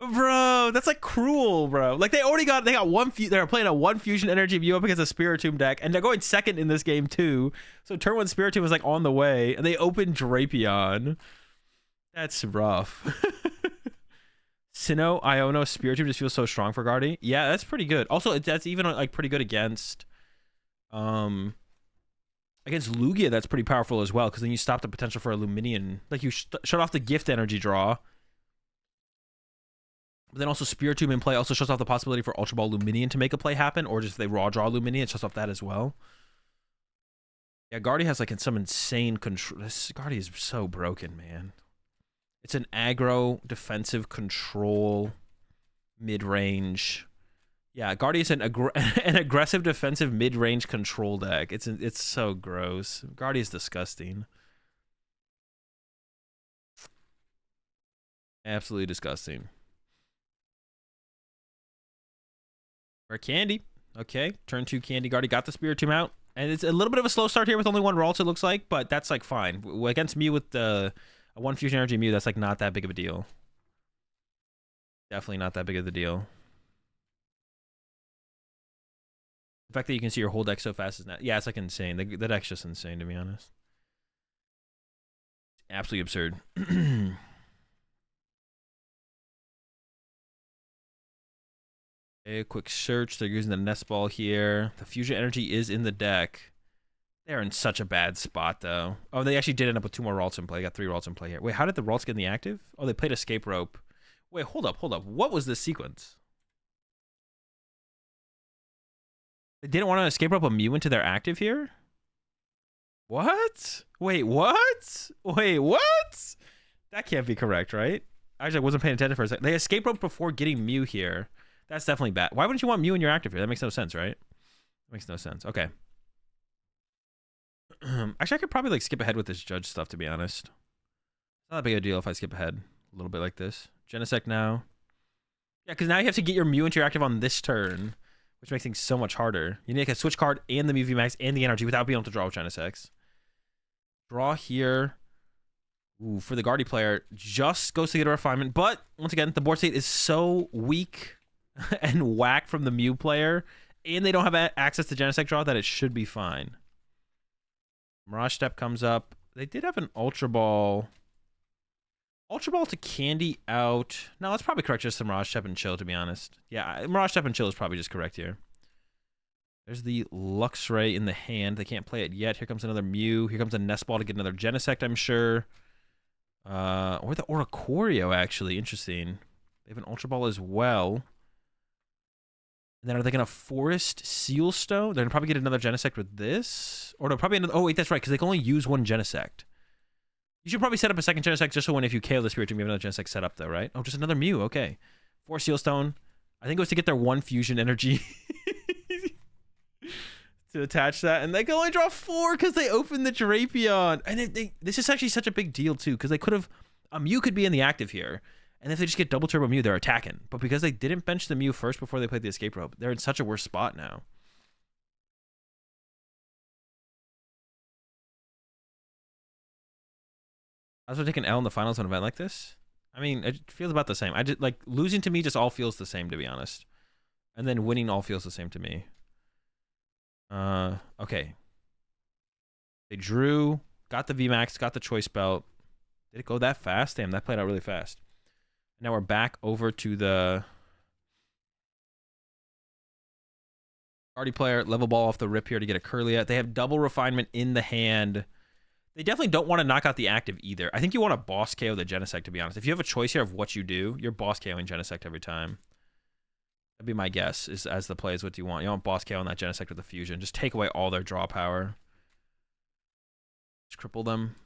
bro. That's like cruel, bro. Like they got one. They're playing a one fusion energy Mew up against a Spirit Tomb deck, and they're going second in this game too. So turn 1 Spirit Tomb was like on the way, and they opened Drapion. That's rough. Sinnoh, Iono, Spirit Tomb just feels so strong for Guardy. Yeah, that's pretty good. Also, that's even like pretty good against Lugia. That's pretty powerful as well, because then you stop the potential for a Luminion. Like you shut off the gift energy draw. But then also Spirit Tomb in play also shuts off the possibility for Ultra Ball Luminion to make a play happen, or just if they raw draw Luminion, it shuts off that as well. Yeah, Guardy has like some insane control. This Guardy is so broken, man. It's an aggro, defensive, control, mid-range. Yeah, Guardy is an aggressive, defensive, mid-range control deck. It's so gross. Guardy is disgusting. Absolutely disgusting. Rare Candy. Okay, turn 2 Candy. Guardy got the Spirit Tomb out. And it's a little bit of a slow start here with only one Ralts, it looks like, but that's like fine. Against Mew with the... A 1 fusion energy Mew, that's like not that big of a deal. Definitely not that big of a deal. The fact that you can see your whole deck so fast is not... Yeah, it's like insane. The deck's just insane, to be honest. Absolutely absurd. A quick search. They're using the Nest Ball here. The fusion energy is in the deck. They're in such a bad spot, though. Oh, they actually did end up with 2 more Ralts in play. They got 3 Ralts in play here. Wait, how did the Ralts get in the active? Oh, they played Escape Rope. Wait, hold up. What was this sequence? They didn't want to Escape Rope a Mew into their active here? What? Wait, what? That can't be correct, right? Actually, I wasn't paying attention for a second. They Escape Rope before getting Mew here. That's definitely bad. Why wouldn't you want Mew in your active here? That makes no sense, right? Makes no sense. Okay. Actually, I could probably like skip ahead with this judge stuff, to be honest. It's not that big a deal if I skip ahead a little bit like this. Genesect now. Yeah, because now you have to get your Mew into your active on this turn, which makes things so much harder. You need like a switch card and the Mew VMAX and the energy without being able to draw with Genesects. Draw here. Ooh, for the Guardy player, just goes to get a refinement. But once again, the board state is so weak and whack from the Mew player, and they don't have access to Genesect draw that it should be fine. Mirage Step comes up. They did have an Ultra Ball. Ultra Ball to Candy out. No, that's probably correct. Just the Mirage Step and Chill, to be honest. Yeah, Mirage Step and Chill is probably just correct here. There's the Luxray in the hand. They can't play it yet. Here comes another Mew. Here comes a Nest Ball to get another Genesect, I'm sure. Or the Oricorio, actually. Interesting. They have an Ultra Ball as well. And then are they going to Forest Sealstone? They're going to probably get another Genesect with this? Or no, probably another... Oh, wait, that's right, because they can only use one Genesect. You should probably set up a second Genesect just so when if you KO the Spirit Tomb, you have another Genesect set up, though, right? Oh, just another Mew. Okay. 4 Sealstone. I think it was to get their 1 Fusion Energy to attach that. And they can only draw 4 because they opened the Drapion. And this is actually such a big deal, too, because they could have... A Mew could be in the active here. And if they just get double turbo Mew, they're attacking. But because they didn't bench the Mew first before they played the Escape Rope, they're in such a worse spot now. I was taking L in the finals of an event like this. I mean, it feels about the same. I just like losing to me just all feels the same, to be honest. And then winning all feels the same to me. Okay. They drew, got the VMAX, got the choice belt. Did it go that fast? Damn, that played out really fast. Now we're back over to the Guardy player, level ball off the rip here to get a Curlia. They have double refinement in the hand. They definitely don't want to knock out the active either. I think you want to boss KO the Genesect, to be honest. If you have a choice here of what you do, you're boss KOing Genesect every time. That'd be my guess, is as the play is what you want. You want boss KO on that Genesect with the Fusion. Just take away all their draw power. Just cripple them.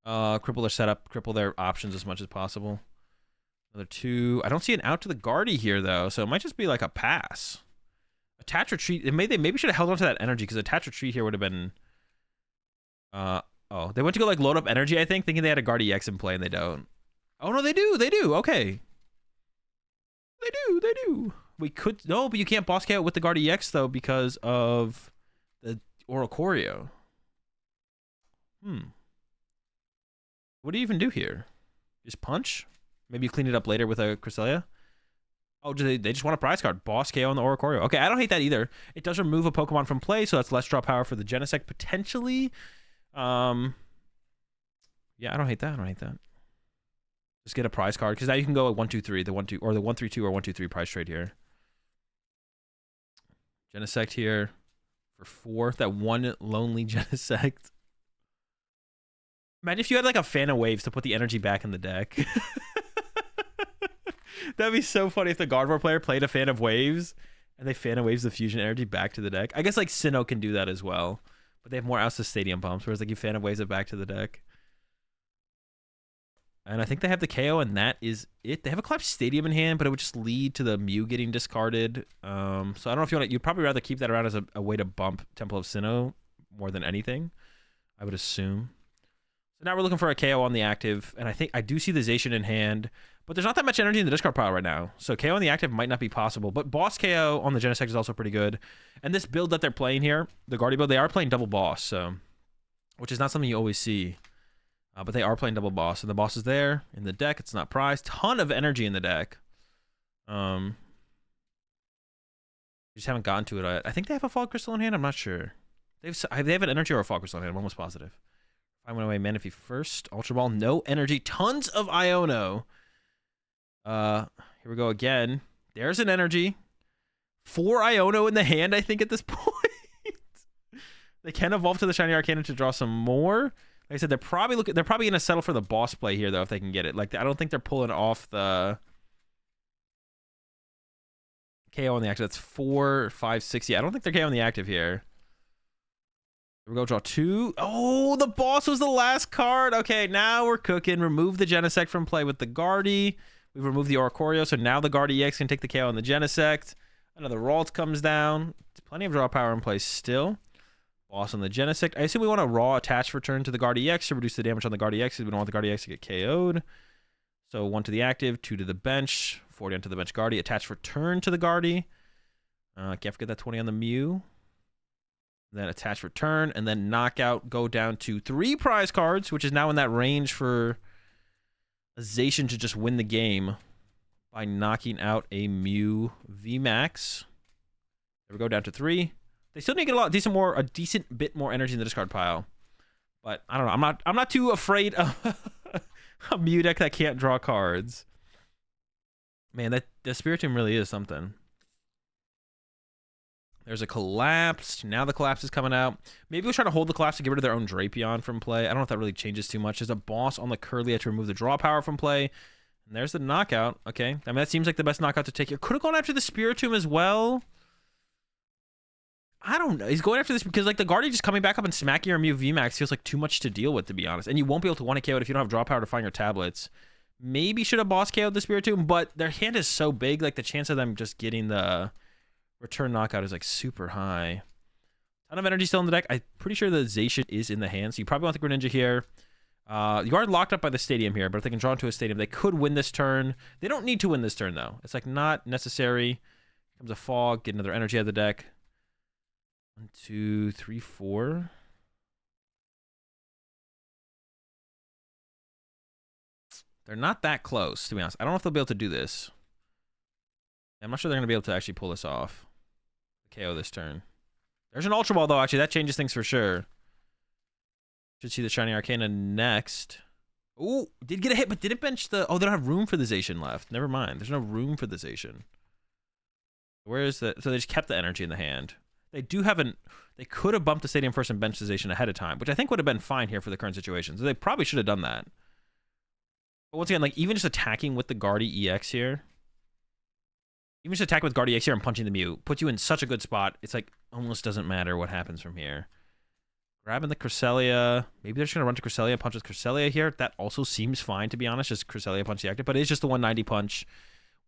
Cripple their setup. Cripple their options as much as possible. Another 2. I don't see an out to the Guardy here, though, so it might just be like a pass. Attach Retreat. They maybe should have held on to that energy, because Attach Retreat here would have been... Oh, they went to go like load up energy, I think, thinking they had a Guardy EX in play, and they don't. Oh, no, they do. They do. Okay. They do. We could... No, but you can't boss KO with the Guardy EX, though, because of the Oricorio. What do you even do here? Just punch? Maybe you clean it up later with a Cresselia? Oh, they just want a prize card. Boss KO on the Oricorio. Okay, I don't hate that either. It does remove a Pokemon from play, so that's less draw power for the Genesect, potentially. Yeah, I don't hate that. Just get a prize card, because now you can go at 1, 2, 3, the 1, 2, or the 1, 3, 2 or 1, 2, 3 prize trade here. Genesect here for 4. That one lonely Genesect. Imagine if you had like a fan of waves to put the energy back in the deck. That'd be so funny if the Gardevoir player played a fan of waves and they fan of waves the fusion energy back to the deck. I guess like Sinnoh can do that as well, but they have more outs to stadium pumps, whereas like you fan of waves it back to the deck. And I think they have the KO, and that is it. They have a Collapse Stadium in hand, but it would just lead to the Mew getting discarded. So I don't know if you want to... You'd probably rather keep that around as a way to bump Temple of Sinnoh more than anything, I would assume. So now we're looking for a KO on the active, and I think I do see the Zacian in hand, but there's not that much energy in the discard pile right now. So KO on the active might not be possible, but boss KO on the Genesect is also pretty good. And this build that they're playing here, the Guardy build, they are playing double boss, so which is not something you always see. But they are playing double boss, and the boss is there in the deck. It's not prized. Ton of energy in the deck. You just haven't gotten to it. I think they have a Fog Crystal in hand. I'm not sure. They have an energy or a Fog Crystal in hand. I'm almost positive. I went away Manaphy first. Ultra Ball, no energy. Tons of Iono. Here we go again. There's an energy. 4 Iono in the hand, I think, at this point. They can evolve to the Shiny Arcanum to draw some more. Like I said, they're probably going to settle for the boss play here, though, if they can get it. Like, I don't think they're pulling off the KO on the active. That's 4, 5, 6. Yeah, I don't think they're KO on the active here. Here we go, draw 2. Oh, the boss was the last card. Okay, now we're cooking. Remove the Genesect from play with the Guardy. We've removed the Oricorio, so now the Guardy EX can take the KO on the Genesect. Another Ralt comes down. Plenty of draw power in place still. Boss on the Genesect. I assume we want a raw attach return to the Guardy EX to reduce the damage on the Guardy EX because we don't want the Guardy EX to get KO'd. So 1 to the active, 2 to the bench, 40 onto the bench Guardy. Attach return to the Guardy. Can't forget that 20 on the Mew. Then attach return, and then knockout, go down to 3 prize cards, which is now in that range for a Zacian to just win the game by knocking out a Mew VMAX. There we go, down to 3. They still need to get a decent bit more energy in the discard pile. But I don't know. I'm not too afraid of a Mew deck that can't draw cards. Man, that the Spiritomb really is something. There's a collapse. Now the collapse is coming out. Maybe we'll try to hold the collapse to get rid of their own Drapion from play. I don't know if that really changes too much. There's a boss on the Kirlia to remove the draw power from play. And there's the knockout. Okay. I mean, that seems like the best knockout to take here. Could have gone after the Spiritomb as well. I don't know. He's going after this because, like, the Guardian just coming back up and smacking your Mew VMAX feels like too much to deal with, to be honest. And you won't be able to 1 KO it if you don't have draw power to find your tablets. Maybe should have boss KO'd the Spiritomb, but their hand is so big, like, the chance of them just getting the return knockout is, like, super high. Ton of energy still in the deck. I'm pretty sure the Zacian is in the hand, so you probably want the Greninja here. You are locked up by the stadium here, but if they can draw into a stadium, they could win this turn. They don't need to win this turn, though. It's, like, not necessary. Comes a Fog, get another energy out of the deck. 1, 2, 3, 4. They're not that close, to be honest. I don't know if they'll be able to do this. I'm not sure they're going to be able to actually pull this off. KO this turn. There's an Ultra Ball, though, actually. That changes things for sure. Should see the Shiny Arcana next. Ooh, did get a hit, but didn't bench the... Oh, they don't have room for the Zacian left. Never mind. There's no room for the Zacian. Where is the... So they just kept the energy in the hand. They do have an... They could have bumped the Stadium first and benched the Zacian ahead of time, which I think would have been fine here for the current situation. So they probably should have done that. But once again, like, even just attacking with the Guardy EX here... Even just attacking with Guardy EX here and punching the Mew puts you in such a good spot. It's like, almost doesn't matter what happens from here. Grabbing the Cresselia. Maybe they're just going to run to Cresselia and punch with Cresselia here. That also seems fine, to be honest. Just Cresselia punch the active. But it's just the 190 punch.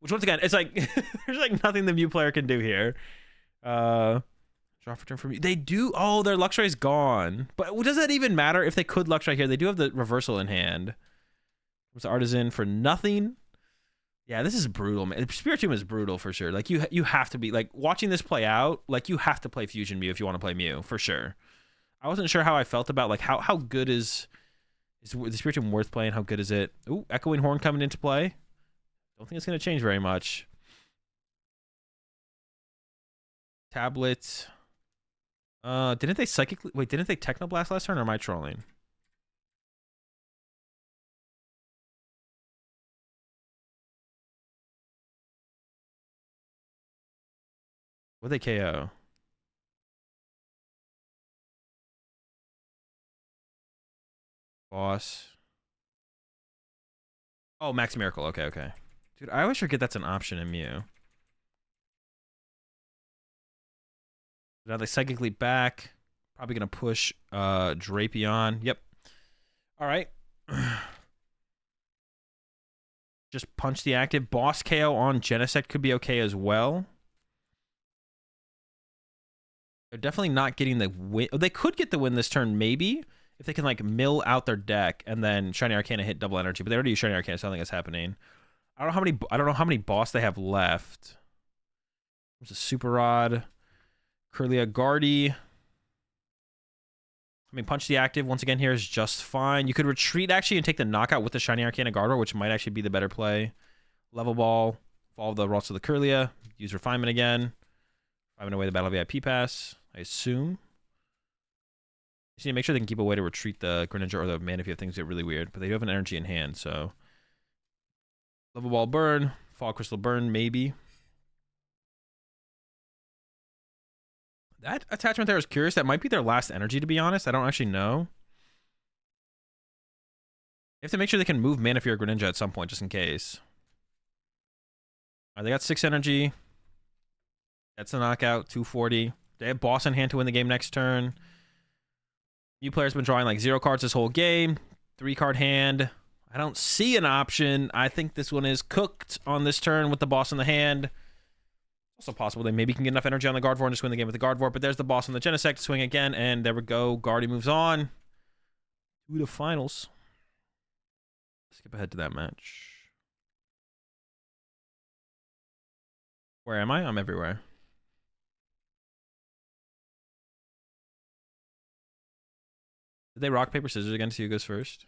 Which, once again, it's like... there's like nothing the Mew player can do here. Draw for turn for Mew. They do... Oh, their Luxray is gone. But does that even matter if they could Luxray here? They do have the reversal in hand. Comes the Artisan for nothing. Yeah, this is brutal, man. Spiritomb is brutal for sure. Like, you have to be... Like, watching this play out, like, you have to play Fusion Mew if you want to play Mew, for sure. I wasn't sure how I felt about, like, how good is the Spiritomb worth playing? How good is it? Ooh, Echoing Horn coming into play. Don't think it's going to change very much. Tablet. Didn't they psychically... Wait, didn't they Technoblast last turn, or am I trolling? What did they KO? Boss. Oh, Max Miracle. Okay, okay. Dude, I always forget that's an option in Mew. Now they psychically back. Probably going to push Drapion. Yep. All right. Just punch the active. Boss KO on Genesect could be okay as well. They're definitely not getting the win. They could get the win this turn, maybe, if they can, like, mill out their deck and then Shiny Arcana hit double energy. But they already use Shiny Arcana, so I don't think that's happening. I don't know how many boss they have left. There's a Super Rod, Kirlia Guardy. I mean, punch the active once again here is just fine. You could retreat actually and take the knockout with the Shiny Arcana Gardevoir, which might actually be the better play. Level Ball, follow the Rocks of the Kirlia, use Refinement again. Refinement away the Battle VIP Pass, I assume. Just need to make sure they can keep a way to retreat the Greninja or the Manaphy if things get really weird. But they do have an energy in hand, so... Level Ball burn. Fall Crystal burn, maybe. That attachment there is curious. That might be their last energy, to be honest. I don't actually know. They have to make sure they can move Manaphy or Greninja at some point, just in case. All right, they got 6 energy. That's a knockout, 240. They have boss in hand to win the game next turn. New player's been drawing like 0 cards this whole game. 3-card hand. I don't see an option. I think this one is cooked on this turn with the boss in the hand. Also possible they maybe can get enough energy on the Gardevoir and just win the game with the Gardevoir, but there's the boss on the Genesect. Swing again, and there we go. Guardy moves on to the finals. Skip ahead to that match. Where am I? I'm everywhere. Did they rock, paper, scissors again to see who goes first?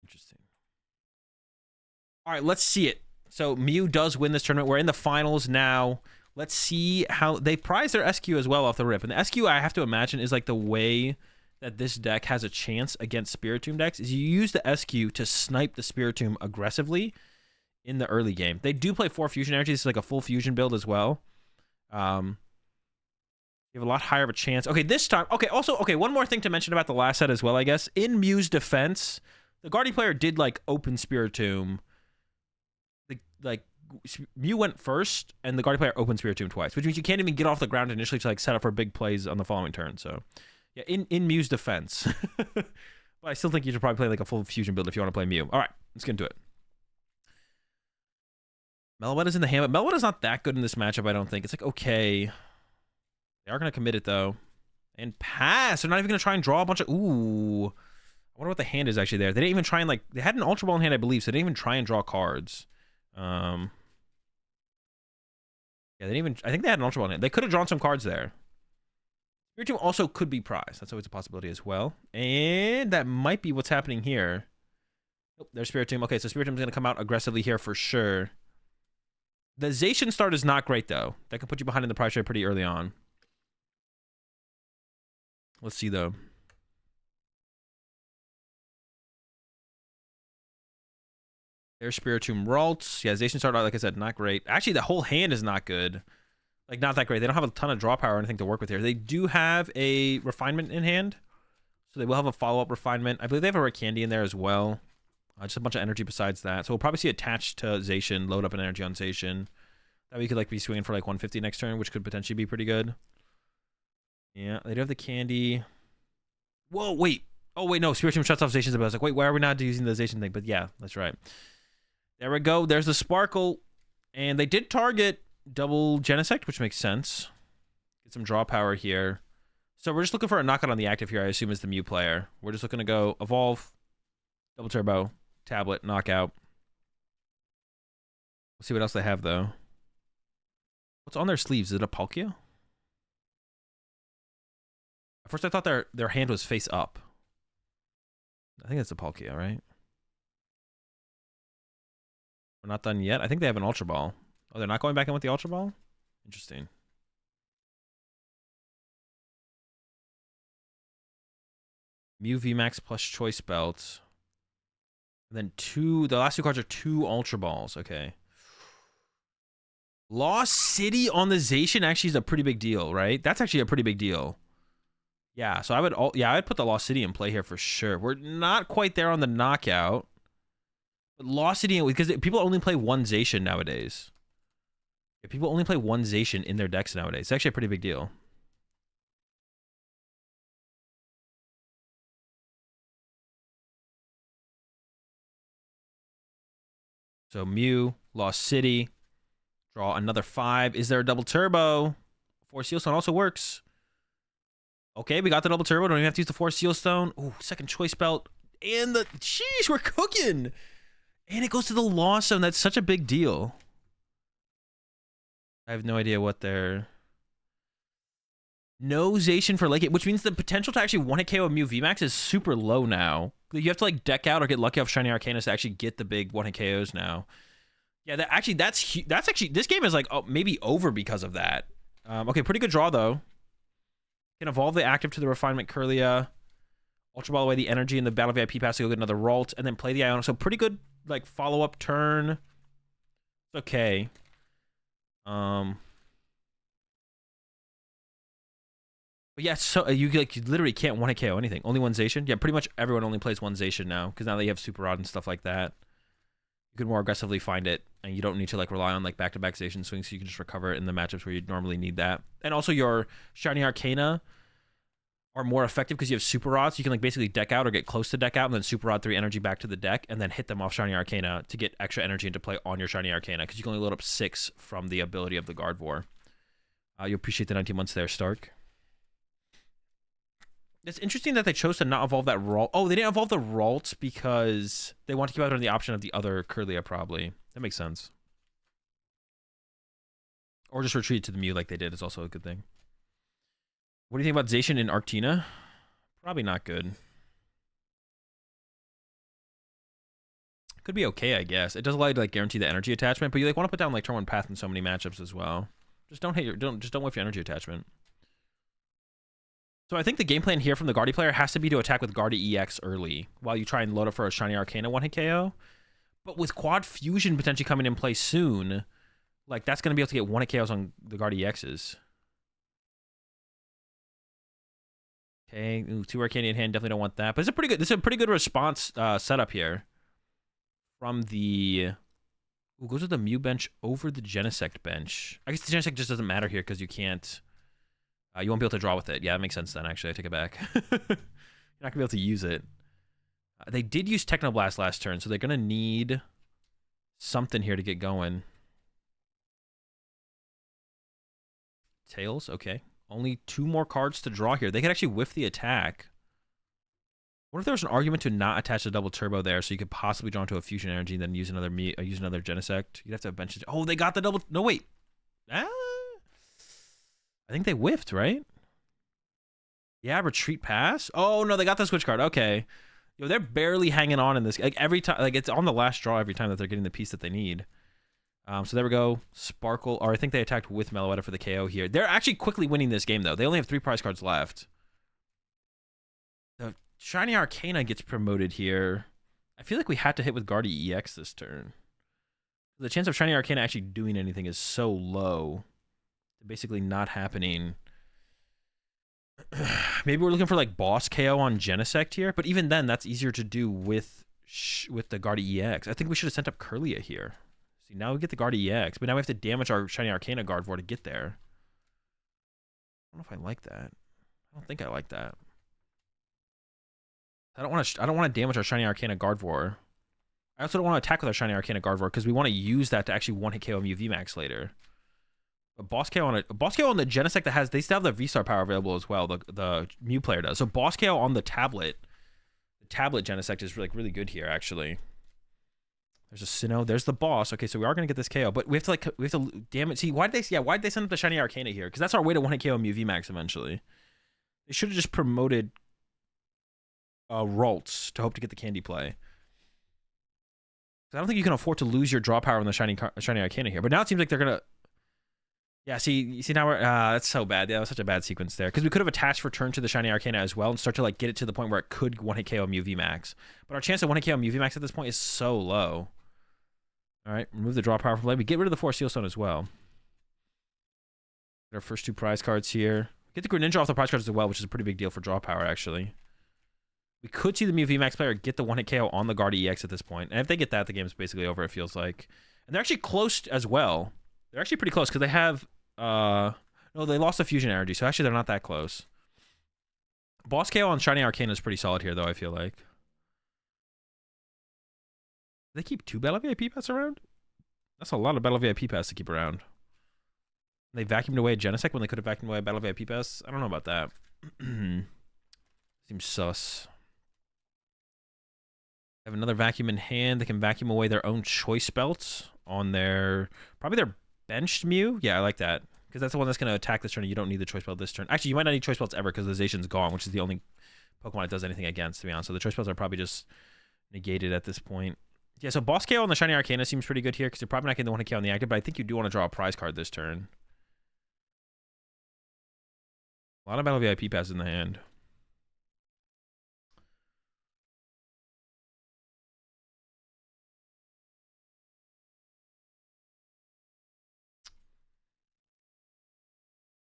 Interesting. All right, let's see it. So Mew does win this tournament. We're in the finals now. Let's see how they prize their SQ as well off the rip. And the SQ, I have to imagine, is like the way that this deck has a chance against Spiritomb decks is you use the SQ to snipe the Spiritomb aggressively in the early game. They do play 4 fusion energies. It's like a full fusion build as well. You have a lot higher of a chance. Okay, this time. Okay, also, okay, one more thing to mention about the last set as well, I guess. In Mew's defense, the Guardian player did like open Spiritomb. Like Mew went first, and the Guardian player opened Spiritomb twice, which means you can't even get off the ground initially to like set up for big plays on the following turn. So, yeah, in Mew's defense, but I still think you should probably play like a full fusion build if you want to play Mew. All right, let's get into it. Meloetta's in the hand, but Meloetta's not that good in this matchup. I don't think it's like okay. They are gonna commit it though, and pass. They're not even gonna try and draw a bunch of. Ooh, I wonder what the hand is actually there. They didn't even try and like. They had an Ultra Ball in hand, I believe, so they didn't even try and draw cards. Yeah, they didn't even. I think they had an Ultra Ball in hand. They could have drawn some cards there. Spiritomb also could be prized. That's always a possibility as well. And that might be what's happening here. Oh, there's Spiritomb. Okay, so Spiritomb's gonna come out aggressively here for sure. The Zacian start is not great though. That can put you behind in the prize trade pretty early on. Let's see though. There's Spiritomb Ralts. Yeah, Zacian start out, like I said, not great. Actually, the whole hand is not good. Like, not that great. They don't have a ton of draw power or anything to work with here. They do have a Refinement in hand. So they will have a follow-up Refinement. I believe they have a Rare Candy in there as well. Just a bunch of energy besides that. So we'll probably see attached to Zacian, load up an energy on Zacian. That way you could like be swinging for like 150 next turn, which could potentially be pretty good. Yeah, they do have the candy. Whoa, wait. Oh, wait, no. Spiritomb shuts off Zacian's ability. I was like, wait, why are we not using the Zacian thing? But yeah, that's right. There we go. There's the Sparkle. And they did target double Genesect, which makes sense. Get some draw power here. So we're just looking for a knockout on the active here, I assume, is the Mew player. We're just looking to go Evolve, Double Turbo, Tablet, Knockout. Let's see what else they have, though. What's on their sleeves? Is it a Palkia? At first, I thought their hand was face up. I think it's a Palkia, right? We're not done yet. I think they have an Ultra Ball. Oh, they're not going back in with the Ultra Ball? Interesting. Mew VMAX plus Choice Belt. And then the last 2 cards are 2 Ultra Balls. Okay. Lost City on the Zacian actually is a pretty big deal, right? That's actually a pretty big deal. Yeah, so I'd put the Lost City in play here for sure. We're not quite there on the knockout. But Lost City, because people only play one Zacian nowadays. Yeah, people only play one Zacian in their decks nowadays. It's actually a pretty big deal. So Mew, Lost City, draw another 5. Is there a double turbo? 4 Sealstone also works. Okay, we got the double turbo. Don't even have to use the 4 Sealstone. Ooh, second Choice Belt. And the... Sheesh, we're cooking! And it goes to the Lost Zone. That's such a big deal. I have no idea what they're... No Zacian for late game, which means the potential to actually 1-hit KO Mew VMAX is super low now. You have to like deck out or get lucky off Shiny Arcanus to actually get the big 1-hit KOs now. Yeah, that's actually this game is like maybe over because of that. Okay, pretty good draw though. Can evolve the active to the Refinement Kirlia, Ultra Ball away the energy in the Battle VIP pass to go get another Ralt, and then play the Iono. So pretty good like follow up turn. It's okay. But yeah, so you literally can't 1-hit KO anything. Only one Zacian. Yeah, pretty much everyone only plays one Zacian now because now that you have Super Rod and stuff like that, you can more aggressively find it, and you don't need to like rely on like back-to-back Zacian swings. So you can just recover it in the matchups where you normally need that. And also your Shiny Arcana are more effective because you have Super Rods. So you can like basically deck out or get close to deck out, and then Super Rod 3 energy back to the deck, and then hit them off Shiny Arcana to get extra energy into play on your Shiny Arcana because you can only load up 6 from the ability of the Gardevoir. You appreciate the 19 months there, Stark. It's interesting that they chose to not evolve that Ralt. Oh, they didn't evolve the Ralt because they want to keep out on the option of the other Kirlia, probably. That makes sense. Or just retreat to the Mew like they did is also a good thing. What do you think about Zacian in Arctina? Probably not good. Could be okay, I guess. It does allow you to like guarantee the energy attachment, but you like want to put down like turn 1 path in so many matchups as well. Just don't whiff your energy attachment. So I think the game plan here from the Guardy player has to be to attack with Guardy EX early while you try and load up for a Shiny Arcana 1-hit KO. But with Quad Fusion potentially coming in play soon, like that's going to be able to get 1-hit KOs on the Guardy EXs. Okay, ooh, 2 Arcana in hand, definitely don't want that. But this is a pretty good response setup here from the... Ooh, goes with the Mew bench over the Genesect bench. I guess the Genesect just doesn't matter here because you can't... you won't be able to draw with it. Yeah, that makes sense then, actually. I take it back. You're not going to be able to use it. They did use Technoblast last turn, so they're going to need something here to get going. Tails, okay. Only 2 more cards to draw here. They could actually whiff the attack. What if there was an argument to not attach a double turbo there, so you could possibly draw into a fusion energy and then use another Genesect? You'd have to bench it. Oh, they got the double. No, wait. I think they whiffed, right? Yeah, retreat pass. Oh no, they got the switch card. Okay, yo, they're barely hanging on in this. Like every time, like it's on the last draw every time that they're getting the piece that they need. So there we go. Sparkle, or I think they attacked with Meloetta for the KO here. They're actually quickly winning this game though. They only have 3 prize cards left. The Shiny Arcana gets promoted here. I feel like we had to hit with Guardy EX this turn. The chance of Shiny Arcana actually doing anything is so low. Basically not happening. Maybe we're looking for like boss KO on Genesect here, but even then that's easier to do with the Guardy EX. I think we should have sent up Kirlia here. See, now we get the Guardy EX, but now we have to damage our Shiny Arcana Gardevoir to get there. I don't know if I like that. I don't think I like that. I don't want to damage our Shiny Arcana Gardevoir. I also don't want to attack with our Shiny Arcana Gardevoir because we want to use that to actually 1-hit KO Mew VMAX later. A boss KO on the Genesect that has, they still have the V-Star power available as well. The Mew player does. So boss KO on the tablet Genesect is really good here actually. There's a Sinnoh. There's the boss. Okay, so we are gonna get this KO, but we have to damn it. See, why did they send up the Shiny Arcana here? Because that's our way to 1-hit KO Mew VMAX eventually. They should have just promoted Ralts to hope to get the candy play. I don't think you can afford to lose your draw power on the Shiny Arcana here. But now it seems like they're gonna. Yeah, see now we're that's so bad. Yeah, that was such a bad sequence there because we could have attached for turn to the Shiny Arcana as well and start to like get it to the point where it could 1-hit KO Mew VMAX. But our chance of 1-hit KO Mew VMAX at this point is so low. All right, remove the draw power from play. We get rid of the Force Seal Stone as well. Get our first 2 prize cards here. Get the Greninja off the prize cards as well, which is a pretty big deal for draw power actually. We could see the Mew VMAX player get the 1-hit KO on the Guardy EX at this point. And if they get that, the game's basically over, it feels like. And they're actually close as well. They're actually pretty close because they have... no, they lost the fusion energy, so actually they're not that close. Boss KO on Shiny Arcana is pretty solid here, though, I feel like. Do they keep 2 Battle VIP Pass around? That's a lot of Battle VIP Pass to keep around. They vacuumed away a Genesect when they could have vacuumed away a Battle VIP Pass? I don't know about that. Seems sus. Have another vacuum in hand. They can vacuum away their own choice belts on their... Probably their benched Mew. Yeah, I like that. Because that's the one that's going to attack this turn and you don't need the choice belt this turn. Actually, you might not need choice belts ever because the Zacian's gone, which is the only Pokemon it does anything against, to be honest. So the choice belts are probably just negated at this point. Yeah, so boss KO on the Shiny Arcana seems pretty good here because you're probably not getting the 1-hit KO on the active, but I think you do want to draw a prize card this turn. A lot of Battle VIP passes in the hand.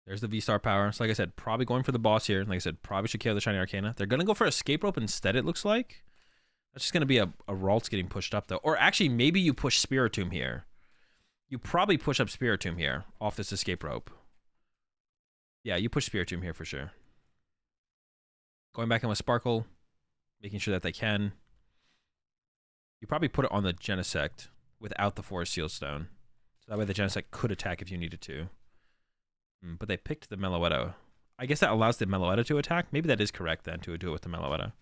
There's the V-Star power. So like I said, probably going for the boss here. Like I said, probably should KO the Shiny Arcana. They're going to go for Escape Rope instead, it looks like. That's just going to be a Ralts getting pushed up, though. Or actually, maybe you push Spiritomb here. You probably push up Spiritomb here off this Escape Rope. Yeah, you push Spiritomb here for sure. Going back in with Sparkle. Making sure that they can. You probably put it on the Genesect without the Forest Seal Stone. So that way the Genesect could attack if you needed to. But they picked the Meloetta. I guess that allows the Meloetta to attack. Maybe that is correct then to do it with the Meloetta.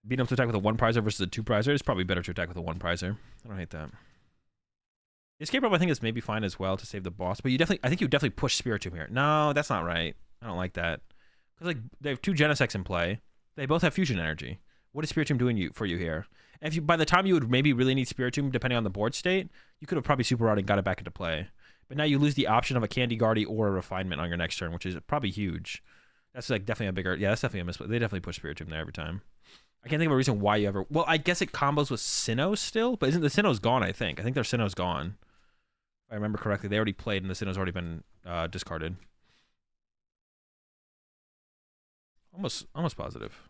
Being able to attack with a 1-prizer versus a 2-prizer is probably better to attack with a 1-prizer. I don't hate that. The Escape Rope I think is maybe fine as well to save the boss, but I think you definitely push Spiritomb here. No, that's not right. I don't like that. Because like they have 2 Genesects in play. They both have fusion energy. What is Spiritomb doing for you here? And if you, by the time you would maybe really need Spiritomb, depending on the board state, you could have probably Super Rod and got it back into play. But now you lose the option of a Candy Guardy or a Refinement on your next turn, which is probably huge. That's like definitely a bigger. Yeah, that's definitely a misplay. They definitely push Spiritomb there every time. I can't think of a reason why you ever. Well, I guess it combos with Sinnoh still, but isn't the Sinnoh's gone? I think their Sinnoh's gone. If I remember correctly, they already played and the Sinnoh's already been discarded. Almost positive.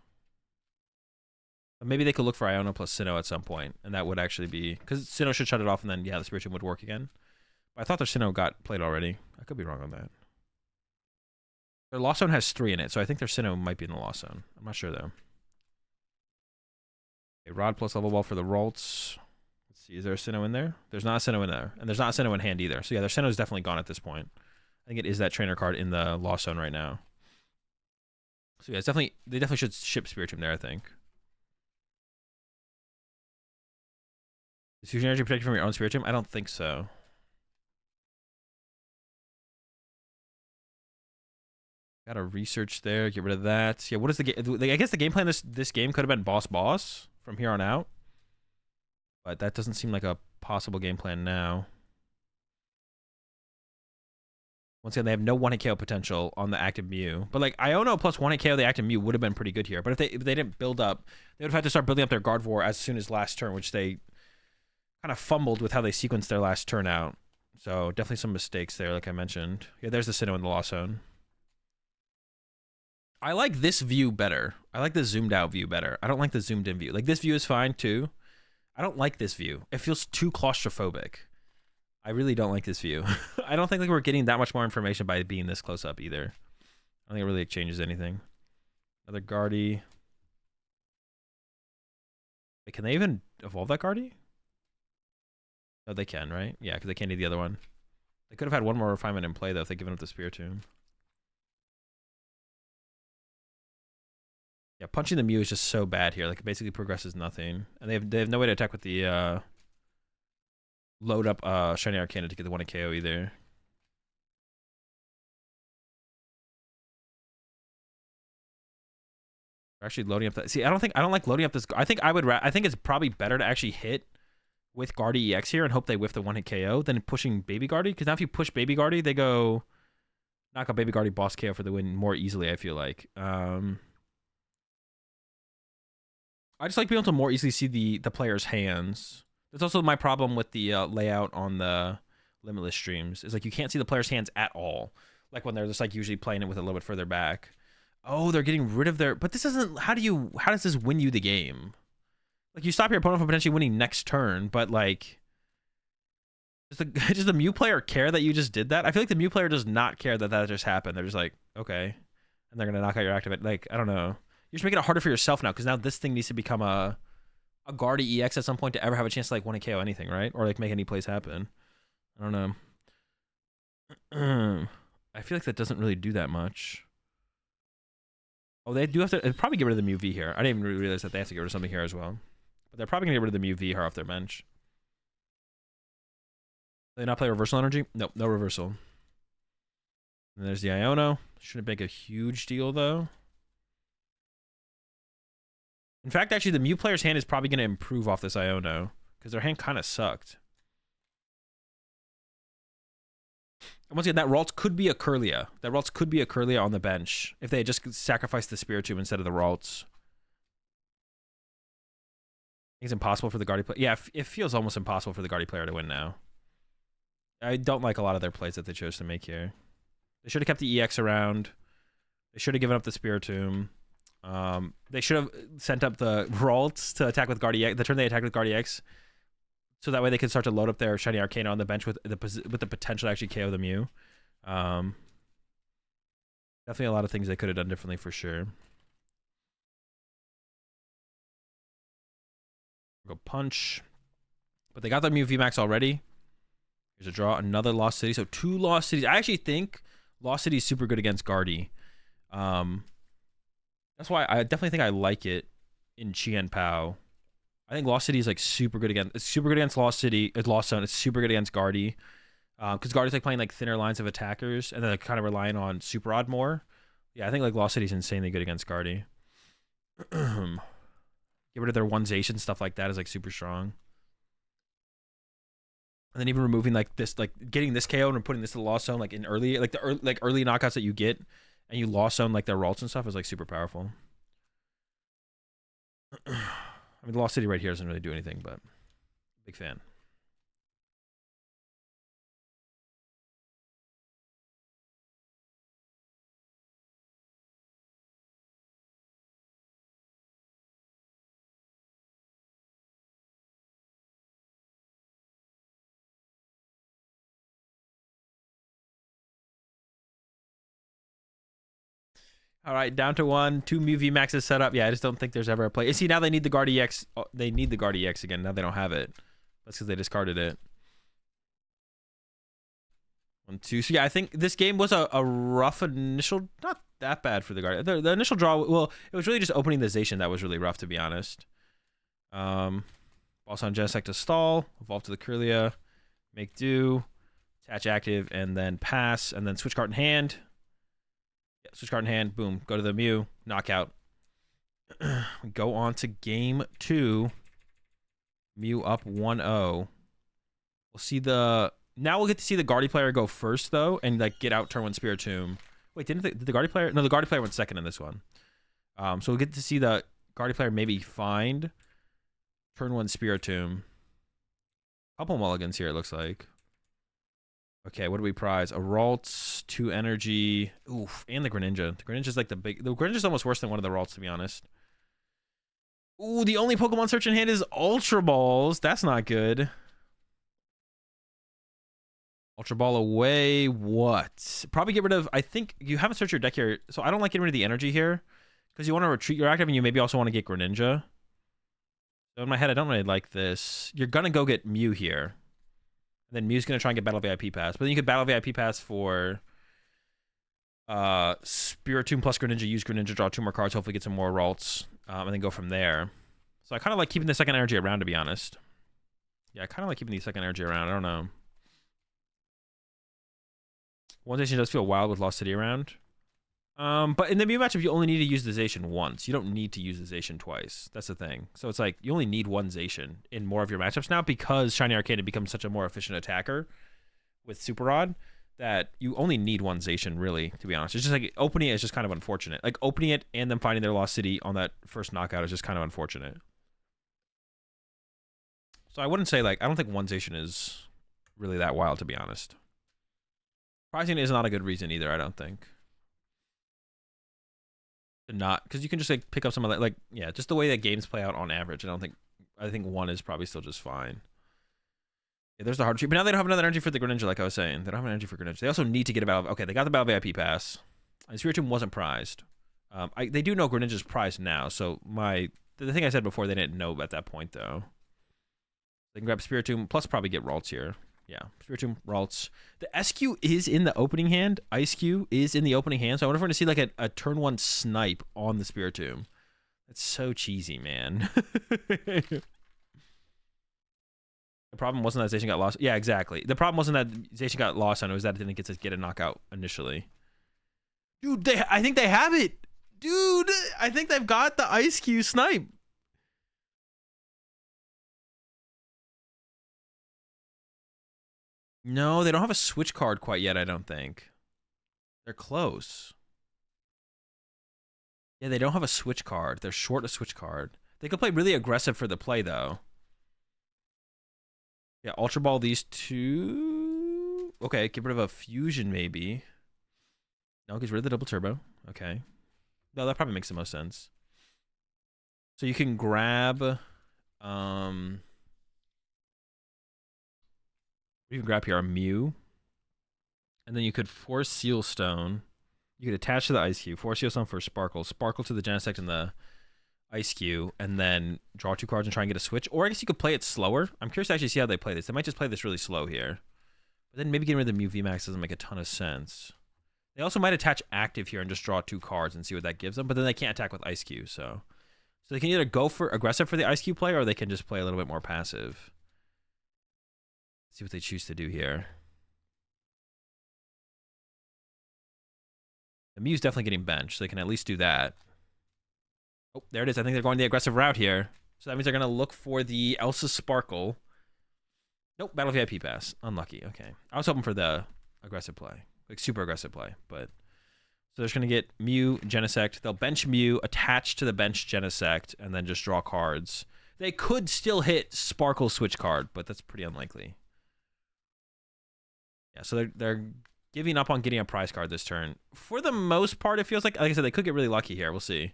But maybe they could look for Iono plus Sinnoh at some point, and that would actually be because Sinnoh should shut it off, and then yeah, the Spiritomb would work again. But I thought their Sinnoh got played already. I could be wrong on that. Their Lost Zone has 3 in it, so I think their Sinnoh might be in the Lost Zone. I'm not sure though. Okay, Rod plus Level Ball for the Ralts. Let's see, is there a Sinnoh in there? There's not a Sinnoh in there, and there's not a Sinnoh in hand either. So yeah, their Sinnoh is definitely gone at this point. I think it is that trainer card in the Lost Zone right now. So yeah, it's definitely they definitely should ship Spiritomb there, I think. Is Fusion Energy protected from your own Spiritomb? I don't think so. Gotta research there, get rid of that. Yeah, what is the game? I guess the game plan this game could have been boss from here on out. But that doesn't seem like a possible game plan now. Once again, they have no 1-hit KO potential on the active Mew. But like Iono plus 1-hit KO the active Mew would have been pretty good here. But if they didn't build up, they would have had to start building up their Gardevoir as soon as last turn, which they kind of fumbled with how they sequenced their last turn out. So definitely some mistakes there, like I mentioned. Yeah, there's the Sinnoh in the Lost Zone. I like this view better. I like the zoomed out view better. I don't like the zoomed in view. Like this view is fine too. I don't like this view. It feels too claustrophobic. I really don't like this view. I don't think like we're getting that much more information by being this close up either. I don't think it really changes anything. Another Guardy. Wait, can they even evolve that Guardy? No, they can, right? Yeah, because they can't need the other one. They could have had one more refinement in play though if they'd given up the Spiritomb. Yeah, punching the Mew is just so bad here. Like it basically progresses nothing, and they have no way to attack with the load up Shiny Arcana to get the 1-hit KO either. We're actually loading up that. See, I don't like loading up this. I think it's probably better to actually hit with Guardy EX here and hope they whiff the 1-hit KO than pushing Baby Guardy. Because now if you push Baby Guardy, they go knock out Baby Guardy boss KO for the win more easily. I feel like. I just like being able to more easily see the player's hands. That's also my problem with the layout on the Limitless streams. Is like you can't see the player's hands at all. Like when they're just like usually playing it with a little bit further back. Oh, they're getting rid of their. But this isn't. How does this win you the game? Like you stop your opponent from potentially winning next turn, but like, does the Mew player care that you just did that? I feel like the Mew player does not care that just happened. They're just like, okay, and they're gonna knock out your activate. Like I don't know. You're just making it harder for yourself now because now this thing needs to become a Guardy EX at some point to ever have a chance to like 1-hit KO anything, right? Or like make any plays happen. I don't know. I feel like that doesn't really do that much. Oh, they do have to probably get rid of the Mew V here. I didn't even realize that they have to get rid of something here as well. But they're probably gonna get rid of the Mew V here off their bench. Do they not play Reversal Energy? Nope, no reversal. And there's the Iono. Shouldn't make a huge deal though. In fact, actually, the Mew player's hand is probably going to improve off this Iono because their hand kind of sucked. And once again, that Ralts could be a Kirlia. That Ralts could be a Kirlia on the bench if they had just sacrificed the Spiritomb instead of the Ralts. It's impossible for the Guardy player. Yeah, it feels almost impossible for the Guardy player to win now. I don't like a lot of their plays that they chose to make here. They should have kept the EX around. They should have given up the Spiritomb. They should have sent up the Ralts to attack with Guardy X, the turn they attacked with Guardy X, so that way they could start to load up their Shiny Arcana on the bench with the potential to actually KO the Mew. Definitely a lot of things they could have done differently for sure. Go punch, but they got their Mew VMAX already. Here's a draw, another Lost City, so 2 Lost Cities. I actually think Lost City is super good against Guardy. That's why I definitely think I like it in Chien Pao. I think Lost City is like super good against. It's super good against Lost City. It's Lost Zone. It's super good against Guardy, because Guardy's like playing like thinner lines of attackers, and then like kind of relying on Super Rod more. Yeah, I think like Lost City's insanely good against Guardy. Get rid of their one-zation stuff like that is like super strong. And then even removing like this, like getting this KO and putting this to the lost zone, like in early, like the early knockouts that you get, and you lost zone like their Ralts and stuff is like super powerful. I mean, the Lost City right here doesn't really do anything, but big fan. All right, down to 1. 2 Mew VMAXs set up. Yeah, I just don't think there's ever a play. You see, now they need the Guard EX. They need the Guard EX again. Now they don't have it. That's because they discarded it. 1, 2. So yeah, I think this game was a rough initial. Not that bad for the Guard. The initial draw, well, it was really just opening the Zacian that was really rough, to be honest. Boss on Genesect to stall. Evolve to the Kirlia. Make do. Attach active, and then pass, and then switch card in hand. Yeah, switch card in hand. Boom. Go to the Mew. Knockout. Go on to game 2. Mew up 1-0. We'll see the... Now we'll get to see the Guardy player go first, though, and like get out turn 1 Spiritomb. Wait, did the Guardy player... No, the Guardy player went second in this one. So we'll get to see the Guardy player maybe find turn 1 Spiritomb. Couple mulligans here, it looks like. Okay, what do we prize? A Ralts, 2 energy. Oof, and the Greninja. The Greninja's like the big... The Greninja's almost worse than one of the Ralts, to be honest. Ooh, the only Pokemon search in hand is Ultra Balls. That's not good. Ultra Ball away. What? Probably get rid of... I think you haven't searched your deck here, so I don't like getting rid of the energy here. Because you want to retreat your active, and you maybe also want to get Greninja. So in my head, I don't really like this. You're going to go get Mew here. And then Mew's going to try and get Battle VIP Pass. But then you could Battle VIP Pass for Spiritomb plus Greninja, use Greninja, draw 2 more cards, hopefully get some more Ralts, and then go from there. So I kind of like keeping the second energy around, to be honest. Yeah, I kind of like keeping the second energy around. I don't know. One Zacian does feel wild with Lost City around. But in the Mew matchup, you only need to use the Zacian once. You don't need to use the Zacian twice. That's the thing. So it's like, you only need 1 Zacian in more of your matchups now because Shiny Arcane had become such a more efficient attacker with Super Rod that you only need 1 Zacian, really, to be honest. It's just like, opening it is just kind of unfortunate. Like, opening it and then finding their Lost City on that first knockout is just kind of unfortunate. So I wouldn't say, like, I don't think 1 Zacian is really that wild, to be honest. Pricing is not a good reason either, I don't think. Not because you can just like pick up some of that, like, yeah, just the way that games play out on average. I think 1 is probably still just fine. Yeah, there's the hard treat, but now they don't have another energy for the Greninja, like I was saying. They don't have an energy for Greninja. They also need to get a battle. Okay, they got the Battle VIP Pass. And Spiritomb wasn't prized. They do know Greninja's prized now, so the thing I said before, they didn't know at that point though. They can grab Spiritomb plus probably get Ralts here. Yeah, Spiritomb, Ralts. The SQ is in the opening hand. Ice Q is in the opening hand. So I wonder if we're going to see like a turn 1 snipe on the Spiritomb. That's so cheesy, man. The problem wasn't that Zacian got lost. Yeah, exactly. The problem wasn't that Zacian got lost on it. It was that it didn't get a knockout initially. Dude, I think they have it. Dude, I think they've got the Ice Q snipe. No, they don't have a switch card quite yet, I don't think. They're close. Yeah, they don't have a switch card. They're short a switch card. They could play really aggressive for the play, though. Yeah, Ultra Ball these 2. Okay, get rid of a Fusion, maybe. No, get rid of the Double Turbo. Okay. No, that probably makes the most sense. So you can grab... You can grab here a Mew. And then you could force Seal Stone. You could attach to the Ice Cube. Force Seal Stone for Sparkle. Sparkle to the Genesect and the Ice Cube. And then draw 2 cards and try and get a switch. Or I guess you could play it slower. I'm curious to actually see how they play this. They might just play this really slow here. But then maybe getting rid of the Mew VMAX doesn't make a ton of sense. They also might attach active here and just draw 2 cards and see what that gives them. But then they can't attack with Ice Cube. So they can either go for aggressive for the Ice Cube play or they can just play a little bit more passive. See what they choose to do here. The Mew's definitely getting benched, so they can at least do that. Oh, there it is. I think they're going the aggressive route here. So that means they're going to look for the Elsa Sparkle. Nope, Battle VIP pass. Unlucky. Okay. I was hoping for the aggressive play. Like super aggressive play. But so they're just going to get Mew, Genesect. They'll bench Mew, attach to the bench Genesect, and then just draw cards. They could still hit Sparkle Switch card, but that's pretty unlikely. Yeah, so they're giving up on getting a prize card this turn. For the most part, it feels like I said, they could get really lucky here. We'll see.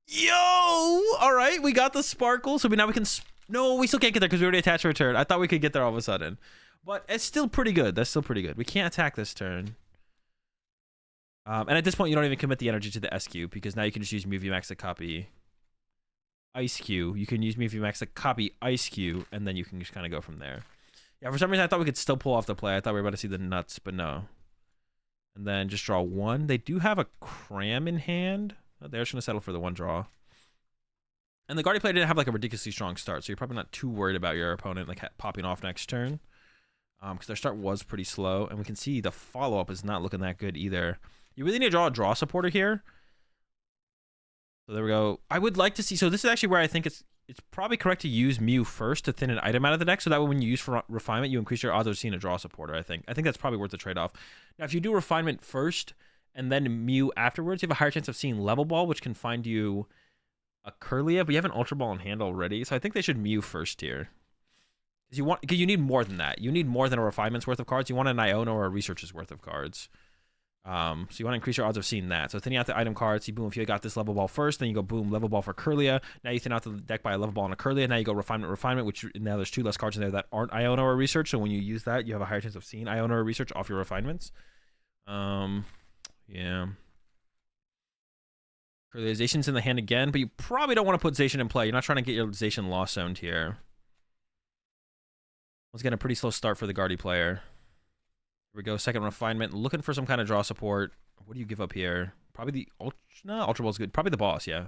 Yo! All right, we got the Sparkle. So now we can... No, we still can't get there because we already attached return. I thought we could get there all of a sudden. But it's still pretty good. That's still pretty good. We can't attack this turn. And at this point, you don't even commit the energy to the SQ because now you can just use Mew Max to copy Ice Q. You can use Mew Max to copy Ice Q, and then you can just kind of go from there. Yeah, for some reason, I thought we could still pull off the play. I thought we were about to see the nuts, but no. And then just draw one. They do have a Cram in hand. Oh, they're just going to settle for the one draw. And the Guardian player didn't have like a ridiculously strong start, so you're probably not too worried about your opponent like popping off next turn. Because their start was pretty slow, and we can see the follow-up is not looking that good either. You really need to draw a draw supporter here. So there we go. I would like to see... So this is actually where I think it's probably correct to use Mew first to thin an item out of the deck, so that way when you use for Refinement, you increase your odds of seeing a draw supporter, I think. I think that's probably worth the trade-off. Now, if you do Refinement first and then Mew afterwards, you have a higher chance of seeing Level Ball, which can find you a Kirlia, but you have an Ultra Ball in hand already, so I think they should Mew first here. Because you need more than that. You need more than a Refinement's worth of cards. You want an Iono or a Research's worth of cards. So you want to increase your odds of seeing that. So thinning out the item cards, see, boom, if you got this Level Ball first, then you go, boom, Level Ball for Kirlia. Now you thin out the deck by a Level Ball and a Kirlia. Now you go Refinement, which now there's 2 less cards in there that aren't Iono or Research. So when you use that, you have a higher chance of seeing Iono or Research off your Refinements. Yeah. Kirliazation's in the hand again, but you probably don't want to put Zation in play. You're not trying to get your Zation lost zoned here. Let's get a pretty slow start for the Guardy player. Here we go, second Refinement, looking for some kind of draw support. What do you give up here? Probably the Ultra Ball's good. Probably the boss, yeah.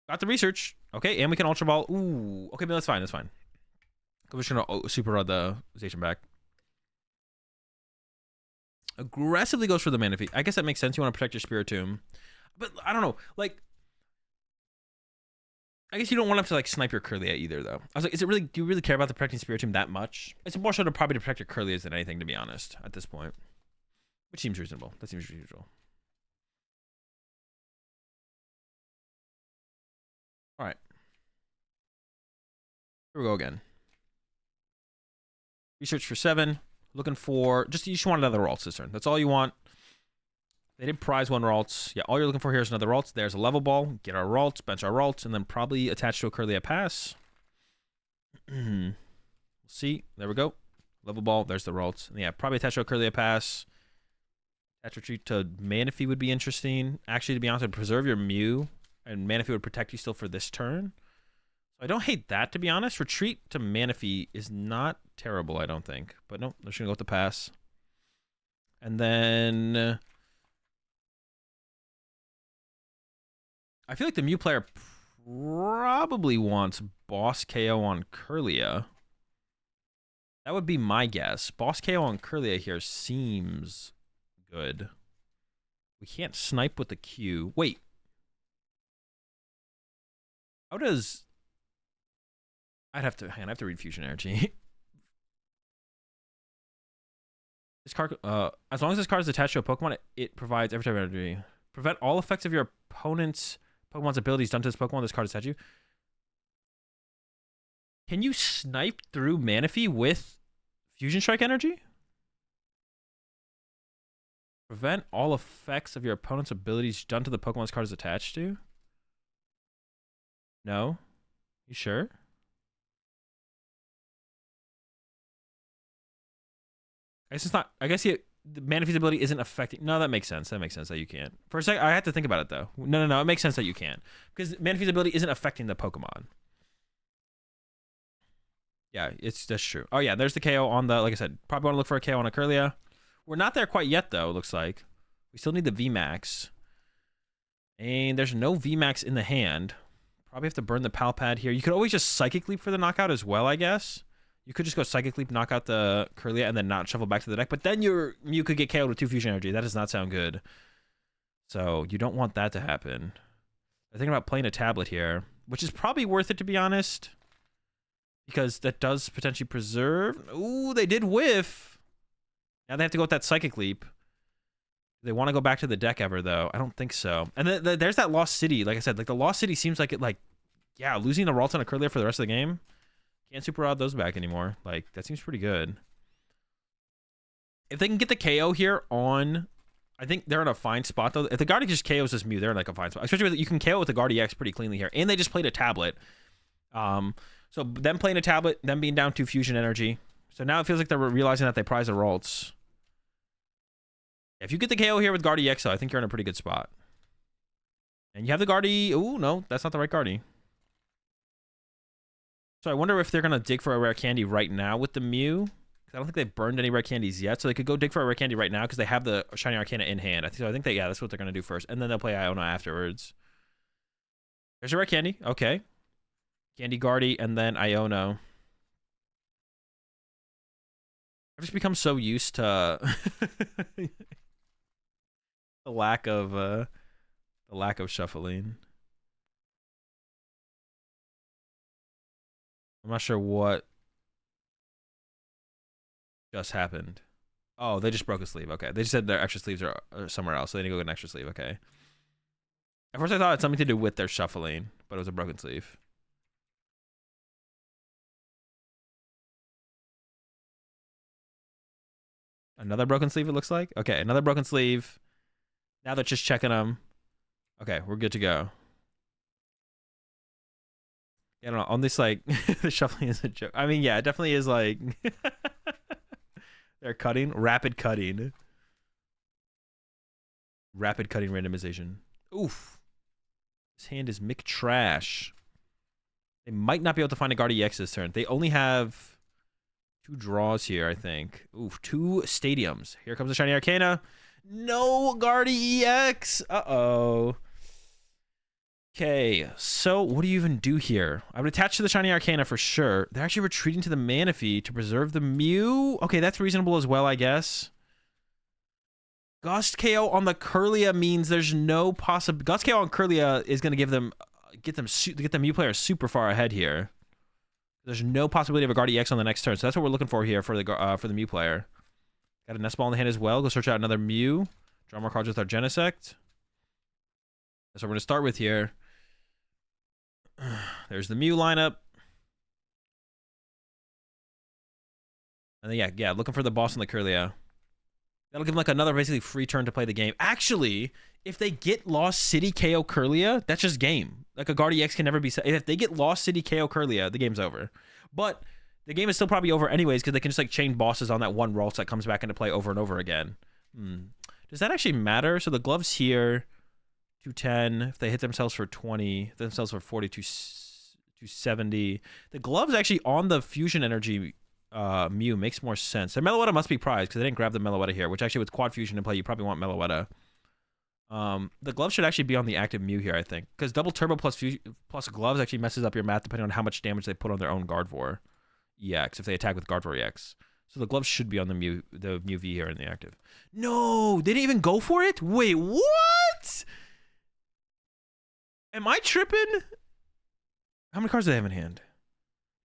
Got the Research. Okay, and we can Ultra Ball. Ooh, okay, but that's fine, that's fine. We're just gonna Super Rod the Zation back. Aggressively goes for the Mana Feed. I guess that makes sense. You want to protect your Spiritomb. But I don't know, like... I guess you don't want him to like snipe your Kirlia either, though. I was like, do you really care about the protecting Spiritomb that much? It's more so to probably to protect your Kirlias than anything, to be honest, at this point. Which seems reasonable. That seems reasonable. All right. Here we go again. Research for 7. Looking for... you just want another Ralts this turn. That's all you want. They did prize 1 Ralts. Yeah, all you're looking for here is another Ralts. There's a Level Ball. Get our Ralts, bench our Ralts, and then probably attach to a Kirlia pass. We'll see. There we go. Level Ball. There's the Ralts. And yeah, probably attach to a Kirlia pass. Attach retreat to Manaphy would be interesting. Actually, to be honest, I'd preserve your Mew, and Manaphy would protect you still for this turn. So I don't hate that, to be honest. Retreat to Manaphy is not terrible, I don't think. But no, they're just going to go with the pass. And then... I feel like the Mew player probably wants Boss KO on Kirlia. That would be my guess. Boss KO on Kirlia here seems good. We can't snipe with the Q. Wait. How does... I have to read Fusion Energy. This card, as long as this card is attached to a Pokemon, it provides every type of energy. Prevent all effects of your opponent's Pokemon's abilities done to this Pokemon this card is attached to. Can you snipe through Manaphy with Fusion Strike energy? Prevent all effects of your opponent's abilities done to the Pokemon's card is attached to? No? You sure? I guess it's not. I guess the Manaphy's ability isn't affecting. No, that makes sense. That makes sense that you can't. For a second, I had to think about it though. No. It makes sense that you can't because Manaphy's ability isn't affecting the Pokemon. Yeah, that's true. Oh yeah, there's the KO on the. Like I said, probably want to look for a KO on a Kirlia. We're not there quite yet though. It looks like we still need the VMAX, and there's no VMAX in the hand. Probably have to burn the Pal Pad here. You could always just Psychic Leap for the knockout as well, I guess. You could just go Psychic Leap, knock out the Kirlia, and then not shuffle back to the deck. But then your Mew could get KO'd with 2 Fusion Energy. That does not sound good. So you don't want that to happen. I'm thinking about playing a tablet here, which is probably worth it, to be honest. because that does potentially preserve. Ooh, they did whiff. Now they have to go with that Psychic Leap. Do they want to go back to the deck ever, though? I don't think so. And there's that Lost City. Like I said, like the Lost City seems like it, like, yeah, losing a Ralton and a Kirlia for the rest of the game. Can't super rod those back anymore. Like, that seems pretty good. If they can get the KO here on, I think they're in a fine spot, though. If the Guardian just KOs this Mew, they're in like a fine spot. Especially with, you can KO with the Guardian X pretty cleanly here. And they just played a tablet. So them playing a tablet, them being down 2 fusion energy. So now it feels like they're realizing that they prize the Ralts. If you get the KO here with Guardi EXO, I think you're in a pretty good spot. And you have the Guardi. Oh, no, that's not the right Guardi. So I wonder if they're going to dig for a rare candy right now with the Mew. I don't think they've burned any rare candies yet. So they could go dig for a rare candy right now because they have the Shiny Arcana in hand. So I think that, yeah, that's what they're going to do first. And then they'll play Iona afterwards. There's a rare candy. Okay. Candy Guardi and then Iono. I've just become so used to the lack of shuffling. I'm not sure what just happened. Oh, they just broke a sleeve. Okay. They just said their extra sleeves are somewhere else, so they need to go get an extra sleeve. Okay. At first I thought it had something to do with their shuffling, but it was a broken sleeve. Another broken sleeve, it looks like. Okay, another broken sleeve. Now they're just checking them. Okay, we're good to go. I don't know. On this, like, the shuffling is a joke. I mean, yeah, it definitely is like... They're cutting. Rapid cutting. Rapid cutting randomization. Oof. This hand is Mick trash. They might not be able to find a Guardi EX this turn. They only have 2 draws here, I think. Oof, 2 stadiums. Here comes the Shiny Arcana. No Guardi EX. Uh-oh. Okay, so what do you even do here? I would attach to the Shiny Arcana for sure. They're actually retreating to the Manaphy to preserve the Mew. Okay, that's reasonable as well, I guess. Gust KO on the Kirlia means there's no possible... Gust KO on Kirlia is going to get the Mew player super far ahead here. There's no possibility of a Guardi EX on the next turn, so that's what we're looking for here for the Mew player. Got a Nest Ball in the hand as well. Go search out another Mew. Draw more cards with our Genesect. That's what we're going to start with here. There's the Mew lineup. And then, yeah, looking for the boss in the Kirlia. That'll give them like another basically free turn to play the game. Actually, if they get Lost City KO Kirlia, that's just game. Like a Guardi X can never be set. If they get Lost City KO Kirlia, the game's over. But the game is still probably over anyways because they can just like chain bosses on that one Ralts that comes back into play over and over again. Does that actually matter? So the gloves here, 210. If they hit themselves for 20, hit themselves for 40, 270. The gloves actually on the fusion energy Mew makes more sense. The Meloetta must be prized because they didn't grab the Meloetta here, which actually with quad fusion in play, you probably want Meloetta. The gloves should actually be on the active Mew here, I think, because double turbo plus gloves actually messes up your math depending on how much damage they put on their own Gardevoir EX if they attack with Gardevoir EX. So the gloves should be on the Mew V here in the active. No, they didn't even go for it? Wait, what? Am I tripping? How many cards do they have in hand?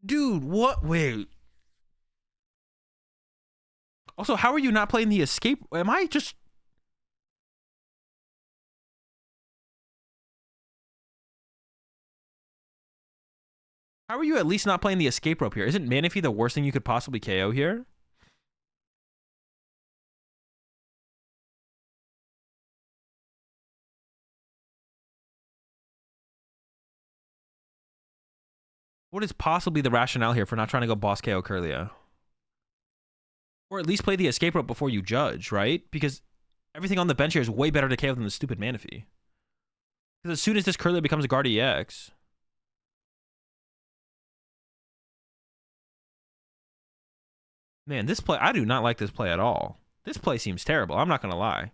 Dude, what? Wait. Also, how are you not playing the escape? Am I just... How are you at least not playing the escape rope here? Isn't Manaphy the worst thing you could possibly KO here? What is possibly the rationale here for not trying to go boss KO Kirlia? Or at least play the escape rope before you judge, right? Because everything on the bench here is way better to KO than the stupid Manaphy. Because as soon as this Kirlia becomes a Guardi EX... Man, this play... I do not like this play at all. This play seems terrible. I'm not going to lie.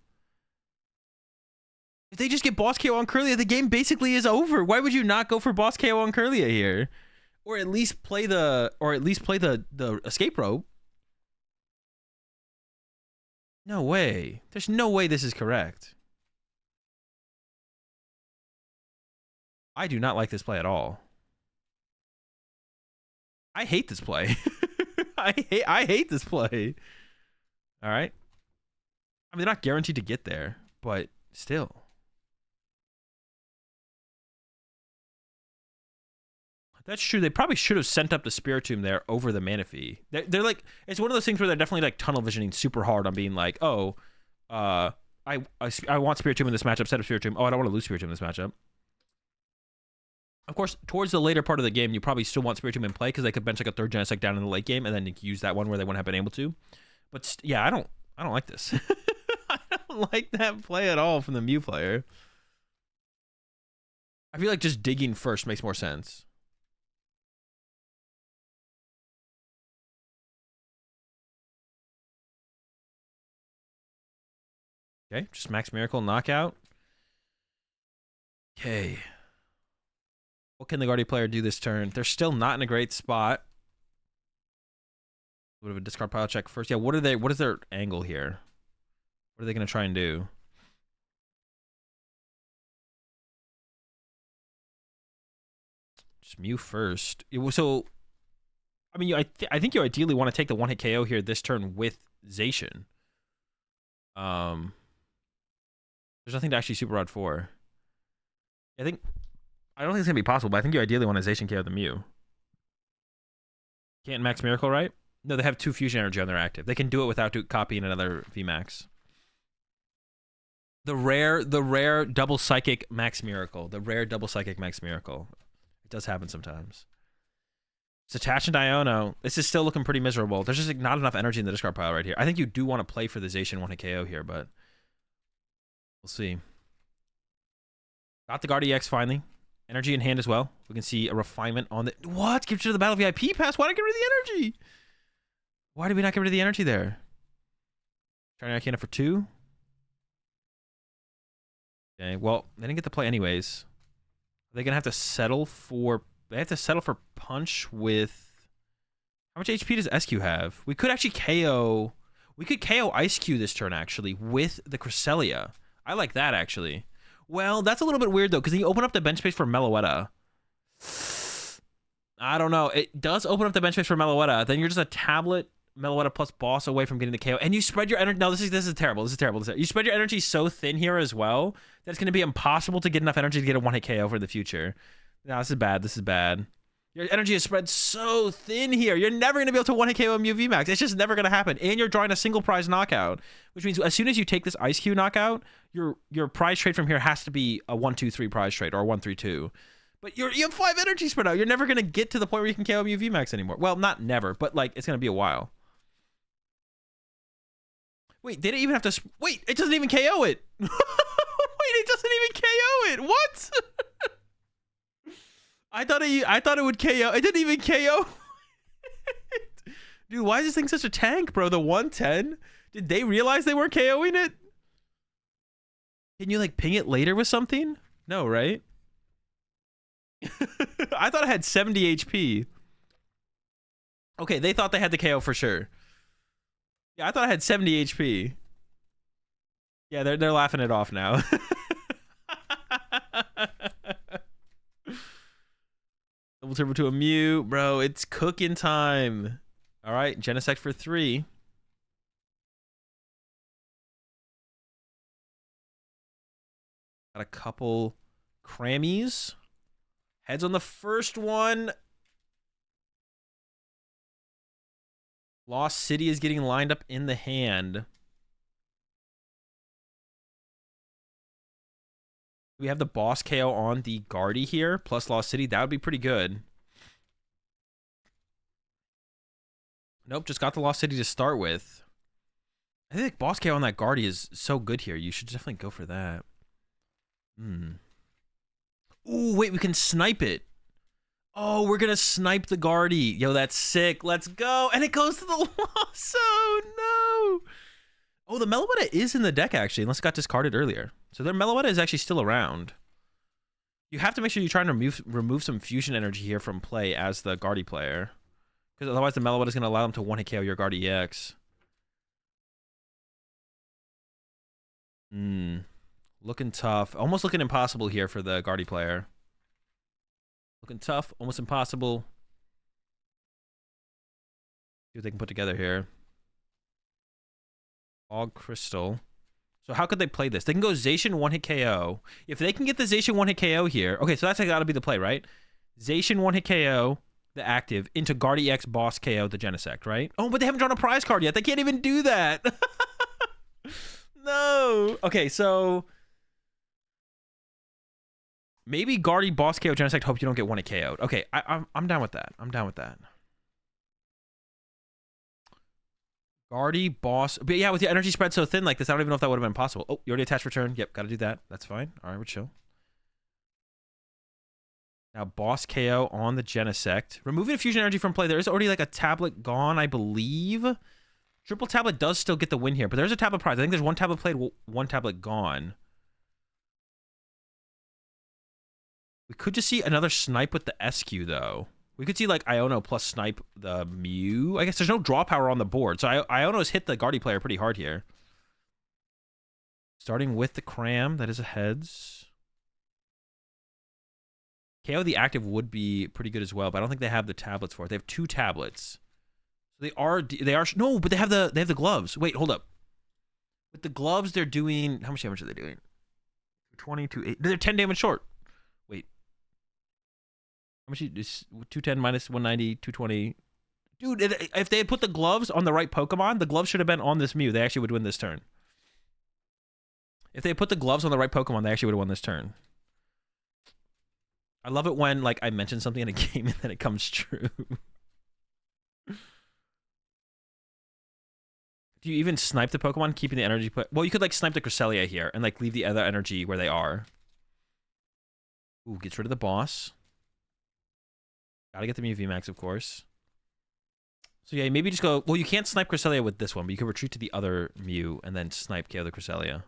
If they just get boss KO on Kirlia, the game basically is over. Why would you not go for boss KO on Kirlia here? Or at least play the escape rope. No way. There's no way this is correct. I do not like this play at all. I hate this play. I hate this play. All right. I mean, they're not guaranteed to get there, but still. That's true. They probably should have sent up the Spiritomb there over the Manaphy. They're like, it's one of those things where they're definitely like tunnel visioning super hard on being like, oh, I want Spiritomb in this matchup, set up Spiritomb. Oh, I don't want to lose Spiritomb in this matchup. Of course, towards the later part of the game, you probably still want Spiritomb in play because they could bench like a third Genesect down in the late game and then use that one where they wouldn't have been able to. But yeah, I don't like this. I don't like that play at all from the Mew player. I feel like just digging first makes more sense. Okay, just Max Miracle knockout. Okay. What can the Guardian player do this turn? They're still not in a great spot. A bit of a discard pile check first. Yeah, what is their angle here? What are they gonna try and do? Just Mew first. So I mean, I think you ideally want to take the one-hit KO here this turn with Zacian. There's nothing to actually Super Rod for. I don't think it's gonna be possible, but I think you ideally want to Zacian KO the Mew. Can't Max Miracle, right? No, they have 2 Fusion Energy on their active. They can do it without copying another VMAX. The rare double psychic Max Miracle. The rare double psychic Max Miracle. It does happen sometimes. Satach and Iono. This is still looking pretty miserable. There's just like not enough energy in the discard pile right here. I think you do want to play for the Zacian 1-hit KO here, but we'll see. Got the Guard EX finally. Energy in hand as well. We can see a refinement on the... What? Give it to the Battle VIP pass? Why did I get rid of the energy? Why did we not get rid of the energy there? Trying Arcana for 2. Okay, well, they didn't get to play anyways. Are they going to have to settle for... They have to settle for Punch with... How much HP does SQ have? We could actually KO... We could KO Ice Q this turn, actually, with the Cresselia. I like that, actually. Well, that's a little bit weird, though, because then you open up the bench space for Meloetta. I don't know. It does open up the bench space for Meloetta. Then you're just a tablet Meloetta plus boss away from getting the KO. And you spread your energy... No, this is terrible. This is terrible. You spread your energy so thin here as well that it's going to be impossible to get enough energy to get a 1-hit KO for the future. No, this is bad. This is bad. Your energy is spread so thin here. You're never going to be able to 1-hit KO a Mew VMAX. It's just never going to happen. And you're drawing a single prize knockout, which means as soon as you take this Ice Cube knockout, your prize trade from here has to be a 1-2-3 prize trade or a 1-3-2. But you have 5 energy spread out. You're never going to get to the point where you can KO a Mew VMAX anymore. Well, not never, but like it's going to be a while. Wait, they didn't even have to... Wait, it doesn't even KO it. Wait, it doesn't even KO it. What? I thought it would KO. It didn't even KO. Dude, why is this thing such a tank, bro? The 110? Did they realize they weren't KOing it? Can you like ping it later with something? No, right? I thought I had 70 HP. Okay, they thought they had the KO for sure. Yeah, I thought I had 70 HP. Yeah, they're laughing it off now. Double turbo to a Mew. Bro, it's cooking time. All right, Genesect for 3. Got a couple Crammies. Heads on the first one. Lost City is getting lined up in the hand. We have the boss KO on the Guardy here, plus Lost City. That would be pretty good. Nope, just got the Lost City to start with. I think boss KO on that Guardy is so good here. You should definitely go for that. Ooh, wait, we can snipe it. Oh, we're going to snipe the Guardy. Yo, that's sick. Let's go. And it goes to the loss. Oh, no. Oh, the Meloetta is in the deck, actually, unless it got discarded earlier. So their Meloetta is actually still around. You have to make sure you try and remove some fusion energy here from play as the Guardy player. Because otherwise the Meloetta is going to allow them to 1-hit KO your Guardy EX. Looking tough. Almost looking impossible here for the Guardy player. Looking tough. Almost impossible. See what they can put together here. Fog Crystal. So how could they play this? They can go Zacian 1-hit KO. If they can get the Zacian 1-hit KO here, okay, so that's gotta be the play, right? Zacian 1-hit KO, the active, into Guard EX Boss KO, the Genesect, right? Oh, but they haven't drawn a prize card yet. They can't even do that. No. Okay, so maybe Guardy Boss KO Genesect. Hope you don't get 1-hit KO'd. Okay, I'm down with that. I'm down with that. Guardy Boss. But yeah, with the energy spread so thin like this, I don't even know if that would have been possible. Oh, you already attached return. Yep, got to do that. That's fine. All right, we're chill. Now, Boss KO on the Genesect. Removing a fusion energy from play. There is already like a tablet gone, I believe. Triple tablet does still get the win here, but there's a tablet prize. I think there's one tablet played, one tablet gone. We could just see another snipe with the SQ, though. We could see, like, Iono plus snipe the Mew. I guess there's no draw power on the board, so Iono's hit the Guardy player pretty hard here. Starting with the Cram, that is a heads. KO the active would be pretty good as well, but I don't think they have the tablets for it. They have 2 tablets. So they are no, but they have the gloves. Wait, hold up. With the gloves, they're doing, how much damage are they doing? 20 to 8. They're 10 damage short. Wait. How much is 210 minus 190, 220? Dude, if they had put the gloves on the right Pokemon, the gloves should have been on this Mew. They actually would win this turn. If they had put the gloves on the right Pokemon, they actually would have won this turn. I love it when, like, I mention something in a game and then it comes true. Do you even snipe the Pokemon, keeping the energy put? Well, you could, like, snipe the Cresselia here and, like, leave the other energy where they are. Ooh, gets rid of the boss. Gotta get the Mew VMAX, of course. So, yeah, maybe just go... Well, you can't snipe Cresselia with this one, but you could retreat to the other Mew and then snipe KO the Cresselia.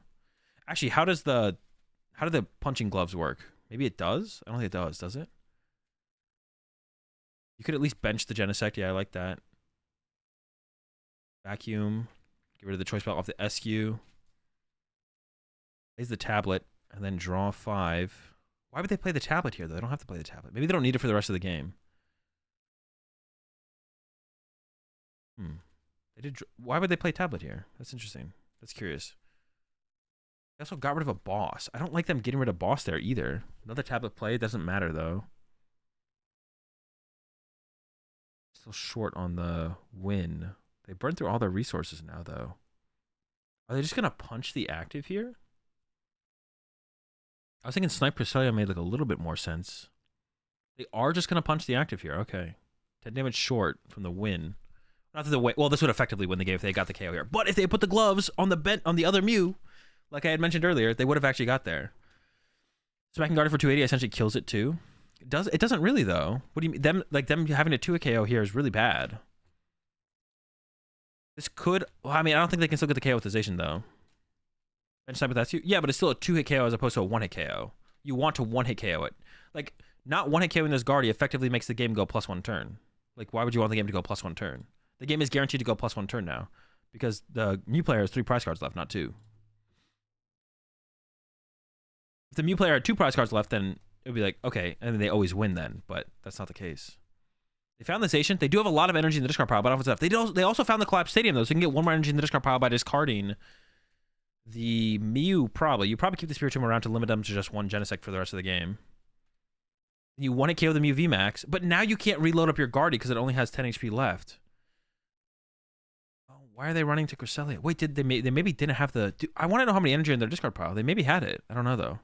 Actually, how do the punching gloves work? Maybe it does? I don't think it does it? You could at least bench the Genesect. Yeah, I like that. Vacuum. Get rid of the choice belt off the SQ. Plays the tablet, and then draw 5. Why would they play the tablet here, though? They don't have to play the tablet. Maybe they don't need it for the rest of the game. Why would they play tablet here? That's interesting. That's curious. They also got rid of a boss. I don't like them getting rid of boss there either. Another tablet play doesn't matter, though. Still short on the win. They burned through all their resources now, though. Are they just going to punch the active here? I was thinking Snipe Cresselia made like a little bit more sense. They are just going to punch the active here. Okay. 10 damage short from the win. Not that the way. Well, this would effectively win the game if they got the KO here. But if they put the gloves on the other Mew, like I had mentioned earlier, they would have actually got there. Smacking Guardian for 280 essentially kills it too. It doesn't really though. What do you mean? Them having a 2 KO here is really bad. This could. Well, I mean, I don't think they can still get the KO with the Zacian though. Bench snipe with SQ? Yeah, but it's still a 2-hit KO as opposed to a 1-hit KO. You want to 1-hit KO it. Like, not 1-hit KOing this Guardy effectively makes the game go +1 turn. Like, why would you want the game to go +1 turn? The game is guaranteed to go +1 turn now. Because the Mew player has 3 prize cards left, not 2. If the Mew player had 2 prize cards left, then it would be like, okay, and then they always win then. But that's not the case. They found this Zacian. They do have a lot of energy in the discard pile, but off the left. They also found the collapsed stadium, though, so you can get 1 more energy in the discard pile by discarding the Mew, probably. You probably keep the Spiritomb around to limit them to just 1 Genesect for the rest of the game. You want to KO the Mew VMAX, but now you can't reload up your Guardy because it only has 10 HP left. Oh, why are they running to Cresselia? Wait, they maybe didn't have the... I want to know how many energy in their discard pile. They maybe had it. I don't know, though.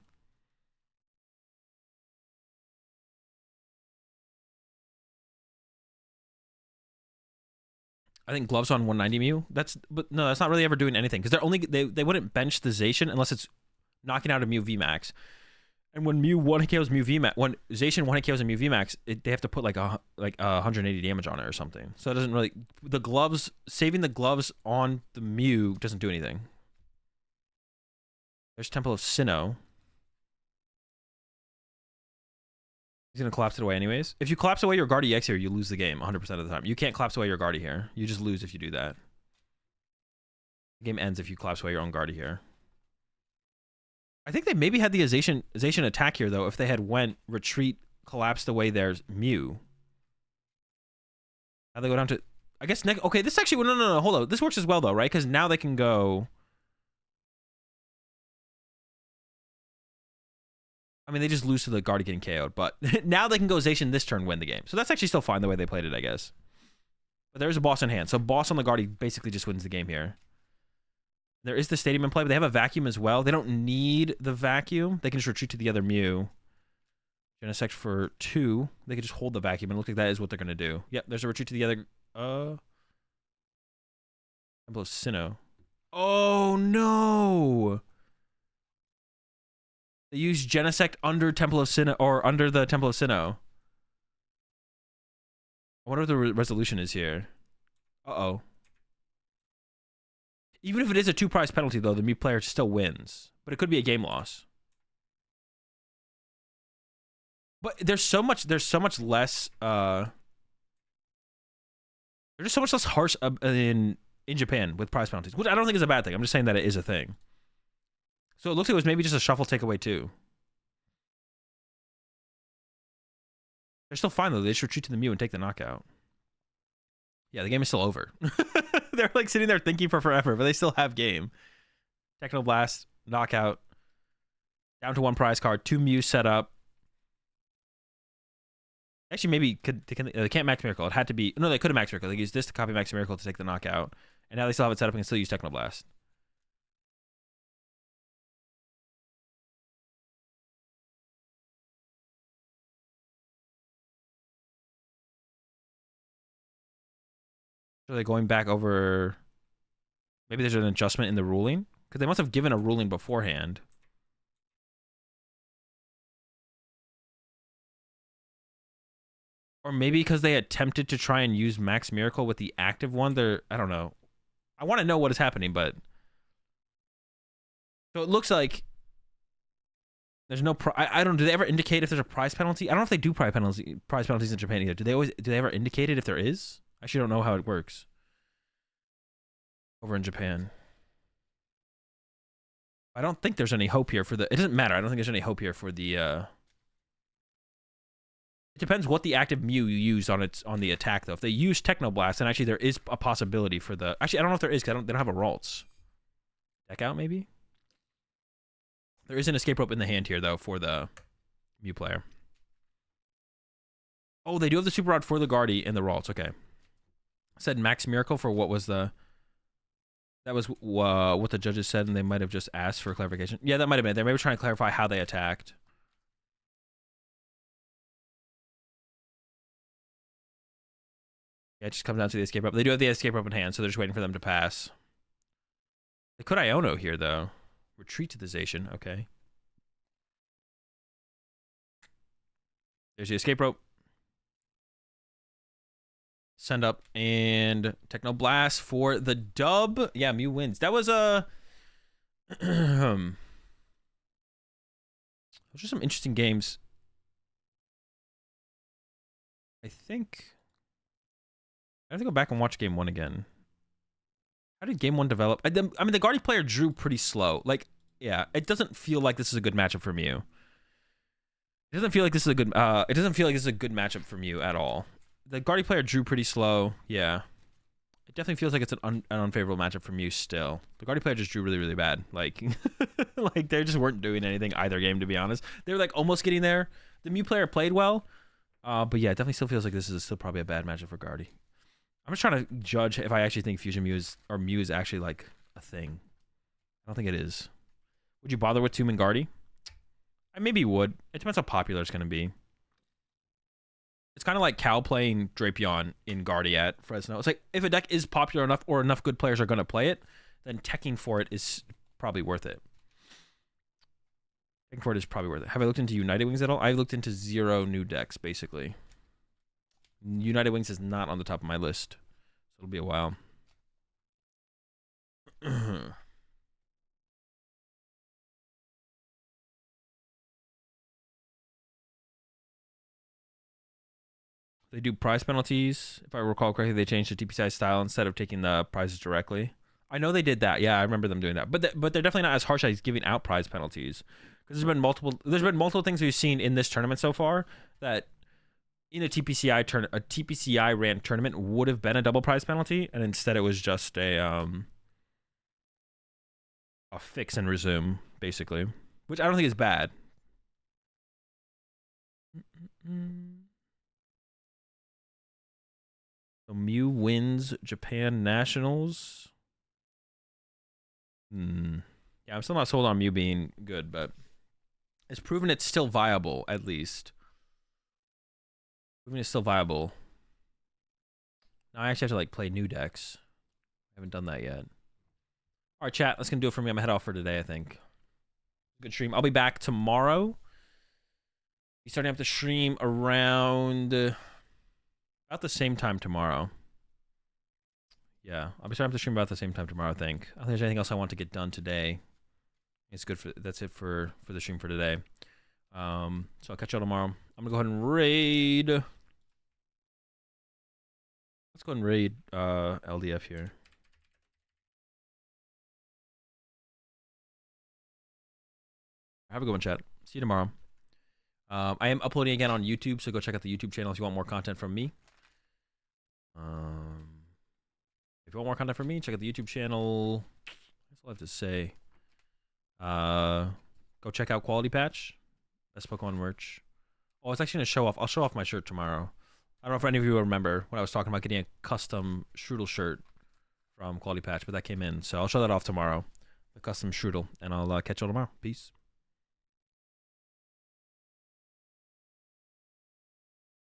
I think gloves on 190 Mew. That's not really ever doing anything because they wouldn't bench the Zacian unless it's knocking out a Mew VMAX. And when Mew 1-hit KOs Mew VMAX, when Zacian 1-hit KOs a Mew VMAX, they have to put like 180 damage on it or something. So it doesn't really. The gloves, saving the gloves on the Mew doesn't do anything. There's Temple of Sinnoh. He's going to collapse it away anyways. If you collapse away your Guardy EX here, you lose the game 100% of the time. You can't collapse away your Guardy here. You just lose if you do that. The game ends if you collapse away your own Guardy here. I think they maybe had the Zacian attack here, though, if they had went retreat, collapsed away their Mew. Now they go down to... I guess next. Okay, this actually no. Hold on. This works as well though, right? Because now they can go. I mean, they just lose to the Guardy getting KO'd, but now they can go Zacian this turn, win the game. So that's actually still fine the way they played it, I guess. But there's a boss in hand. So boss on the Guardy basically just wins the game here. There is the stadium in play, but they have a vacuum as well. They don't need the vacuum. They can just retreat to the other Mew. Genesect for 2. They can just hold the vacuum, and it looks like that is what they're going to do. Yep, there's a retreat to the other... Temple of Sinnoh. Oh, no! They use Genesect under Temple of Sinnoh, or under the Temple of Sinnoh. I wonder what the resolution is here. Uh-oh. Even if it is a 2-prize penalty, though, the Mew player still wins. But it could be a game loss. But there's so much less there's just so much less harsh in Japan with prize penalties, which I don't think is a bad thing. I'm just saying that it is a thing. So it looks like it was maybe just a shuffle takeaway too. They're still fine though. They just retreat to the Mew and take the knockout. Yeah, the game is still over. They're like sitting there thinking for forever, but they still have game. Technoblast, knockout. Down to 1 prize card, 2 Mew set up. Actually, maybe they can't Max Miracle. It had to be... No, they could have Max Miracle. They used this to copy Max Miracle to take the knockout. And now they still have it set up and can still use Technoblast. So they're going back over... Maybe there's an adjustment in the ruling? Because they must have given a ruling beforehand. Or maybe because they attempted to try and use Max Miracle with the active one. I don't know. I want to know what is happening, but... So it looks like... There's no... I don't... Do they ever indicate if there's a prize penalty? I don't know if they do prize penalties in Japan either. Do they ever indicate it if there is? I actually don't know how it works. Over in Japan. I don't think there's any hope here for the... It doesn't matter. I don't think there's any hope here for the... It depends what the active Mew you use on the attack, though. If they use Technoblast, then actually there is a possibility for the... Actually, I don't know if there is, because they don't have a Ralts. Deck out, maybe? There is an escape rope in the hand here, though, for the Mew player. Oh, they do have the Super Rod for the Guardy and the Ralts. Okay. Said Max Miracle for what was the... That was what the judges said, and they might have just asked for clarification. Yeah, that might have been. They may be trying to clarify how they attacked. Yeah, it just comes down to the escape rope. They do have the escape rope in hand, so they're just waiting for them to pass. They could Iono here, though. Retreat to the Zacian. Okay. There's the escape rope. Send up and Technoblast for the dub. Yeah, Mew wins. That was a... Those are some interesting games. I think... I have to go back and watch game 1 again. How did game 1 develop? I mean, the Guardy player drew pretty slow. Like, yeah, it doesn't feel like this is a good matchup for Mew. It doesn't feel like this is a good. It doesn't feel like this is a good matchup for Mew at all. The Guardy player drew pretty slow. Yeah, it definitely feels like it's an unfavorable matchup for Mew still. The Guardy player just drew really, really bad. Like, like they just weren't doing anything either game, to be honest. They were like almost getting there. The Mew player played well, but yeah, it definitely still feels like this is still probably a bad matchup for Guardy. I'm just trying to judge if I actually think Fusion Mew is actually like a thing. I don't think it is. Would you bother with Tomb and Guardy? I maybe would. It depends how popular it's going to be. It's kind of like Cal playing Drapion in Guardy at Fresno. It's like if a deck is popular enough or enough good players are going to play it, then teching for it is probably worth it. Teching for it is probably worth it. Have I looked into United Wings at all? I've looked into 0 new decks, basically. United Wings is not on the top of my list. So it'll be a while. They do prize penalties. If I recall correctly, they changed the TPCI style instead of taking the prizes directly. I know they did that. Yeah, I remember them doing that. But they're definitely not as harsh as giving out prize penalties. Because there's been multiple things we've seen in this tournament so far that in a TPCI ran tournament would have been a double prize penalty, and instead it was just a fix and resume, basically, which I don't think is bad. So Mew wins Japan Nationals. Yeah, I'm still not sold on Mew being good, but it's proven it's still viable, at least. Proven it's still viable. Now I actually have to like play new decks. I haven't done that yet. All right, chat. That's gonna do it for me. I'm gonna head off for today, I think. Good stream. I'll be back tomorrow. Be starting up the stream around about the same time tomorrow. Yeah, I'll be starting up the stream about the same time tomorrow, I think. I don't think there's anything else I want to get done today. It's good for that's it for the stream for today. So I'll catch y'all tomorrow. I'm gonna go ahead and raid. Let's go ahead and raid LDF here. Have a good one, chat. See you tomorrow. I am uploading again on YouTube, so go check out the YouTube channel if you want more content from me. If you want more content from me, check out the YouTube channel. That's all I have to say. Go check out Quality Patch. Best Pokemon merch. Oh, it's actually gonna show off. I'll show off my shirt tomorrow. I don't know if any of you remember when I was talking about getting a custom Strudel shirt from Quality Patch, but that came in, so I'll show that off tomorrow. The custom Strudel, and I'll catch you all tomorrow. Peace.